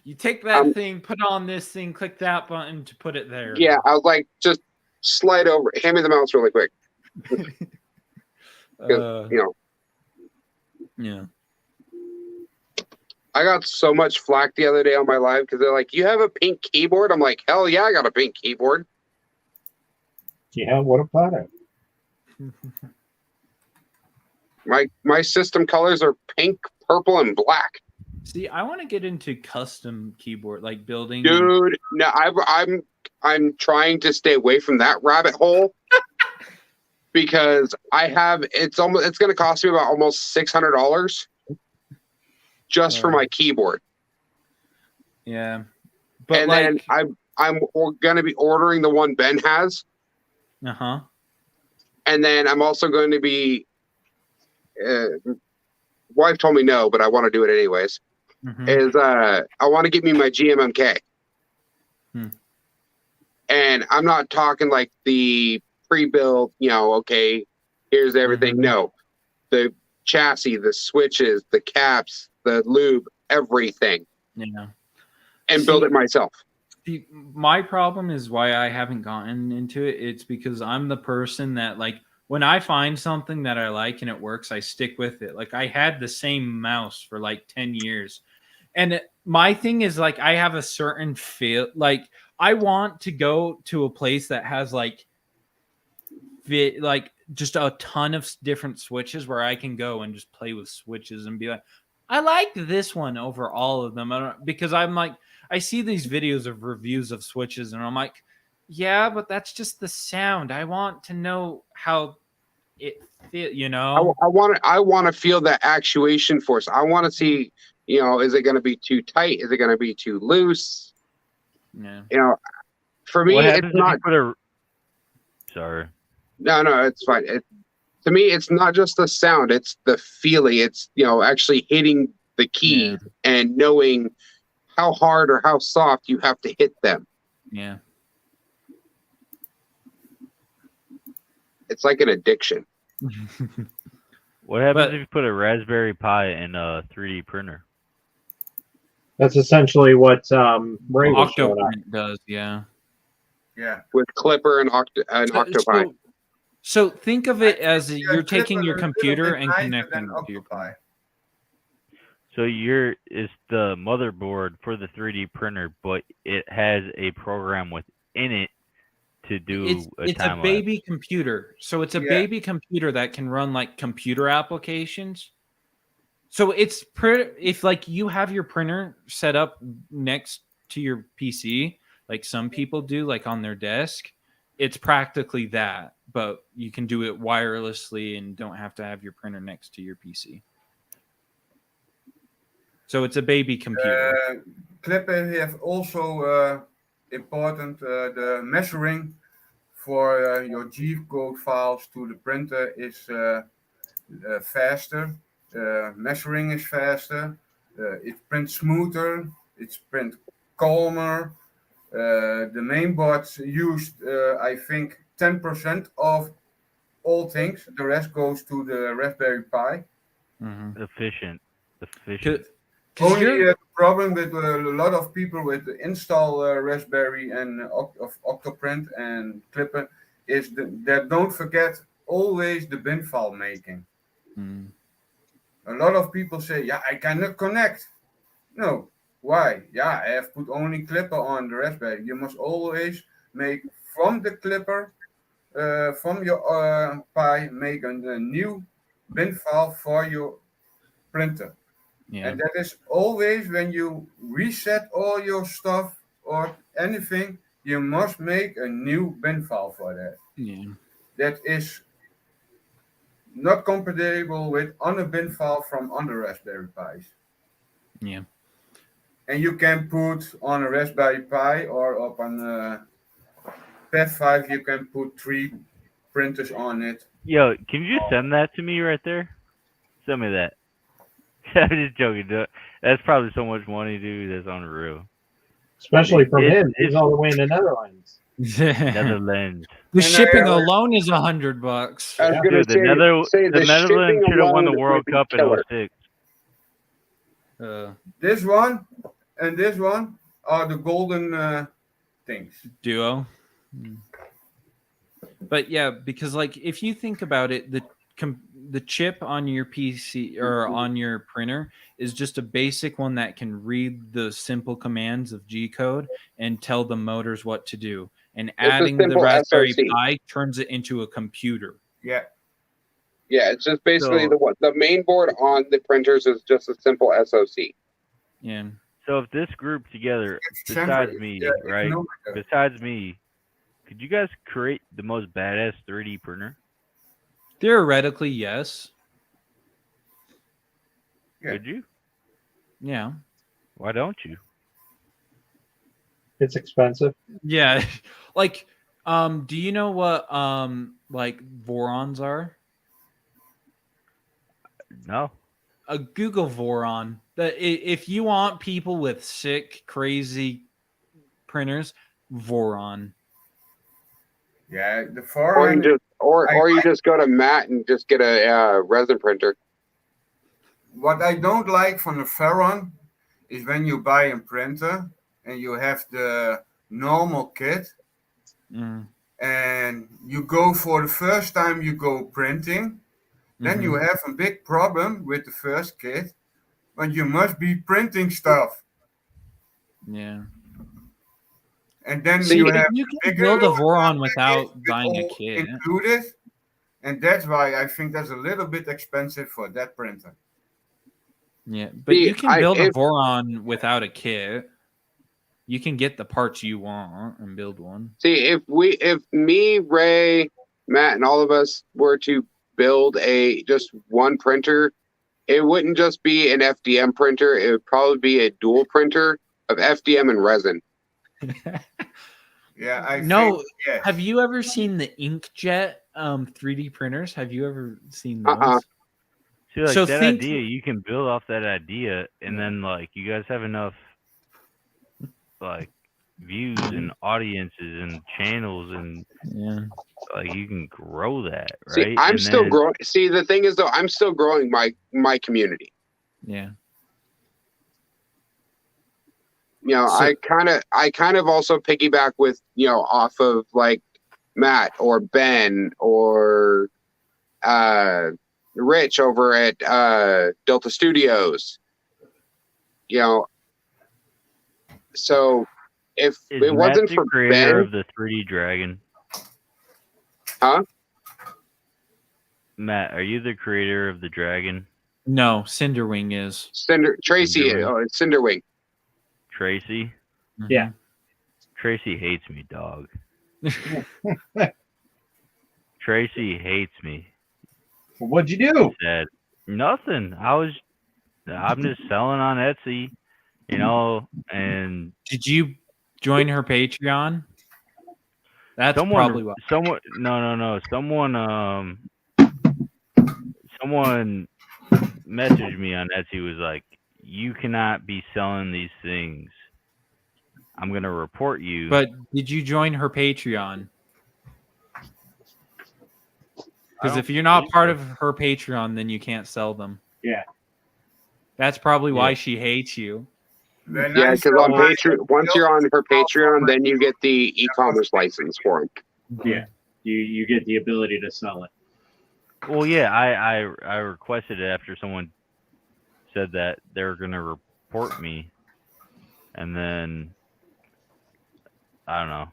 You take that thing, put on this thing, click that button to put it there. Yeah, I was like, just slide over, hand me the mouse really quick. Yeah. I got so much flack the other day on my live because they're like, you have a pink keyboard? I'm like, hell yeah, I got a pink keyboard. Yeah, what about it? My system colors are pink, purple, and black. See, I want to get into custom keyboard, like building. Dude, no, I'm trying to stay away from that rabbit hole because it's going to cost me about almost $600 just for my keyboard. Yeah, but and then I'm going to be ordering the one Ben has. And then I'm also going to be. Wife told me no, but I want to do it anyways. I want to get me my GMMK. And I'm not talking like the pre-built, okay, here's everything. No, the chassis, the switches, the caps, the lube, everything. Yeah. And build it myself. My problem is why I haven't gotten into it. It's because I'm the person that, like, when I find something that I like and it works, I stick with it. Like, I had the same mouse for like 10 years. And my thing is, like, I have a certain feel. Like, I want to go to a place that has like just a ton of different switches where I can go and just play with switches and be like, I like this one over all of them. Because I'm like, I see these videos of reviews of switches and I'm like, yeah, but that's just the sound. I want to know how it feels, I want to feel that actuation force. I want to see, is it going to be too tight? Is it going to be too loose? Yeah. For me, it's not. Sorry. No, it's fine. To me, it's not just the sound; it's the feeling. It's actually hitting the keys and knowing how hard or how soft you have to hit them. Yeah. It's like an addiction. What happens if you put a Raspberry Pi in a 3D printer? That's essentially what Ray was showing up. does, yeah. Yeah. With Clipper and Octopi. So think of it as you're taking your computer and connecting it to your printer. So it's the motherboard for the 3D printer, but it has a program within it to do it's a baby computer. So it's a baby computer that can run like computer applications. So it's if like you have your printer set up next to your PC, like some people do, like on their desk, it's practically that, but you can do it wirelessly and don't have to have your printer next to your PC. So it's a baby computer. Clipper have also important the measuring for your G-code files to the printer is faster. Measuring is faster. It prints smoother. It's print calmer. The mainboards used, I think, 10% of all things. The rest goes to the Raspberry Pi. Efficient. Only the problem with a lot of people with the install Raspberry and of Octoprint and Clipper is that don't forget always the bin file making. A lot of people say, yeah, I cannot connect. No, why? Yeah, I have put only Clipper on the Raspberry. You must always make from the Clipper, from your Pi, make a new bin file for your printer. Yeah. And that is always when you reset all your stuff or anything, you must make a new bin file for that. Yeah. That is not compatible with other bin file from other Raspberry Pis. Yeah. And you can put on a Raspberry Pi or up on a Pad 5, you can put 3 printers on it. Yo, can you just send that to me right there? Send me that. I'm just joking. That's probably so much money, dude. That's unreal. Especially from him. He's all the way in the Netherlands. Netherlands. The shipping alone is $100. I was going to say the Netherlands should have won the World Cup in 2006. This one and this one are the golden things. Duo. But yeah, because like if you think about it, the chip on your PC or on your printer is just a basic one that can read the simple commands of G-code and tell the motors what to do. And adding the Raspberry Pi turns it into a computer. Yeah. Yeah, it's just basically the main board on the printers is just a simple SoC. Yeah. So if this group together, besides me, could you guys create the most badass 3D printer? Theoretically, yes. Yeah. Could you? Yeah. Why don't you? It's expensive. Yeah. Like, do you know what like Vorons are? No. Google Voron. If you want people with sick, crazy printers, Voron. Yeah, the Or foreign. you just go to Matt and just get a resin printer. What I don't like from the Ferron is when you buy a printer and you have the normal kit and you go for the first time you go printing, then you have a big problem with the first kit, but you must be printing stuff. Yeah. And then See, you have you can build a Voron without buying a all kit. included, and that's why I think that's a little bit expensive for that printer. Yeah, but you can build a Voron without a kit. You can get the parts you want and build one. See, if me, Ray, Matt, and all of us were to build just one printer, it wouldn't just be an FDM printer. It would probably be a dual printer of FDM and resin. Yeah, I no. think, yes. Have you ever seen the inkjet 3D printers? Have you ever seen those? See, like So that think- idea, you can build off that idea, and then like you guys have enough like views and audiences and channels, and like you can grow that, right? See, I'm And still then- growing. See, the thing is though, I'm still growing my community. Yeah. You know, So- I kind of also piggyback with, off of like Matt or Ben or Rich over at Delta Studios. So if Is it wasn't Matt the for creator Ben, of the 3D Dragon? huh? Matt, are you the creator of the dragon? No, Cinderwing is. Tracy, Cinderwing. it's Cinderwing. Tracy? Yeah. Tracy hates me, dog. Tracy hates me. What'd you do? Said nothing. I'm just selling on Etsy, and Did you join her Patreon? That's probably why. No. Someone messaged me on Etsy, was like, you cannot be selling these things. I'm gonna report you. But did you join her Patreon? Because if you're not part of her Patreon, then you can't sell them. Yeah. That's probably why she hates you. Then Yeah, I because still on like Patreon, once you're on her Patreon, then you get the e-commerce license for them. Yeah. You get the ability to sell it. Well, yeah, I requested it after someone said that they were gonna report me, and then I don't know.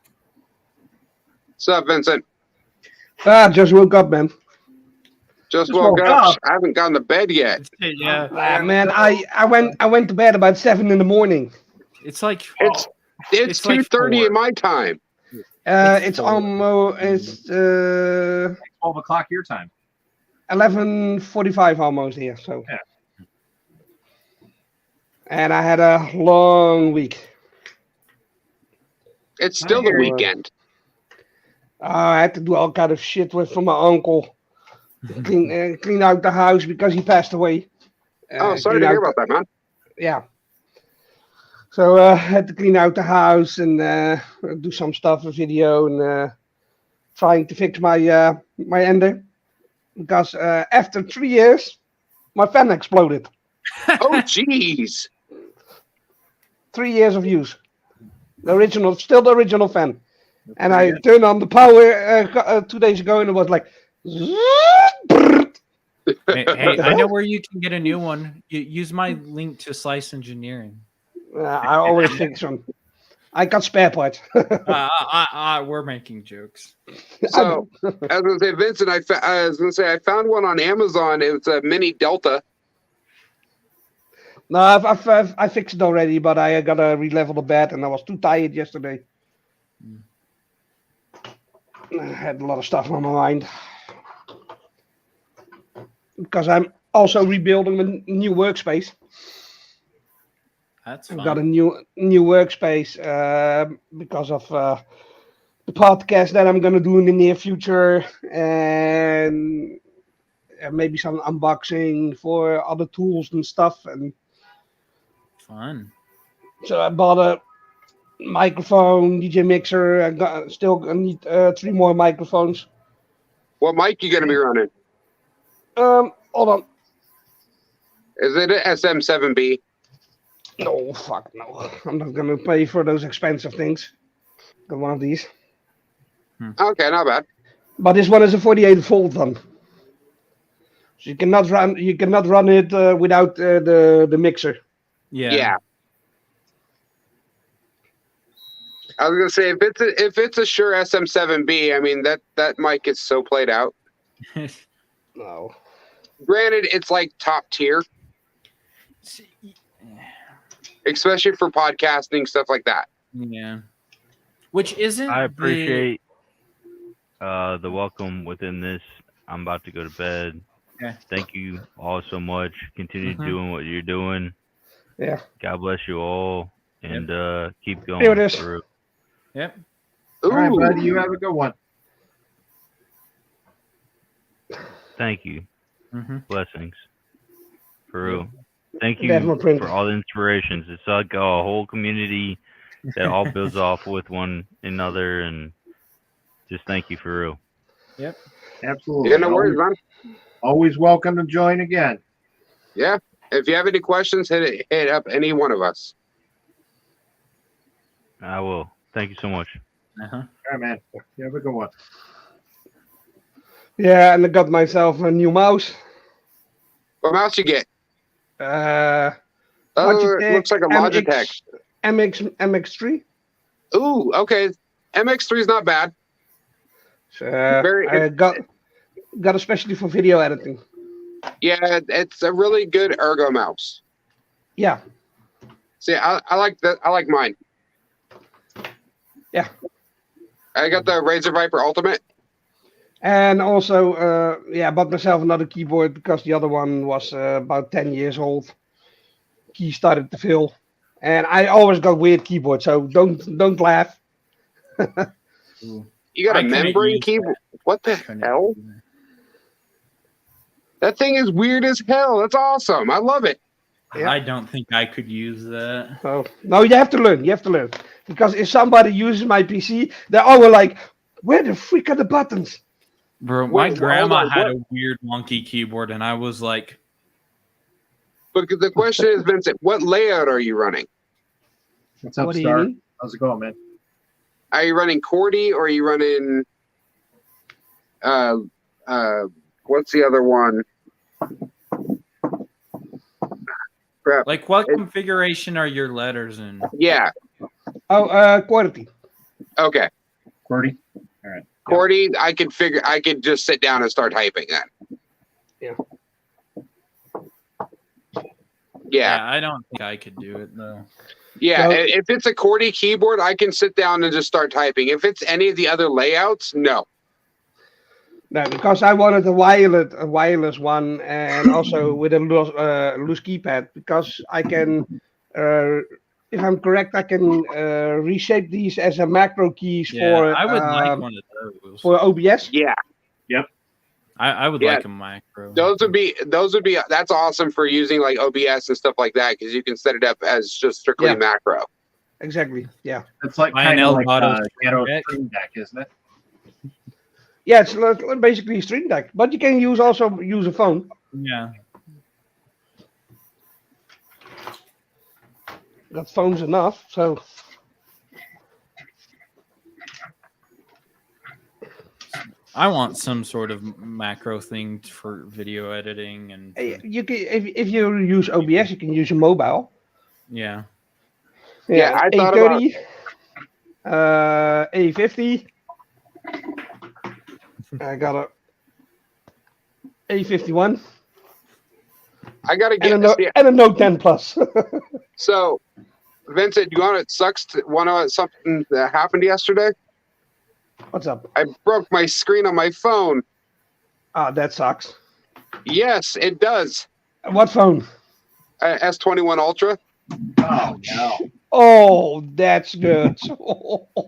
What's up, Vincent? Just woke up, man. Just woke up. I haven't gone to bed yet. Yeah. Man, I went to bed about 7 in the morning. It's like It's It's like 2:30 4. in my time. It's almost 12 o'clock your time. 11:45 almost here. So. Yeah. And I had a long week. It's still the weekend. I had to do all kind of shit for my uncle. Clean out the house because he passed away. Oh, sorry to hear about that, man. Yeah. So I had to clean out the house and do some stuff, a video, and trying to fix my my ender. Because after 3 years, my fan exploded. Oh, jeez. 3 years of use. Still the original fan. And I turned on the power 2 days ago, and it was like. Hey, I know where you can get a new one. Use my link to Slice Engineering. I always fix them. I got spare parts. We're making jokes. So, I was gonna say, Vincent, I found one on Amazon. It's a mini Delta. No, I fixed it already, but I gotta re-level the bed, and I was too tired yesterday. I had a lot of stuff on my mind. because I'm also rebuilding a new workspace. That's I've fun. got a new workspace because of the podcast that I'm gonna do in the near future, and maybe some unboxing for other tools and stuff. And Fun. so I bought a microphone, DJ mixer. I need 3 more microphones. What mic you gonna be running? Hold on. Is it an SM7B? No, fuck no. I'm not gonna pay for those expensive things. Got one of these. Okay, not bad. But this one is a 48 volt one. So you cannot run it without the mixer. Yeah. I was gonna say if it's a Shure SM7B, I mean that mic is so played out. No. Granted, it's like top tier, especially for podcasting stuff like that. Yeah. Which isn't. I appreciate the welcome within this. I'm about to go to bed. Yeah. Thank you all so much. Continue doing what you're doing. Yeah. God bless you all, and keep going. Here it is. Through. Yep. All right, buddy. You have a good one. Thank you. Mm-hmm. Blessings. For real. Thank That's my you print. for all the inspirations. It's like a whole community that all builds off with one another, and just thank you for real. Yep. Absolutely. Yeah, no worries, man. Always welcome to join again. Yeah. If you have any questions, hit up any one of us. I will. Thank you so much. Uh-huh. All right, man. You have a good one. Yeah, and I got myself a new mouse. What mouse you get? Logitech Looks like a Logitech. MX3. Ooh, okay. MX3 is not bad. I got especially for video editing. Yeah, it's a really good ergo mouse. Yeah. See, I like that. I like mine. Yeah. I got the Razer Viper Ultimate. And also, I bought myself another keyboard because the other one was about 10 years old. Key started to fill, and I always got weird keyboards, so don't laugh. You got a membrane keyboard? What the hell? That thing is weird as hell. That's awesome. I love it. Yeah. I don't think I could use that. So, no, you have to learn. You have to learn. Because if somebody uses my PC, they're all like, where the freak are the buttons? Bro, my Wait, grandma hold on, had what? a weird wonky keyboard, and I was like, But the question is, Vincent, what layout are you running? What's up, What do you Star? mean? How's it going, man? Are you running QWERTY or are you running what's the other one? Crap. like, what configuration are your letters in? Yeah. Oh, quality. Okay. QWERTY? All right. QWERTY, I could just sit down and start typing that. Yeah. Yeah. I don't think I could do it, though. Yeah. So- If it's a QWERTY keyboard, I can sit down and just start typing. If it's any of the other layouts, no. No, because I wanted a wireless one, and also with a loose keypad, because I can, if I'm correct, I can reshape these as a macro keys Yeah, for I would like one of those. for OBS. Yeah. I would Yeah. like a micro. Those would be that's awesome for using like OBS and stuff like that because you can set it up as just strictly Yeah. macro. Exactly. Yeah. It's like Buy an kind of like Elgato Ghetto Stream Deck. Stream Deck, isn't it? Yeah, it's basically a Stream Deck, but you can also use a phone. Yeah. That phone's enough. So I want some sort of macro thing for video editing and you can, if you use OBS, you can use a mobile. yeah. Yeah, I thought about- A50. I got a A51 I gotta and get a Note 10 Plus. so Vincent, you want something that happened yesterday? What's up? I broke my screen on my phone. Ah, that sucks. Yes, it does. What phone? S21 Ultra. Oh no. Oh, that's good.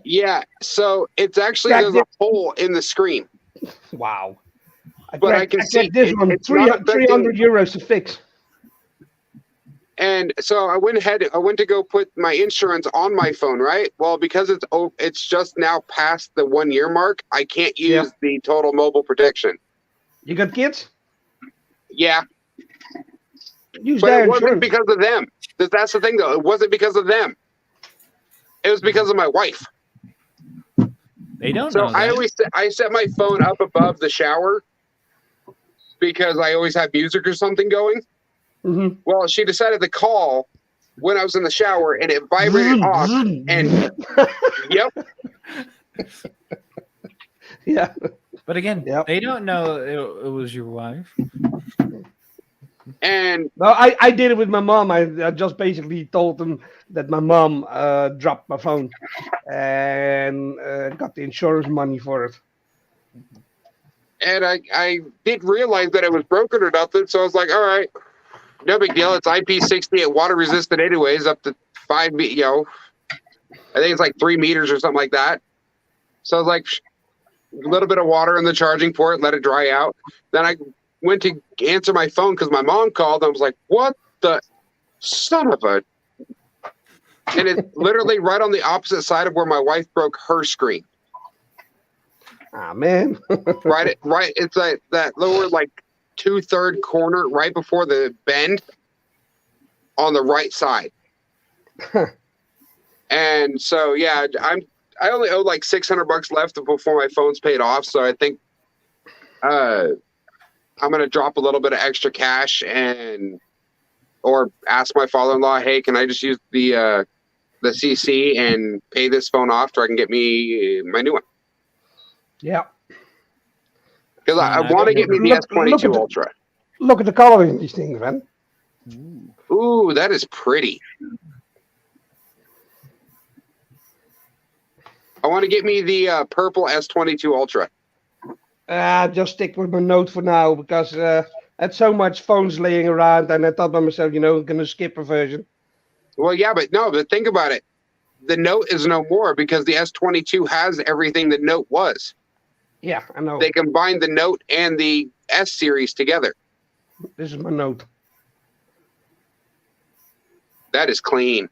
Yeah, so it's actually Crack there's a hole in the screen. Wow. But I can see this one. it's not 300 euros to fix. And so I went to go put my insurance on my phone, right? Well, because it's just now past the 1 year mark, I can't use the total mobile protection. You got kids? Yeah. Use But their it wasn't insurance. because of them. That's the thing, though. It wasn't because of them. It was because of my wife. They don't So know that. I set my phone up above the shower because I always have music or something going. Mm-hmm. Well, she decided to call when I was in the shower, and it vibrated off. And yep, Yeah. But again, they don't know it was your wife. and No, I did it with my mom. I just basically told them that my mom dropped my phone and got the insurance money for it. and I didn't realize that it was broken or nothing. So I was like, all right, no big deal. It's IP68 water resistant anyways, up to 5 I think it's like 3 meters or something like that. So I was like, a little bit of water in the charging port, let it dry out. Then I went to answer my phone because my mom called. I was like, what the son of a... And it's literally right on the opposite side of where my wife broke her screen. Ah, man. Right. It's like that lower, like 2/3 corner right before the bend on the right side. And so, yeah, I only owe like $600 left before my phone's paid off. So I think I'm going to drop a little bit of extra cash or ask my father-in-law, hey, can I just use the CC and pay this phone off so I can get me my new one? Yeah. Because I want to get me the S22 Ultra. Look at the color in these things, man. Ooh, that is pretty. I want to get me the purple S22 Ultra. Just stick with my Note for now because I had so much phones laying around and I thought by myself, I'm going to skip a version. Well, yeah, but think about it. The Note is no more because the S22 has everything the Note was. Yeah, I know. They combined the Note and the S series together. This is my Note. That is clean.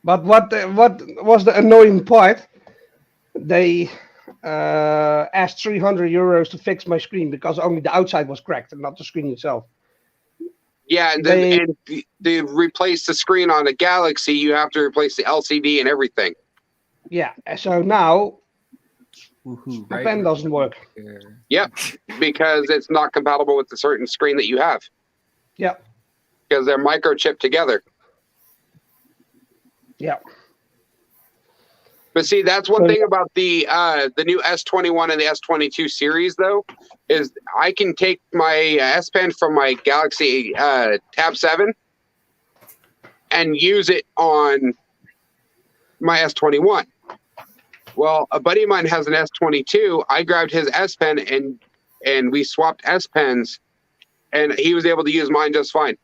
But what was the annoying part? They asked 300 euros to fix my screen because only the outside was cracked and not the screen itself. Yeah, and then they replace the screen on a Galaxy. You have to replace the LCD and everything. Yeah, so now the pen doesn't work. Yep, because it's not compatible with the certain screen that you have. Yep. Because they're microchipped together. Yeah. But see, that's one thing about the new S21 and the S22 series, though, is I can take my S Pen from my Galaxy Tab 7 and use it on my S21. Well, a buddy of mine has an S22. I grabbed his S Pen and we swapped S Pens, and he was able to use mine just fine.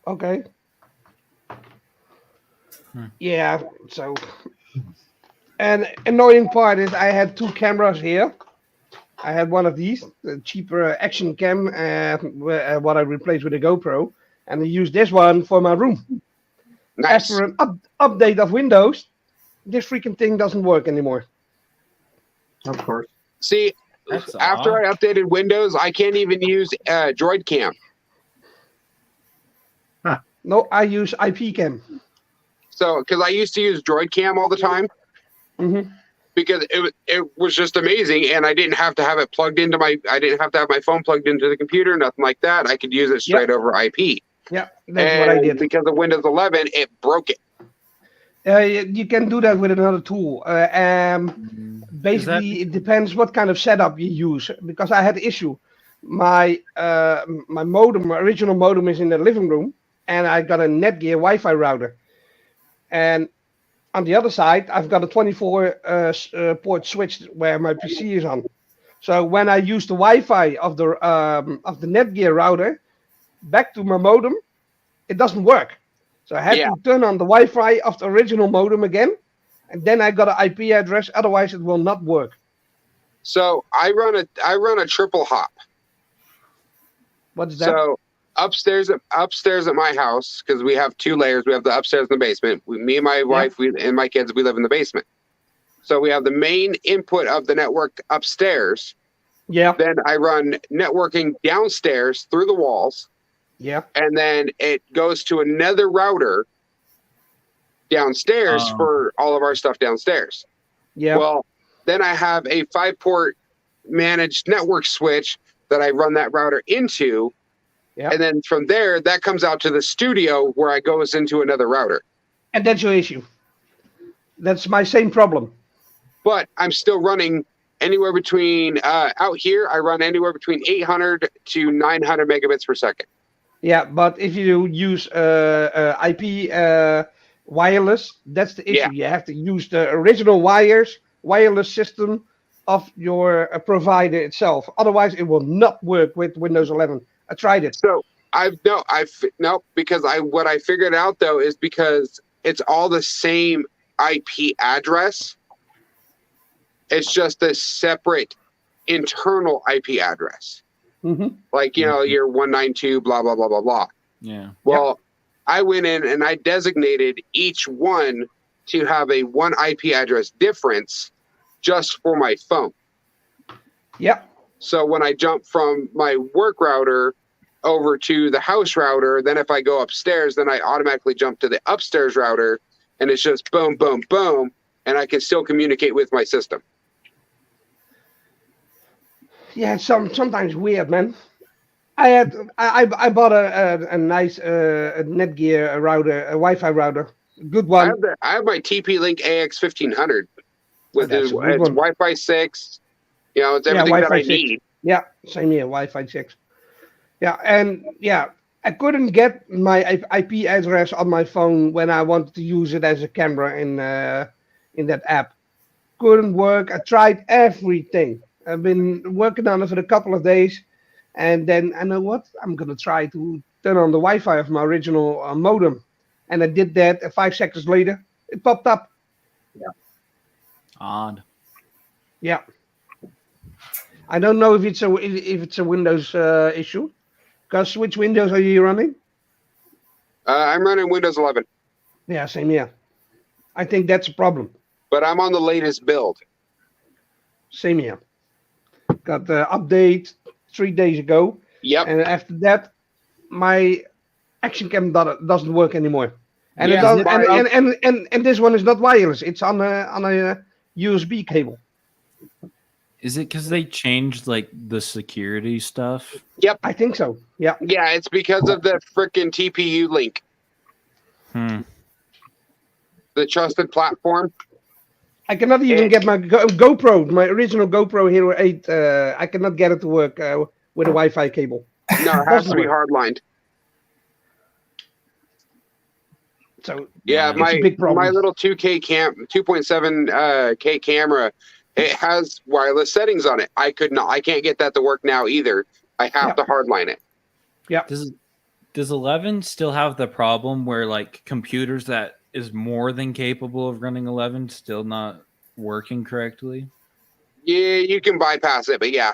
Okay. Yeah, so... And annoying part is I had 2 cameras here. I had one of these, the cheaper action cam, what I replaced with a GoPro, and I used this one for my room. Nice. After an update of Windows, this freaking thing doesn't work anymore. Of course. See, after I updated Windows, I can't even use Droid Cam. Huh. No, I use IP cam. So, because I used to use Droid Cam all the time. Mm-hmm. Because it was just amazing, and I didn't have to have it plugged into I didn't have to have my phone plugged into the computer, nothing like that. I could use it straight over IP. Yeah, that's what I did. Because of Windows 11, it broke it. You can do that with another tool. Basically, it depends what kind of setup you use. Because I had an issue. My modem, my original modem, is in the living room, and I got a Netgear Wi-Fi router. And on the other side, I've got a 24 port switch where my PC is on. So when I use the Wi-Fi of the Netgear router back to my modem, it doesn't work. So I had Yeah. to turn on the Wi-Fi of the original modem again, and then I got an IP address. Otherwise, it will not work. So I run a triple hop. What's that? So upstairs at my house, because we have 2 layers. We have the upstairs and the basement. Me and my wife and my kids, we live in the basement. So we have the main input of the network upstairs. Yeah. Then I run networking downstairs through the walls. Yeah. And then it goes to another router downstairs for all of our stuff downstairs. Yeah. Well, then I have a 5-port managed network switch that I run that router into. Yeah. And then from there, that comes out to the studio where I goes into another router. And that's your issue. That's my same problem. But I'm still running anywhere between, out here, I run anywhere between 800 to 900 megabits per second. Yeah, but if you use IP wireless, that's the issue. Yeah. You have to use the original wireless system of your provider itself. Otherwise, it will not work with Windows 11. I tried it. So because what I figured out though is because it's all the same IP address. It's just a separate internal IP address. Mm-hmm. Like, your 192, blah, blah, blah, blah, blah. Yeah. Well, I went in and I designated each one to have a 1 IP address difference just for my phone. Yeah. So when I jump from my work router over to the house router, then if I go upstairs, then I automatically jump to the upstairs router, and it's just boom, boom, boom, and I can still communicate with my system. Yeah, it's sometimes weird, man. I bought a nice Netgear router, a Wi-Fi router, good one. I have my TP-Link AX 1500 with That's its a good one. Wi-Fi 6. It's everything that I need. Yeah, same here, Wi-Fi 6. Yeah, and I couldn't get my IP address on my phone when I wanted to use it as a camera in that app. Couldn't work. I tried everything. I've been working on it for a couple of days, and then I know what? I'm gonna try to turn on the Wi-Fi of my original modem, and I did that. And 5 seconds later, it popped up. Yeah. Odd. Yeah. I don't know if it's a Windows issue. Because which Windows are you running? I'm running Windows 11. Yeah, same here. I think that's a problem. But I'm on the latest build. Same here. Got the update 3 days ago. Yep. And after that, my action cam doesn't work anymore. And Yeah, it doesn't, and this one is not wireless. It's on a USB cable. Is it because they changed like the security stuff? Yep. I think so. Yeah. Yeah, it's because of the frickin' TPU link. The trusted platform. I cannot even get my GoPro, my original GoPro Hero 8. I cannot get it to work with a Wi-Fi cable. No, it has to be hardlined. So yeah, it's a big problem. my little 2.7 K camera, it has wireless settings on it. I can't get that to work now either. I have to hardline it. Yeah. Does 11 still have the problem where like computers that is more than capable of running 11 still not working correctly? Yeah, you can bypass it, but yeah.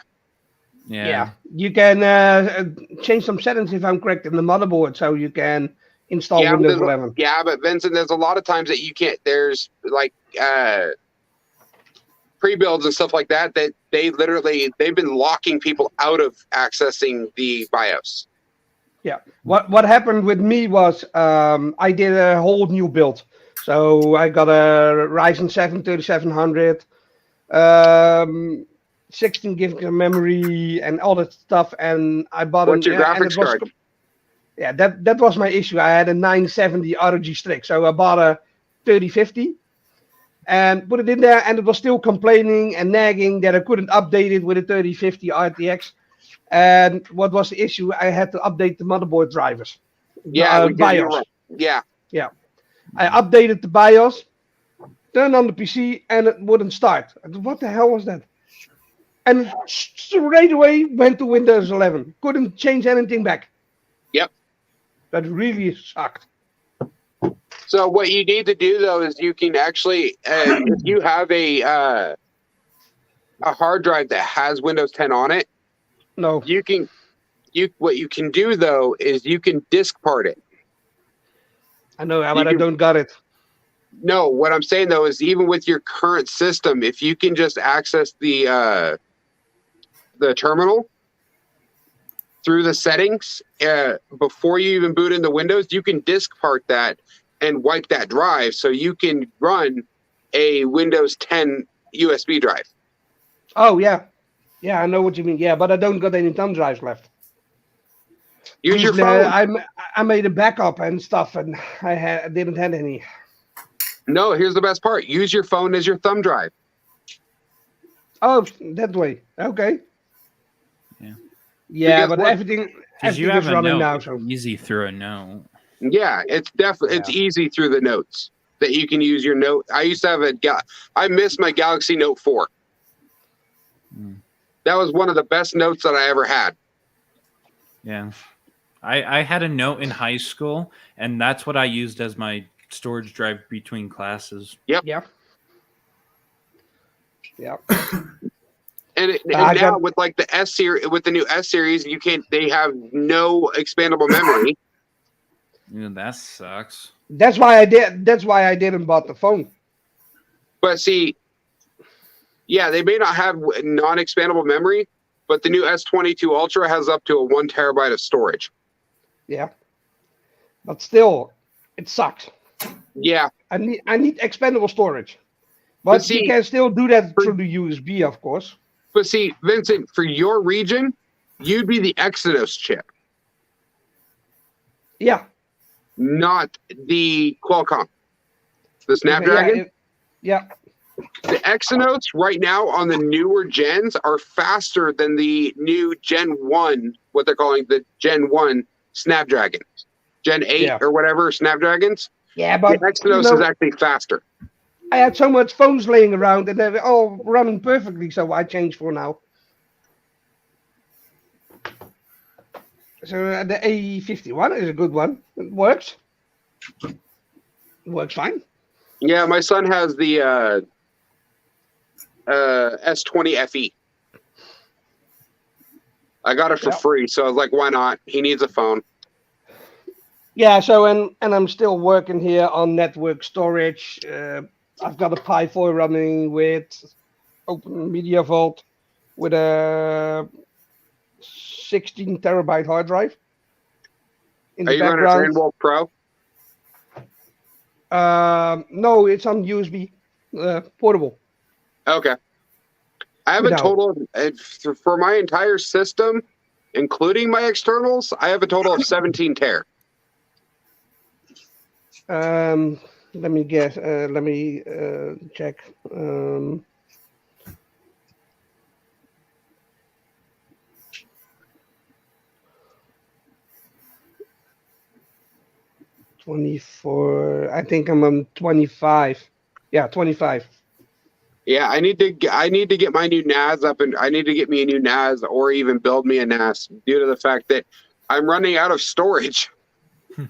Yeah. You can change some settings if I'm correct in the motherboard, so you can install Windows 11. Yeah, but Vincent, there's a lot of times that you can't. There's like pre-builds and stuff like that they've been locking people out of accessing the BIOS. Yeah. What happened with me was I did a whole new build. So I got a Ryzen 7 3700, 16 gig of memory, and all that stuff. And I bought What's your graphics card? Yeah, that was my issue. I had a 970 ROG Strix, so I bought a 3050 and put it in there, and it was still complaining and nagging that I couldn't update it with a 3050 RTX. And what was the issue? I had to update the motherboard drivers. Yeah, BIOS. Yeah. Yeah. I updated the BIOS, turned on the PC, and it wouldn't start. What the hell was that? and straight away went to Windows 11. Couldn't change anything back. Yep. That really sucked. So what you need to do though is you can actually, if you have a hard drive that has Windows 10 on it, no, what you can do though is you can disk part it. I know, but I don't got it. No, what I'm saying though is even with your current system, if you can just access the terminal through the settings before you even boot into Windows, you can disk part that and wipe that drive so you can run a Windows 10 USB drive. Oh yeah, yeah, I know what you mean. Yeah, but I don't got any thumb drives left. Use your Usually, phone. I made a backup and stuff, and I didn't have any. No, here's the best part. Use your phone as your thumb drive. Oh, that way. Okay. Yeah. Yeah, Because but everything you is have a running note, now. it's So easy through a note. Yeah, it's definitely it's easy through the notes that you can use your note. I used to have I miss my Galaxy Note 4. That was one of the best notes that I ever had. Yeah. I had a note in high school, and that's what I used as my storage drive between classes. Yep. Yeah. Yeah. And now with like the S series, with the new S series, you can't. They have no expandable memory. Yeah, that sucks. That's why I did. That's why I didn't bought the phone. But see, yeah, they may not have non-expandable memory, but the new S22 Ultra has up to a 1 terabyte of storage. Yeah. But still, it sucks. Yeah. I need expandable storage. But see, you can still do that through the USB, of course. But see, Vincent, for your region, you'd be the Exynos chip. Yeah. Not the Qualcomm. The Snapdragon? Yeah. The Exynos right now on the newer gens are faster than the new Gen 1, what they're calling the Gen 1 Snapdragon. Gen 8 or whatever Snapdragons. Yeah, but the Exynos is actually faster. I had so much phones laying around and they're all running perfectly, so I changed for now. So the A51 is a good one. It works. Works fine. Yeah, my son has the S20 FE. I got it for free, so I was like, why not? He needs a phone. Yeah, so and I'm still working here on network storage. I've got a Pi 4 running with Open Media Vault with a 16 terabyte hard drive. Are you running a Rainbow Pro? No, it's on USB, portable. Okay. I have a total for my entire system, including my externals. I have a total of 17 terabytes. Let me guess. Let me check. $24. I think I'm on 25. Yeah, 25. Yeah, I need to get my new NAS up, and I need to get me a new NAS or even build me a NAS due to the fact that I'm running out of storage.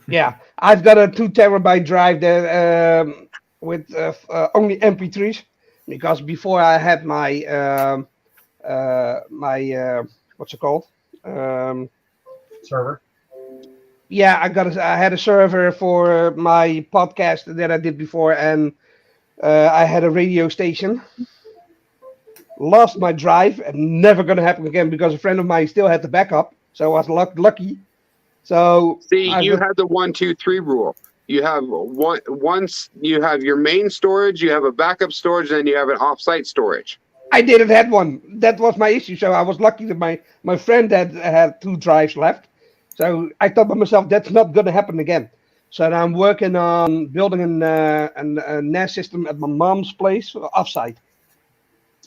Yeah, I've got a 2 terabyte drive there with only MP3s because before I had my what's it called? Server. Yeah, I had a server for my podcast that I did before, and I had a radio station. Lost my drive, and never gonna happen again because a friend of mine still had the backup, so I was lucky. So see, you had the 1, 2, 3 rule. You have once you have your main storage, you have a backup storage, then you have an offsite storage. I didn't have one. That was my issue. So I was lucky that my friend had 2 drives left. So I thought by myself, that's not going to happen again. So now I'm working on building a NAS system at my mom's place, offsite.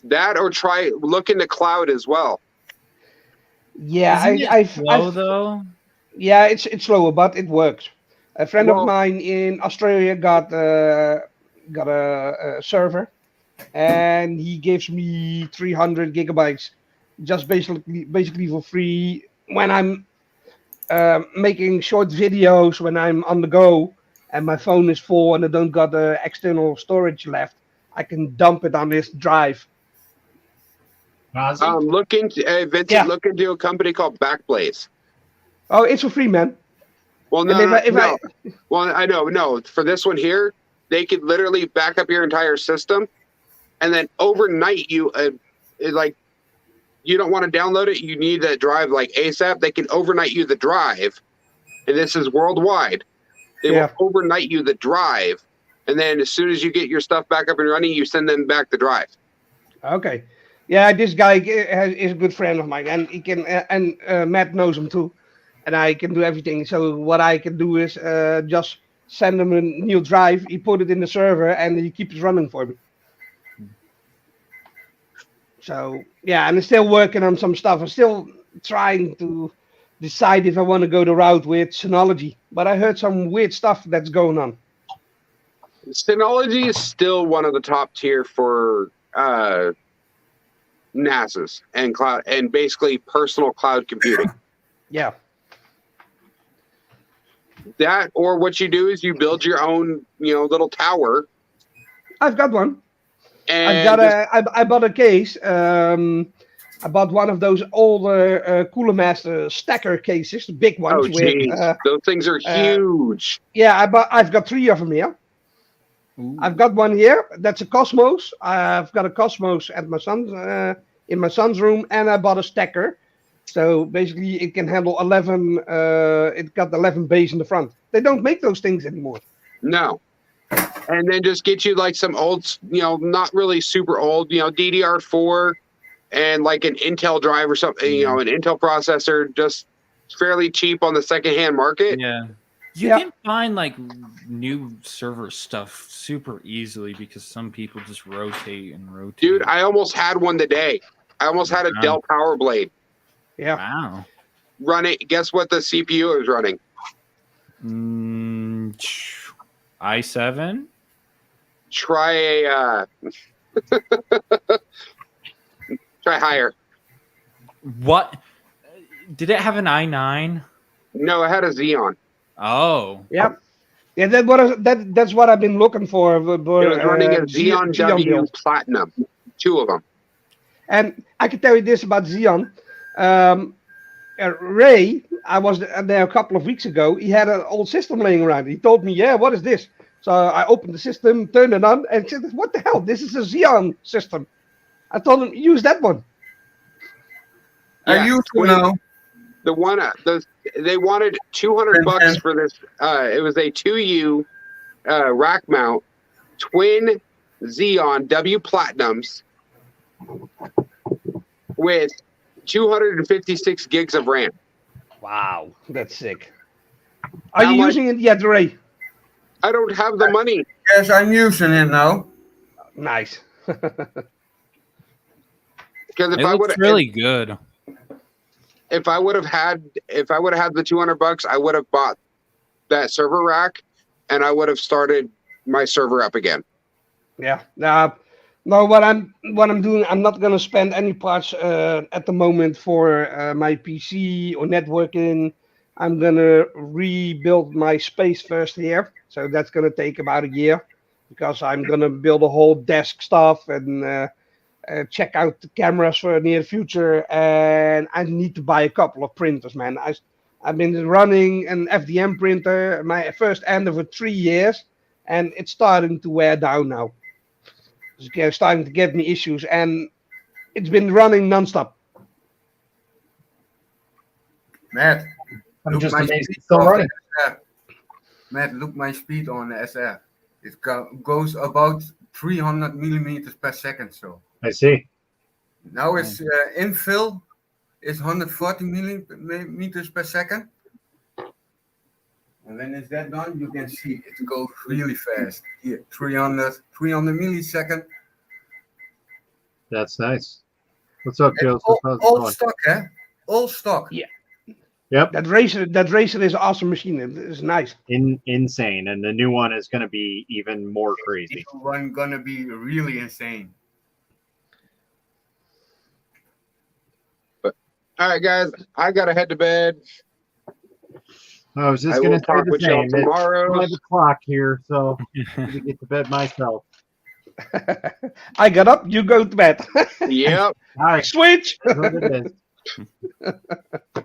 That or look into cloud as well. Yeah, Isn't it slow though? Yeah, it's slower, but it works. A friend of mine in Australia got a server, and he gives me 300 gigabytes just basically for free when I'm making short videos, when I'm on the go and my phone is full and I don't got the external storage left. I can dump it on this drive. Look into Vincent. Look into a company called Backblaze. Oh, it's for free, man. Well, no. Well, I know. No, for this one here, they could literally back up your entire system, and then overnight you like you don't want to download it. You need that drive like ASAP. They can overnight you the drive, and this is worldwide. They will overnight you the drive, and then as soon as you get your stuff back up and running, you send them back the drive. Okay. Yeah, this guy is a good friend of mine, and he can. Matt knows him too, and I can do everything. So what I can do is just send him a new drive. He put it in the server, and he keeps running for me. So yeah, and I'm still working on some stuff. I'm still trying to decide if I want to go the route with Synology, but I heard some weird stuff that's going on. Synology is still one of the top tier for NAS's and cloud and basically personal cloud computing. Yeah. That, or what you do is you build your own, little tower. I've got one. And I bought a case. I bought one of those older Cooler Master stacker cases, the big ones. Oh, geez. Those things are huge. Yeah, I've got 3 of them here. Ooh. I've got one here. That's a Cosmos. I've got a Cosmos at my son's in my son's room, and I bought a stacker. So basically, it can handle 11. It got 11 bays in the front. They don't make those things anymore. No. And then just get you like some old, not really super old, DDR4 and like an Intel drive or something, an Intel processor, just fairly cheap on the secondhand market. Yeah. You can find like new server stuff super easily because some people just rotate and rotate. Dude, I almost had one today. I almost had a Dell PowerBlade. Yeah. Wow. Running. Guess what the CPU is running? i7. Try a. Try higher. What? Did it have an i9? No, it had a Xeon. Oh. Yep. Yeah, that's what I've been looking for. It was running a Xeon W Platinum. 2 of them. And I can tell you this about Xeon. Ray, I was there a couple of weeks ago. He had an old system laying around. He told me, "Yeah, what is this?" So I opened the system, turned it on, and said, "What the hell? This is a Xeon system." I told him, "Use that one." I used to know. The one, they wanted $200 for this. It was a 2U rack mount, twin Xeon W Platinums with 256 gigs of RAM. Wow, that's sick. Are you using it yet, Ray? I don't have the money. Yes, I'm using it now. Nice. Because it looks really good. If I would have had the $200, I would have bought that server rack, and I would have started my server up again. Yeah. No, what I'm doing, I'm not gonna spend any parts at the moment for my PC or networking. I'm gonna rebuild my space first here, so that's gonna take about a year because I'm gonna build a whole desk stuff and check out the cameras for the near future. And I need to buy a couple of printers, man. I've been running an FDM printer, my first Ender for 3 years, and it's starting to wear down now. It's starting to give me issues, and it's been running nonstop. Matt, I'm just amazed it's still running. Matt, look my speed on the SF. It goes about 300 millimeters per second. So I see. Now it's infill is 140 millimeters per second. And when it's that done, you can see it goes really fast. Here, 300 millisecond. That's nice. What's up, Joe? All stock, eh? All stock. Yeah. Yep. That racer is an awesome machine. It's nice. Insane. And the new one is going to be even more crazy. The one going to be really insane. All right, guys. I gotta head to bed. I was just I going will to say talk the with y'all same. tomorrow. It's 5 o'clock here, so I need to get to bed myself. I got up, you go to bed. Yep. All right. Switch. That's what it is.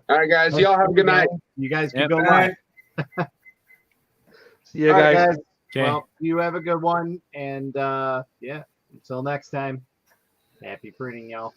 All right, guys. Y'all have a good night. You guys can Yep. go Good live. night. See you All right, guys. guys. Okay. Well, you have a good one. And yeah, until next time, happy printing, y'all.